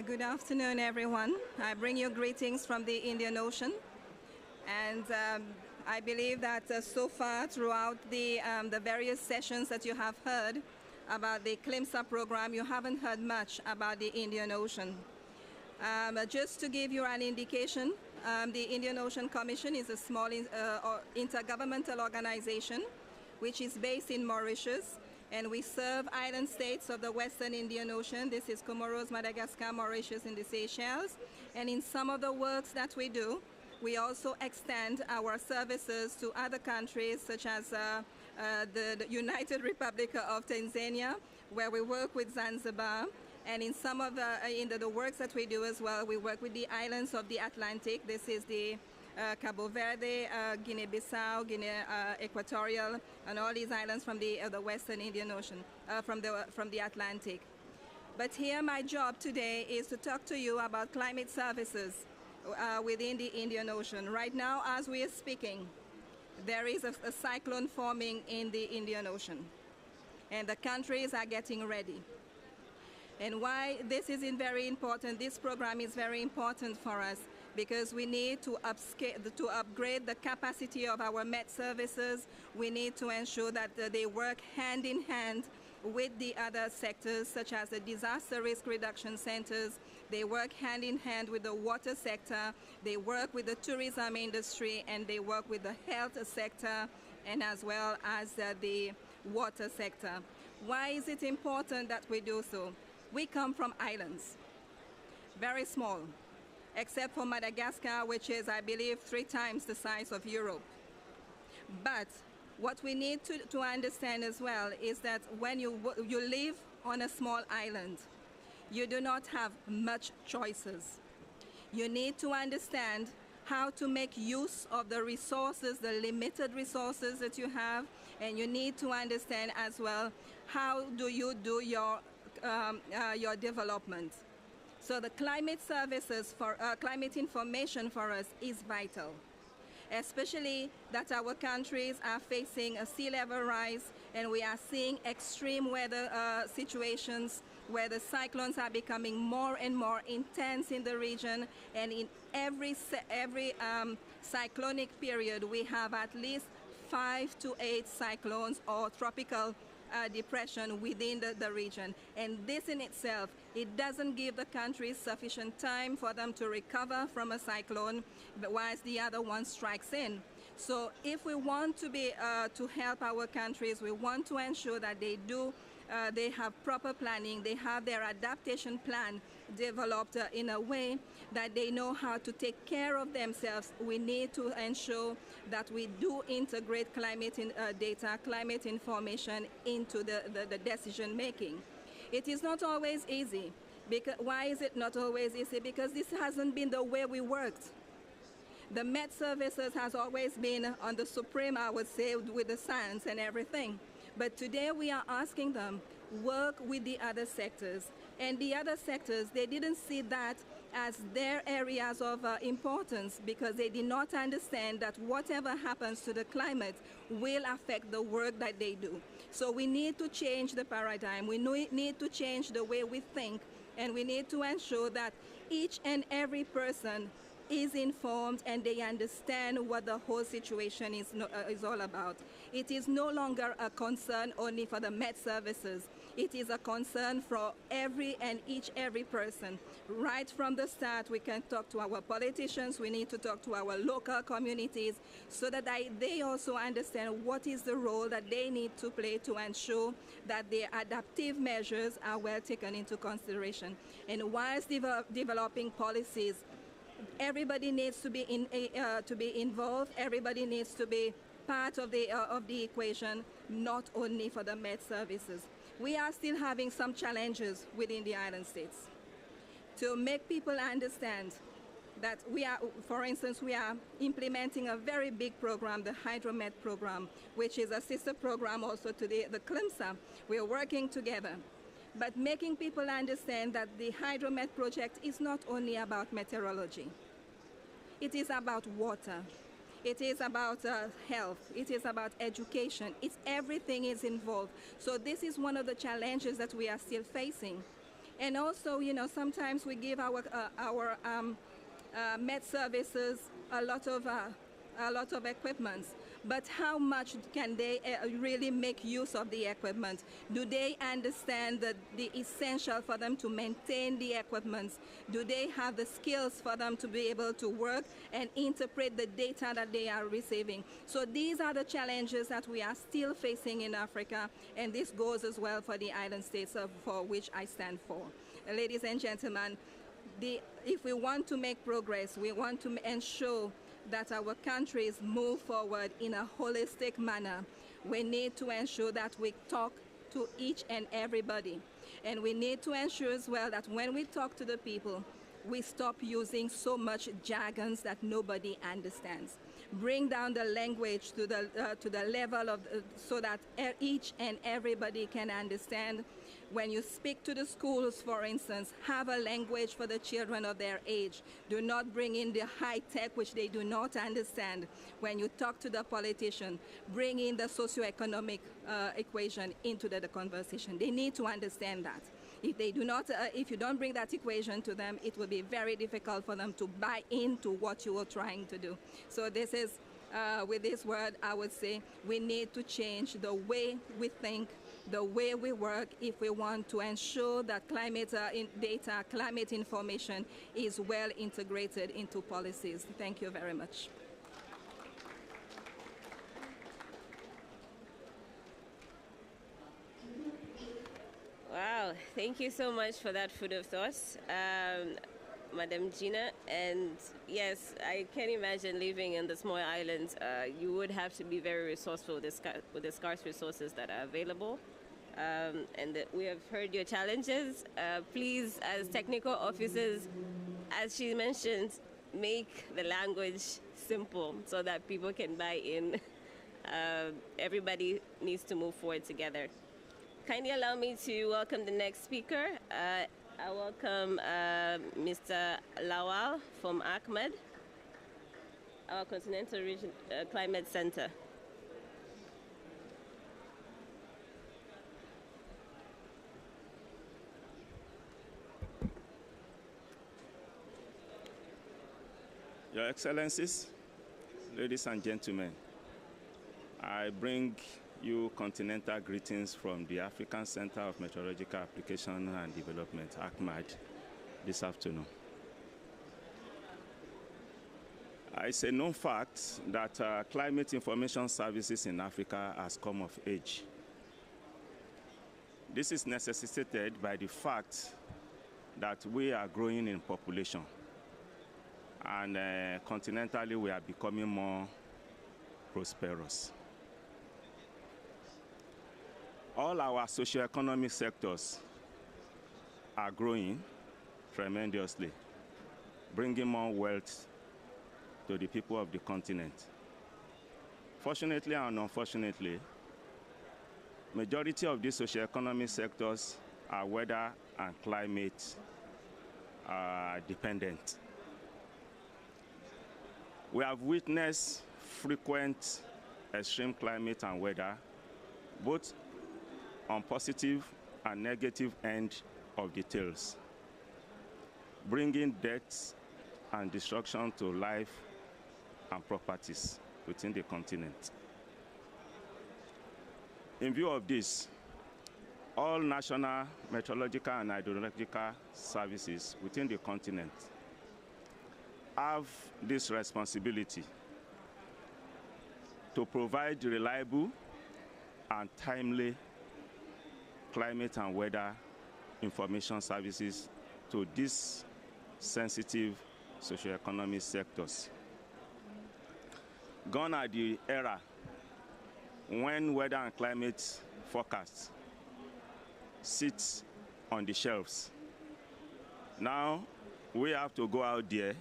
L: Good afternoon, everyone. I bring you greetings from the Indian Ocean. And I believe that so far throughout the various sessions that you have heard about the CLIMSA program, you haven't heard much about the Indian Ocean. Just to give you an indication, the Indian Ocean Commission is a small intergovernmental organization which is based in Mauritius, and we serve island states of the Western Indian Ocean. This is Comoros, Madagascar, Mauritius, and the Seychelles. And in some of the works that we do, we also extend our services to other countries, such as the United Republic of Tanzania, where we work with Zanzibar. And in some of the works that we do as well, we work with the islands of the Atlantic. This is the Cabo Verde, Guinea-Bissau, Guinea Equatorial, and all these islands from the Western Indian Ocean, from the Atlantic. But here my job today is to talk to you about climate services within the Indian Ocean. Right now, as we are speaking, there is a cyclone forming in the Indian Ocean, and the countries are getting ready. And why this is very important, this program is very important for us, because we need to upgrade the capacity of our Met services. We need to ensure that they work hand in hand with the other sectors, such as the disaster risk reduction centers. They work hand in hand with the water sector. They work with the tourism industry, and they work with the health sector, and as well as the water sector. Why is it important that we do so? We come from islands, very small, except for Madagascar, which is, I believe, 3 times the size of Europe. But what we need to understand as well is that when you live on a small island, you do not have much choices. You need to understand how to make use of the resources, the limited resources that you have, and you need to understand as well how do you do your development. So the climate services for climate information for us is vital, especially that our countries are facing a sea level rise, and we are seeing extreme weather situations where the cyclones are becoming more and more intense in the region, and in every cyclonic period we have at least 5 to 8 cyclones or tropical depression within the region. And this in itself, it doesn't give the countries sufficient time for them to recover from a cyclone, whilst the other one strikes in. So if we want to be to help our countries, we want to ensure that they have proper planning, they have their adaptation plan developed in a way that they know how to take care of themselves. We need to ensure that we do integrate climate data, climate information into the decision making. It is not always easy. Why is it not always easy? Because this hasn't been the way we worked. The Met Services has always been on the supreme, I would say, with the science and everything. But today we are asking them, work with the other sectors. And the other sectors, they didn't see that as their areas of importance, because they did not understand that whatever happens to the climate will affect the work that they do. So we need to change the paradigm. We need to change the way we think, and we need to ensure that each and every person is informed and they understand what the whole situation is all about. It is no longer a concern only for the Met Services. It is a concern for every person. Right from the start, we can talk to our politicians, we need to talk to our local communities so that they also understand what is the role that they need to play to ensure that their adaptive measures are well taken into consideration. And whilst developing policies, everybody needs to be involved. Everybody needs to be part of the equation, not only for the Met Services. We are still having some challenges within the island states to make people understand that for instance, we are implementing a very big program, the HydroMet program, which is a sister program also to the CLIMSA. We are working together. But making people understand that the HydroMet project is not only about meteorology. It is about water. It is about health. It is about education. Everything is involved. So this is one of the challenges that we are still facing. And also, sometimes we give our Met Services a lot of equipment. But how much can they really make use of the equipment? Do they understand the essential for them to maintain the equipment? Do they have the skills for them to be able to work and interpret the data that they are receiving? So these are the challenges that we are still facing in Africa, and this goes as well for the island states for which I stand for. Ladies and gentlemen, if we want to make progress, we want to ensure that our countries move forward in a holistic manner, we need to ensure that we talk to each and everybody. And we need to ensure as well that when we talk to the people, we stop using so much jargons that nobody understands. Bring down the language to the level of, so that each and everybody can understand. When you speak to the schools, for instance, have a language for the children of their age. Do not bring in the high tech which they do not understand. When you talk to the politician, bring in the socioeconomic equation into the conversation. They need to understand that. If they do not, if you don't bring that equation to them, it will be very difficult for them to buy into what you are trying to do. So this is, with this word, I would say we need to change the way we think. the way we work if we want to ensure that climate data, climate information is well integrated into policies. Thank you very much.
R: Wow, thank you so much for that food of thought, Madam Gina. And yes, I can imagine living in the small islands. You would have to be very resourceful with the scarce resources that are available. And we have heard your challenges. Please, as technical officers, as she mentioned, make the language simple so that people can buy in. Everybody needs to move forward together. Kindly allow me to welcome the next speaker. I welcome Mr. Lawal from ACMED, our Continental Region Climate Center.
J: Your Excellencies, ladies and gentlemen, I bring you continental greetings from the African Center of Meteorological Application and Development, ACMAD, this afternoon. It's a known fact that climate information services in Africa has come of age. This is necessitated by the fact that we are growing in population, and continentally we are becoming more prosperous. All our socioeconomic sectors are growing tremendously, bringing more wealth to the people of the continent. Fortunately and unfortunately, majority of these socioeconomic sectors are weather and climate dependent. We have witnessed frequent extreme climate and weather, both on positive and negative end of the tales, bringing death and destruction to life and properties within the continent. In view of this, all national meteorological and hydrological services within the continent have this responsibility to provide reliable and timely climate and weather information services to these sensitive socioeconomic sectors. Gone are the era when weather and climate forecasts sit on the shelves. Now we have to go out there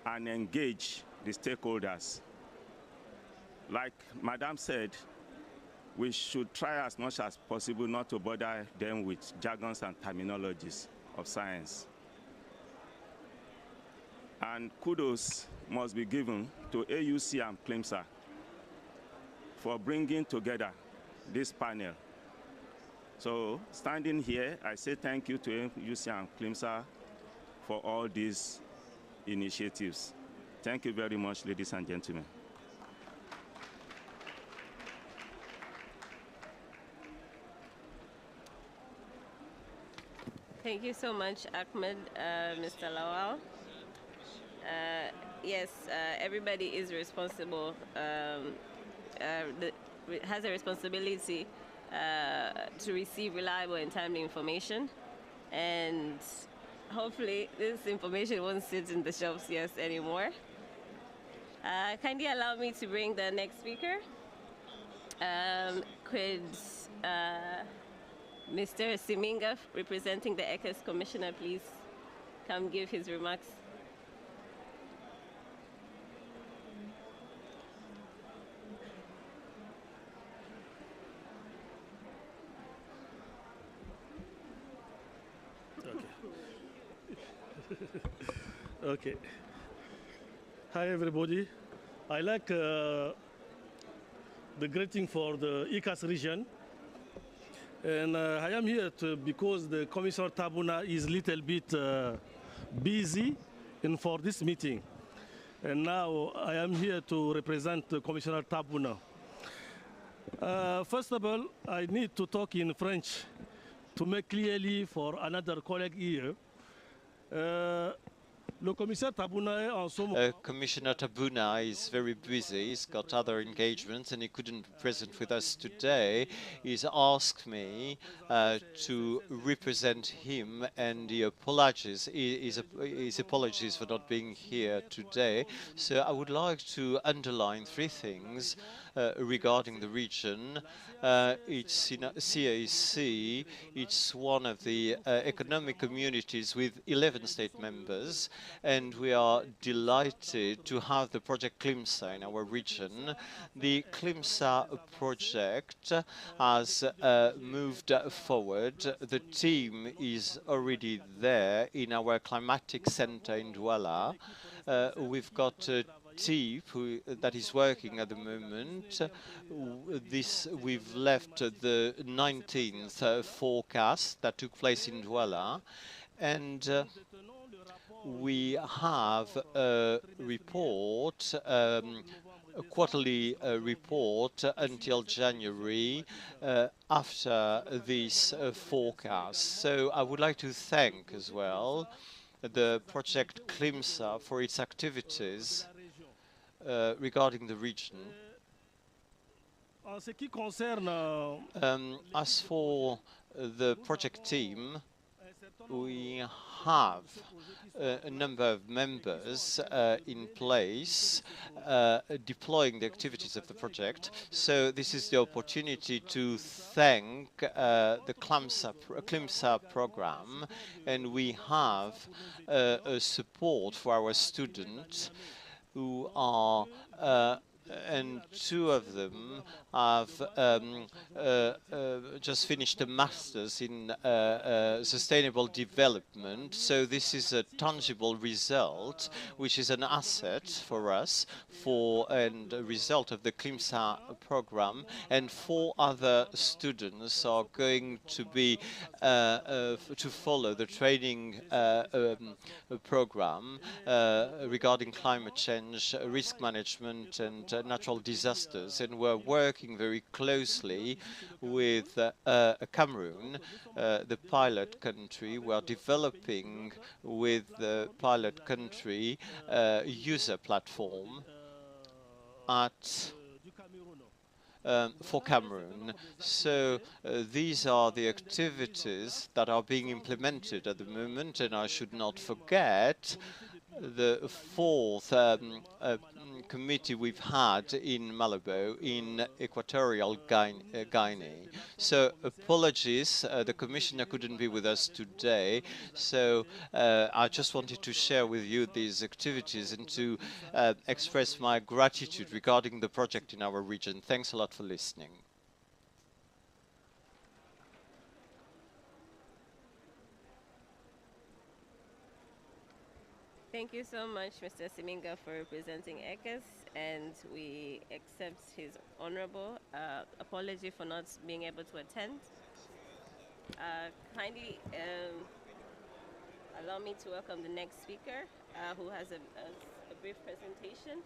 J: and engage the stakeholders. Like Madam said, we should try as much as possible not to bother them with jargons and terminologies of science. And kudos must be given to AUC and CLIMSA for bringing together this panel. So standing here, I say thank you to AUC and CLIMSA for all these initiatives. Thank you very much, ladies and gentlemen.
R: Thank you so much, Ahmed, Mr. Lawal. Yes, everybody is responsible, has a responsibility to receive reliable and timely information. And hopefully this information won't sit in the shelves anymore. Kindly allow me to bring the next speaker. Could Mr. Siminga, representing the ECAS Commissioner, please come give his remarks.
S: Okay. Hi, everybody. I like the greeting for the ECAS region. And I am here because the Commissioner Tabuna is a little bit busy for this meeting. And now I am here to represent Commissioner Tabuna. First of all, I need to talk in French to make clearly for another colleague here. Le commissaire Tabouna en ce moment.
E: Commissioner Tabuna is very busy. He's got other engagements and he couldn't be present with us today. He's asked me to represent him, and he apologizes. His apologies for not being here today. So I would like to underline three things regarding the region. It's in CAC. It's one of the economic communities with 11 state members, and we are delighted to have the project CLIMSA in our region. The CLIMSA project has moved forward. The team is already there in our climatic center in Douala. We've got a team that is working at the moment. We've left the 19th forecast that took place in Douala, and we have a report, a quarterly report until January after this forecast. So I would like to thank as well the project CLIMSA for its activities regarding the region. As for the project team, we have a number of members in place deploying the activities of the project. So this is the opportunity to thank the CLIMSA program, and we have a support for our students who are and two of them have just finished a master's in sustainable development. So this is a tangible result, which is an asset for us, and a result of the CLIMSA program. And 4 other students are going to be to follow the training program regarding climate change, risk management, and natural disasters. And we're working very closely with Cameroon, the pilot country. We're developing with the pilot country user platform for Cameroon. So these are the activities that are being implemented at the moment, and I should not forget the 4th committee we've had in Malabo in Equatorial Guinea. So apologies, the commissioner couldn't be with us today. So I just wanted to share with you these activities and to express my gratitude regarding the project in our region. Thanks a lot for listening.
R: Thank you so much, Mr. Siminga, for representing ECAS, and we accept his honorable apology for not being able to attend. Kindly allow me to welcome the next speaker, who has a brief presentation,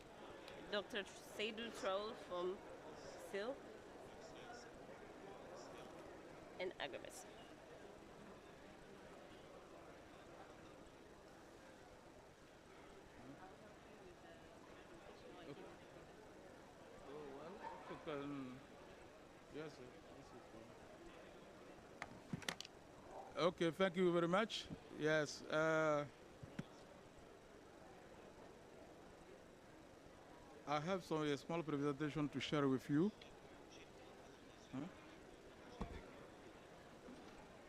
R: Dr. Seydou Troll from SIL and Agabus.
H: Yes, okay, thank you very much. Yes. I have a small presentation to share with you.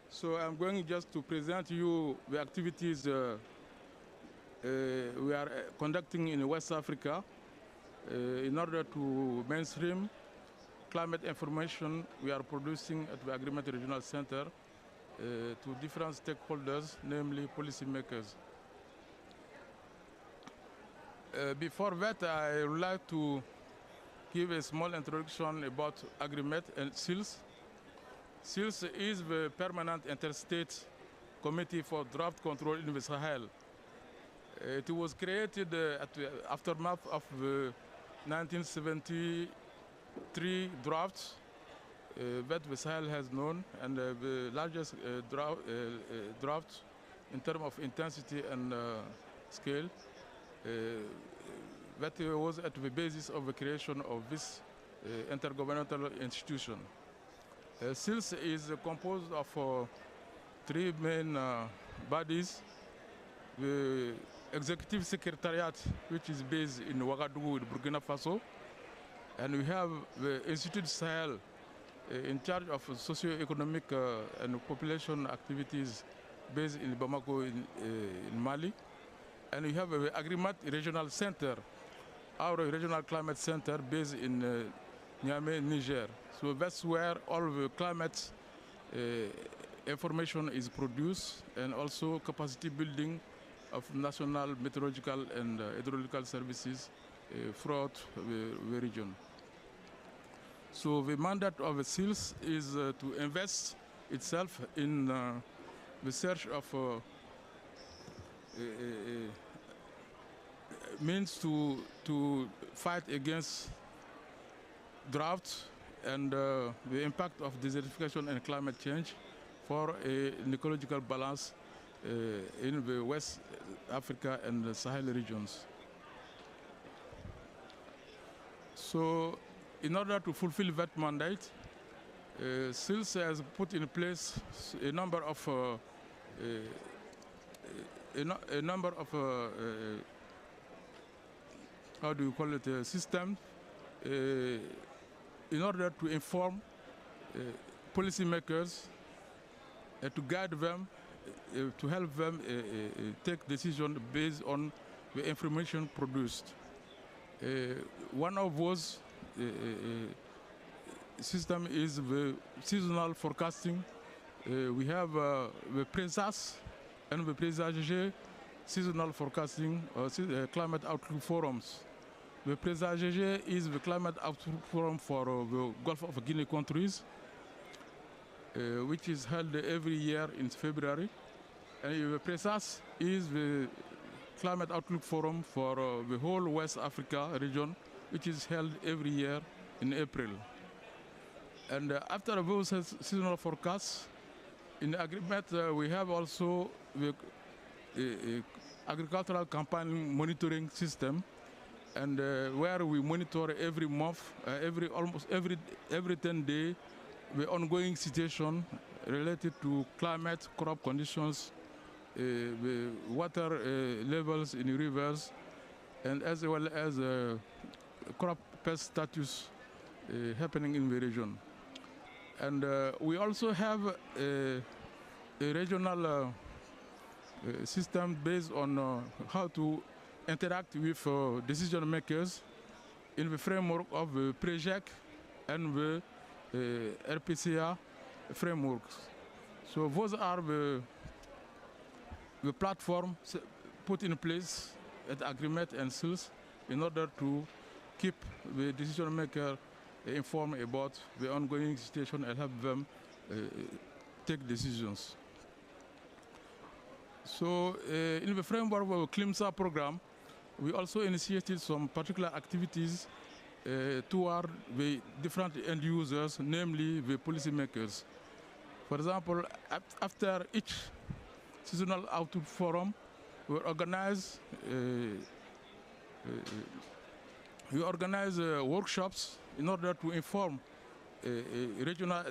H: So I'm going just to present you the activities we are conducting in West Africa in order to mainstream climate information we are producing at the Agreement Regional Center to different stakeholders, namely policymakers. Before that, I would like to give a small introduction about Agreement and SILS. SILS is the Permanent Interstate Committee for Drought Control in the Sahel. It was created at the aftermath of the 1970 3 droughts that the Sahel has known, and the largest drought in terms of intensity and scale that was at the basis of the creation of this intergovernmental institution. SILS is composed of 3 main bodies: the Executive Secretariat, which is based in Ouagadougou, in Burkina Faso, and we have the Institute Sahel in charge of socio-economic and population activities based in Bamako in Mali, and we have the Agrimat Regional Center, our regional climate center based in Niamey, Niger. So that's where all the climate information is produced, and also capacity building of national meteorological and hydrological services throughout the region. So the mandate of the SILS is to invest itself in the search of means to fight against drought and the impact of desertification and climate change for an ecological balance in the West Africa and the Sahel regions. So in order to fulfill that mandate, SILS has put in place a number of how do you call it, systems in order to inform policymakers, to guide them, to help them take decisions based on the information produced. One of those system is the seasonal forecasting. We have the PRESAS and the PRESAGG seasonal forecasting climate outlook forums. The PRESAGG is the climate outlook forum for the Gulf of Guinea countries, which is held every year in February. And the PRESAS is the climate outlook forum for the whole West Africa region, which is held every year in April. And after those seasonal forecasts, in agreement, we have also the agricultural campaign monitoring system, and where we monitor every month, almost every 10 days, the ongoing situation related to climate, crop conditions, the water levels in rivers, and as well as crop pest status happening in the region. And we also have a regional system based on how to interact with decision makers in the framework of the PREJEC and the RPCA frameworks. So those are the platforms put in place at Agrimet and SILS in order to keep the decision maker informed about the ongoing situation and help them take decisions. So in the framework of the CLIMSA program, we also initiated some particular activities toward the different end users, namely the policymakers. For example, after each seasonal outlook forum, we organize workshops in order to inform regional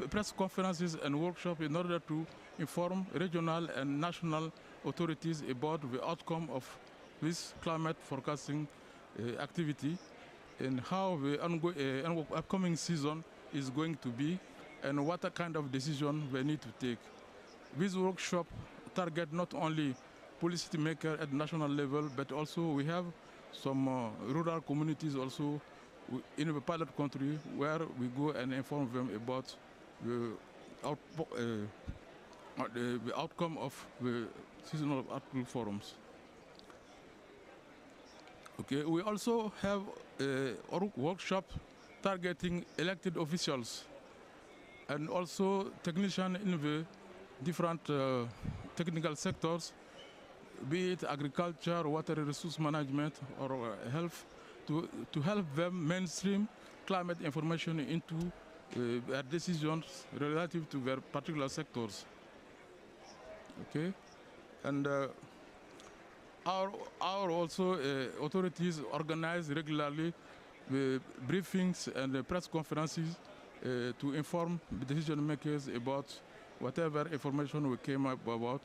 H: press conferences and workshops in order to inform regional and national authorities about the outcome of this climate forecasting activity and how the upcoming season is going to be and what kind of decision we need to take. This workshop target not only policy maker at national level, but also we have some rural communities also in the pilot country where we go and inform them about the outcome of the seasonal outlook forums. Okay, we also have a workshop targeting elected officials and also technicians in the different technical sectors, be it agriculture, water resource management, or health, to help them mainstream climate information into their decisions relative to their particular sectors. Okay, and our also authorities organize regularly briefings and press conferences to inform decision makers about whatever information we came up about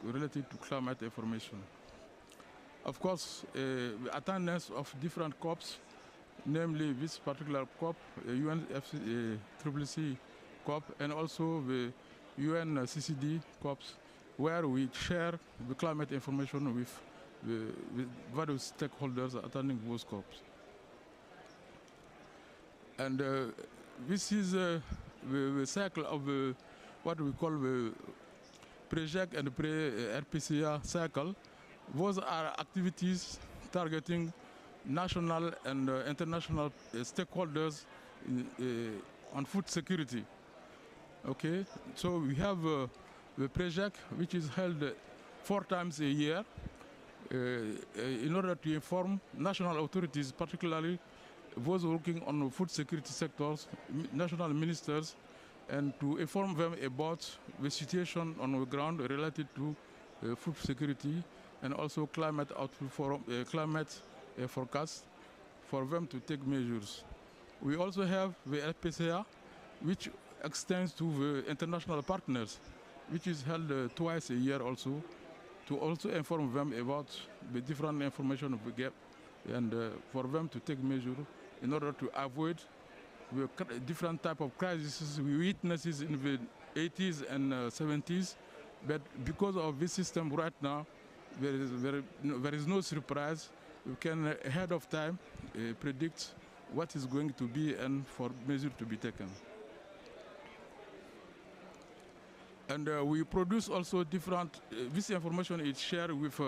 H: related to climate information. Of course, attendance of different COPs, namely this particular COP, UNFCCC COP, and also the UNCCD COPs, where we share the climate information with various stakeholders attending those COPs. And this is the cycle of what we call the pre-JEC and pre-RPCA cycle. Those are activities targeting national and international stakeholders on food security. Okay, so we have the pre-JEC, which is held 4 times a year in order to inform national authorities, particularly those working on food security sectors, national ministers, and to inform them about the situation on the ground related to food security and also climate outlook for climate forecast for them to take measures. We also have the LPCA, which extends to the international partners, which is held twice a year also, to also inform them about the different information we get and for them to take measures in order to avoid the different type of crises we witnessed in the 80s and 70s. But because of this system right now, there is no surprise. We can ahead of time predict what is going to be and for measures to be taken. And we produce also different, this information is shared with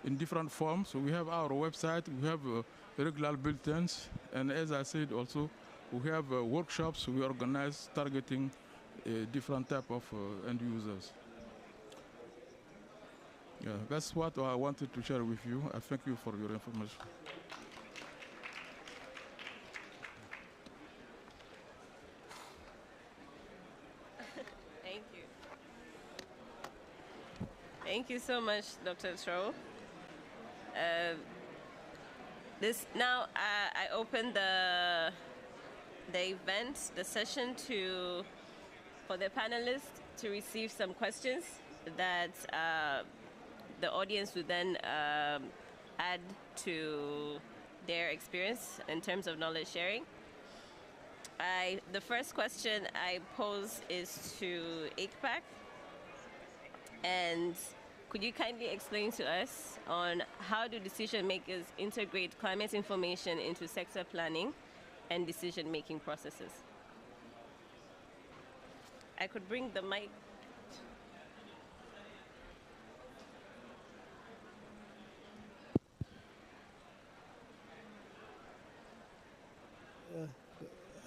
H: in different forms. So we have our website, we have regular bulletins, and as I said also, we have workshops we organize targeting different type of end users. Yeah, that's what I wanted to share with you. I thank you for your information.
R: Thank you. Thank you so much, Dr. Tro. I open the event, the session for the panelists to receive some questions that the audience would then add to their experience in terms of knowledge sharing. The first question I pose is to ICPAC. And could you kindly explain to us on how do decision makers integrate climate information into sector planning and decision-making processes? I could bring the mic.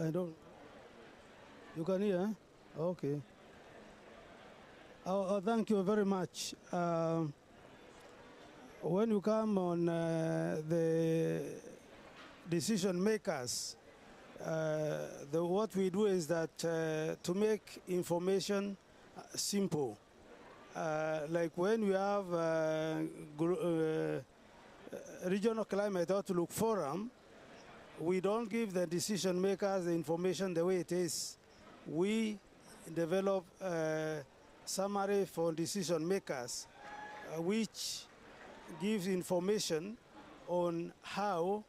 Q: I don't. You can hear? Okay. Thank you very much. When you come on the decision makers, what we do is that to make information simple. Like when we have regional climate outlook forum, we don't give the decision makers the information the way it is. We develop a summary for decision makers, which gives information on how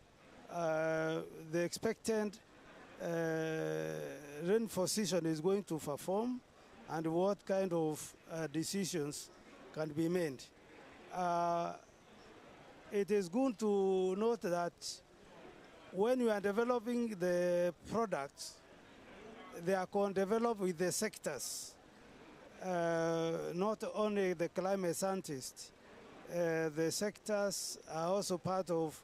Q: the expected rainfall season is going to perform and what kind of decisions can be made. It is good to note that when you are developing the products, they are co-developed with the sectors, not only the climate scientists. The sectors are also part of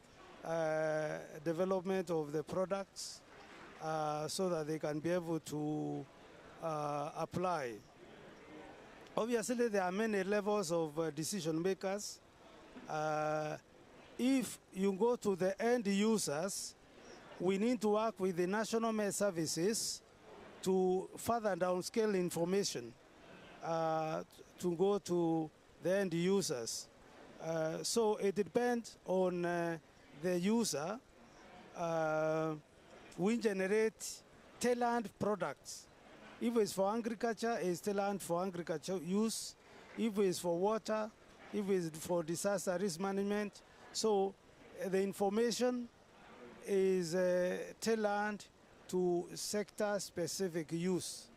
Q: development of the products so that they can be able to apply. Obviously, there are many levels of decision makers. if you go to the end users, we need to work with the national mail services to further downscale information to go to the end users. So it depends on the user. We generate tailored products. If it's for agriculture, it's tailored for agriculture use. If it's for water, if it's for disaster risk management. So the information is tailored to sector-specific use.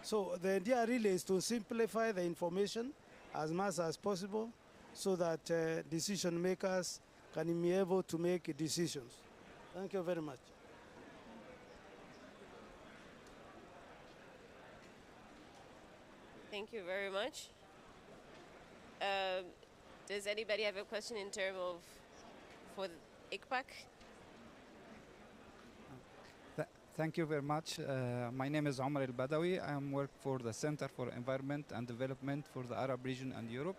Q: So the idea really is to simplify the information as much as possible so that decision makers can be able to make decisions. Thank you very much.
R: Thank you very much. Does anybody have a question in terms of for the ICPAC?
F: Thank you very much. My name is Omar El Badawi. I work for the Center for Environment and Development for the Arab region and Europe.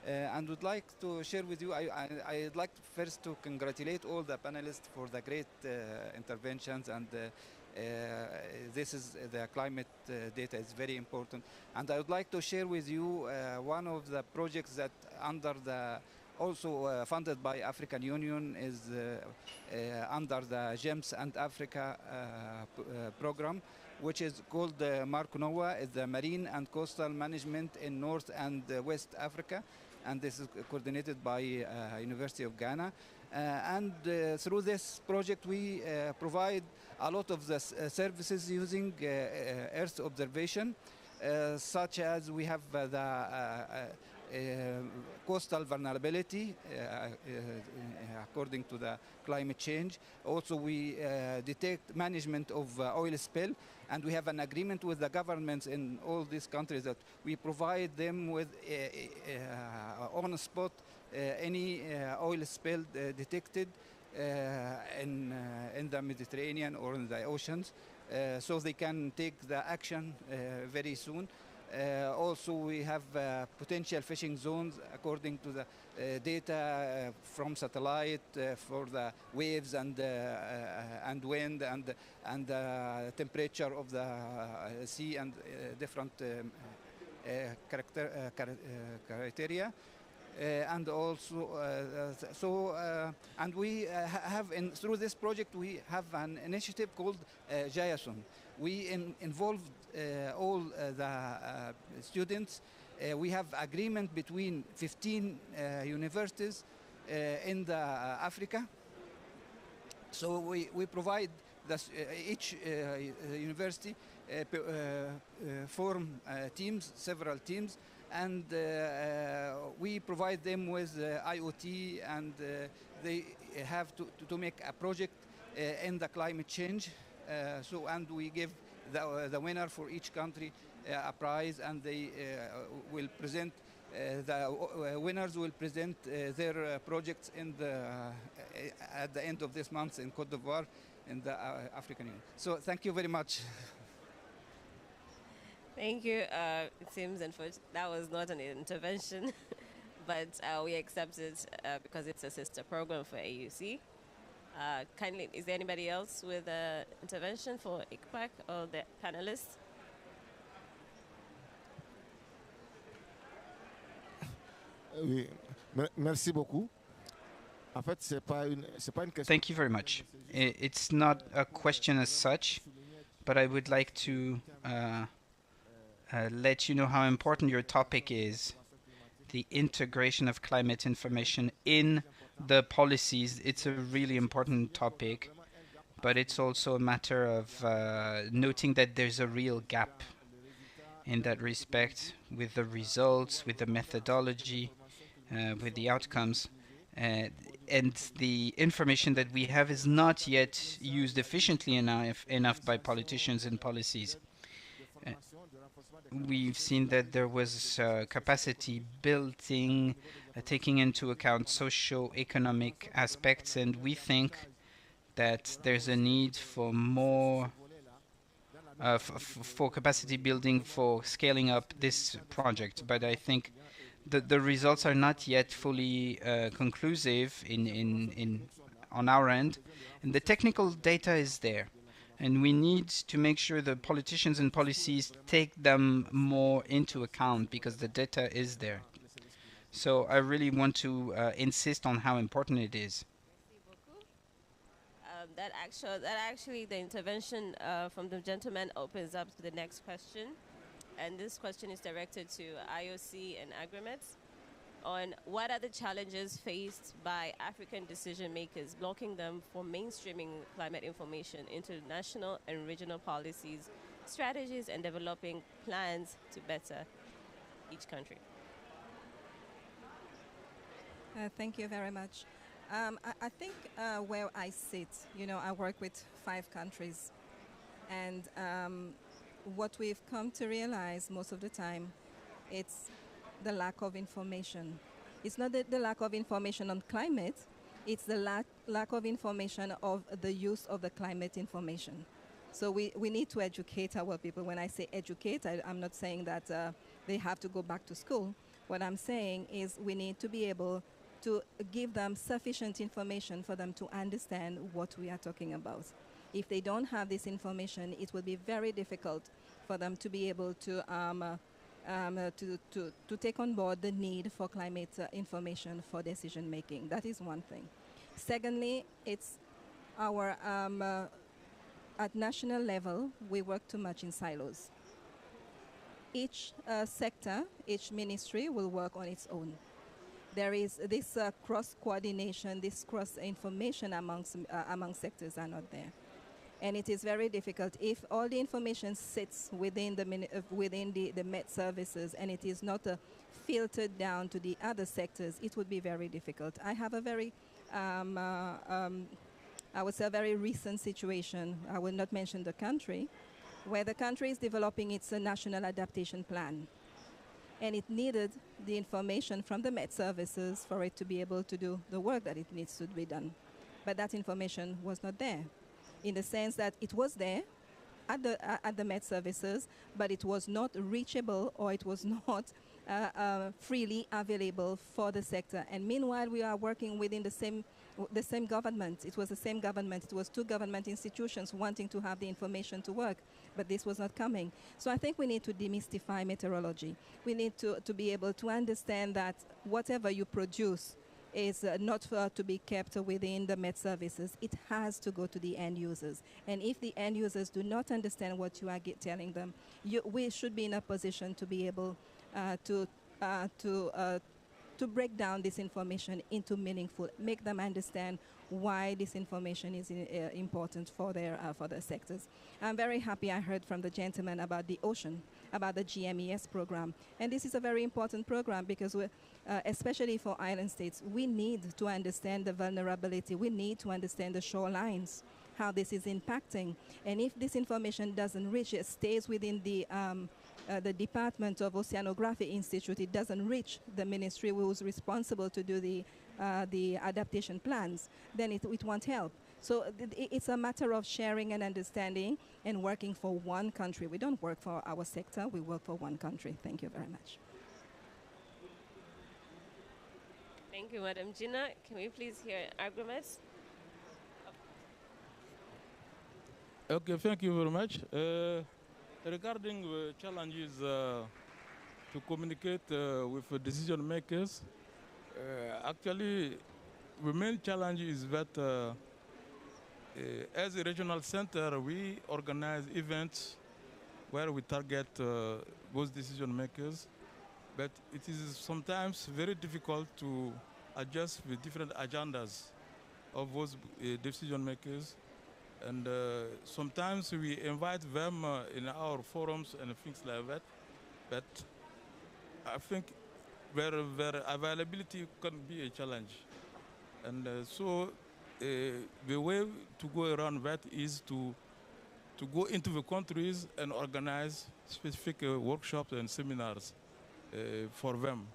F: And would like to share with you, I'd like first to congratulate all the panelists for the great interventions, and this is the climate data is very important. And I would like to share with you one of the projects that under the also funded by African Union is under the GEMS and Africa program, which is called Marco Noah, is the Marine and Coastal Management in North and West Africa, and this is coordinated by University of Ghana. And through this project, we provide a lot of the services using Earth observation, such as we have the coastal vulnerability according to the climate change. Also, we detect management of oil spill, and we have an agreement with the governments in all these countries that we provide them with on the spot any oil spill detected in the Mediterranean or in the oceans, so they can take the action very soon. Also, we have potential fishing zones according to the data from satellite for the waves and wind and temperature of the sea and different criteria. And also, and we have through this project we have an initiative called Jayasun. We involved all the students. We have agreement between 15 universities in the Africa. So we provide each university form teams, several teams, and we provide them with IoT, and they have to make a project in the climate change. And we give the winner for each country a prize, and they will present, the winners will present their projects in at the end of this month in Cote d'Ivoire in the African Union. So thank you very much.
R: Thank you. It seems that was not an intervention, but we accept it because it's a sister program for AUC. Kindly, is there anybody else with an intervention for ICPAC or the panelists?
G: Oui, merci beaucoup. En fait, c'est pas une question.
N: Thank you very much. It's not a question as such, but I would like to let you know how important your topic is, the integration of climate information in the policies. It's a really important topic, but it's also a matter of noting that there's a real gap in that respect with the results, with the methodology, with the outcomes. And the information that we have is not yet used efficiently enough by politicians and policies. We've seen that there was capacity building, taking into account socio-economic aspects, and we think that there's a need for more for capacity building for scaling up this project. But I think the results are not yet fully conclusive on our end, and the technical data is there, and we need to make sure the politicians and policies take them more into account because the data is there. So I really want to insist on how important it is.
R: That actually the intervention from the gentleman opens up to the next question, and this question is directed to IOC and Agrimets on what are the challenges faced by African decision makers blocking them from mainstreaming climate information into national and regional policies, strategies, and developing plans to better each country.
L: Thank you very much. I think where I sit, I work with 5 countries, and what we've come to realize most of the time, it's the lack of information. It's not the lack of information on climate, it's the lack of information of the use of the climate information. So we need to educate our people. When I say educate, I'm not saying that they have to go back to school. What I'm saying is we need to be able to give them sufficient information for them to understand what we are talking about. If they don't have this information, it will be very difficult for them to be able to take on board the need for climate information for decision making. That is one thing. Secondly, it's our at national level, we work too much in silos. Each sector, each ministry will work on its own. There is this cross-coordination, this cross-information among sectors are not there. And it is very difficult. If all the information sits within the Met services and it is not filtered down to the other sectors, it would be very difficult. I have a very, I would say a very recent situation, I will not mention the country, where the country is developing its national adaptation plan. And it needed the information from the Met services for it to be able to do the work that it needs to be done. But that information was not there, in the sense that it was there at the Met services, but it was not reachable, or it was not freely available for the sector. And meanwhile, we are working within the same government. It was the same government. It was 2 government institutions wanting to have the information to work, but this was not coming. So I think we need to demystify meteorology. We need to be able to understand that whatever you produce is not to be kept within the Met services. It has to go to the end users. And if the end users do not understand what you are telling them, we should be in a position to be able to break down this information into meaningful, make them understand why this information is important for their sectors. I'm very happy I heard from the gentleman about the ocean, about the GMES program. And this is a very important program because especially for island states, we need to understand the vulnerability. We need to understand the shorelines, how this is impacting. And if this information doesn't reach, it stays within the Department of Oceanography Institute, it doesn't reach the ministry who's responsible to do the adaptation plans, then it won't help. So it's a matter of sharing and understanding and working for one country. We don't work for our sector, we work for one country. Thank you very much.
R: Thank you, Madam Gina. Can we please hear Agrimets?
H: Okay, thank you very much. Regarding the challenges to communicate with decision makers, actually the main challenge is that as a regional center, we organize events where we target those decision makers, but it is sometimes very difficult to adjust the different agendas of those decision makers. And sometimes we invite them in our forums and things like that, but I think their availability can be a challenge. And so the way to go around that is to go into the countries and organize specific workshops and seminars for them.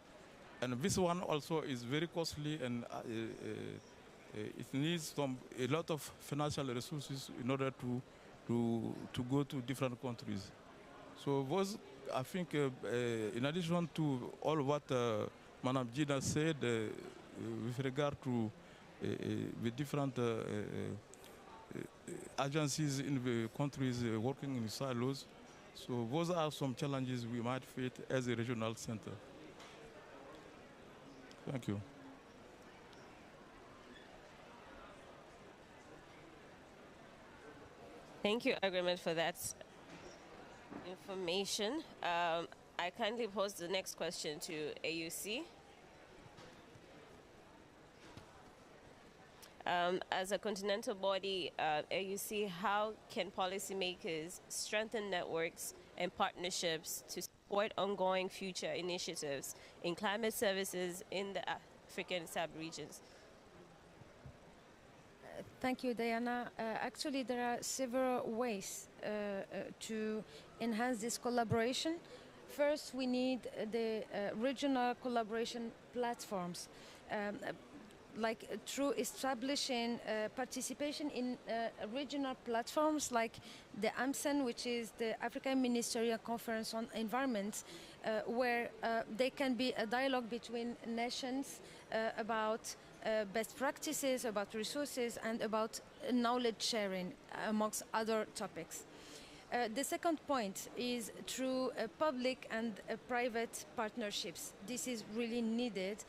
H: And this one also is very costly, and it needs a lot of financial resources in order to go to different countries. So those, I think, in addition to all what Madam Gina said, with regard to the different agencies in the countries working in silos. So those are some challenges we might face as a regional center. Thank you.
R: Thank you, Agreement, for that information. I kindly pose the next question to AUC. As a continental body, AUC, how can policymakers strengthen networks and partnerships to support ongoing future initiatives in climate services in the African sub-regions?
T: Thank you, Diana. Actually, there are several ways to enhance this collaboration. First, we need the regional collaboration platforms, like through establishing participation in regional platforms like the AMCEN, which is the African Ministerial Conference on Environment, where there can be a dialogue between nations about best practices, about resources, and about knowledge sharing, amongst other topics. The second point is through public and private partnerships. This is really needed,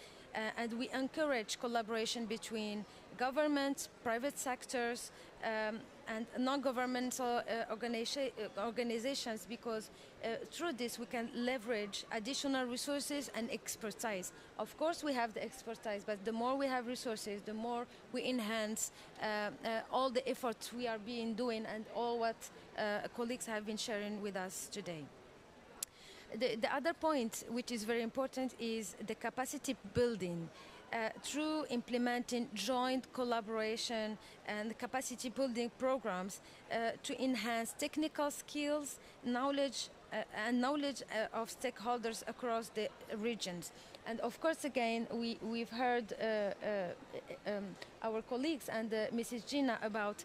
T: and we encourage collaboration between governments, private sectors, and non-governmental organizations, because through this we can leverage additional resources and expertise. Of course we have the expertise, but the more we have resources, the more we enhance all the efforts we are doing and all what colleagues have been sharing with us today. The other point, which is very important, is the capacity building. Through implementing joint collaboration and capacity building programs to enhance technical skills, knowledge of stakeholders across the regions. And of course, again, we've heard our colleagues and Mrs. Gina about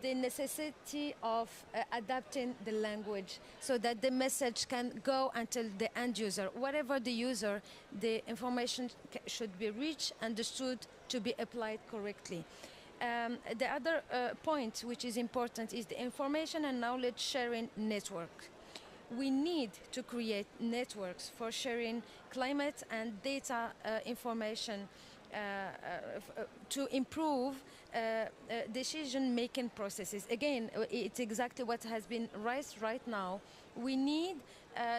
T: the necessity of adapting the language so that the message can go until the end user. Whatever the user, the information should be reached, understood, to be applied correctly. The other point which is important is the information and knowledge sharing network. We need to create networks for sharing climate and data information to improve decision-making processes. Again, it's exactly what has been raised right now. We need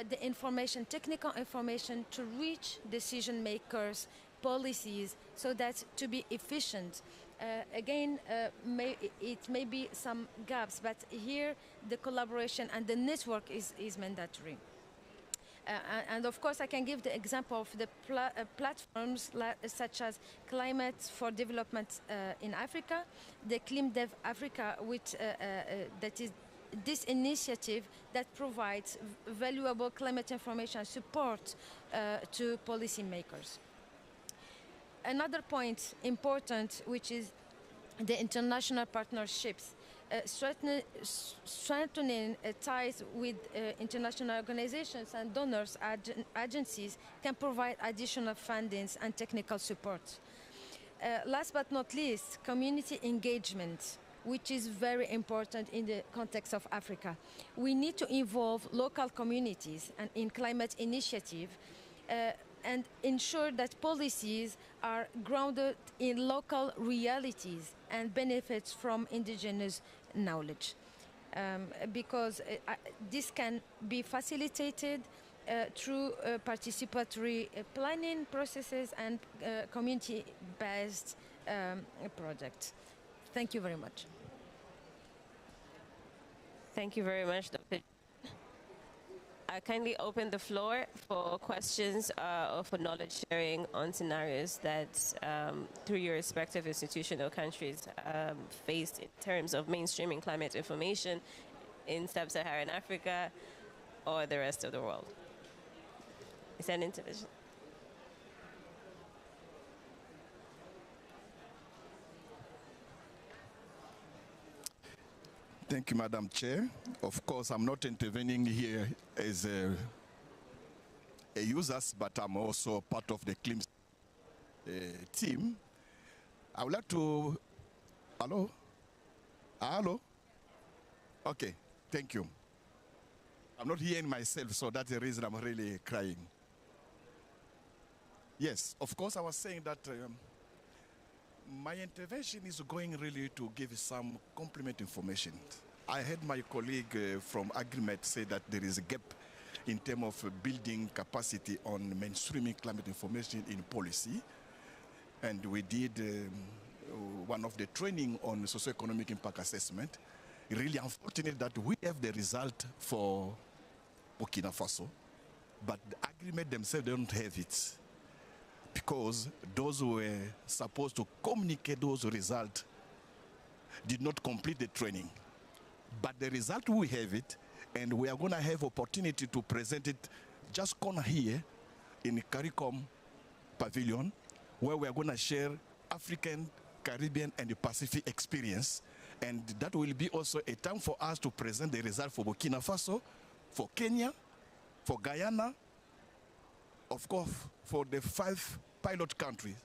T: the information, technical information, to reach decision-makers, policies, so that to be efficient. Again, it may be some gaps, but here the collaboration and the network is mandatory. And of course, I can give the example of the platforms such as Climate for Development in Africa, the ClimDev Africa, which that is this initiative that provides valuable climate information support to policymakers. Another point important, which is the international partnerships. Strengthening ties with international organizations and donors agencies can provide additional fundings and technical support. Last but not least, community engagement, which is very important in the context of Africa. We need to involve local communities and in climate initiative and ensure that policies are grounded in local realities and benefits from indigenous knowledge, because this can be facilitated through participatory planning processes and community-based projects. Thank you very much.
R: Thank you very much, Dr. I kindly open the floor for questions or for knowledge sharing on scenarios that, through your respective institution or countries, faced in terms of mainstreaming climate information in sub-Saharan Africa or the rest of the world. Is that an intervention?
U: Thank you, Madam Chair. Of course, I'm not intervening here as users, but I'm also part of the CLIMS team. I would like to, hello? Hello? Okay, thank you. I'm not hearing myself, so that's the reason I'm really crying. Yes, of course, I was saying that my intervention is going really to give some complement information. I heard my colleague from AgriMed say that there is a gap in terms of building capacity on mainstreaming climate information in policy. And we did one of the training on socioeconomic impact assessment. Really unfortunate that we have the result for Burkina Faso, but the AgriMed themselves don't have it, because those who were supposed to communicate those results did not complete the training. But the result, we have it, and we are going to have opportunity to present it just corner here in the CARICOM pavilion, where we are going to share African, Caribbean, and the Pacific experience. And that will be also a time for us to present the result for Burkina Faso, for Kenya, for Guyana, of course, for the 5 pilot countries.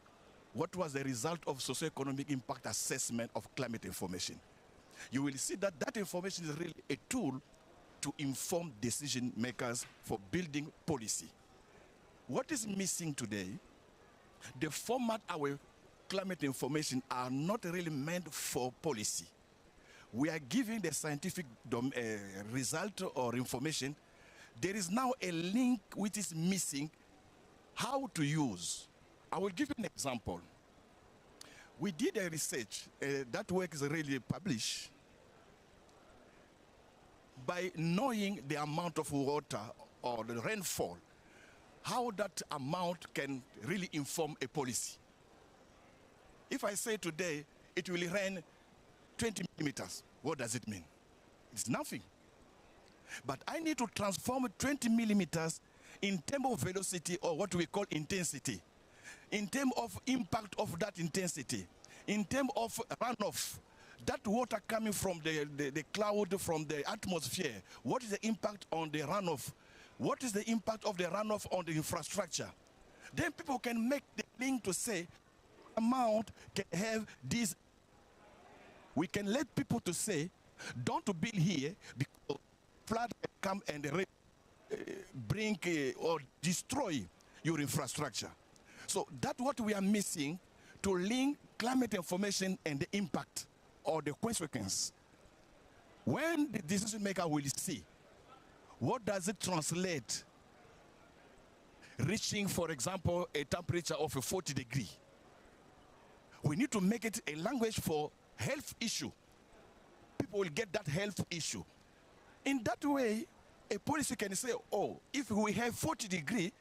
U: What was the result of socioeconomic impact assessment of climate information? You will see that that information is really a tool to inform decision makers for building policy. What is missing today, the format our climate information are not really meant for policy. We are giving the scientific result or information. There is now a link which is missing, how to use. I will give you an example. We did a research, that work is really published. By knowing the amount of water or the rainfall, how that amount can really inform a policy. If I say today it will rain 20 millimeters, what does it mean? It's nothing. But I need to transform 20 millimeters in terms of velocity, or what we call intensity, in terms of impact of that intensity, in terms of runoff, that water coming from the cloud, from the atmosphere, what is the impact on the runoff? What is the impact of the runoff on the infrastructure? Then people can make the link to say, amount can have this. We can let people to say, don't build here because flood can come and bring or destroy your infrastructure. So that's what we are missing, to link climate information and the impact or the consequence. When the decision maker will see, what does it translate? Reaching, for example, a temperature of 40 degrees. We need to make it a language for health issue. People will get that health issue. In that way, a policy can say, oh, if we have 40 degrees,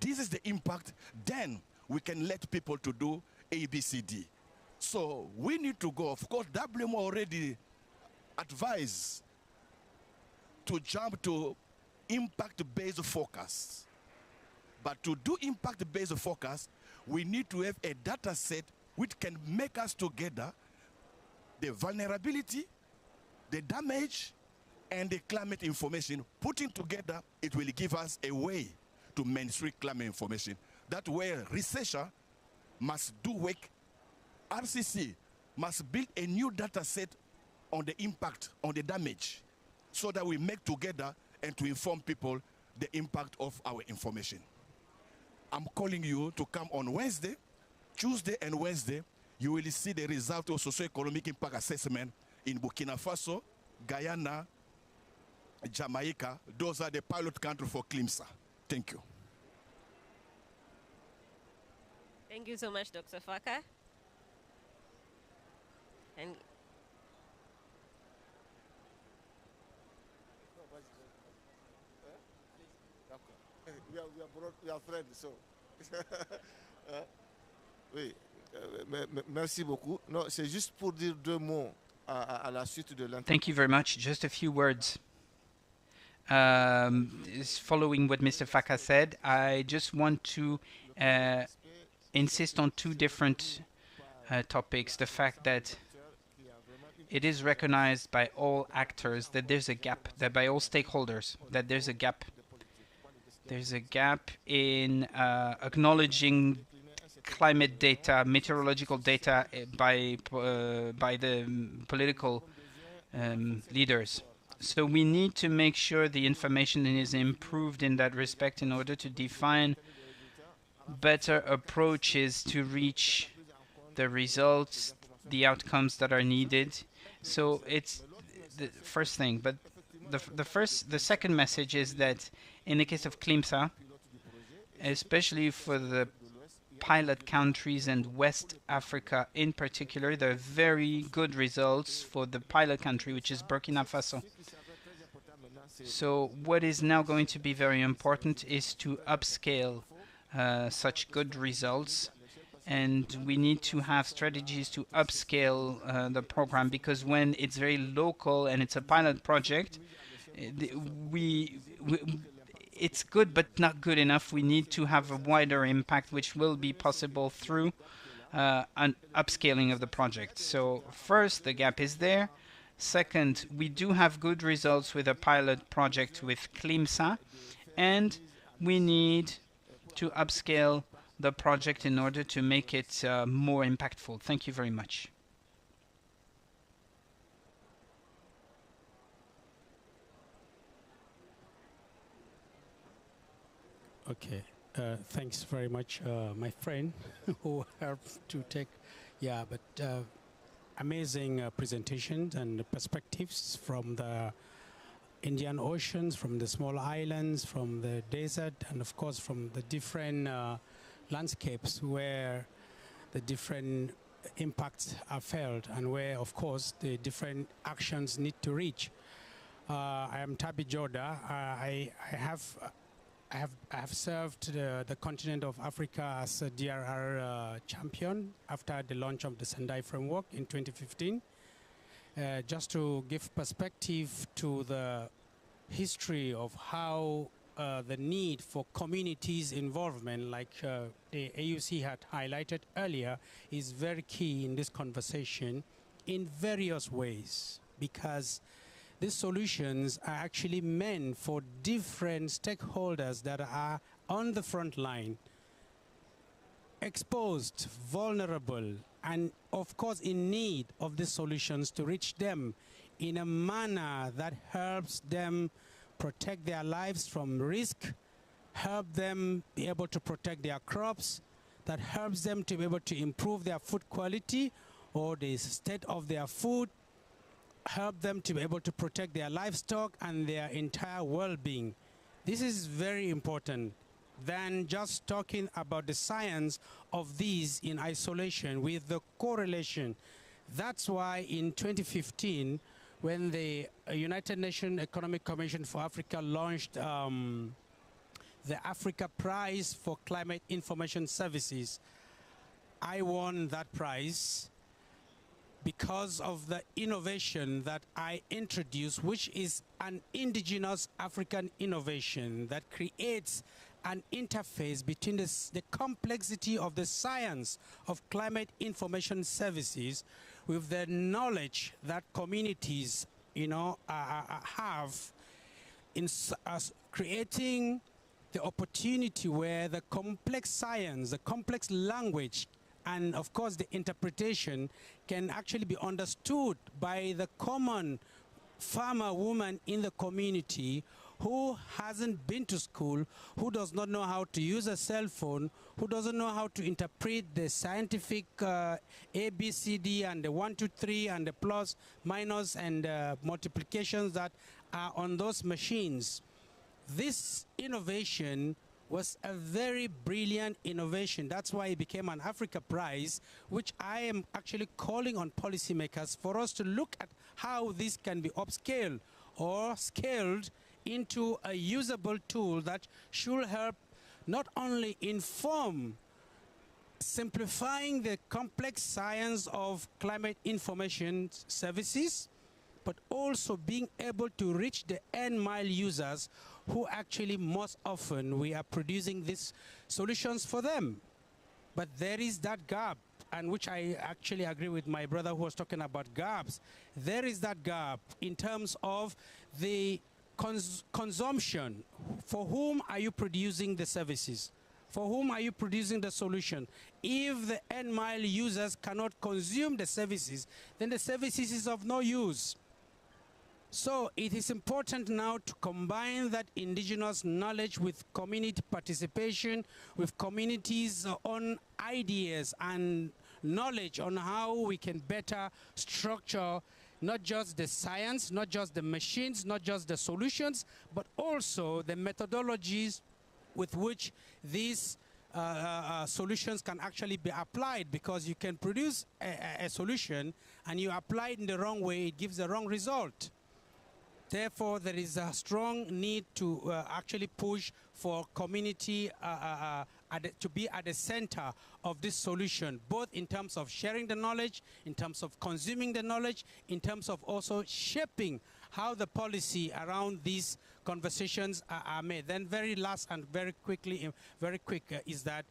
U: this is the impact, then we can let people to do A, B, C, D. So we need to go. Of course, WMO already advised to jump to impact-based forecast. But to do impact-based forecast, we need to have a data set which can make us together the vulnerability, the damage, and the climate information. Putting together, it will give us a way to mainstream climate information. That way, researcher must do work. RCC must build a new data set on the impact, on the damage, so that we make together and to inform people the impact of our information. I'm calling you to come on Wednesday, Tuesday and Wednesday. You will see the result of socioeconomic impact assessment in Burkina Faso, Guyana, Jamaica. Those are the pilot countries for CLIMSA. Thank you.
R: Thank you so much, Dr. Faka. And
G: we are friends, so. Oui, merci beaucoup. Non, c'est juste pour dire 2 mots à la suite de l'interview.
N: Thank you very much. Just a few words. Following what Mr. Faka said, I just want to insist on 2 different topics. The fact that it is recognized by all actors that there's a gap, that by all stakeholders, that there's a gap There's a gap in acknowledging climate data, meteorological data by the political leaders. So we need to make sure the information is improved in that respect in order to define better approaches to reach the results, the outcomes that are needed. So it's the first thing. But the second message is that in the case of CLIMSA, especially for the pilot countries and West Africa in particular, there are very good results for the pilot country, which is Burkina Faso. So what is now going to be very important is to upscale such good results, and we need to have strategies to upscale the program, because when it's very local and it's a pilot project, it's good but not good enough. We need to have a wider impact, which will be possible through an upscaling of the project. So first, the gap is there. Second, we do have good results with a pilot project with CLIMSA, and we need to upscale the project in order to make it more impactful. Thank you very much.
O: Okay, thanks very much, my friend, who helped to take, amazing presentations and perspectives from the Indian Oceans, from the small islands, from the desert, and of course from the different landscapes where the different impacts are felt and where, of course, the different actions need to reach. I am Tabi Joda. I have served the continent of Africa as a DRR champion after the launch of the Sendai framework in 2015. Just to give perspective to the history of how the need for communities involvement, like the AUC had highlighted earlier, is very key in this conversation in various ways, because these solutions are actually meant for different stakeholders that are on the front line, exposed, vulnerable, and of course in need of these solutions to reach them in a manner that helps them protect their lives from risk, help them be able to protect their crops, that helps them to be able to improve their food quality or the state of their food, help them to be able to protect their livestock and their entire well-being. This is very important than just talking about the science of these in isolation with the correlation. That's why in 2015, when the United Nations Economic Commission for Africa launched the Africa Prize for Climate Information Services, I won that prize because of the innovation that I introduced, which is an indigenous African innovation that creates an interface between the complexity of the science of climate information services with the knowledge that communities, have in creating the opportunity where the complex science, the complex language, and of course the interpretation can actually be understood by the common farmer woman in the community who hasn't been to school, who does not know how to use a cell phone, who doesn't know how to interpret the scientific ABCD and the 1, 2, 3 and the plus, minus and multiplications that are on those machines. This innovation was a very brilliant innovation. That's why it became an Africa Prize, which I am actually calling on policymakers for us to look at how this can be upscaled or scaled into a usable tool that should help not only inform simplifying the complex science of climate information services, but also being able to reach the end mile users who actually most often we are producing these solutions for them. But there is that gap, and which I actually agree with my brother who was talking about gaps. There is that gap in terms of the consumption For whom are you producing the services? For whom are you producing the solution? If the end mile users cannot consume the services, then the services is of no use. So it is important now to combine that indigenous knowledge with community participation, with communities' own ideas and knowledge on how we can better structure not just the science, not just the machines, not just the solutions, but also the methodologies with which these solutions can actually be applied, because you can produce a solution and you apply it in the wrong way, it gives the wrong result. Therefore, there is a strong need to actually push for community to be at the center of this solution, both in terms of sharing the knowledge, in terms of consuming the knowledge, in terms of also shaping how the policy around these conversations are made. Then very last and very quick is that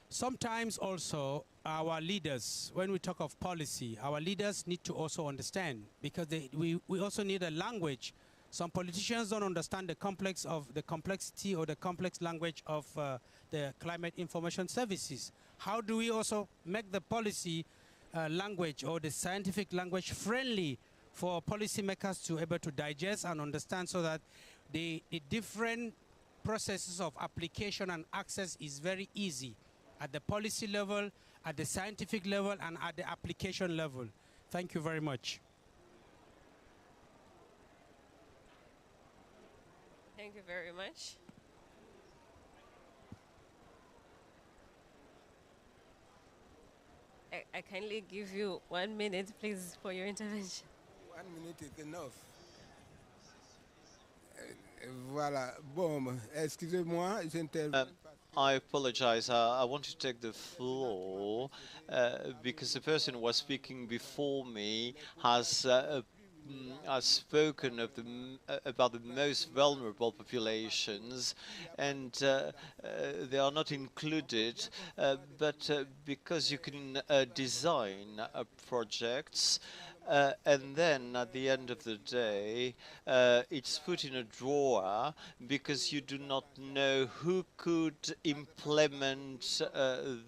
O: sometimes also our leaders, when we talk of policy, our leaders need to also understand, because we also need a language. Some politicians don't understand the complexity or the complex language of the climate information services. How do we also make the policy language or the scientific language friendly for policymakers to be able to digest and understand, so that the different processes of application and access is very easy at the policy level, at the scientific level, and at the application level. Thank you very much.
R: Thank you very much. I kindly give you 1 minute, please, for your intervention.
B: 1 minute is enough. Voilà. Bon, excusez-moi, j'interviens.
E: I apologize. I want to take the floor because the person who was speaking before me has spoken of about the most vulnerable populations, and they are not included. But because you can design projects, and then at the end of the day, it's put in a drawer because you do not know who could implement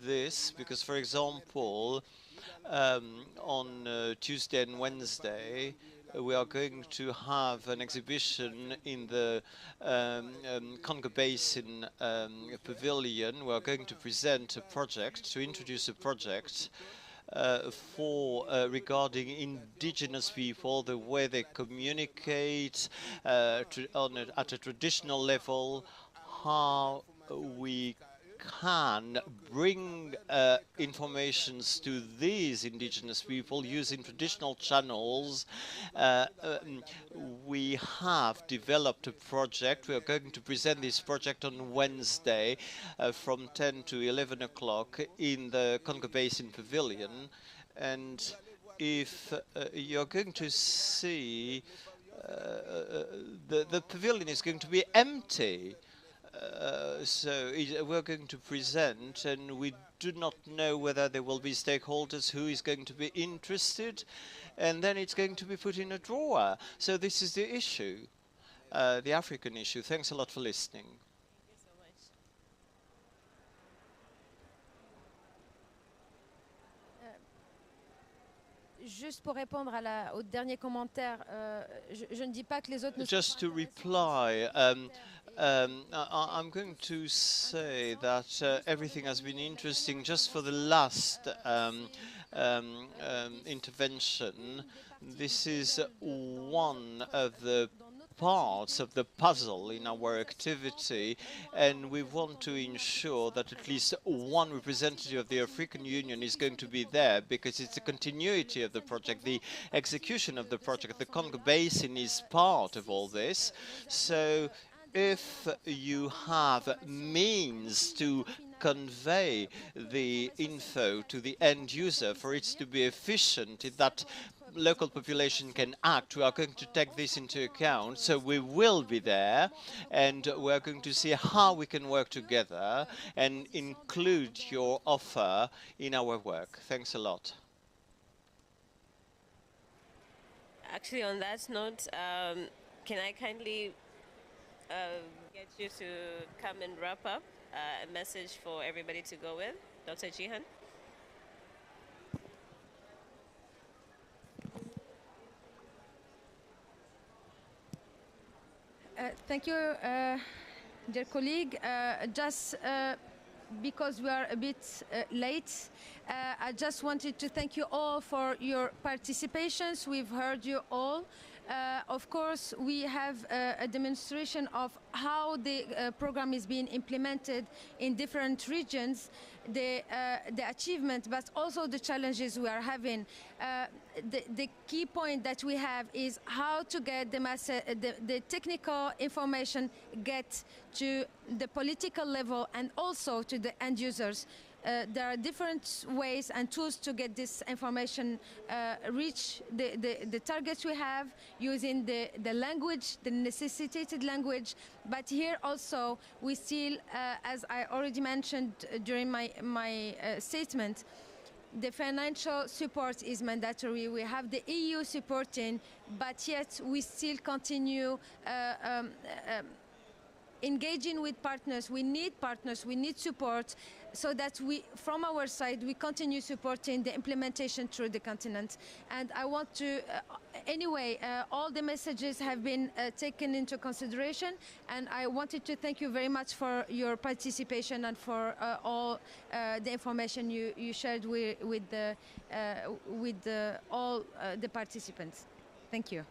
E: this. Because, for example, on Tuesday and Wednesday, we are going to have an exhibition in the Congo Basin Pavilion. We are going to present a project, to introduce a project regarding indigenous people, the way they communicate at a traditional level, how we can bring informations to these indigenous people using traditional channels. We have developed a project. We are going to present this project on Wednesday from 10 to 11 o'clock in the Congo Basin Pavilion. And if you're going to see, the pavilion is going to be empty. So we're going to present, and we do not know whether there will be stakeholders, who is going to be interested, and then it's going to be put in a drawer. So this is the issue, the African issue. Thanks a lot for listening.
T: Juste pour répondre au dernier commentaire, je ne dis pas que les autres ne sont pas.
E: Just to reply, I'm going to say that everything has been interesting. Just for the last intervention, this is one of the parts of the puzzle in our activity, and we want to ensure that at least one representative of the African Union is going to be there, because it's the continuity of the project, the execution of the project. The Congo Basin is part of all this. So if you have means to convey the info to the end user for it to be efficient, if that local population can act, we are going to take this into account. So we will be there, and we're going to see how we can work together and include your offer in our work. Thanks a lot.
R: Actually, on that note, can I kindly get you to come and wrap up a message for everybody to go with. Dr. Jihan.
T: Thank you, dear colleague. Just because we are a bit late, I just wanted to thank you all for your participations. We've heard you all. Of course, we have a demonstration of how the program is being implemented in different regions, the achievement, but also the challenges we are having. The key point that we have is how to get the technical information get to the political level and also to the end users. There are different ways and tools to get this information reach the targets we have using the language, the necessitated language. But here also we still, as I already mentioned during my statement, the financial support is mandatory. We have the EU supporting, but yet we still continue engaging with partners. We need partners, we need support, so that we, from our side, we continue supporting the implementation through the continent. And I want to, anyway, all the messages have been taken into consideration, and I wanted to thank you very much for your participation and for all the information you shared with all the participants. Thank you.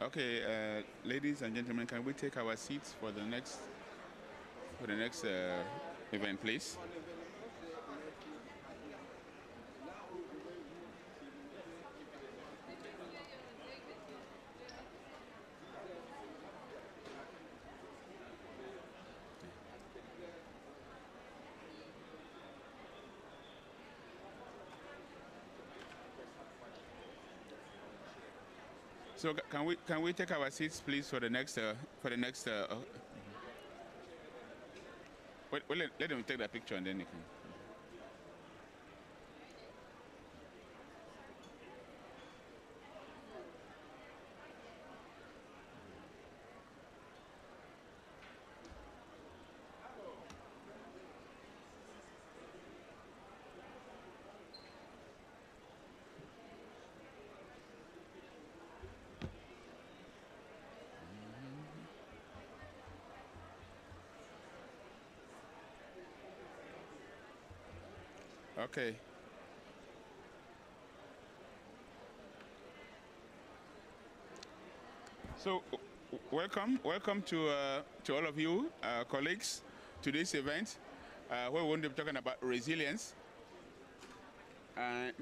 C: Okay, ladies and gentlemen, can we take our seats for the next event, please? So can we take our seats, please, for the next wait, let them take that picture and then you can. Okay. So, welcome to all of you, colleagues, to this event where we're going to be talking about resilience.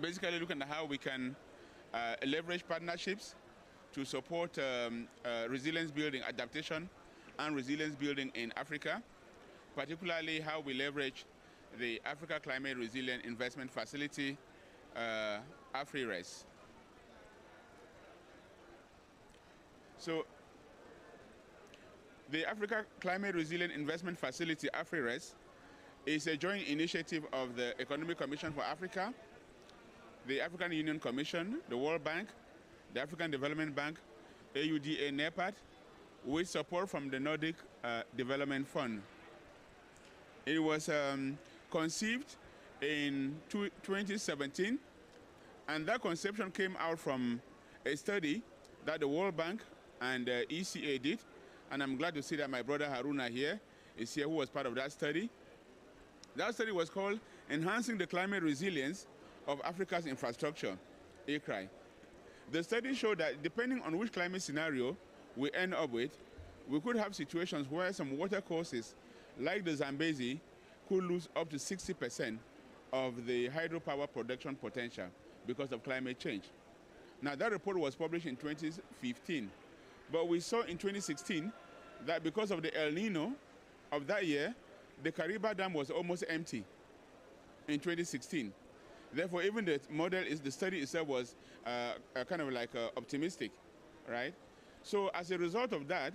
C: Basically, looking at how we can leverage partnerships to support resilience building, adaptation, and resilience building in Africa. Particularly, how we leverage the Africa Climate Resilient Investment Facility, AfriRES. So, the Africa Climate Resilient Investment Facility, AfriRES, is a joint initiative of the Economic Commission for Africa, the African Union Commission, the World Bank, the African Development Bank, AUDA, NEPAD, with support from the Nordic Development Fund. It was conceived in 2017, and that conception came out from a study that the World Bank and ECA did, and I'm glad to see that my brother Haruna is here, who was part of that study. That study was called Enhancing the Climate Resilience of Africa's Infrastructure, ECRI. The study showed that depending on which climate scenario we end up with, we could have situations where some water courses, like the Zambezi, could lose up to 60% of the hydropower production potential because of climate change. Now, that report was published in 2015, but we saw in 2016 that because of the El Nino of that year, the Kariba Dam was almost empty in 2016. Therefore, even the study itself was kind of like optimistic, right? So as a result of that,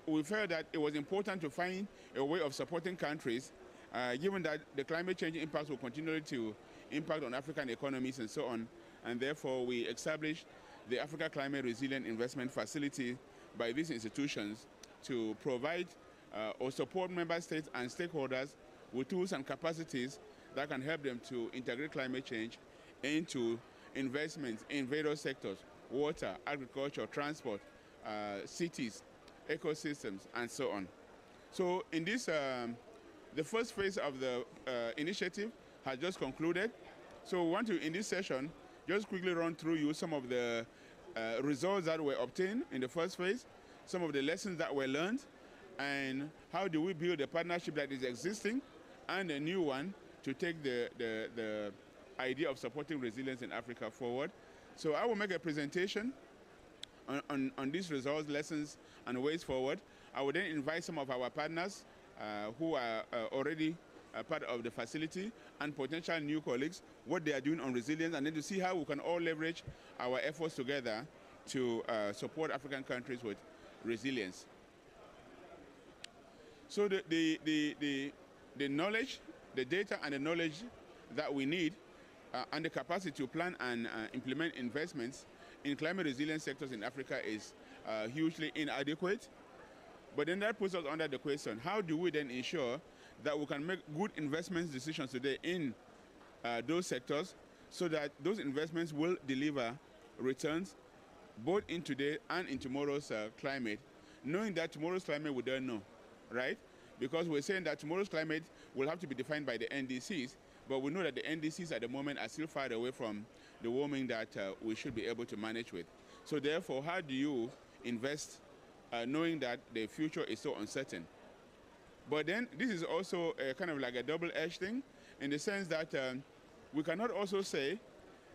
C: we felt that it was important to find a way of supporting countries, given that the climate change impacts will continue to impact on African economies and so on. And therefore, we established the Africa Climate Resilient Investment Facility by these institutions to provide or support member states and stakeholders with tools and capacities that can help them to integrate climate change into investments in various sectors: water, agriculture, transport, cities, ecosystems, and so on. So in this, the first phase of the initiative has just concluded. So we want to, in this session, just quickly run through you some of the results that were obtained in the first phase, some of the lessons that were learned, and how do we build a partnership that is existing and a new one to take the idea of supporting resilience in Africa forward. So I will make a presentation on these results, lessons, and ways forward. I will then invite some of our partners who are already part of the facility and potential new colleagues, what they are doing on resilience, and then to see how we can all leverage our efforts together to support African countries with resilience. So the knowledge, the data and the knowledge that we need and the capacity to plan and implement investments in climate resilient sectors in Africa is hugely inadequate. But then that puts us under the question, how do we then ensure that we can make good investment decisions today in those sectors so that those investments will deliver returns both in today and in tomorrow's climate, knowing that tomorrow's climate we don't know, right? Because we're saying that tomorrow's climate will have to be defined by the NDCs, but we know that the NDCs at the moment are still far away from the warming that we should be able to manage with. So therefore, how do you invest knowing that the future is so uncertain? But then this is also kind of like a double-edged thing in the sense that we cannot also say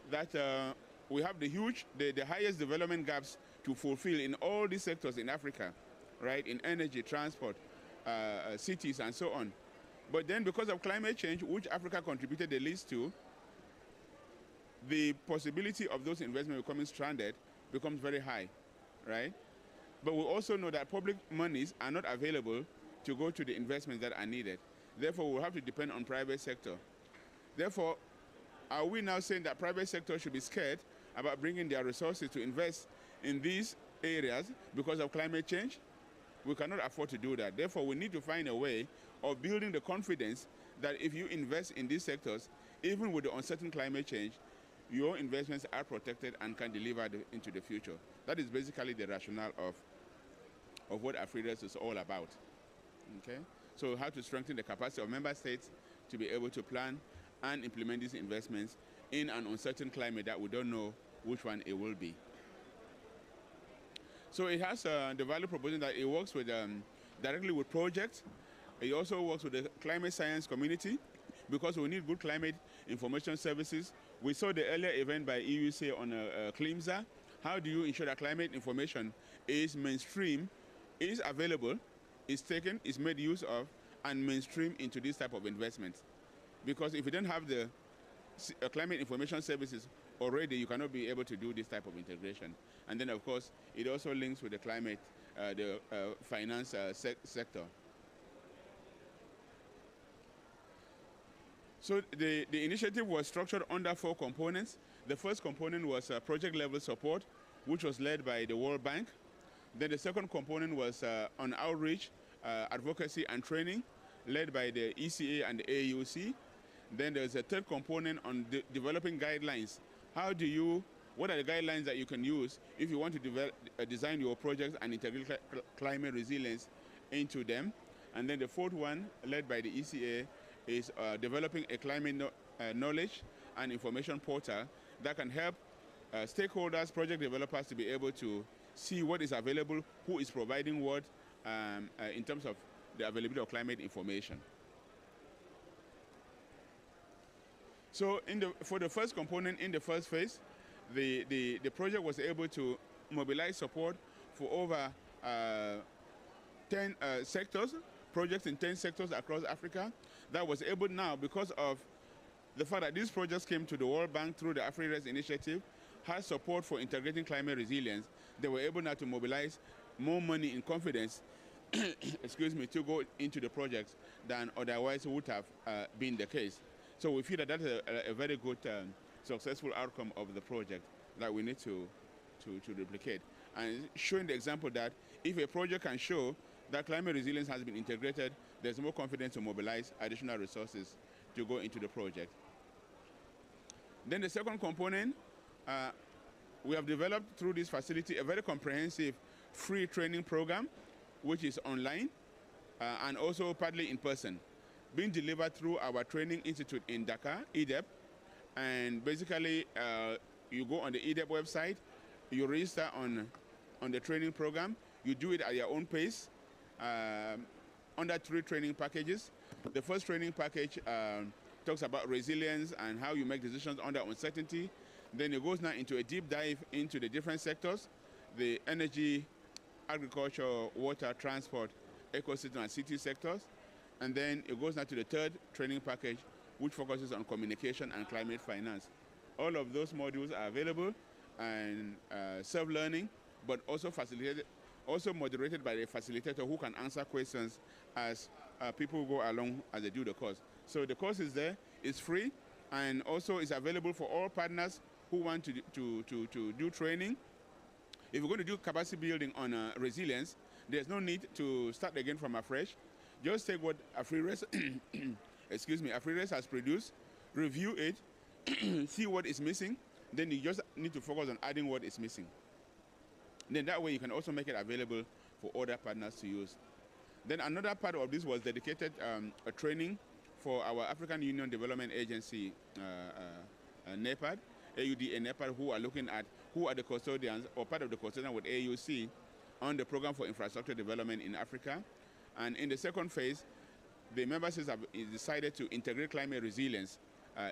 C: that we have the highest development gaps to fulfill in all these sectors in Africa, right? In energy, transport, cities, and so on. But then because of climate change, which Africa contributed the least to, the possibility of those investments becoming stranded becomes very high, right? But we also know that public monies are not available to go to the investments that are needed. Therefore, we'll have to depend on private sector. Therefore, are we now saying that private sector should be scared about bringing their resources to invest in these areas because of climate change? We cannot afford to do that. Therefore, we need to find a way of building the confidence that if you invest in these sectors, even with the uncertain climate change, your investments are protected and can deliver into the future. That is basically the rationale of what AfriRest is all about. Okay? So how to strengthen the capacity of member states to be able to plan and implement these investments in an uncertain climate that we don't know which one it will be. So it has the value proposition that it works with directly with projects. It also works with the climate science community because we need good climate information services. We saw the earlier event by EUC on CLIMSA. How do you ensure that climate information is mainstream, is available, is taken, is made use of, and mainstream into this type of investments? Because if you don't have the climate information services already, you cannot be able to do this type of integration. And then, of course, it also links with the climate, the finance sector. So the initiative was structured under 4 components. The first component was project-level support, which was led by the World Bank. Then the second component was on outreach, advocacy, and training, led by the ECA and the AUC. Then there's a third component on developing guidelines. What are the guidelines that you can use if you want to design your projects and integrate climate resilience into them? And then the fourth one, led by the ECA, is developing a climate knowledge and information portal that can help stakeholders, project developers to be able to see what is available, who is providing what in terms of the availability of climate information. So for the first component in the first phase, the project was able to mobilize support for over 10 sectors, projects in 10 sectors across Africa. That was able now because of the fact that these projects came to the World Bank through the AfriRest initiative, has support for integrating climate resilience. They were able now to mobilize more money in confidence excuse me, to go into the projects than otherwise would have been the case. So we feel that that's a very good, successful outcome of the project that we need to replicate. And showing the example that if a project can show that climate resilience has been integrated, there's more confidence to mobilize additional resources to go into the project. Then the second component, we have developed through this facility a very comprehensive free training program, which is online and also partly in person, being delivered through our training institute in Dakar, EDEP. And basically, you go on the EDEP website, you register on the training program, you do it at your own pace, under 3 training packages. The first training package talks about resilience and how you make decisions under uncertainty. Then it goes now into a deep dive into the different sectors, the energy, agriculture, water, transport, ecosystem, and city sectors. And then it goes now to the third training package, which focuses on communication and climate finance. All of those modules are available and self-learning, but also facilitated, also moderated by the facilitator who can answer questions as people go along as they do the course. So the course is there, it's free, and also is available for all partners who want to do training. If you're going to do capacity building on resilience, there's no need to start again from afresh. Just take what AfriRest, excuse me, AfriRest has produced, review it, see what is missing, then you just need to focus on adding what is missing. Then that way you can also make it available for other partners to use. Then another part of this was dedicated a training for our African Union Development Agency, NEPAD, AUDA NEPAD, who are looking at who are the custodians or part of the custodian with AUC on the program for infrastructure development in Africa. And in the second phase, the member states have decided to integrate climate resilience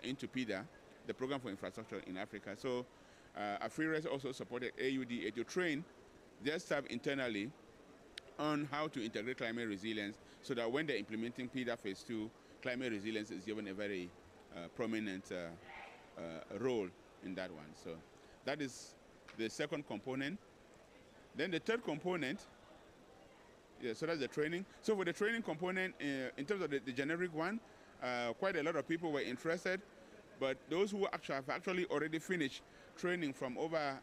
C: into PIDA, the program for infrastructure in Africa. So AfriRest also supported AUDA to train their staff internally on how to integrate climate resilience so that when they're implementing PIDA phase 2, climate resilience is given a very prominent role in that one. So that is the second component. Then the third component, yeah, so that's the training. So for the training component, in terms of the generic one, quite a lot of people were interested, but those who have actually already finished training from over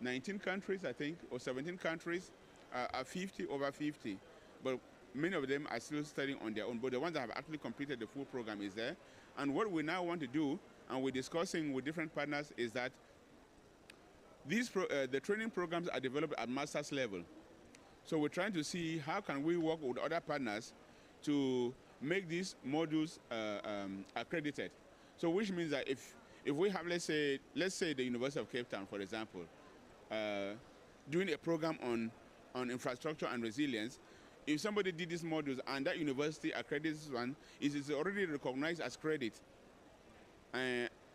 C: 19 countries, I think, or 17 countries, are over 50. But many of them are still studying on their own, but the ones that have actually completed the full program is there. And what we now want to do, and we're discussing with different partners, is that the training programs are developed at master's level. So we're trying to see how can we work with other partners to make these modules accredited. So which means that if we have, let's say the University of Cape Town, for example, doing a program on infrastructure and resilience, if somebody did these modules and that university accredits one, it is already recognized as credit.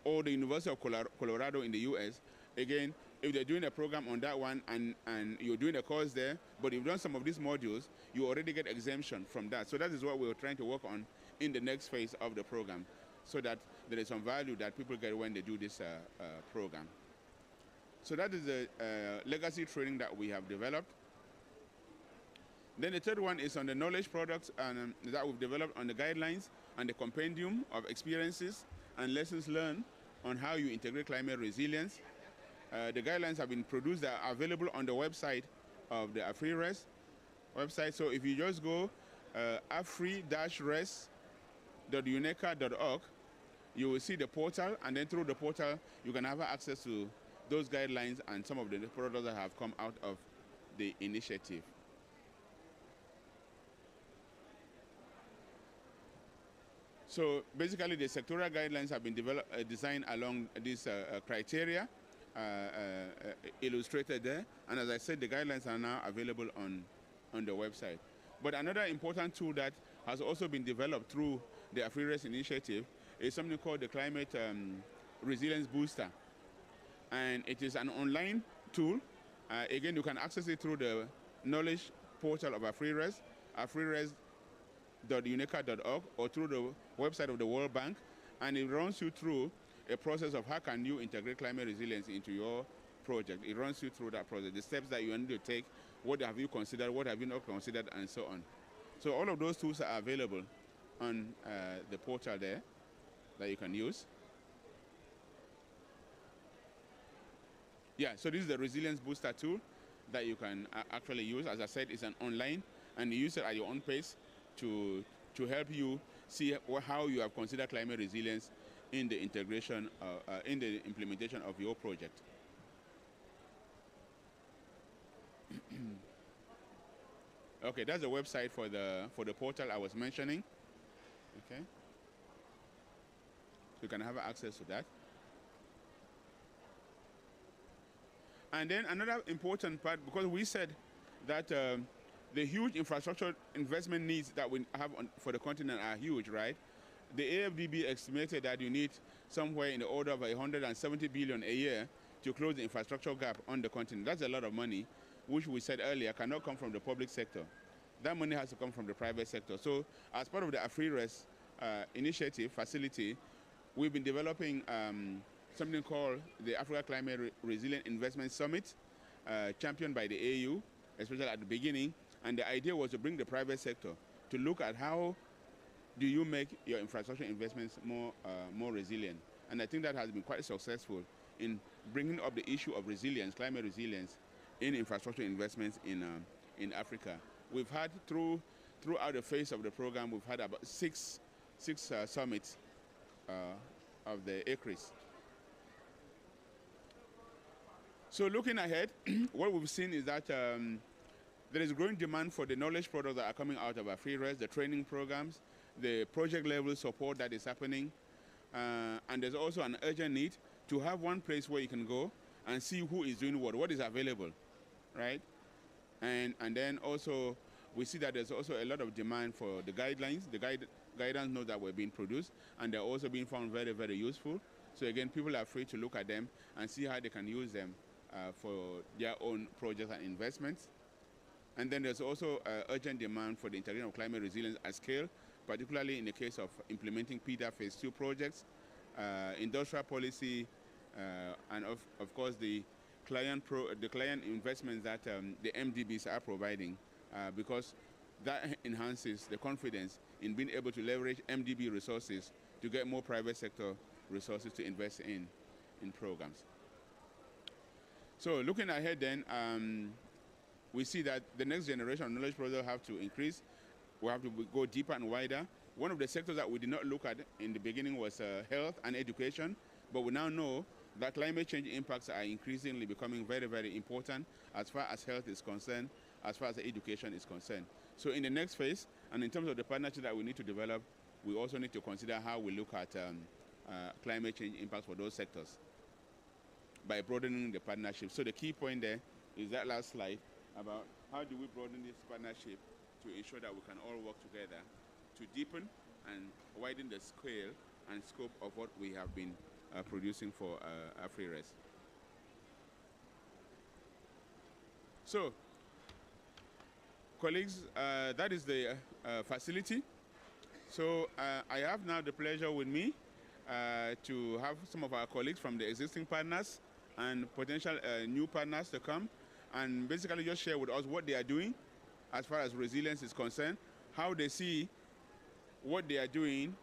C: Or the University of Colorado in the US, again, if they're doing a program on that one and you're doing a course there, but you've done some of these modules, you already get exemption from that. So that is what we're trying to work on in the next phase of the program, so that there is some value that people get when they do this program. So that is the legacy training that we have developed. Then the third one is on the knowledge products that we've developed on the guidelines and the compendium of experiences and lessons learned on how you integrate climate resilience. The guidelines have been produced, they are available on the website of the AfriRest website. So if you just go afri-rest.uneca.org, you will see the portal, and then through the portal, you can have access to those guidelines and some of the products that have come out of the initiative. So basically, the sectoral guidelines have been designed along these criteria illustrated there. And as I said, the guidelines are now available on the website. But another important tool that has also been developed through the AfriRest initiative is something called the Climate Resilience Booster. And it is an online tool. Again, you can access it through the knowledge portal of AfriRest, afrirest.uneca.org, or through the website of the World Bank, and it runs you through a process of how can you integrate climate resilience into your project. It runs you through that process, the steps that you need to take, what have you considered, what have you not considered, and so on. So all of those tools are available on the portal there that you can use. Yeah, so this is the Resilience Booster tool that you can actually use. As I said, it's an online, and you use it at your own pace to help you see how you have considered climate resilience in the integration, in the implementation of your project. Okay, that's the website for the portal I was mentioning. Okay, so you can have access to that. And then another important part, because we said that the huge infrastructure investment needs that we have for the continent are huge, right? The AFDB estimated that you need somewhere in the order of 170 billion a year to close the infrastructure gap on the continent. That's a lot of money, which we said earlier cannot come from the public sector. That money has to come from the private sector. So as part of the AfriRest initiative facility, we've been developing something called the Africa Climate Resilient Investment Summit, championed by the AU, especially at the beginning. And the idea was to bring the private sector to look at how do you make your infrastructure investments more resilient. And I think that has been quite successful in bringing up the issue of resilience, climate resilience, in infrastructure investments in Africa. We've had, throughout the phase of the program, we've had about six summits of the ACRIS. So looking ahead, what we've seen is that there is growing demand for the knowledge products that are coming out of AfriRest, the training programs, the project level support that is happening, and there's also an urgent need to have one place where you can go and see who is doing what is available, right? And then also we see that there's also a lot of demand for the guidelines. The guidance notes that were being produced, and they're also being found very, very useful. So again, people are free to look at them and see how they can use them for their own projects and investments. And then there's also urgent demand for the integration of climate resilience at scale, particularly in the case of implementing PIDA Phase 2 projects, industrial policy, and of course the client investments that the MDBs are providing, because that enhances the confidence in being able to leverage MDB resources to get more private sector resources to invest in programs. So looking ahead then, we see that the next generation of knowledge products have to increase. We have to go deeper and wider. One of the sectors that we did not look at in the beginning was health and education, but we now know that climate change impacts are increasingly becoming very, very important as far as health is concerned, as far as education is concerned. So in the next phase, and in terms of the partnership that we need to develop, we also need to consider how we look at climate change impacts for those sectors by broadening the partnership. So the key point there is that last slide about how do we broaden this partnership to ensure that we can all work together to deepen and widen the scale and scope of what we have been producing for AfriRes. So, colleagues, that is the facility. So I have now the pleasure with me to have some of our colleagues from the existing partners and potential new partners to come and basically just share with us what they are doing as far as resilience is concerned, how they see what they are doing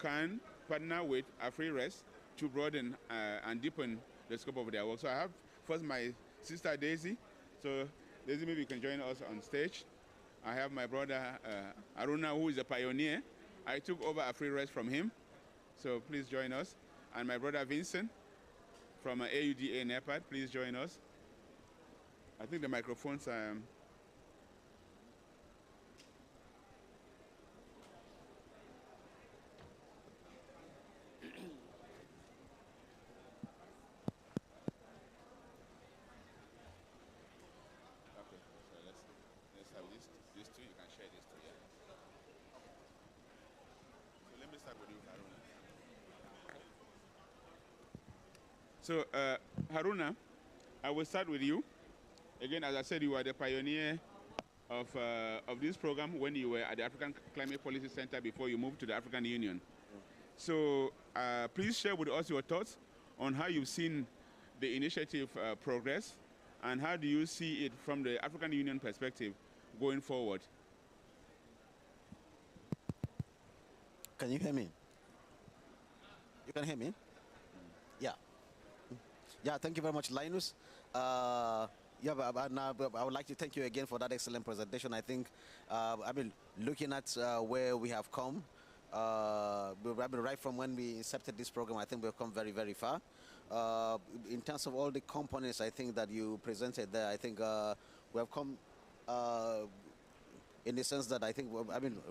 C: can partner with AfriRes to broaden and deepen the scope of their work. So I have first my sister Daisy. So Daisy, maybe you can join us on stage. I have my brother Haruna, who is a pioneer. I took over AfriRes from him. So please join us. And my brother Vincent from AUDA NEPAD, please join us. I think the microphones are... So, Haruna, I will start with you. Again, as I said, you are the pioneer of this program when you were at the African Climate Policy Center before you moved to the African Union. So, please share with us your thoughts on how you've seen the initiative progress and how do you see it from the African Union perspective going forward?
I: Can you hear me? You can hear me? Yeah. Yeah, thank you very much, Linus. I would like to thank you again for that excellent presentation. I think, looking at where we have come, right from when we incepted this program, I think we've come very, very far. In terms of all the components, I think that you presented there, I think we have come in the sense that I think,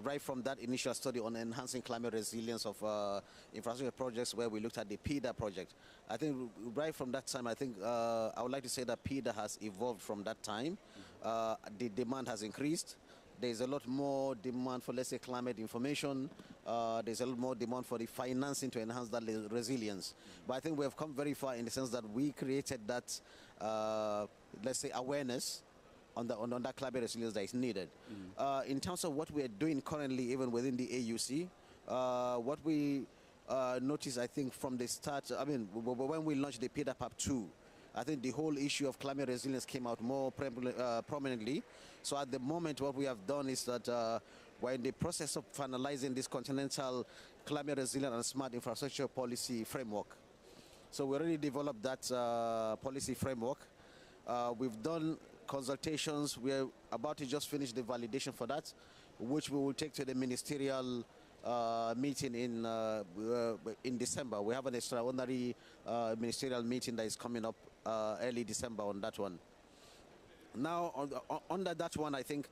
I: right from that initial study on enhancing climate resilience of infrastructure projects where we looked at the PIDA project, I think right from that time, I think I would like to say that PIDA has evolved from that time. The demand has increased. There's a lot more demand for, let's say, climate information. There's a lot more demand for the financing to enhance that resilience. But I think we have come very far in the sense that we created that, let's say, awareness on that climate resilience that is needed. In terms of what we are doing currently, even within the AUC, what we noticed, I think, from the start, when we launched the PIDA-PAP 2, I think the whole issue of climate resilience came out more prominently. So at the moment, what we have done is that we're in the process of finalizing this continental climate resilient and smart infrastructure policy framework. So we already developed that policy framework. We've done consultations. We're about to just finish the validation for that, which we will take to the ministerial meeting in December. We have an extraordinary ministerial meeting that is coming up early December on that one. Now, under that one, I think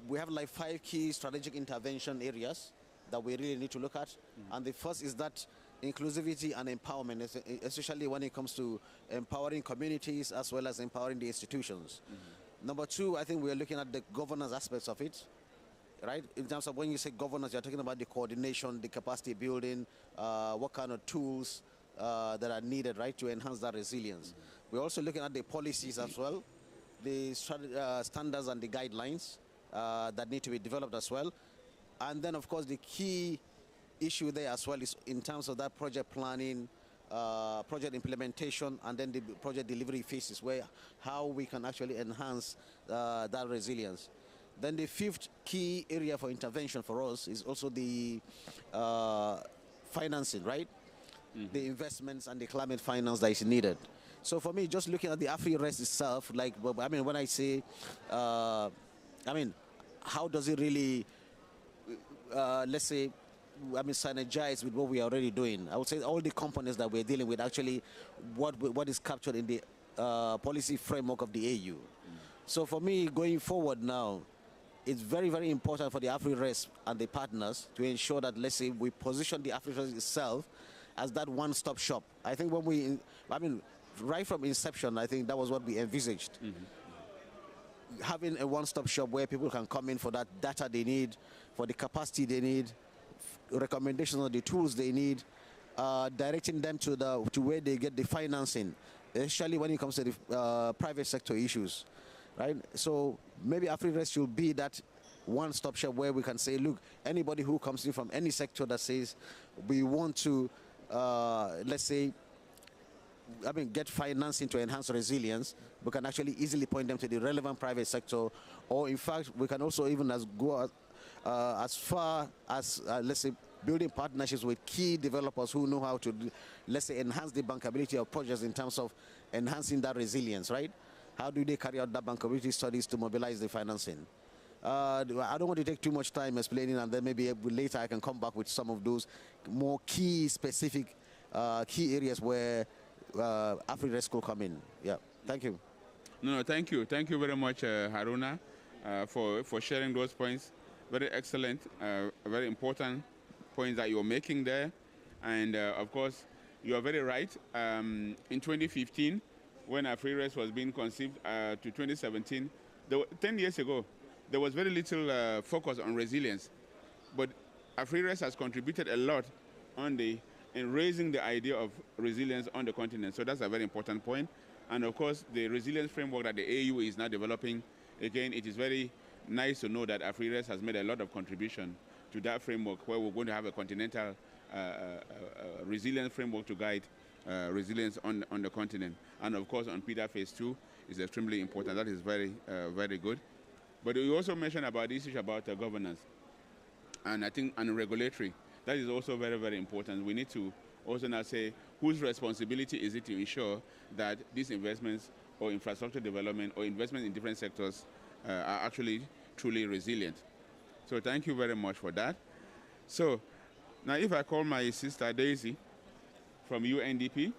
I: we have like 5 key strategic intervention areas that we really need to look at. And the first is that inclusivity and empowerment, especially when it comes to empowering communities as well as empowering the institutions. Number two, I think we are looking at the governance aspects of it, right? In terms of when you say governance, you're talking about the coordination, the capacity building, what kind of tools that are needed, right, to enhance that resilience. We're also looking at the policies as well, the standards and the guidelines that need to be developed as well. And then, of course, the key issue there as well is in terms of that project planning, project implementation, and then the project delivery phases, where how we can actually enhance that resilience. Then the fifth key area for intervention for us is also the financing, right? The investments and the climate finance that is needed. So for me, just looking at the AfriRest itself, like, I mean, when I say, I mean, how does it really, let's say, I mean, synergize with what we are already doing? I would say all the components that we're dealing with, actually, what is captured in the policy framework of the AU. So for me, going forward now, it's very, very important for the AfriRest and the partners to ensure that, let's say, we position the AfriRest itself as that one-stop shop. I think when we, I mean, right from inception, I think that was what we envisaged. Having a one-stop shop where people can come in for that data they need, for the capacity they need, recommendations on the tools they need, directing them to where they get the financing, especially when it comes to the private sector issues, right? So maybe AfriRest should be that one-stop shop where we can say, look, anybody who comes in from any sector that says we want to, let's say, I mean, get financing to enhance resilience, we can actually easily point them to the relevant private sector, or in fact, we can also even go as far as, let's say, building partnerships with key developers who know how to, let's say, enhance the bankability of projects in terms of enhancing that resilience, right? How do they carry out that bankability studies to mobilize the financing? I don't want to take too much time explaining, and then maybe later I can come back with some of those more key, specific, key areas where AfriRest could come in. Yeah, thank you.
C: No, thank you. Thank you very much, Haruna, for sharing those points. Very excellent, very important points that you're making there. And of course, you are very right. In 2015, when AfriRest was being conceived, to 2017, 10 years ago, there was very little focus on resilience. But AfriRest has contributed a lot in raising the idea of resilience on the continent. So that's a very important point. And of course, the resilience framework that the AU is now developing, again, it is very nice to know that AfriRest has made a lot of contribution to that framework, where we're going to have a continental resilience framework to guide resilience on the continent. And of course, on PIDA Phase 2 is extremely important. That is very, very good. But you also mentioned about this issue about governance, and I think and regulatory. That is also very, very important. We need to also now say whose responsibility is it to ensure that these investments or infrastructure development or investment in different sectors are actually truly resilient. So thank you very much for that. So now if I call my sister Daisy from UNDP.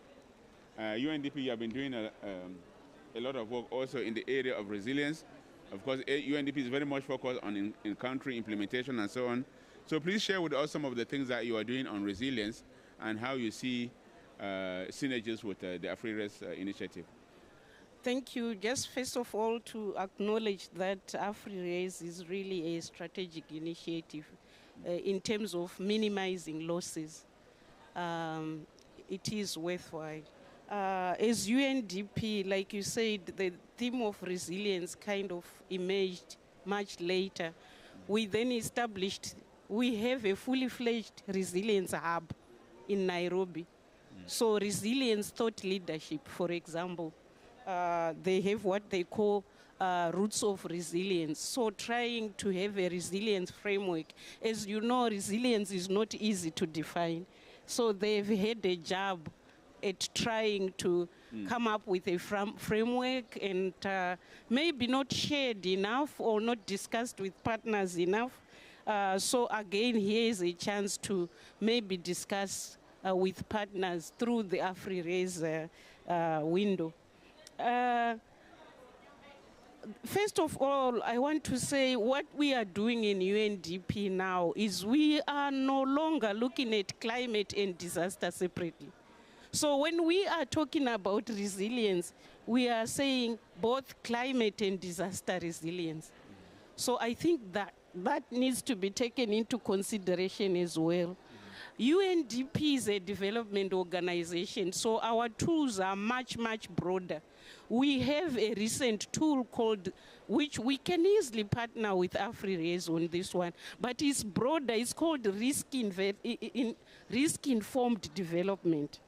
C: UNDP, you have been doing a lot of work also in the area of resilience. Of course, UNDP is very much focused on in-country implementation and so on. So please share with us some of the things that you are doing on resilience and how you see synergies with the AfriRest initiative.
M: Thank you. Just first of all, to acknowledge that AfriRest is really a strategic initiative in terms of minimizing losses. It is worthwhile. As UNDP, like you said, the theme of resilience kind of emerged much later. We then established, we have a fully fledged resilience hub in Nairobi. So resilience thought leadership, for example, they have what they call roots of resilience. So trying to have a resilience framework. As you know, resilience is not easy to define. So they've had a job at trying to come up with a framework and maybe not shared enough or not discussed with partners enough. So again, here is a chance to maybe discuss with partners through the AfriRest window. first of all, I want to say what we are doing in UNDP now is we are no longer looking at climate and disaster separately. So when we are talking about resilience, we are saying both climate and disaster resilience. So I think that needs to be taken into consideration as well. UNDP is a development organization, so our tools are much, much broader. We have a recent tool which we can easily partner with AfriRaise on this one, but it's broader. It's called risk-informed development.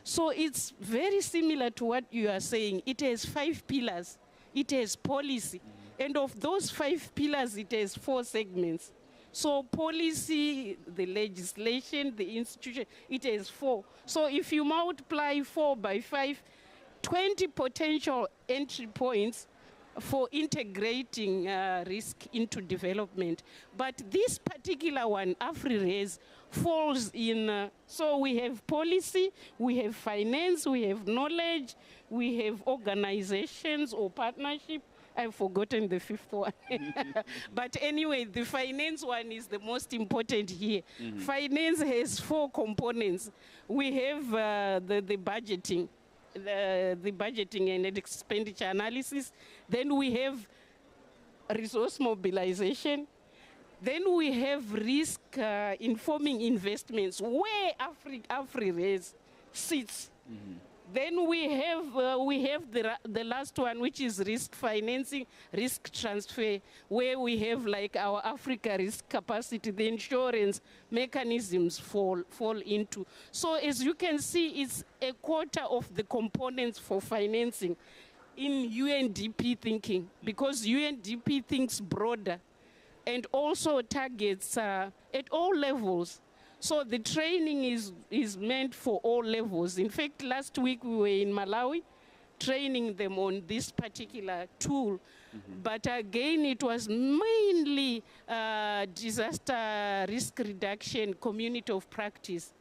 M: So it's very similar to what you are saying. It has 5 pillars. It has policy. And of those 5 pillars, it has 4 segments. So policy, the legislation, the institution, it has 4. So if you multiply 4 by 5, 20 potential entry points for integrating risk into development. But this particular one, AfriRaise, falls in, so we have policy, we have finance, we have knowledge, we have organizations or partnership. I've forgotten the 5th one. But anyway, the finance one is the most important here. Finance has 4 components. We have the budgeting. The budgeting and expenditure analysis. Then we have resource mobilization. Then we have risk informing investments, where AfriRaise sits. Then we have the last one, which is risk financing, risk transfer, where we have like our Africa risk capacity, the insurance mechanisms fall into. So as you can see, it's a quarter of the components for financing in UNDP thinking, because UNDP thinks broader and also targets at all levels. So the training is meant for all levels. In fact, last week we were in Malawi training them on this particular tool. But again, it was mainly disaster risk reduction, community of practice.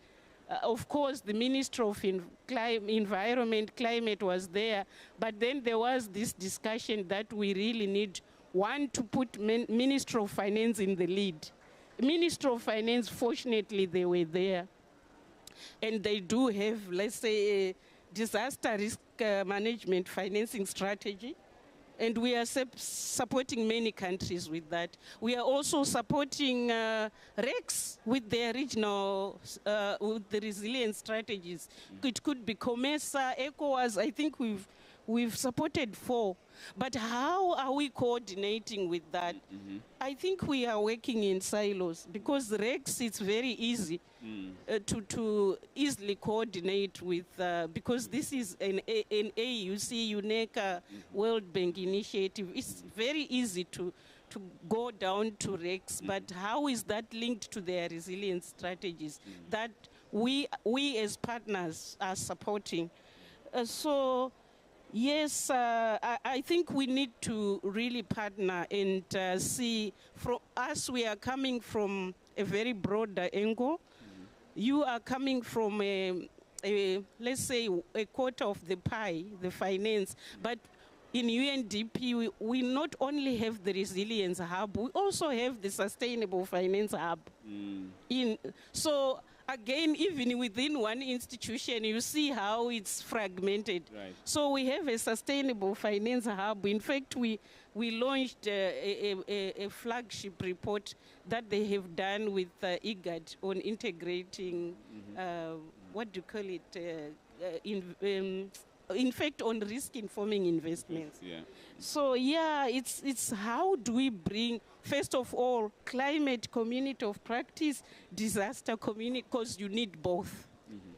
M: Of course, the Minister of Environment, Climate was there, but then there was this discussion that we really need, one, to put Minister of Finance in the lead. Minister of Finance, fortunately, they were there. And they do have, let's say, a disaster risk management financing strategy. And we are supporting many countries with that. We are also supporting REX with their regional, with the resilience strategies. It could be COMESA, ECOWAS. I think we've supported 4. But how are we coordinating with that? I think we are working in silos, because REX, it's very easy to easily coordinate with, because this is an AUC, UNECA, World Bank initiative. It's very easy to go down to REX, but how is that linked to their resilience strategies that we as partners are supporting? So, yes, I think we need to really partner and see, from us, we are coming from a very broad angle. You are coming from let's say, a quarter of the pie, the finance, but in UNDP, we not only have the resilience hub, we also have the sustainable finance hub. So again, even within one institution, you see how it's fragmented. Right. So we have a sustainable finance hub. In fact, we launched a flagship report that they have done with IGAD on integrating, what do you call it, in fact, on risk-informing investments. Yeah. So yeah, it's how do we bring, first of all, climate community of practice, disaster community, because you need both.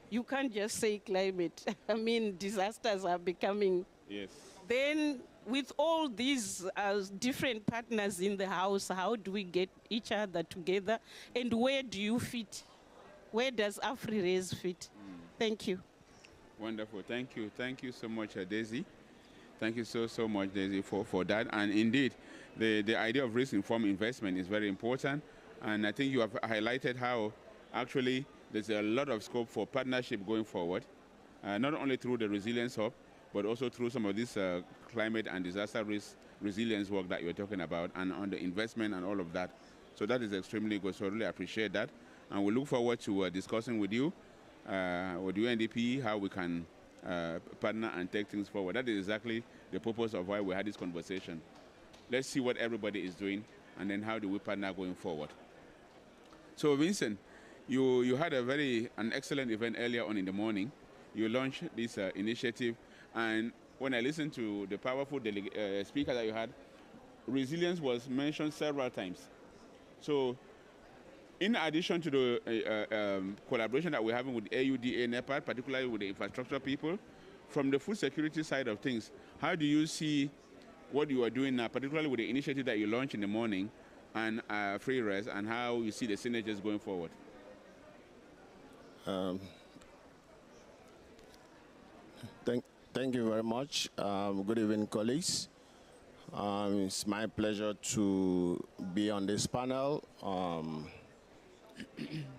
M: You can't just say climate. I mean, disasters are becoming. Yes. Then with all these different partners in the house, how do we get each other together? And where do you fit? Where does AfriRaise fit? Thank you.
C: Wonderful. Thank you. Thank you so much, Daisy. Thank you so much, Daisy, for that. And indeed, the idea of risk-informed investment is very important. And I think you have highlighted how actually there's a lot of scope for partnership going forward, not only through the Resilience Hub, but also through some of this climate and disaster risk resilience work that you're talking about, and on the investment and all of that. So that is extremely good. So I really appreciate that. And we look forward to discussing with you, with UNDP, how we can partner and take things forward. That is exactly the purpose of why we had this conversation. Let's see what everybody is doing, and then how do we partner going forward. So Vincent, you had an excellent event earlier on in the morning. You launched this initiative, and when I listened to the powerful speaker that you had, resilience was mentioned several times. So in addition to the collaboration that we're having with AUDA NEPAD, particularly with the infrastructure people, from the food security side of things, how do you see what you are doing now, particularly with the initiative that you launched in the morning and FreeRes, and how you see the synergies going forward?
D: Thank you very much. Good evening, colleagues. It's my pleasure to be on this panel.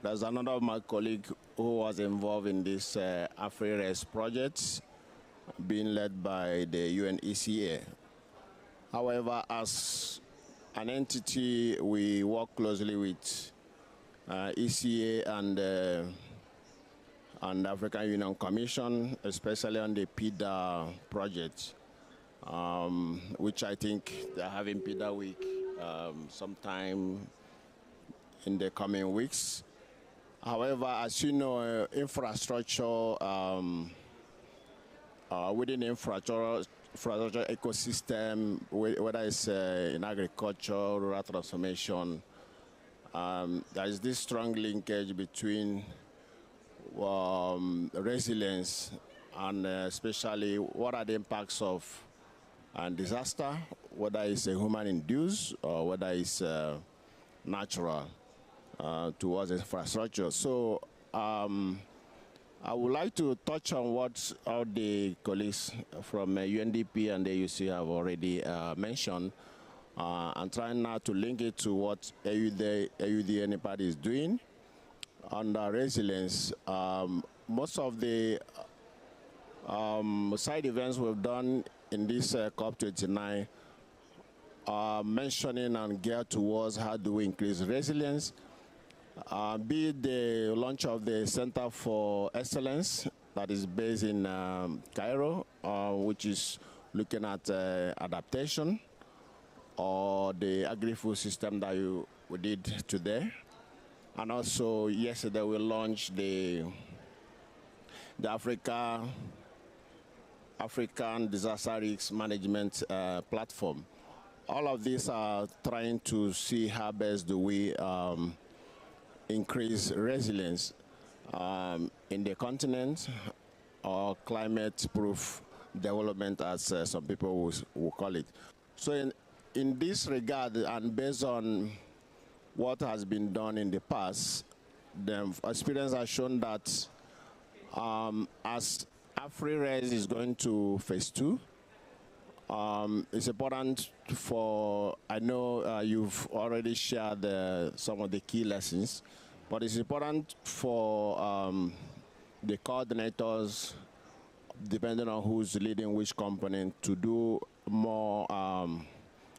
D: There's another of my colleagues who was involved in this AfriRes project, being led by the UNECA. However, as an entity, we work closely with ECA and the African Union Commission, especially on the PIDA project, which I think they're having PIDA week sometime in the coming weeks. However, as you know, infrastructure, within infrastructure ecosystem, whether it's in agriculture, rural transformation, there is this strong linkage between resilience and especially what are the impacts of disaster, whether it's a human-induced or whether it's natural towards infrastructure. So I would like to touch on what all the colleagues from UNDP and the AUC have already mentioned, and trying now to link it to what AUD NEPAD is doing on resilience. Most of the side events we've done in this COP29 are mentioning and geared towards how do we increase resilience, be it the launch of the Center for Excellence that is based in Cairo, which is looking at adaptation, or the agri-food system that we did today. And also yesterday we launched the African Disaster Risk Management Platform. All of these are trying to see how best do we increase resilience in the continent, or climate-proof development, as some people will call it. So in this regard, and based on what has been done in the past, the experience has shown that as AfriRes is going to phase 2, it's important for, I know you've already shared some of the key lessons, but it's important for the coordinators, depending on who's leading which component, to do more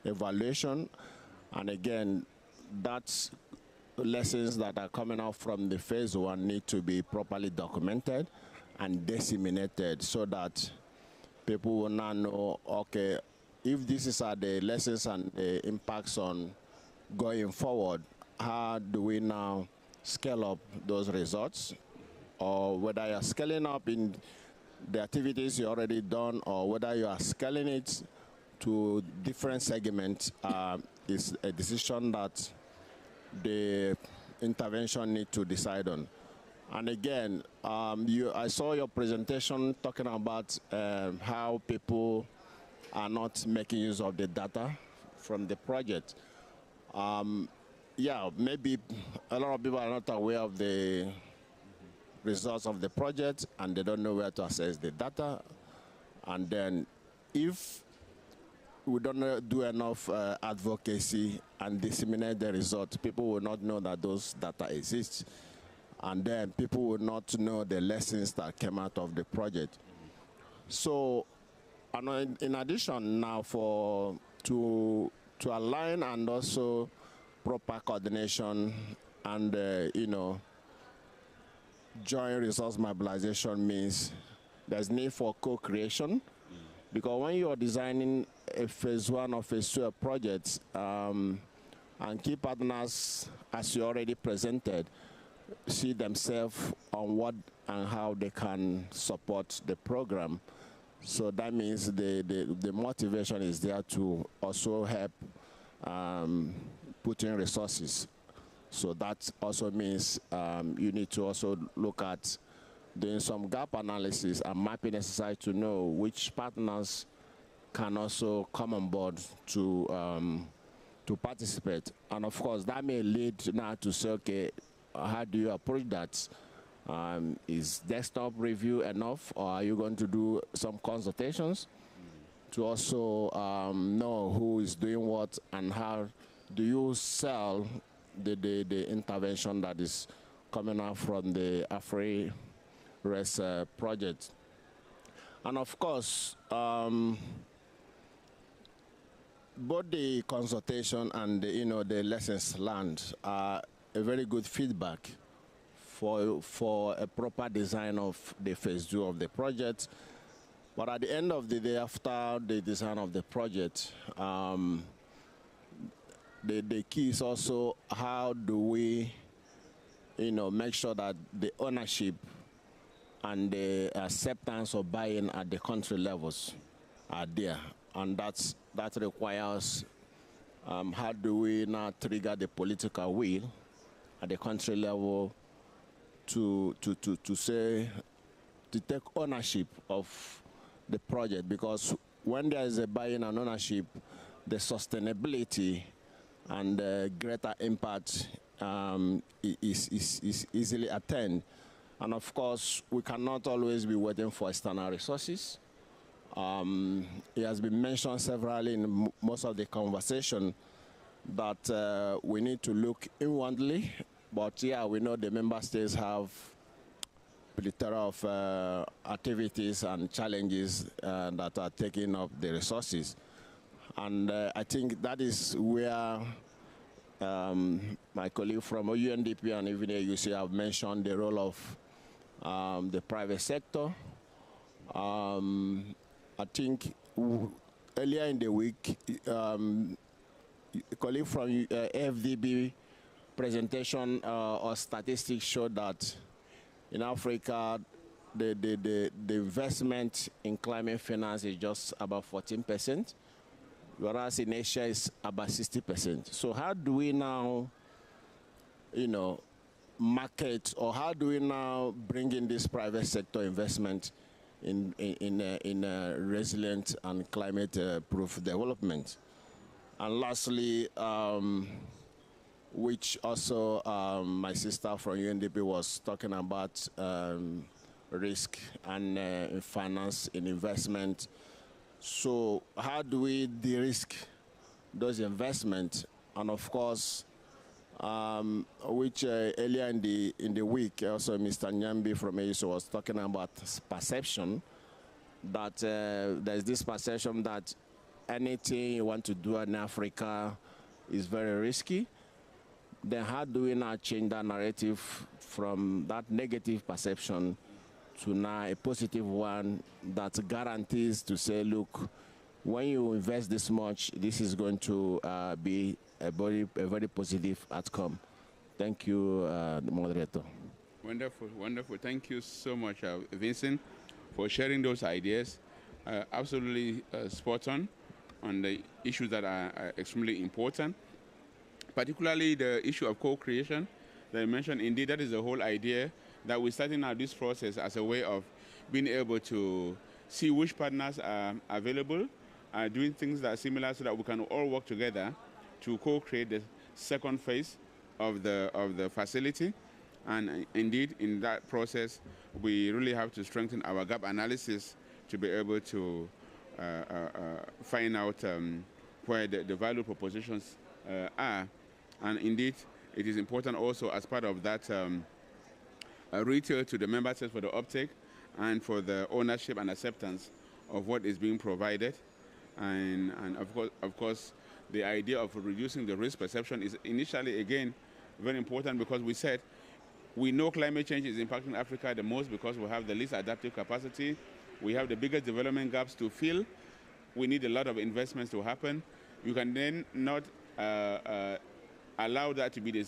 D: evaluation. And again, that's lessons that are coming out from the phase 1 need to be properly documented and disseminated, so that people will now know, okay, if this is the lessons and the impacts on going forward, how do we now scale up those results? Or whether you're scaling up in the activities you already done, or whether you are scaling it to different segments, is a decision that the intervention need to decide on. And again, I saw your presentation talking about how people are not making use of the data from the project. Yeah, maybe a lot of people are not aware of the results of the project, and they don't know where to access the data. And then if we don't do enough advocacy and disseminate the results, people will not know that those data exist. And then people will not know the lessons that came out of the project. So and in addition now to align and also proper coordination and joint resource mobilization means there's need for co-creation, because when you're designing a phase 1 or phase 2 projects, and key partners, as you already presented, see themselves on what and how they can support the program. So that means the motivation is there to also help put in resources. So that also means you need to also look at doing some gap analysis and mapping necessary to know which partners can also come on board to participate. And of course, that may lead now to say, okay, how do you approach that? Is desktop review enough, or are you going to do some consultations to also know who is doing what, and how do you sell the intervention that is coming out from the AfriRES project? And of course, both the consultation and the lessons learned are a very good feedback for a proper design of the phase 2 of the project. But at the end of the day, after the design of the project, the key is also how do we make sure that the ownership and the acceptance of buy-in at the country levels are there. And that requires how do we now trigger the political will at the country level to take ownership of the project, because when there is a buy-in and ownership, the sustainability and the greater impact is easily attained. And of course, we cannot always be waiting for external resources. It has been mentioned severally in most of the conversation that we need to look inwardly, but yeah, we know the member states have plethora of activities and challenges that are taking up the resources. And I think that is where my colleague from UNDP and even AUC have mentioned the role of the private sector. I think earlier in the week, a colleague from FDB presentation or statistics showed that in Africa, the investment in climate finance is just about 14%, whereas in Asia it's about 60%. So how do we now, market, or how do we now bring in this private sector investment in resilient and climate-proof development? And lastly, which also my sister from UNDP was talking about, risk and finance in investment. So how do we de-risk those investments? And of course, which earlier in the week, also Mr. Nyambi from AUSO was talking about perception, that there's this perception that anything you want to do in Africa is very risky. Then how do we now change that narrative from that negative perception to now a positive one that guarantees to say, look, when you invest this much, this is going to be a very positive outcome. Thank you, the moderator.
C: Wonderful, wonderful. Thank you so much, Vincent, for sharing those ideas. Absolutely spot on the issues that are extremely important, particularly the issue of co-creation that you mentioned. Indeed, that is the whole idea, that we're starting out this process as a way of being able to see which partners are available, doing things that are similar, so that we can all work together to co-create the second phase of the facility. And indeed, in that process, we really have to strengthen our gap analysis to be able to find out where the value propositions are. And indeed, it is important also as part of that retail to the member states for the uptake and for the ownership and acceptance of what is being provided. And of course, the idea of reducing the risk perception is initially, again, very important, because we said we know climate change is impacting Africa the most because we have the least adaptive capacity. We have the biggest development gaps to fill. We need a lot of investments to happen. You can then not allow that to be the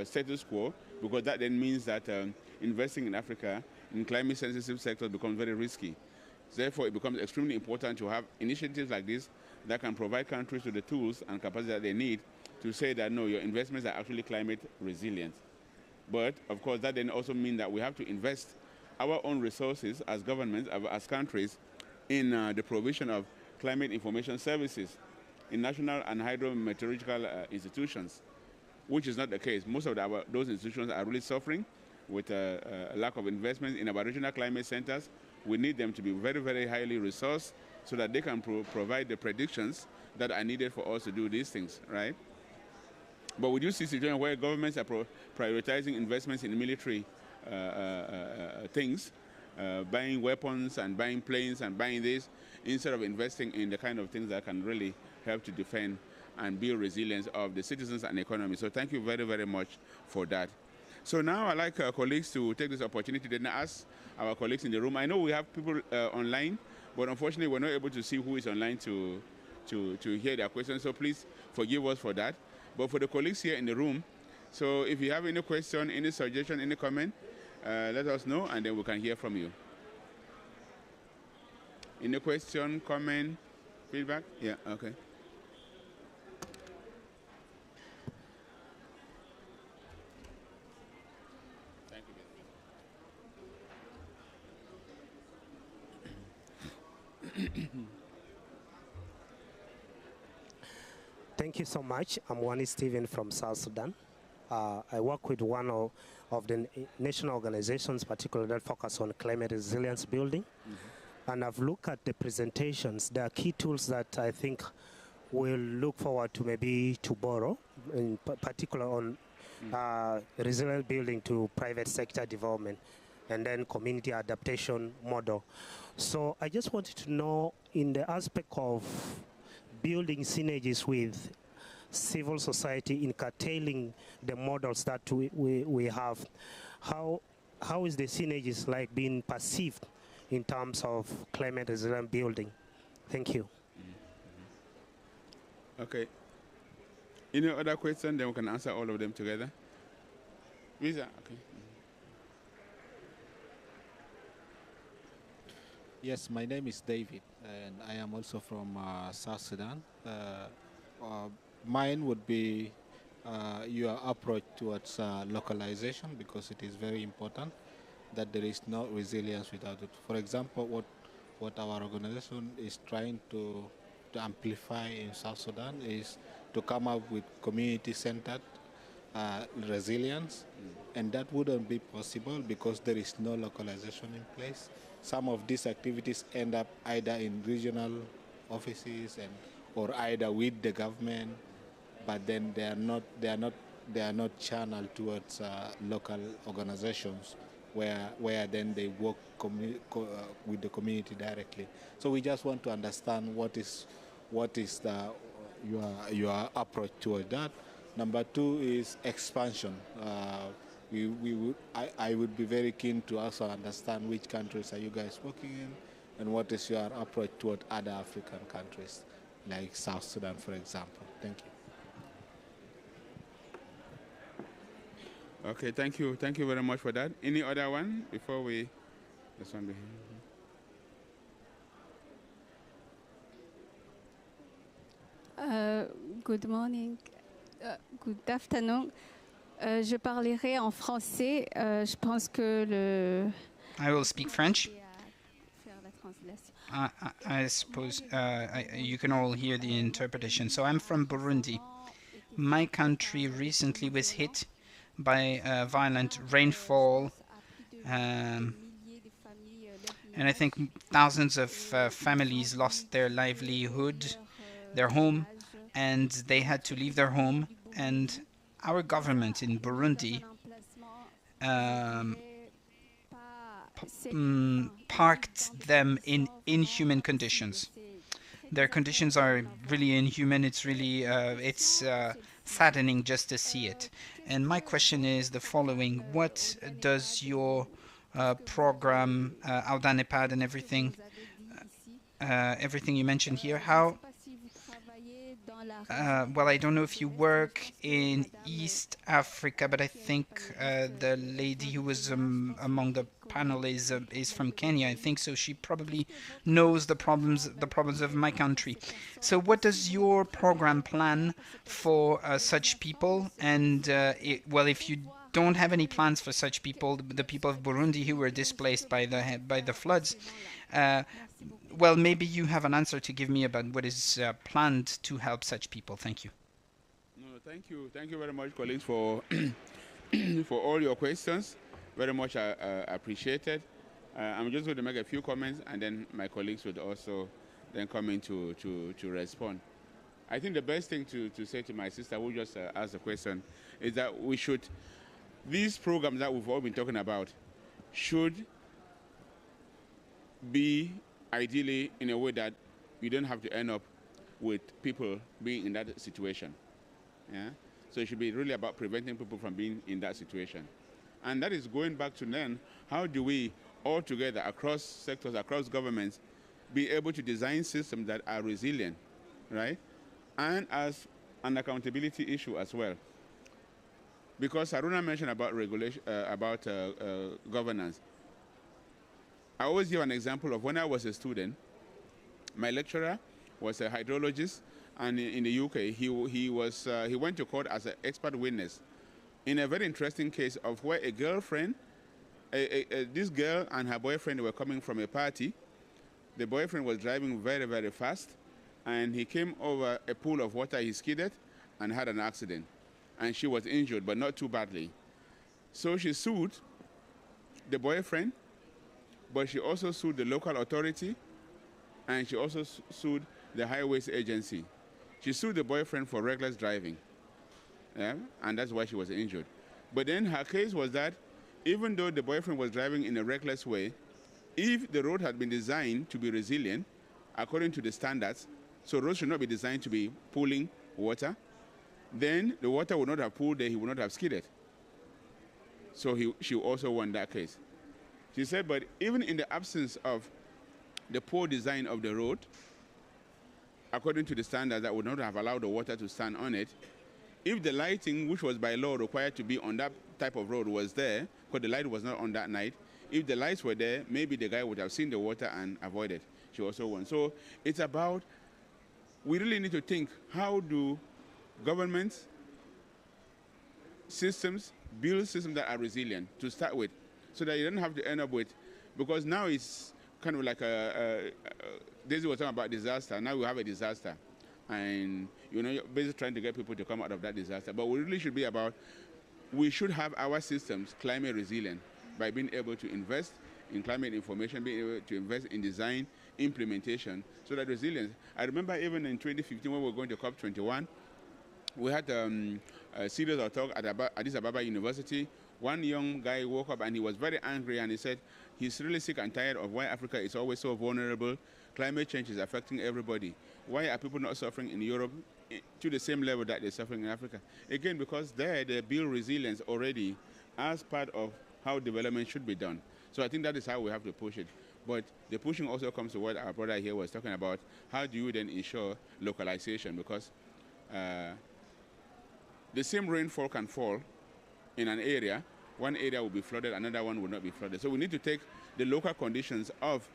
C: status quo, because that then means that investing in Africa in climate-sensitive sectors becomes very risky. Therefore, it becomes extremely important to have initiatives like this that can provide countries with the tools and capacity that they need to say that, no, your investments are actually climate resilient. But, of course, that then also means that we have to invest our own resources as governments, as countries, in the provision of climate information services in national and hydrometeorological institutions, which is not the case. Most of those institutions are really suffering with a lack of investment in our regional climate centers. We need them to be very, very highly resourced so that they can provide the predictions that are needed for us to do these things, right? But we do see situations where governments are prioritizing investments in military things, buying weapons and buying planes and buying this, instead of investing in the kind of things that can really help to defend and build resilience of the citizens and economy. So thank you very, very much for that. So now I'd like our colleagues to take this opportunity to ask our colleagues in the room. I know we have people online, but unfortunately we're not able to see who is online to hear their questions, so please forgive us for that. But for the colleagues here in the room, so if you have any question, any suggestion, any comment, let us know, and then we can hear from you. Any question, comment, feedback? Yeah, okay.
A: Thank you so much. I'm Wani Stephen from South Sudan. I work with one of the national organizations, particularly that focus on climate resilience building. And I've looked at the presentations. There are key tools that I think we'll look forward to maybe to borrow, in particular on resilient building to private sector development, and then community adaptation model. So I just wanted to know, in the aspect of building synergies with civil society in curtailing the models that we have, how is the synergies like being perceived in terms of climate resilient building? Thank you.
C: Okay. Any other question? Then we can answer all of them together. Visa, okay.
V: Yes, my name is David, and I am also from South Sudan. Mine would be your approach towards localization, because it is very important that there is no resilience without it. For example, what our organization is trying to amplify in South Sudan is to come up with community-centered resilience, and that wouldn't be possible because there is no localization in place. Some of these activities end up either in regional offices or either with the government, but then they are not channeled towards local organizations where then they work with the community directly. So we just want to understand what is your approach toward that. Number two is expansion. I would be very keen to also understand which countries are you guys working in, and what is your approach toward other African countries, like South Sudan, for example. Thank you.
C: Okay, thank you. Thank you very much for that. Any other one before we... This one behind.
W: Good morning. Good afternoon. Je parlerai en français. Je pense que le...
N: I will speak French. I suppose you can all hear the interpretation. So I'm from Burundi. My country recently was hit by violent rainfall, and I think thousands of families lost their livelihood, their home, and they had to leave their home. And our government in Burundi parked them in inhuman conditions. Their conditions are really inhuman. It's really saddening just to see it. And my question is the following: what does your program, Audan EHPAD and everything you mentioned here, how well, I don't know if you work in East Africa, but I think the lady who was among the panel is from Kenya. I think so. She probably knows the problems of my country. So, what does your program plan for such people? And well, if you don't have any plans for such people, the people of Burundi who were displaced by the floods. Well, maybe you have an answer to give me about what is planned to help such people. Thank you.
C: No, thank you very much, colleagues, for for all your questions. Very much appreciated. I'm just going to make a few comments, and then my colleagues would also then come in to respond. I think the best thing to say to my sister who just asked the question is that these programs that we've all been talking about should be ideally in a way that you don't have to end up with people being in that situation. Yeah? So it should be really about preventing people from being in that situation. And that is going back to then, how do we all together across sectors, across governments, be able to design systems that are resilient, right? And as an accountability issue as well. Because Haruna mentioned about regulation, governance. I always give an example of when I was a student. My lecturer was a hydrologist, and in the UK, he went to court as an expert witness in a very interesting case of where a girlfriend, this girl and her boyfriend were coming from a party. The boyfriend was driving very, very fast, and he came over a pool of water. He skidded and had an accident, and she was injured, but not too badly. So she sued the boyfriend, but she also sued the local authority, and she also sued the highways agency. She sued the boyfriend for reckless driving, yeah? And that's why she was injured. But then her case was that even though the boyfriend was driving in a reckless way, if the road had been designed to be resilient, according to the standards, so roads should not be designed to be pooling water, then the water would not have pooled there, he would not have skidded. So she also won that case. She said, but even in the absence of the poor design of the road, according to the standards that would not have allowed the water to stand on it, if the lighting, which was by law required to be on that type of road, was there, because the light was not on that night, if the lights were there, maybe the guy would have seen the water and avoided. She also won. So it's about, we really need to think, how do governments, systems, build systems that are resilient to start with, so that you don't have to end up with, because now it's kind of like Daisy was talking about disaster. Now we have a disaster, and you're basically trying to get people to come out of that disaster. But we really should be about, we should have our systems climate resilient by being able to invest in climate information, being able to invest in design, implementation, so that resilience. I remember even in 2015 when we were going to COP21, we had a series of talk at Addis Ababa University. One young guy woke up and he was very angry, and he said he's really sick and tired of why Africa is always so vulnerable. Climate change is affecting everybody. Why are people not suffering in Europe to the same level that they're suffering in Africa? Again, because they build resilience already as part of how development should be done. So I think that is how we have to push it. But the pushing also comes to what our brother here was talking about. How do you then ensure localization? Because the same rainfall can fall in an area. One area will be flooded, another one will not be flooded. So we need to take the local conditions of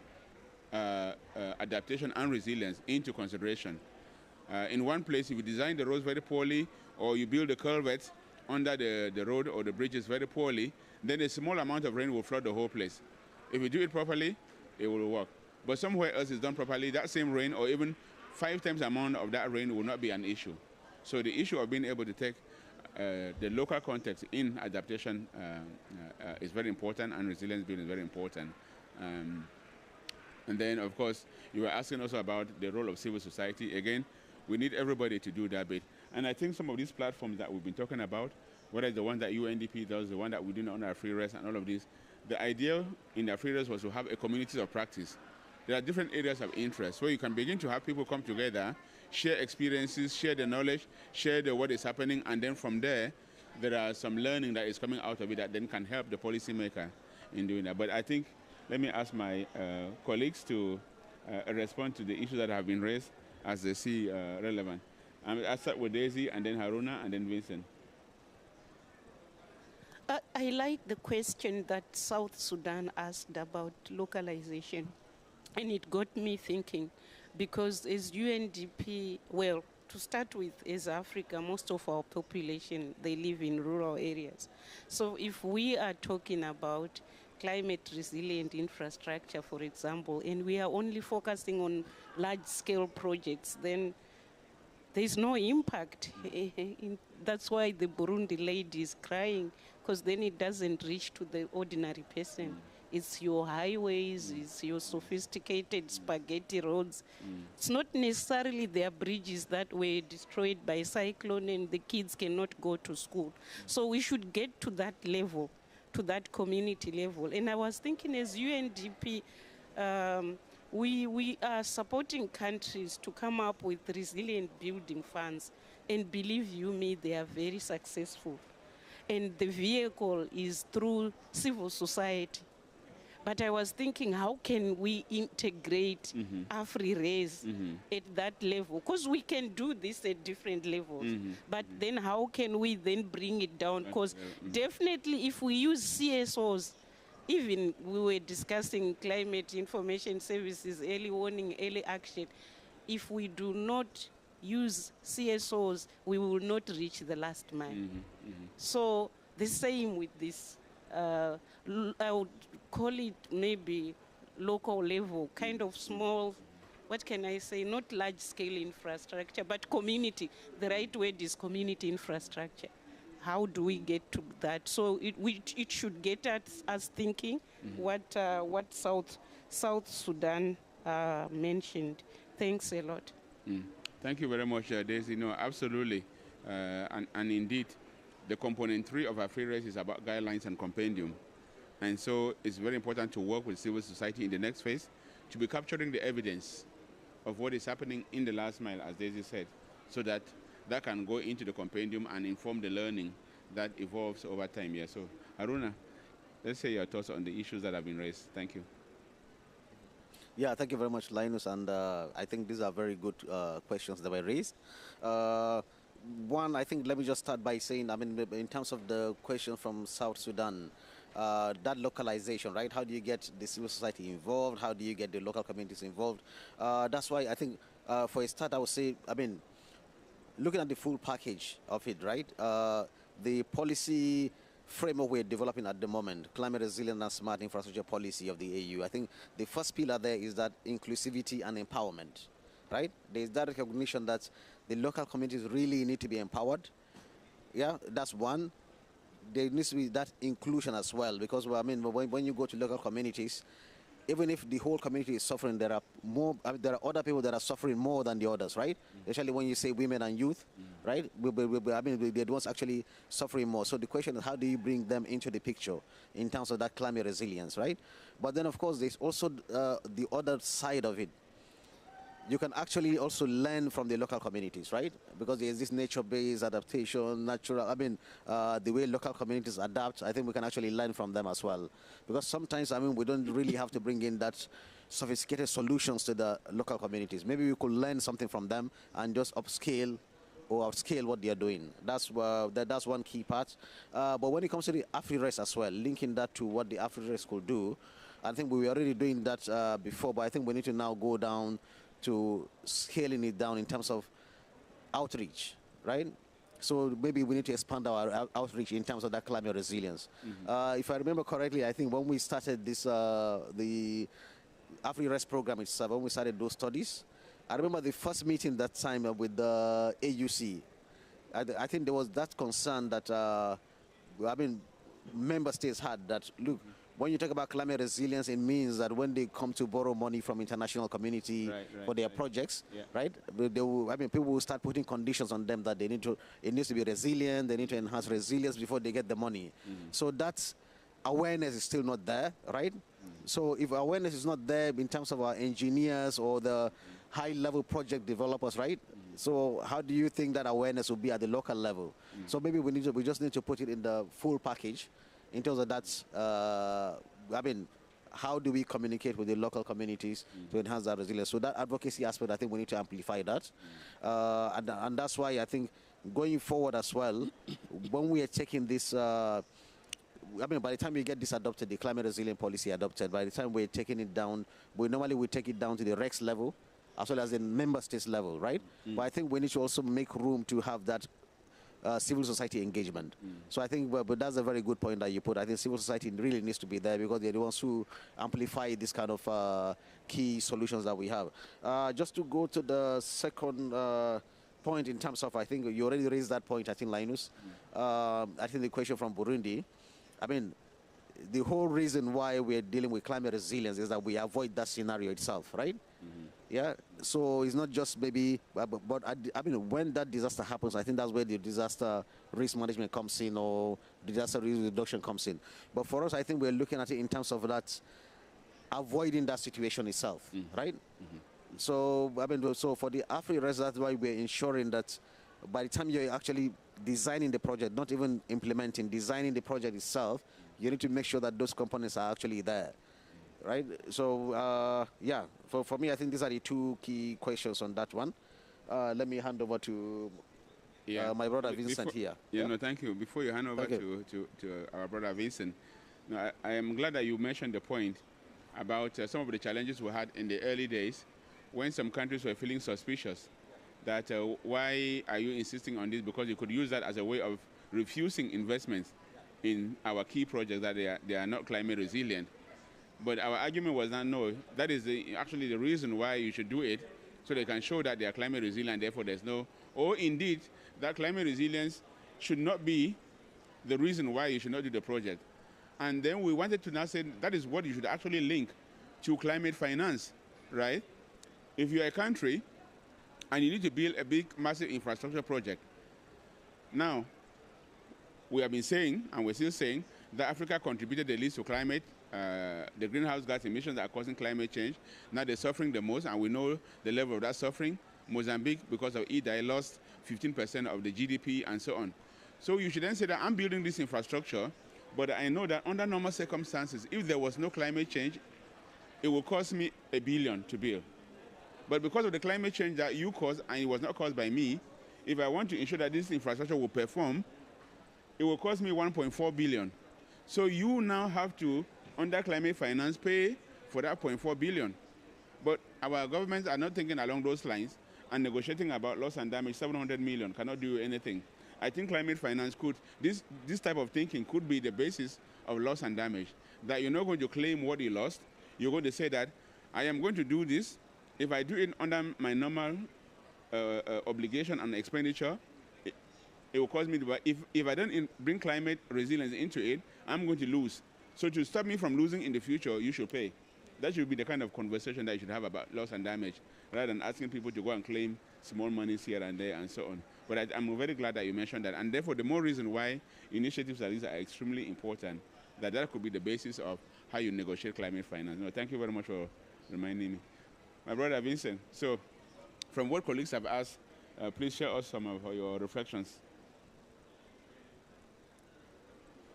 C: adaptation and resilience into consideration. In one place, if you design the roads very poorly, or you build a culvert under the road or the bridges very poorly, then a small amount of rain will flood the whole place. If you do it properly, it will work. But somewhere else it's done properly, that same rain, or even 5 times the amount of that rain, will not be an issue. So the issue of being able to take the local context in adaptation is very important, and resilience building is very important. And then, of course, you were asking also about the role of civil society. Again, we need everybody to do that bit. And I think some of these platforms that we've been talking about, whether it's the one that UNDP does, the one that we do on our free rest, and all of these, the idea in the AfriRes was to have a community of practice. There are different areas of interest where you can begin to have people come together, share experiences, share the knowledge, share what is happening, and then from there, there are some learning that is coming out of it that then can help the policymaker in doing that. But I think, let me ask my colleagues to respond to the issues that have been raised as they see relevant. I'll start with Daisy, and then Haruna, and then Vincent.
M: I like the question that South Sudan asked about localization. And it got me thinking, because as UNDP, well, to start with, as Africa, most of our population, they live in rural areas. So if we are talking about climate resilient infrastructure, for example, and we are only focusing on large-scale projects, then there's no impact. That's why the Burundi lady is crying, because then it doesn't reach to the ordinary person. It's your highways, it's your sophisticated spaghetti roads. It's not necessarily their bridges that were destroyed by cyclone and the kids cannot go to school. So we should get to that level, to that community level. And I was thinking, as UNDP, we are supporting countries to come up with resilient building funds. And believe you me, they are very successful. And the vehicle is through civil society. But I was thinking, how can we integrate AfriRes at that level? Because we can do this at different levels. But then how can we then bring it down? Because definitely if we use CSOs, even we were discussing climate information services, early warning, early action. If we do not use CSOs, we will not reach the last mile. So the same with this. I would call it maybe local level, kind of small, what can I say, not large-scale infrastructure, but community. The right word is community infrastructure. How do we get to that? So it should get at us thinking what South Sudan mentioned. Thanks a lot.
C: Thank you very much, Daisy. No, absolutely. And indeed, the component 3 of AfriRes is about guidelines and compendium. And so it's very important to work with civil society in the next phase to be capturing the evidence of what is happening in the last mile, as Daisy said, so that that can go into the compendium and inform the learning that evolves over time. Yeah. So, Haruna, let's say your thoughts on the issues that have been raised. Thank you.
I: Yeah, thank you very much, Linus. And I think these are very good questions that were raised. One, I think let me just start by saying, I mean, in terms of the question from South Sudan, that localization, right? How do you get the civil society involved? How do you get the local communities involved? That's why I think, for a start, I would say, I mean, looking at the full package of it, right? The policy framework we're developing at the moment, climate resilient and smart infrastructure policy of the AU, I think the first pillar there is that inclusivity and empowerment, right? There's that recognition that the local communities really need to be empowered. Yeah, that's one. There needs to be that inclusion as well, because I mean, when you go to local communities, even if the whole community is suffering, there are more. I mean, there are other people that are suffering more than the others, right? Especially when you say women and youth, right? I mean, they're the ones actually suffering more. So the question is, how do you bring them into the picture in terms of that climate resilience, right? But then, of course, there's also the other side of it. You can actually also learn from the local communities, right? Because there's this nature-based adaptation, natural, I mean, the way local communities adapt, I think we can actually learn from them as well. Because sometimes, I mean, we don't really have to bring in that sophisticated solutions to the local communities. Maybe we could learn something from them and just upscale or upscale what they are doing. That's one key part. But when it comes to the AfriRes as well, linking that to what the AfriRes could do, I think we were already doing that before, but I think we need to now go down to scaling it down in terms of outreach, right? So maybe we need to expand our outreach in terms of that climate resilience. If I remember correctly, I think when we started this, the AfriRes program itself, when we started those studies, I remember the first meeting that time with the AUC. I think there was that concern that, I mean, member states had that, look, when you talk about climate resilience, it means that when they come to borrow money from international community for their projects, right? They will, I mean, people will start putting conditions on them that they need to, it needs to be resilient, they need to enhance resilience before they get the money. So that's awareness is still not there, right? So if awareness is not there in terms of our engineers or the high-level project developers, right? So how do you think that awareness will be at the local level? So maybe we just need to put it in the full package in terms of that. I mean, how do we communicate with the local communities to enhance that resilience? So that advocacy aspect, I think we need to amplify that. And that's why I think going forward as well, when we are taking this, I mean, by the time we get this adopted, the climate resilient policy adopted, by the time we're taking it down, we normally take it down to the REX level as well as the member states level, right? But I think we need to also make room to have that civil society engagement. So I think, but that's a very good point that you put. I think civil society really needs to be there because they're the ones who amplify this kind of key solutions that we have. Just to go to the second point in terms of, I think you already raised that point, I think, Linus. I think the question from Burundi, I mean, the whole reason why we're dealing with climate resilience is that we avoid that scenario itself, right? Yeah, so it's not just maybe, but I mean, when that disaster happens, I think that's where the disaster risk management comes in or disaster risk reduction comes in. But for us, I think we're looking at it in terms of that, avoiding that situation itself, right? So, I mean, so for the AfriRES, that's why we're ensuring that by the time you're actually designing the project, not even implementing, designing the project itself, you need to make sure that those components are actually there. Right, so yeah, for me, I think these are the two key questions on that one. Let me hand over to my brother Vincent here.
C: Yeah, no, thank you. Before you hand over to our brother Vincent, no, I am glad that you mentioned the point about some of the challenges we had in the early days when some countries were feeling suspicious that why are you insisting on this, because you could use that as a way of refusing investments in our key projects that they are not climate resilient. But our argument was that no, that is actually the reason why you should do it, so they can show that they are climate resilient, therefore there's no, or indeed, that climate resilience should not be the reason why you should not do the project. And then we wanted to now say that is what you should actually link to climate finance, right? If you're a country and you need to build a big, massive infrastructure project, now, we have been saying, and we're still saying, that Africa contributed the least to climate, the greenhouse gas emissions that are causing climate change. Now they're suffering the most, and we know the level of that suffering. Mozambique, because of EDI, lost 15% of the GDP and so on. So you should then say that I'm building this infrastructure, but I know that under normal circumstances, if there was no climate change, it will cost me $1 billion to build. But because of the climate change that you caused, and it was not caused by me, if I want to ensure that this infrastructure will perform, it will cost me $1.4 billion. So you now have to, under climate finance, pay for that $0.4 billion. But our governments are not thinking along those lines and negotiating about loss and damage. 700 million cannot do anything. I think climate finance could, this type of thinking could be the basis of loss and damage. That you're not going to claim what you lost. You're going to say that I am going to do this. If I do it under my normal obligation and expenditure, it will cost me, but if I don't bring climate resilience into it, I'm going to lose. So to stop me from losing in the future, you should pay. That should be the kind of conversation that you should have about loss and damage, rather than asking people to go and claim small monies here and there and so on. But I'm very glad that you mentioned that. And therefore, the more reason why initiatives like these are extremely important, that could be the basis of how you negotiate climate finance. No, thank you very much for reminding me. My brother Vincent, so from what colleagues have asked, please share us some of your reflections.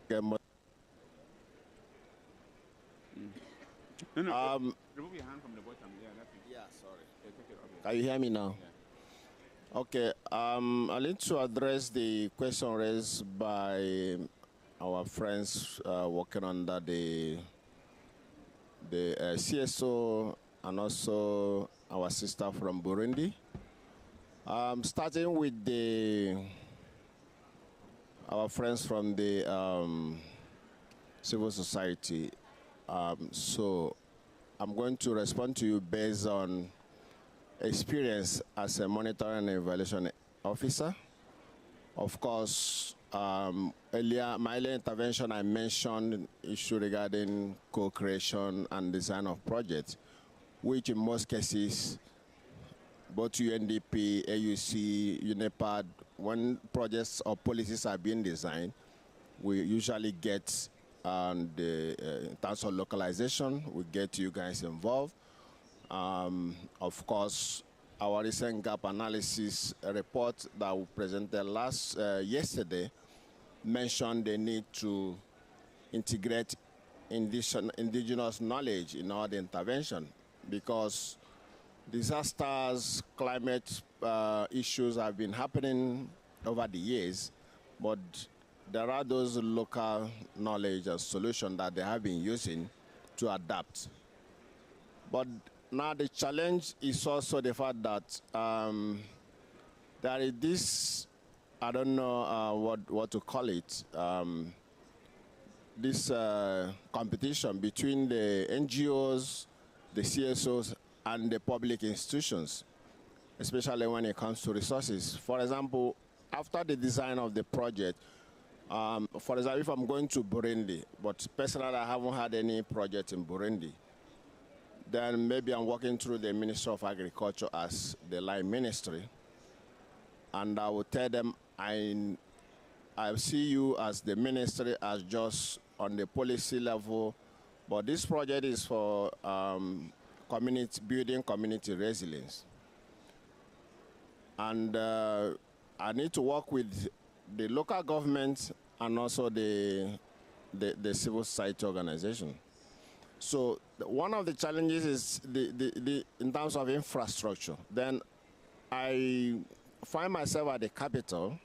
D: No,
C: remove your hand from the bottom. Yeah, that's it.
I: Yeah, sorry.
C: Yeah, take it off.
D: Can you hear me now?
C: Yeah.
D: Okay. I need to address the question raised by our friends working under the CSO and also our sister from Burundi. Starting with our friends from the civil society. So I'm going to respond to you based on experience as a monitoring and evaluation officer. Of course, my earlier intervention, I mentioned issue regarding co-creation and design of projects, which in most cases, both UNDP, AUC, UNEPAD, when projects or policies are being designed, we usually get and in terms of localization, we get you guys involved. Of course, our recent gap analysis report that we presented yesterday mentioned the need to integrate indigenous knowledge in all the intervention, because disasters, climate issues have been happening over the years, but there are those local knowledge and solutions that they have been using to adapt. But now the challenge is also the fact that there is this, I don't know what to call it, this competition between the NGOs, the CSOs, and the public institutions, especially when it comes to resources. For example, after the design of the project, for example, if I'm going to Burundi, but personally I haven't had any project in Burundi, then maybe I'm working through the Ministry of Agriculture as the line ministry, and I will tell them I see you as the ministry as just on the policy level, but this project is for building community resilience. And I need to work with the local government and also the civil society organization. So one of the challenges is in terms of infrastructure. Then I find myself at the capital.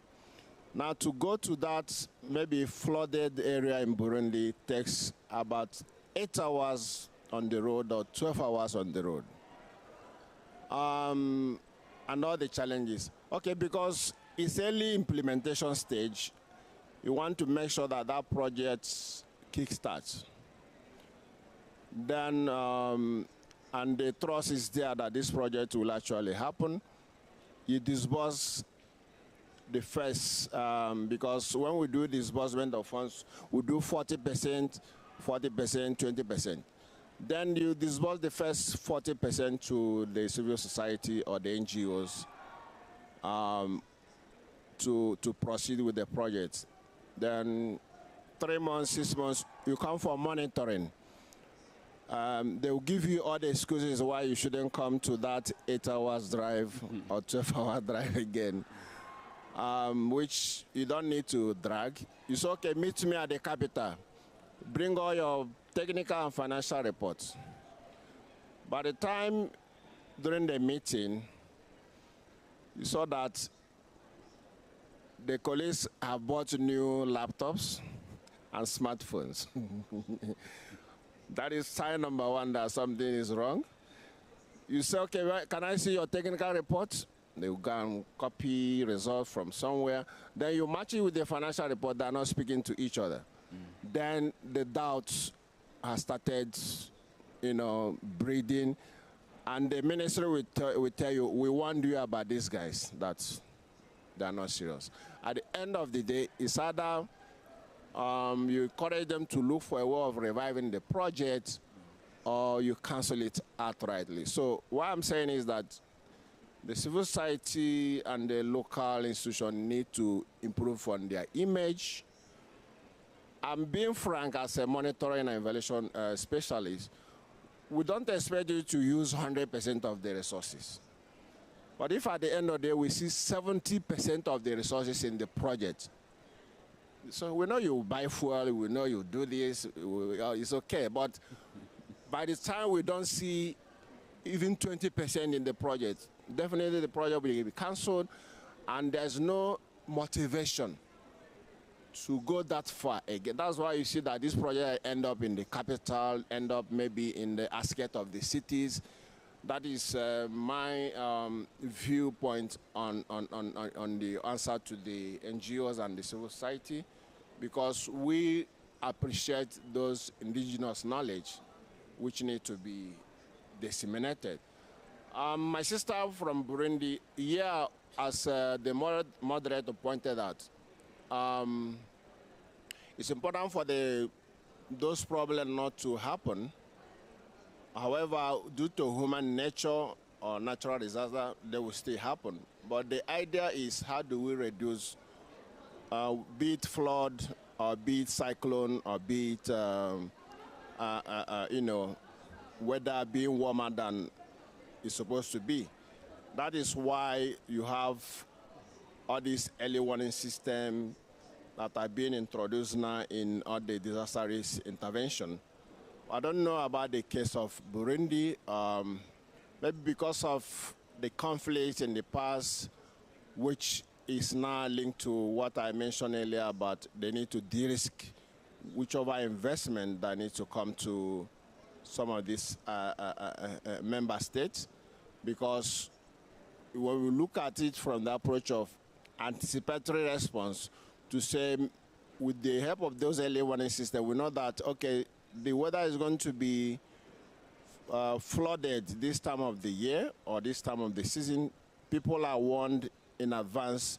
D: Now to go to that maybe flooded area in Burundi takes about 8 hours on the road or 12 hours on the road. And all the challenges. Okay, because it's early implementation stage, you want to make sure that that project kickstarts. Then, and the trust is there that this project will actually happen. You disburse the first, because when we do disbursement of funds, we do 40%, 40%, 20%. Then you disburse the first 40% to the civil society or the NGOs to proceed with the project. Then 3 months, 6 months, you come for monitoring. They will give you all the excuses why you shouldn't come to that 8 hours drive or 12-hour drive again, which you don't need to drag. You say, okay, meet me at the capital. Bring all your technical and financial reports. By the time during the meeting, you saw that the colleagues have bought new laptops and smartphones. That is sign number one that something is wrong. You say, okay, well, can I see your technical report? They will go and copy results from somewhere. Then you match it with the financial report. They are not speaking to each other. Then the doubts have started, breeding. And the ministry will tell you, we warned you about these guys, that they are not serious. At the end of the day, it's either you encourage them to look for a way of reviving the project, or you cancel it outrightly. So what I'm saying is that the civil society and the local institution need to improve on their image. I'm being frank, as a monitoring and evaluation specialist, we don't expect you to use 100% of the resources. But if at the end of the day we see 70% of the resources in the project, so we know you buy fuel, we know you do this, it's okay. But by the time we don't see even 20% in the project, definitely the project will be cancelled, and there's no motivation to go that far again. That's why you see that this project end up in the capital, end up maybe in the outskirts of the cities. That is my viewpoint on the answer to the NGOs and the civil society, because we appreciate those indigenous knowledge which need to be disseminated. My sister from Burundi, yeah, as the moderator pointed out, it's important for those problems not to happen. However, due to human nature or natural disaster, they will still happen. But the idea is, how do we reduce, be it flood or be it cyclone, or be it, weather being warmer than it's supposed to be. That is why you have all these early warning systems that are being introduced now in all the disaster risk intervention. I don't know about the case of Burundi, maybe because of the conflict in the past, which is now linked to what I mentioned earlier about the need to de-risk whichever investment that needs to come to some of these member states, because when we look at it from the approach of anticipatory response, to say with the help of those early warning systems, we know that, okay, the weather is going to be flooded this time of the year or this time of the season. People are warned in advance,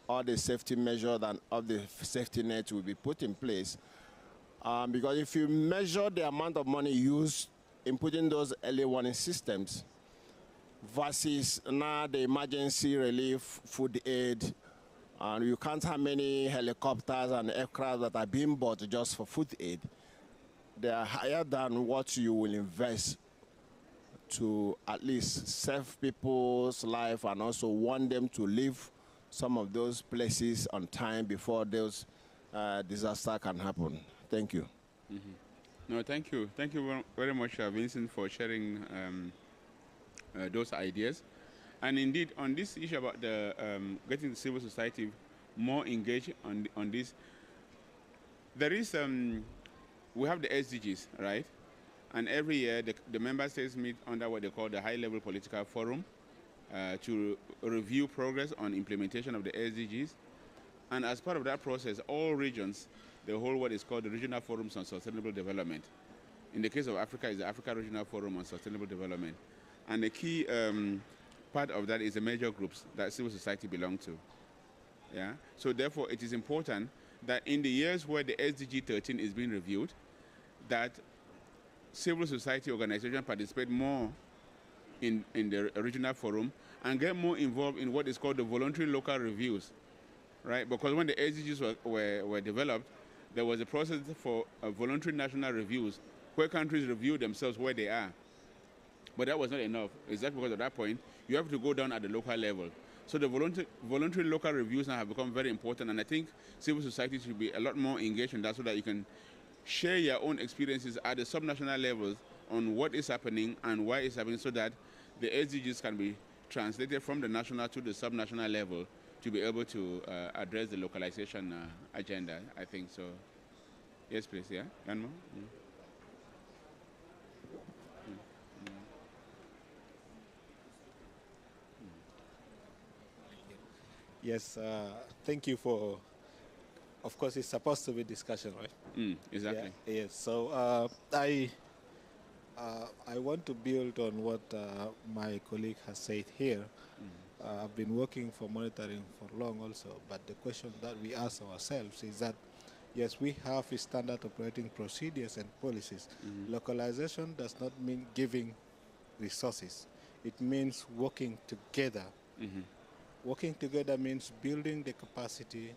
D: all the safety measures and all the safety nets will be put in place. Because if you measure the amount of money used in putting those early warning systems versus now the emergency relief, food aid, and you count how many helicopters and aircraft that are being bought just for food aid, they are higher than what you will invest to at least save people's life and also want them to leave some of those places on time before those disasters can happen. Thank you.
C: Mm-hmm. No, thank you. Thank you very much, Vincent, for sharing those ideas. And indeed, on this issue about the getting the civil society more engaged on this, there is, we have the SDGs, right? And every year, the member states meet under what they call the high-level political forum to review progress on implementation of the SDGs. And as part of that process, all regions, they hold what is called the Regional Forums on Sustainable Development. In the case of Africa, it's the Africa Regional Forum on Sustainable Development. And the key part of that is the major groups that civil society belong to. Yeah? So therefore, it is important that in the years where the SDG 13 is being reviewed, that civil society organizations participate more in the regional forum and get more involved in what is called the voluntary local reviews, right? Because when the SDGs were developed, there was a process for voluntary national reviews where countries review themselves where they are. But that was not enough. Exactly because at that point, you have to go down at the local level. So the voluntary local reviews now have become very important, and I think civil society should be a lot more engaged in that so that you can share your own experiences at the subnational levels on what is happening and why it's happening, so that the SDGs can be translated from the national to the subnational level to be able to address the localization agenda, I think. So, yes, please, yeah? One more?
V: Yes, thank you for, of course, it's supposed to be discussion, right?
C: Exactly.
V: Yeah, yes, so I want to build on what my colleague has said here. I've been working for monitoring for long also, but the question that we ask ourselves is that, yes, we have standard operating procedures and policies. Localization does not mean giving resources. It means working together. Working together means building the capacity,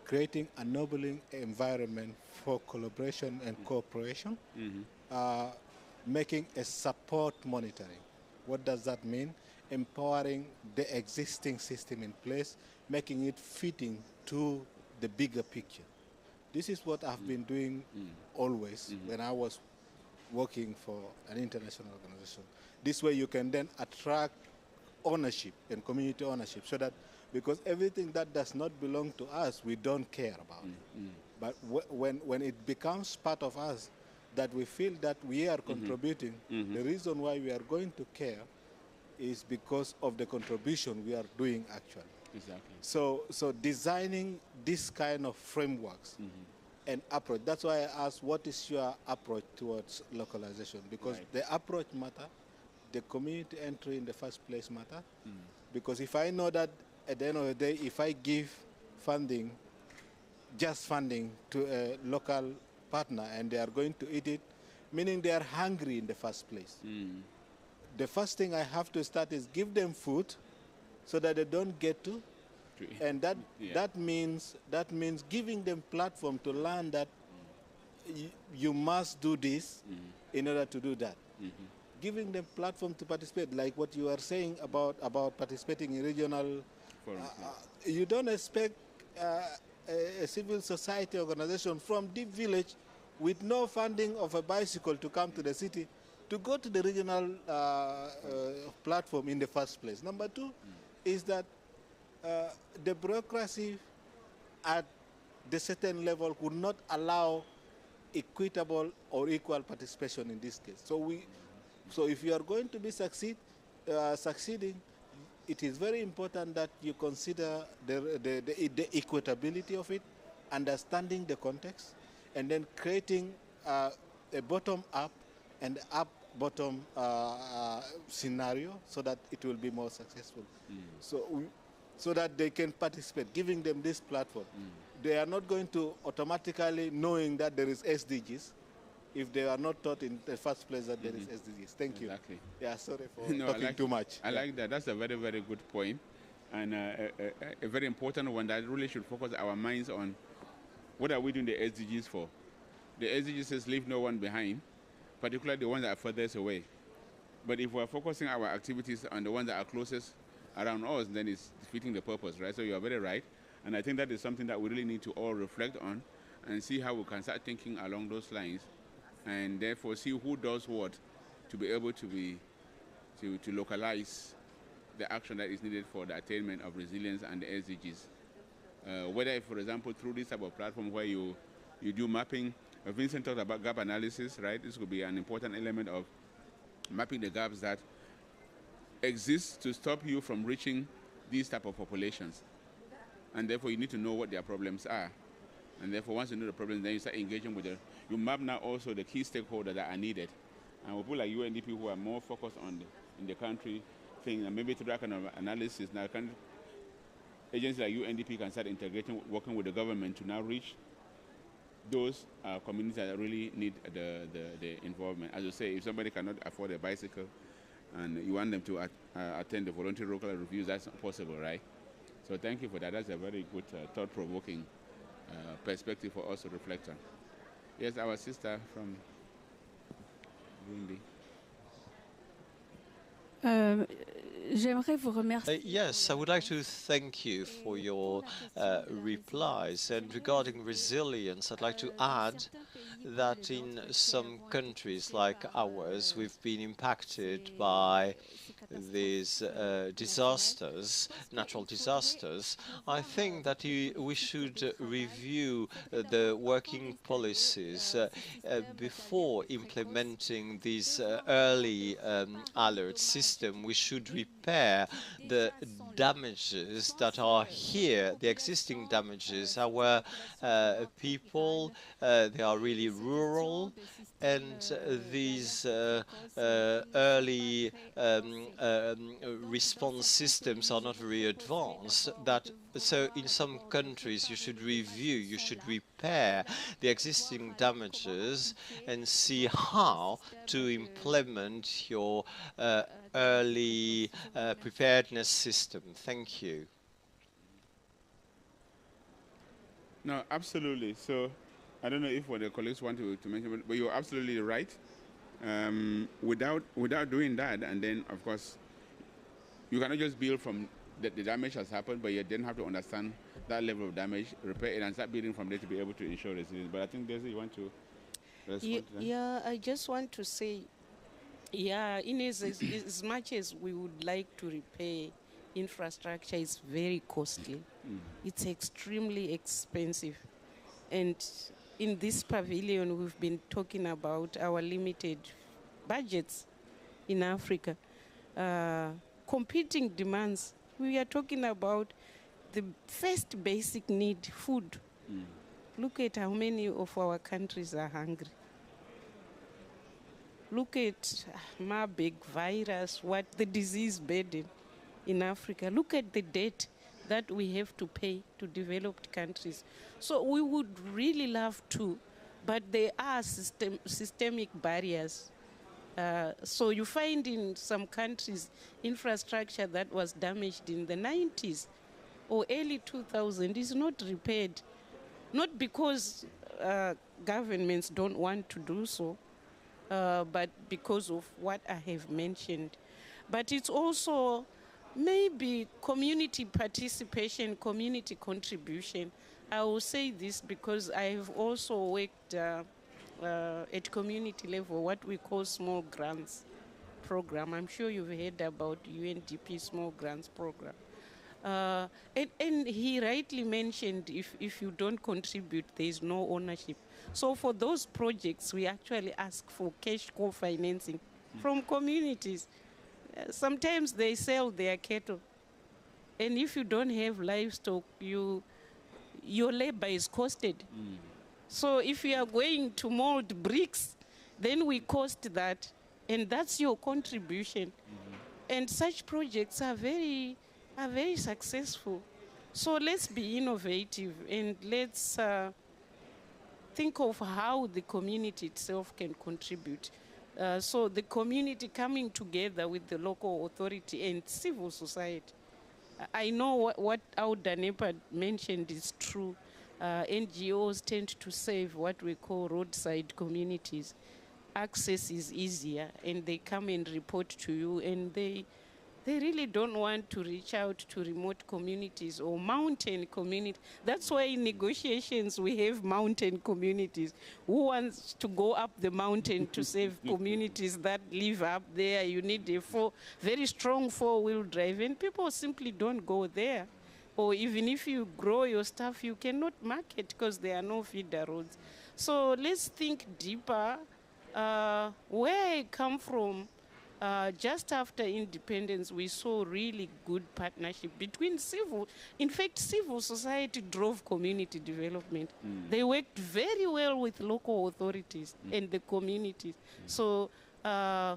V: creating a enabling environment for collaboration and cooperation, making a support monitoring. What does that mean? Empowering the existing system in place, making it fitting to the bigger picture. This is what I've been doing always when I was working for an international organization. This way you can then attract ownership and community ownership, so that, because everything that does not belong to us, we don't care about it. But when it becomes part of us, that we feel that we are contributing, the reason why we are going to care is because of the contribution we are doing actually.
C: Exactly.
V: So designing this kind of frameworks and approach, that's why I asked, what is your approach towards localization? Because the approach matter, the community entry in the first place matter. Because if I know that at the end of the day, if I give funding, just funding to a local partner and they are going to eat it, meaning they are hungry in the first place. The first thing I have to start is give them food so that they don't get to And that means giving them platform to learn that you must do this in order to do that. Giving them platform to participate, like what you are saying about participating in regional. You don't expect a civil society organization from deep village with no funding of a bicycle to come to the city to go to the regional platform in the first place. Number two is that the bureaucracy at the certain level would not allow equitable or equal participation in this case. So if you are going to be succeeding, it is very important that you consider the equitability of it, understanding the context, and then creating a bottom-up and up-bottom scenario so that it will be more successful. So that they can participate, giving them this platform. They are not going to automatically knowing that there is SDGs if they are not taught in the first place that there is SDGs. Thank you.
C: Exactly.
V: Yeah, sorry for talking too much.
C: I like that. That's a very, very good point, and a very important one that really should focus our minds on what are we doing the SDGs for. The SDGs says leave no one behind, particularly the ones that are furthest away. But if we're focusing our activities on the ones that are closest around us, then it's defeating the purpose, right? So you are very right. And I think that is something that we really need to all reflect on and see how we can start thinking along those lines, and therefore see who does what to be able to localize the action that is needed for the attainment of resilience and the SDGs. Whether, for example, through this type of platform where you do mapping. Vincent talked about gap analysis, right? This could be an important element of mapping the gaps that exist to stop you from reaching these type of populations. And therefore, you need to know what their problems are. And therefore, once you know the problems, then you start engaging with them. You map now also the key stakeholders that are needed. And with people like UNDP who are more focused on in the country thing, and maybe through that kind of analysis, now agencies like UNDP can start integrating, working with the government to now reach those communities that really need the involvement. As you say, if somebody cannot afford a bicycle and you want them to attend the voluntary local reviews, that's not possible, right? So thank you for that. That's a very good, thought-provoking perspective for us to reflect on. Yes, our sister from Burundi.
E: Yes, I would like to thank you for your replies. And regarding resilience, I'd like to add that in some countries like ours, we've been impacted by these disasters, natural disasters. I think that we should review the working policies before implementing this early alert system. We should repair the damages that are here, the existing damages. Our people, they are really rural, and these early response systems are not very advanced. So in some countries you should review, you should repair the existing damages and see how to implement your early preparedness system. Thank you.
C: No, absolutely. So I don't know if what the colleagues want to mention, but you're absolutely right. Without doing that, and then of course you cannot just build from the damage has happened, but you then have to understand that level of damage, repair it, and start building from there to be able to ensure resilience. But I think, Daisy, you want to respond to that?
M: Yeah, I just want to say, yeah, in as much as we would like to repair infrastructure, it's very costly. It's extremely expensive. And in this pavilion, we've been talking about our limited budgets in Africa. Competing demands. We are talking about the first basic need, food. Look at how many of our countries are hungry. Look at Marburg virus, what the disease burden in Africa. Look at the debt that we have to pay to developed countries. So we would really love to, but there are systemic barriers. So you find in some countries infrastructure that was damaged in the 90s or early 2000 is not repaired. Not because governments don't want to do so, but because of what I have mentioned. But it's also maybe community participation, community contribution. I will say this because I have also worked at community level, what we call small grants program. I'm sure you've heard about UNDP small grants program. And he rightly mentioned if you don't contribute, there is no ownership. So for those projects, we actually ask for cash co-financing from communities. Sometimes they sell their cattle. And if you don't have livestock, your labor is costed. So if you are going to mold bricks, then we cost that. And that's your contribution. And such projects are very successful. So let's be innovative and let's think of how the community itself can contribute. So the community coming together with the local authority and civil society. I know what Auda Nepa mentioned is true. NGOs tend to save what we call roadside communities. Access is easier, and they come and report to you, and they really don't want to reach out to remote communities or mountain communities. That's why in negotiations we have mountain communities. Who wants to go up the mountain to save communities that live up there? You need a very strong four-wheel drive, and people simply don't go there. Or even if you grow your stuff, you cannot market because there are no feeder roads. So let's think deeper. Where I come from, just after independence, we saw really good partnership between in fact, civil society drove community development. They worked very well with local authorities and the communities. So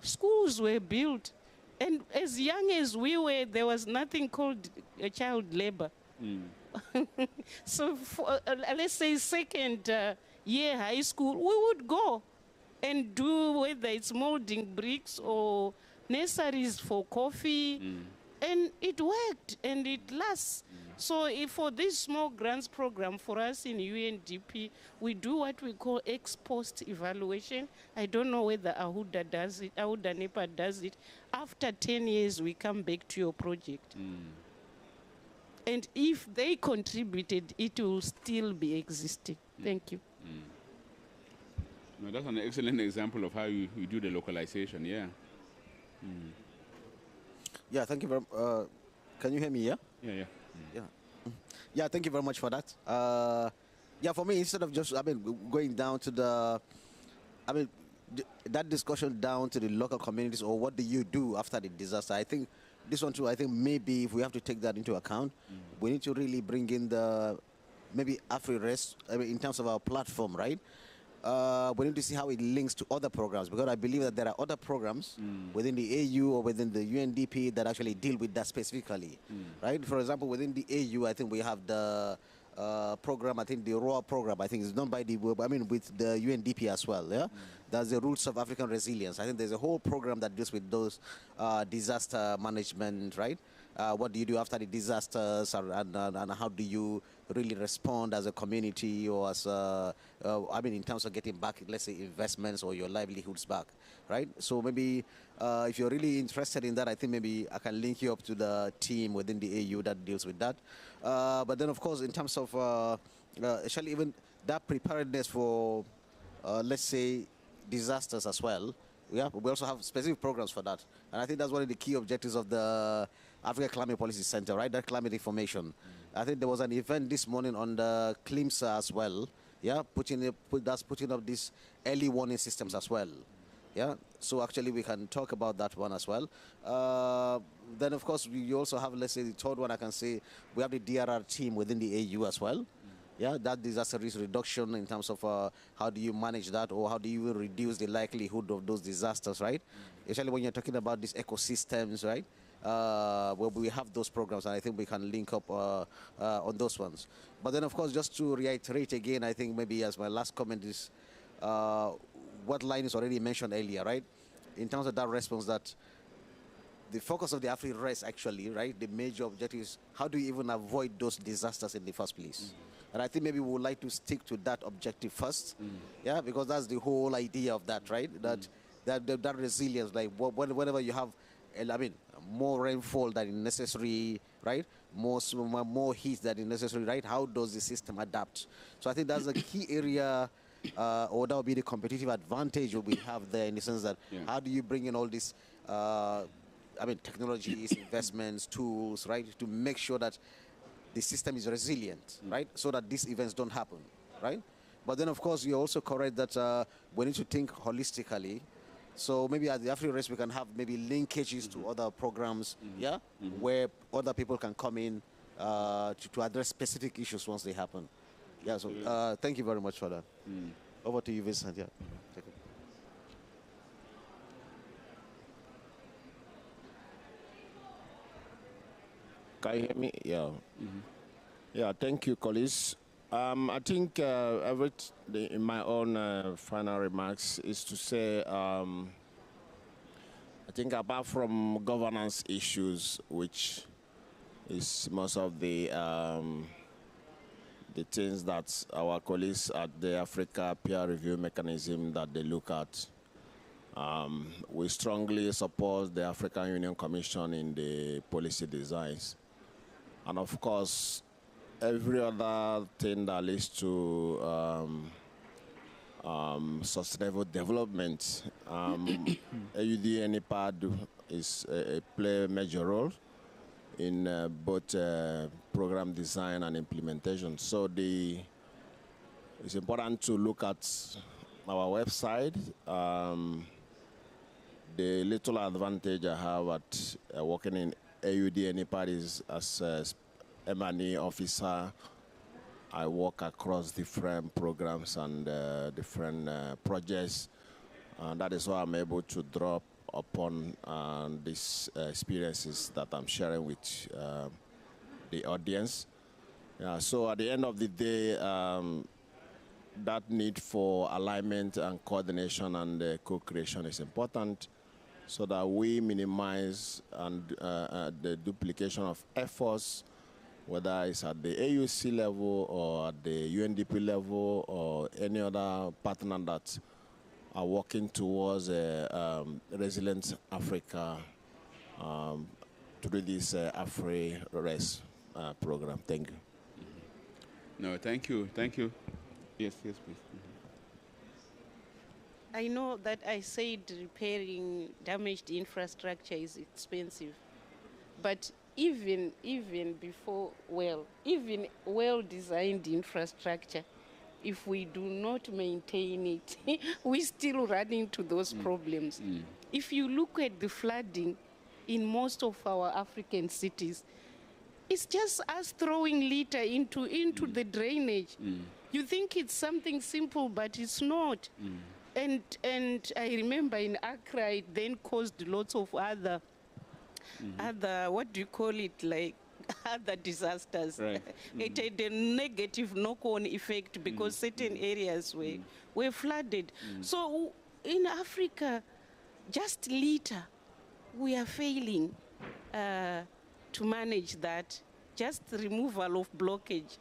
M: schools were built. And as young as we were, there was nothing called child labor. So for, let's say second year high school, we would go and do whether it's molding bricks or nurseries for coffee. And it worked and it lasts. So for this small grants program, for us in UNDP, we do what we call ex-post evaluation. I don't know whether Auda does it, Auda Nepa does it. After 10 years, we come back to your project. And if they contributed, it will still be existing. Thank you.
C: No, that's an excellent example of how you do the localization, yeah.
I: Yeah, thank you very much. Can you hear me, yeah?
C: Yeah.
I: Yeah, thank you very much for that. Yeah, for me, instead of just, going down to that discussion down to the local communities or what do you do after the disaster, I think this one too, maybe if we have to take that into account, we need to really bring in maybe AfriRest, in terms of our platform, right? We need to see how it links to other programs, because I believe that there are other programs within the AU or within the UNDP that actually deal with that specifically, right? For example, within the AU, I think we have the program, I think the ROA program, I think is done by with the UNDP as well, yeah? That's the Roots of African Resilience. I think there's a whole program that deals with those disaster management, right? What do you do after the disasters, and how do you really respond as a community or as in terms of getting back, let's say, investments or your livelihoods back, right? So maybe if you're really interested in that, I think maybe I can link you up to the team within the AU that deals with that. But then, of course, in terms of actually even that preparedness for, let's say, disasters as well, we also have specific programs for that. And I think that's one of the key objectives of the Africa Climate Policy Center, right? That climate information. I think there was an event this morning on the CLIMSA as well, yeah, putting up these early warning systems as well. Yeah, so actually we can talk about that one as well. Then, of course, we also have, let's say, the third one I can say, we have the DRR team within the AU as well. Yeah, that disaster risk reduction in terms of how do you manage that, or how do you reduce the likelihood of those disasters, right? Especially when you're talking about these ecosystems, right? Where we have those programs, and I think we can link up on those ones. But then, of course, just to reiterate again, I think maybe as my last comment is what line is already mentioned earlier, right? In terms of that response, that the focus of the AfriRest actually, right? The major objective is how do you even avoid those disasters in the first place? And I think maybe we would like to stick to that objective first, yeah, because that's the whole idea of that, right? That resilience, like whenever you have, I mean, more rainfall than is necessary, right? More heat than is necessary, right? How does the system adapt? So I think that's a key area, or that would be the competitive advantage we have there, in the sense that how do you bring in all this, I mean, technologies, investments, tools, right, to make sure that the system is resilient, right, so that these events don't happen, right? But then, of course, you're also correct that we need to think holistically. So maybe at the AfriRest we can have maybe linkages to other programs, yeah, where other people can come in to address specific issues once they happen. Yeah, so thank you very much for that. Over to you, Vincent. Yeah.
D: Can you hear me? Yeah. Yeah, thank you, colleagues. I think in my own final remarks is to say, I think apart from governance issues, which is most of the things that our colleagues at the Africa peer review mechanism that they look at, we strongly support the African Union Commission in the policy designs. And of course, every other thing that leads to sustainable development, AUD and NEPAD play a major role in both program design and implementation. So it's important to look at our website. The little advantage I have at working in AUD and NEPAD is as a M&E officer, I work across different programs and different projects. That is why I'm able to draw upon these experiences that I'm sharing with the audience. So at the end of the day, that need for alignment and coordination and co-creation is important, so that we minimize the duplication of efforts, whether it's at the AUC level or at the UNDP level or any other partner that are working towards a resilient Africa through this AfriRest program. Thank you.
C: No, thank you. Thank you. Yes, please.
M: I know that I said repairing damaged infrastructure is expensive, but even well-designed infrastructure, if we do not maintain it, we still run into those problems. If you look at the flooding in most of our African cities, it's just us throwing litter into the drainage. You think it's something simple, but it's not. And I remember in Accra, it then caused lots of other, what do you call it, like other disasters. Right. It had a negative knock-on effect because certain areas were flooded. So in Africa, just litter, we are failing to manage that. Just removal of blockage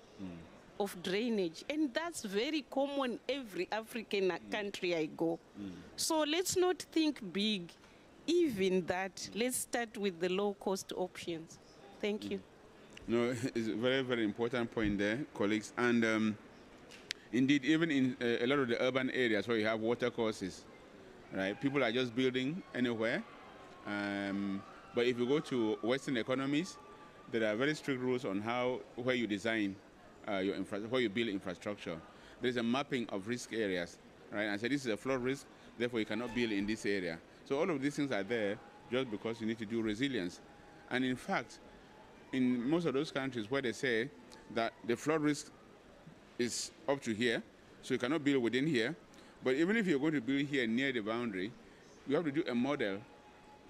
M: of drainage, and that's very common every African country I go. So let's not think big, even that. Let's start with the low-cost options. Thank you.
C: No, it's a very, very important point there, colleagues. And indeed, even in a lot of the urban areas where you have water courses, right, people are just building anywhere. But if you go to Western economies, there are very strict rules on where you design where you build infrastructure. There's a mapping of risk areas, right? And so this is a flood risk, therefore you cannot build in this area. So all of these things are there just because you need to do resilience. And in fact, in most of those countries where they say that the flood risk is up to here, so you cannot build within here, but even if you're going to build here near the boundary, you have to do a model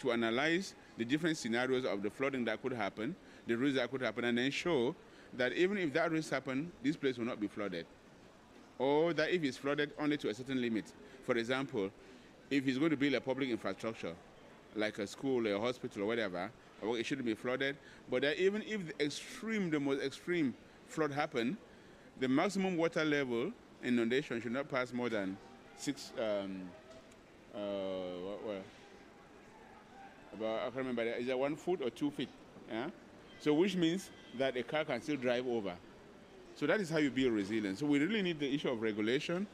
C: to analyze the different scenarios of the flooding that could happen, the risks that could happen, and then show that even if that risk happens, this place will not be flooded. Or that if it's flooded, only to a certain limit. For example, if he's going to build a public infrastructure, like a school or a hospital or whatever, it shouldn't be flooded. But even if the most extreme flood happen, the maximum water level inundation should not pass more than 6, about, I can't remember, is it 1 foot or 2 feet? Yeah? So which means that a car can still drive over. So that is how you build resilience. So we really need the issue of regulation,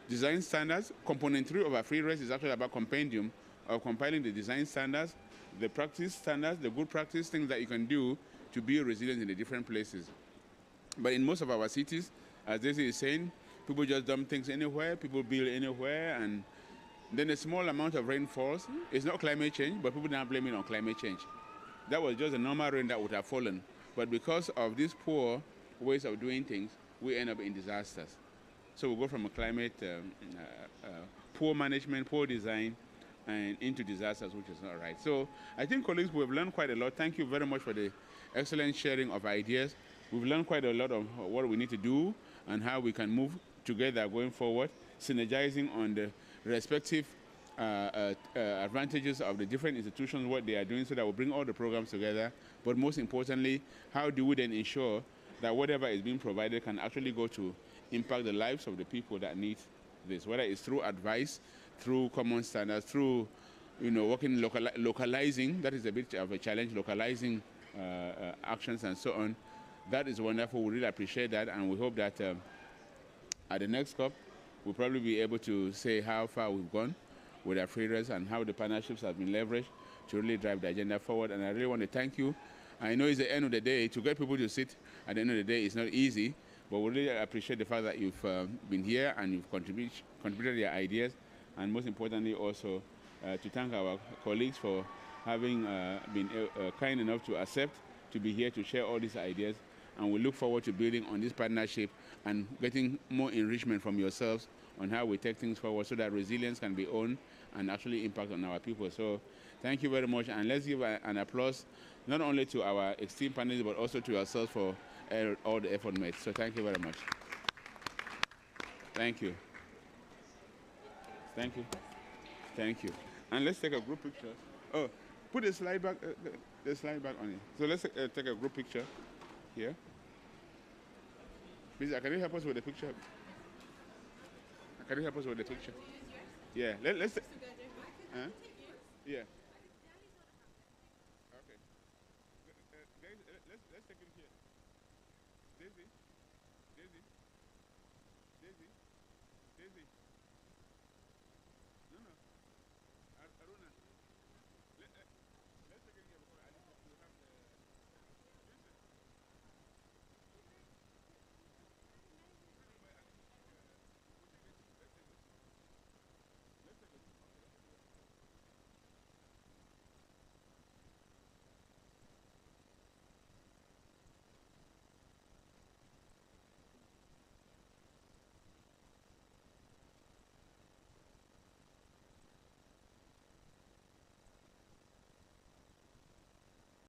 C: design standards. Component 3 of our free rest is actually about compendium of compiling the design standards, the practice standards, the good practice things that you can do to build resilience in the different places. But in most of our cities, as Daisy is saying, people just dump things anywhere, people build anywhere, and then a small amount of rain falls. It's not climate change, but people now blame it on climate change. That was just a normal rain that would have fallen. But because of these poor ways of doing things, we end up in disasters. So we go from a climate, poor management, poor design, and into disasters, which is not right. So I think, colleagues, we've learned quite a lot. Thank you very much for the excellent sharing of ideas. We've learned quite a lot of what we need to do and how we can move together going forward, synergizing on the respective advantages of the different institutions, what they are doing, so that we'll bring all the programs together. But most importantly, how do we then ensure that whatever is being provided can actually go to impact the lives of the people that need this, whether it's through advice, through common standards, through working localizing. That is a bit of a challenge, localizing actions and so on. That is wonderful. We really appreciate that, and we hope that at the next COP, we'll probably be able to say how far we've gone with our free rest and how the partnerships have been leveraged to really drive the agenda forward. And I really want to thank you. I know it's the end of the day. To get people to sit at the end of the day is not easy, but we really appreciate the fact that you've been here and you've contributed your ideas, and most importantly also to thank our colleagues for having been kind enough to accept to be here to share all these ideas. And we look forward to building on this partnership and getting more enrichment from yourselves on how we take things forward so that resilience can be owned and actually impact on our people. So thank you very much, and let's give an applause not only to our esteemed panelists but also to yourselves for all the effort made. So thank you very much. Thank you. Thank you. Thank you. And let's take a group picture. Oh, put the slide back on it. So let's take a group picture here. Please, can you help us with the picture? Can you help us with the picture? Yeah, let's. Yeah. Okay. Let's take it here. Daisy.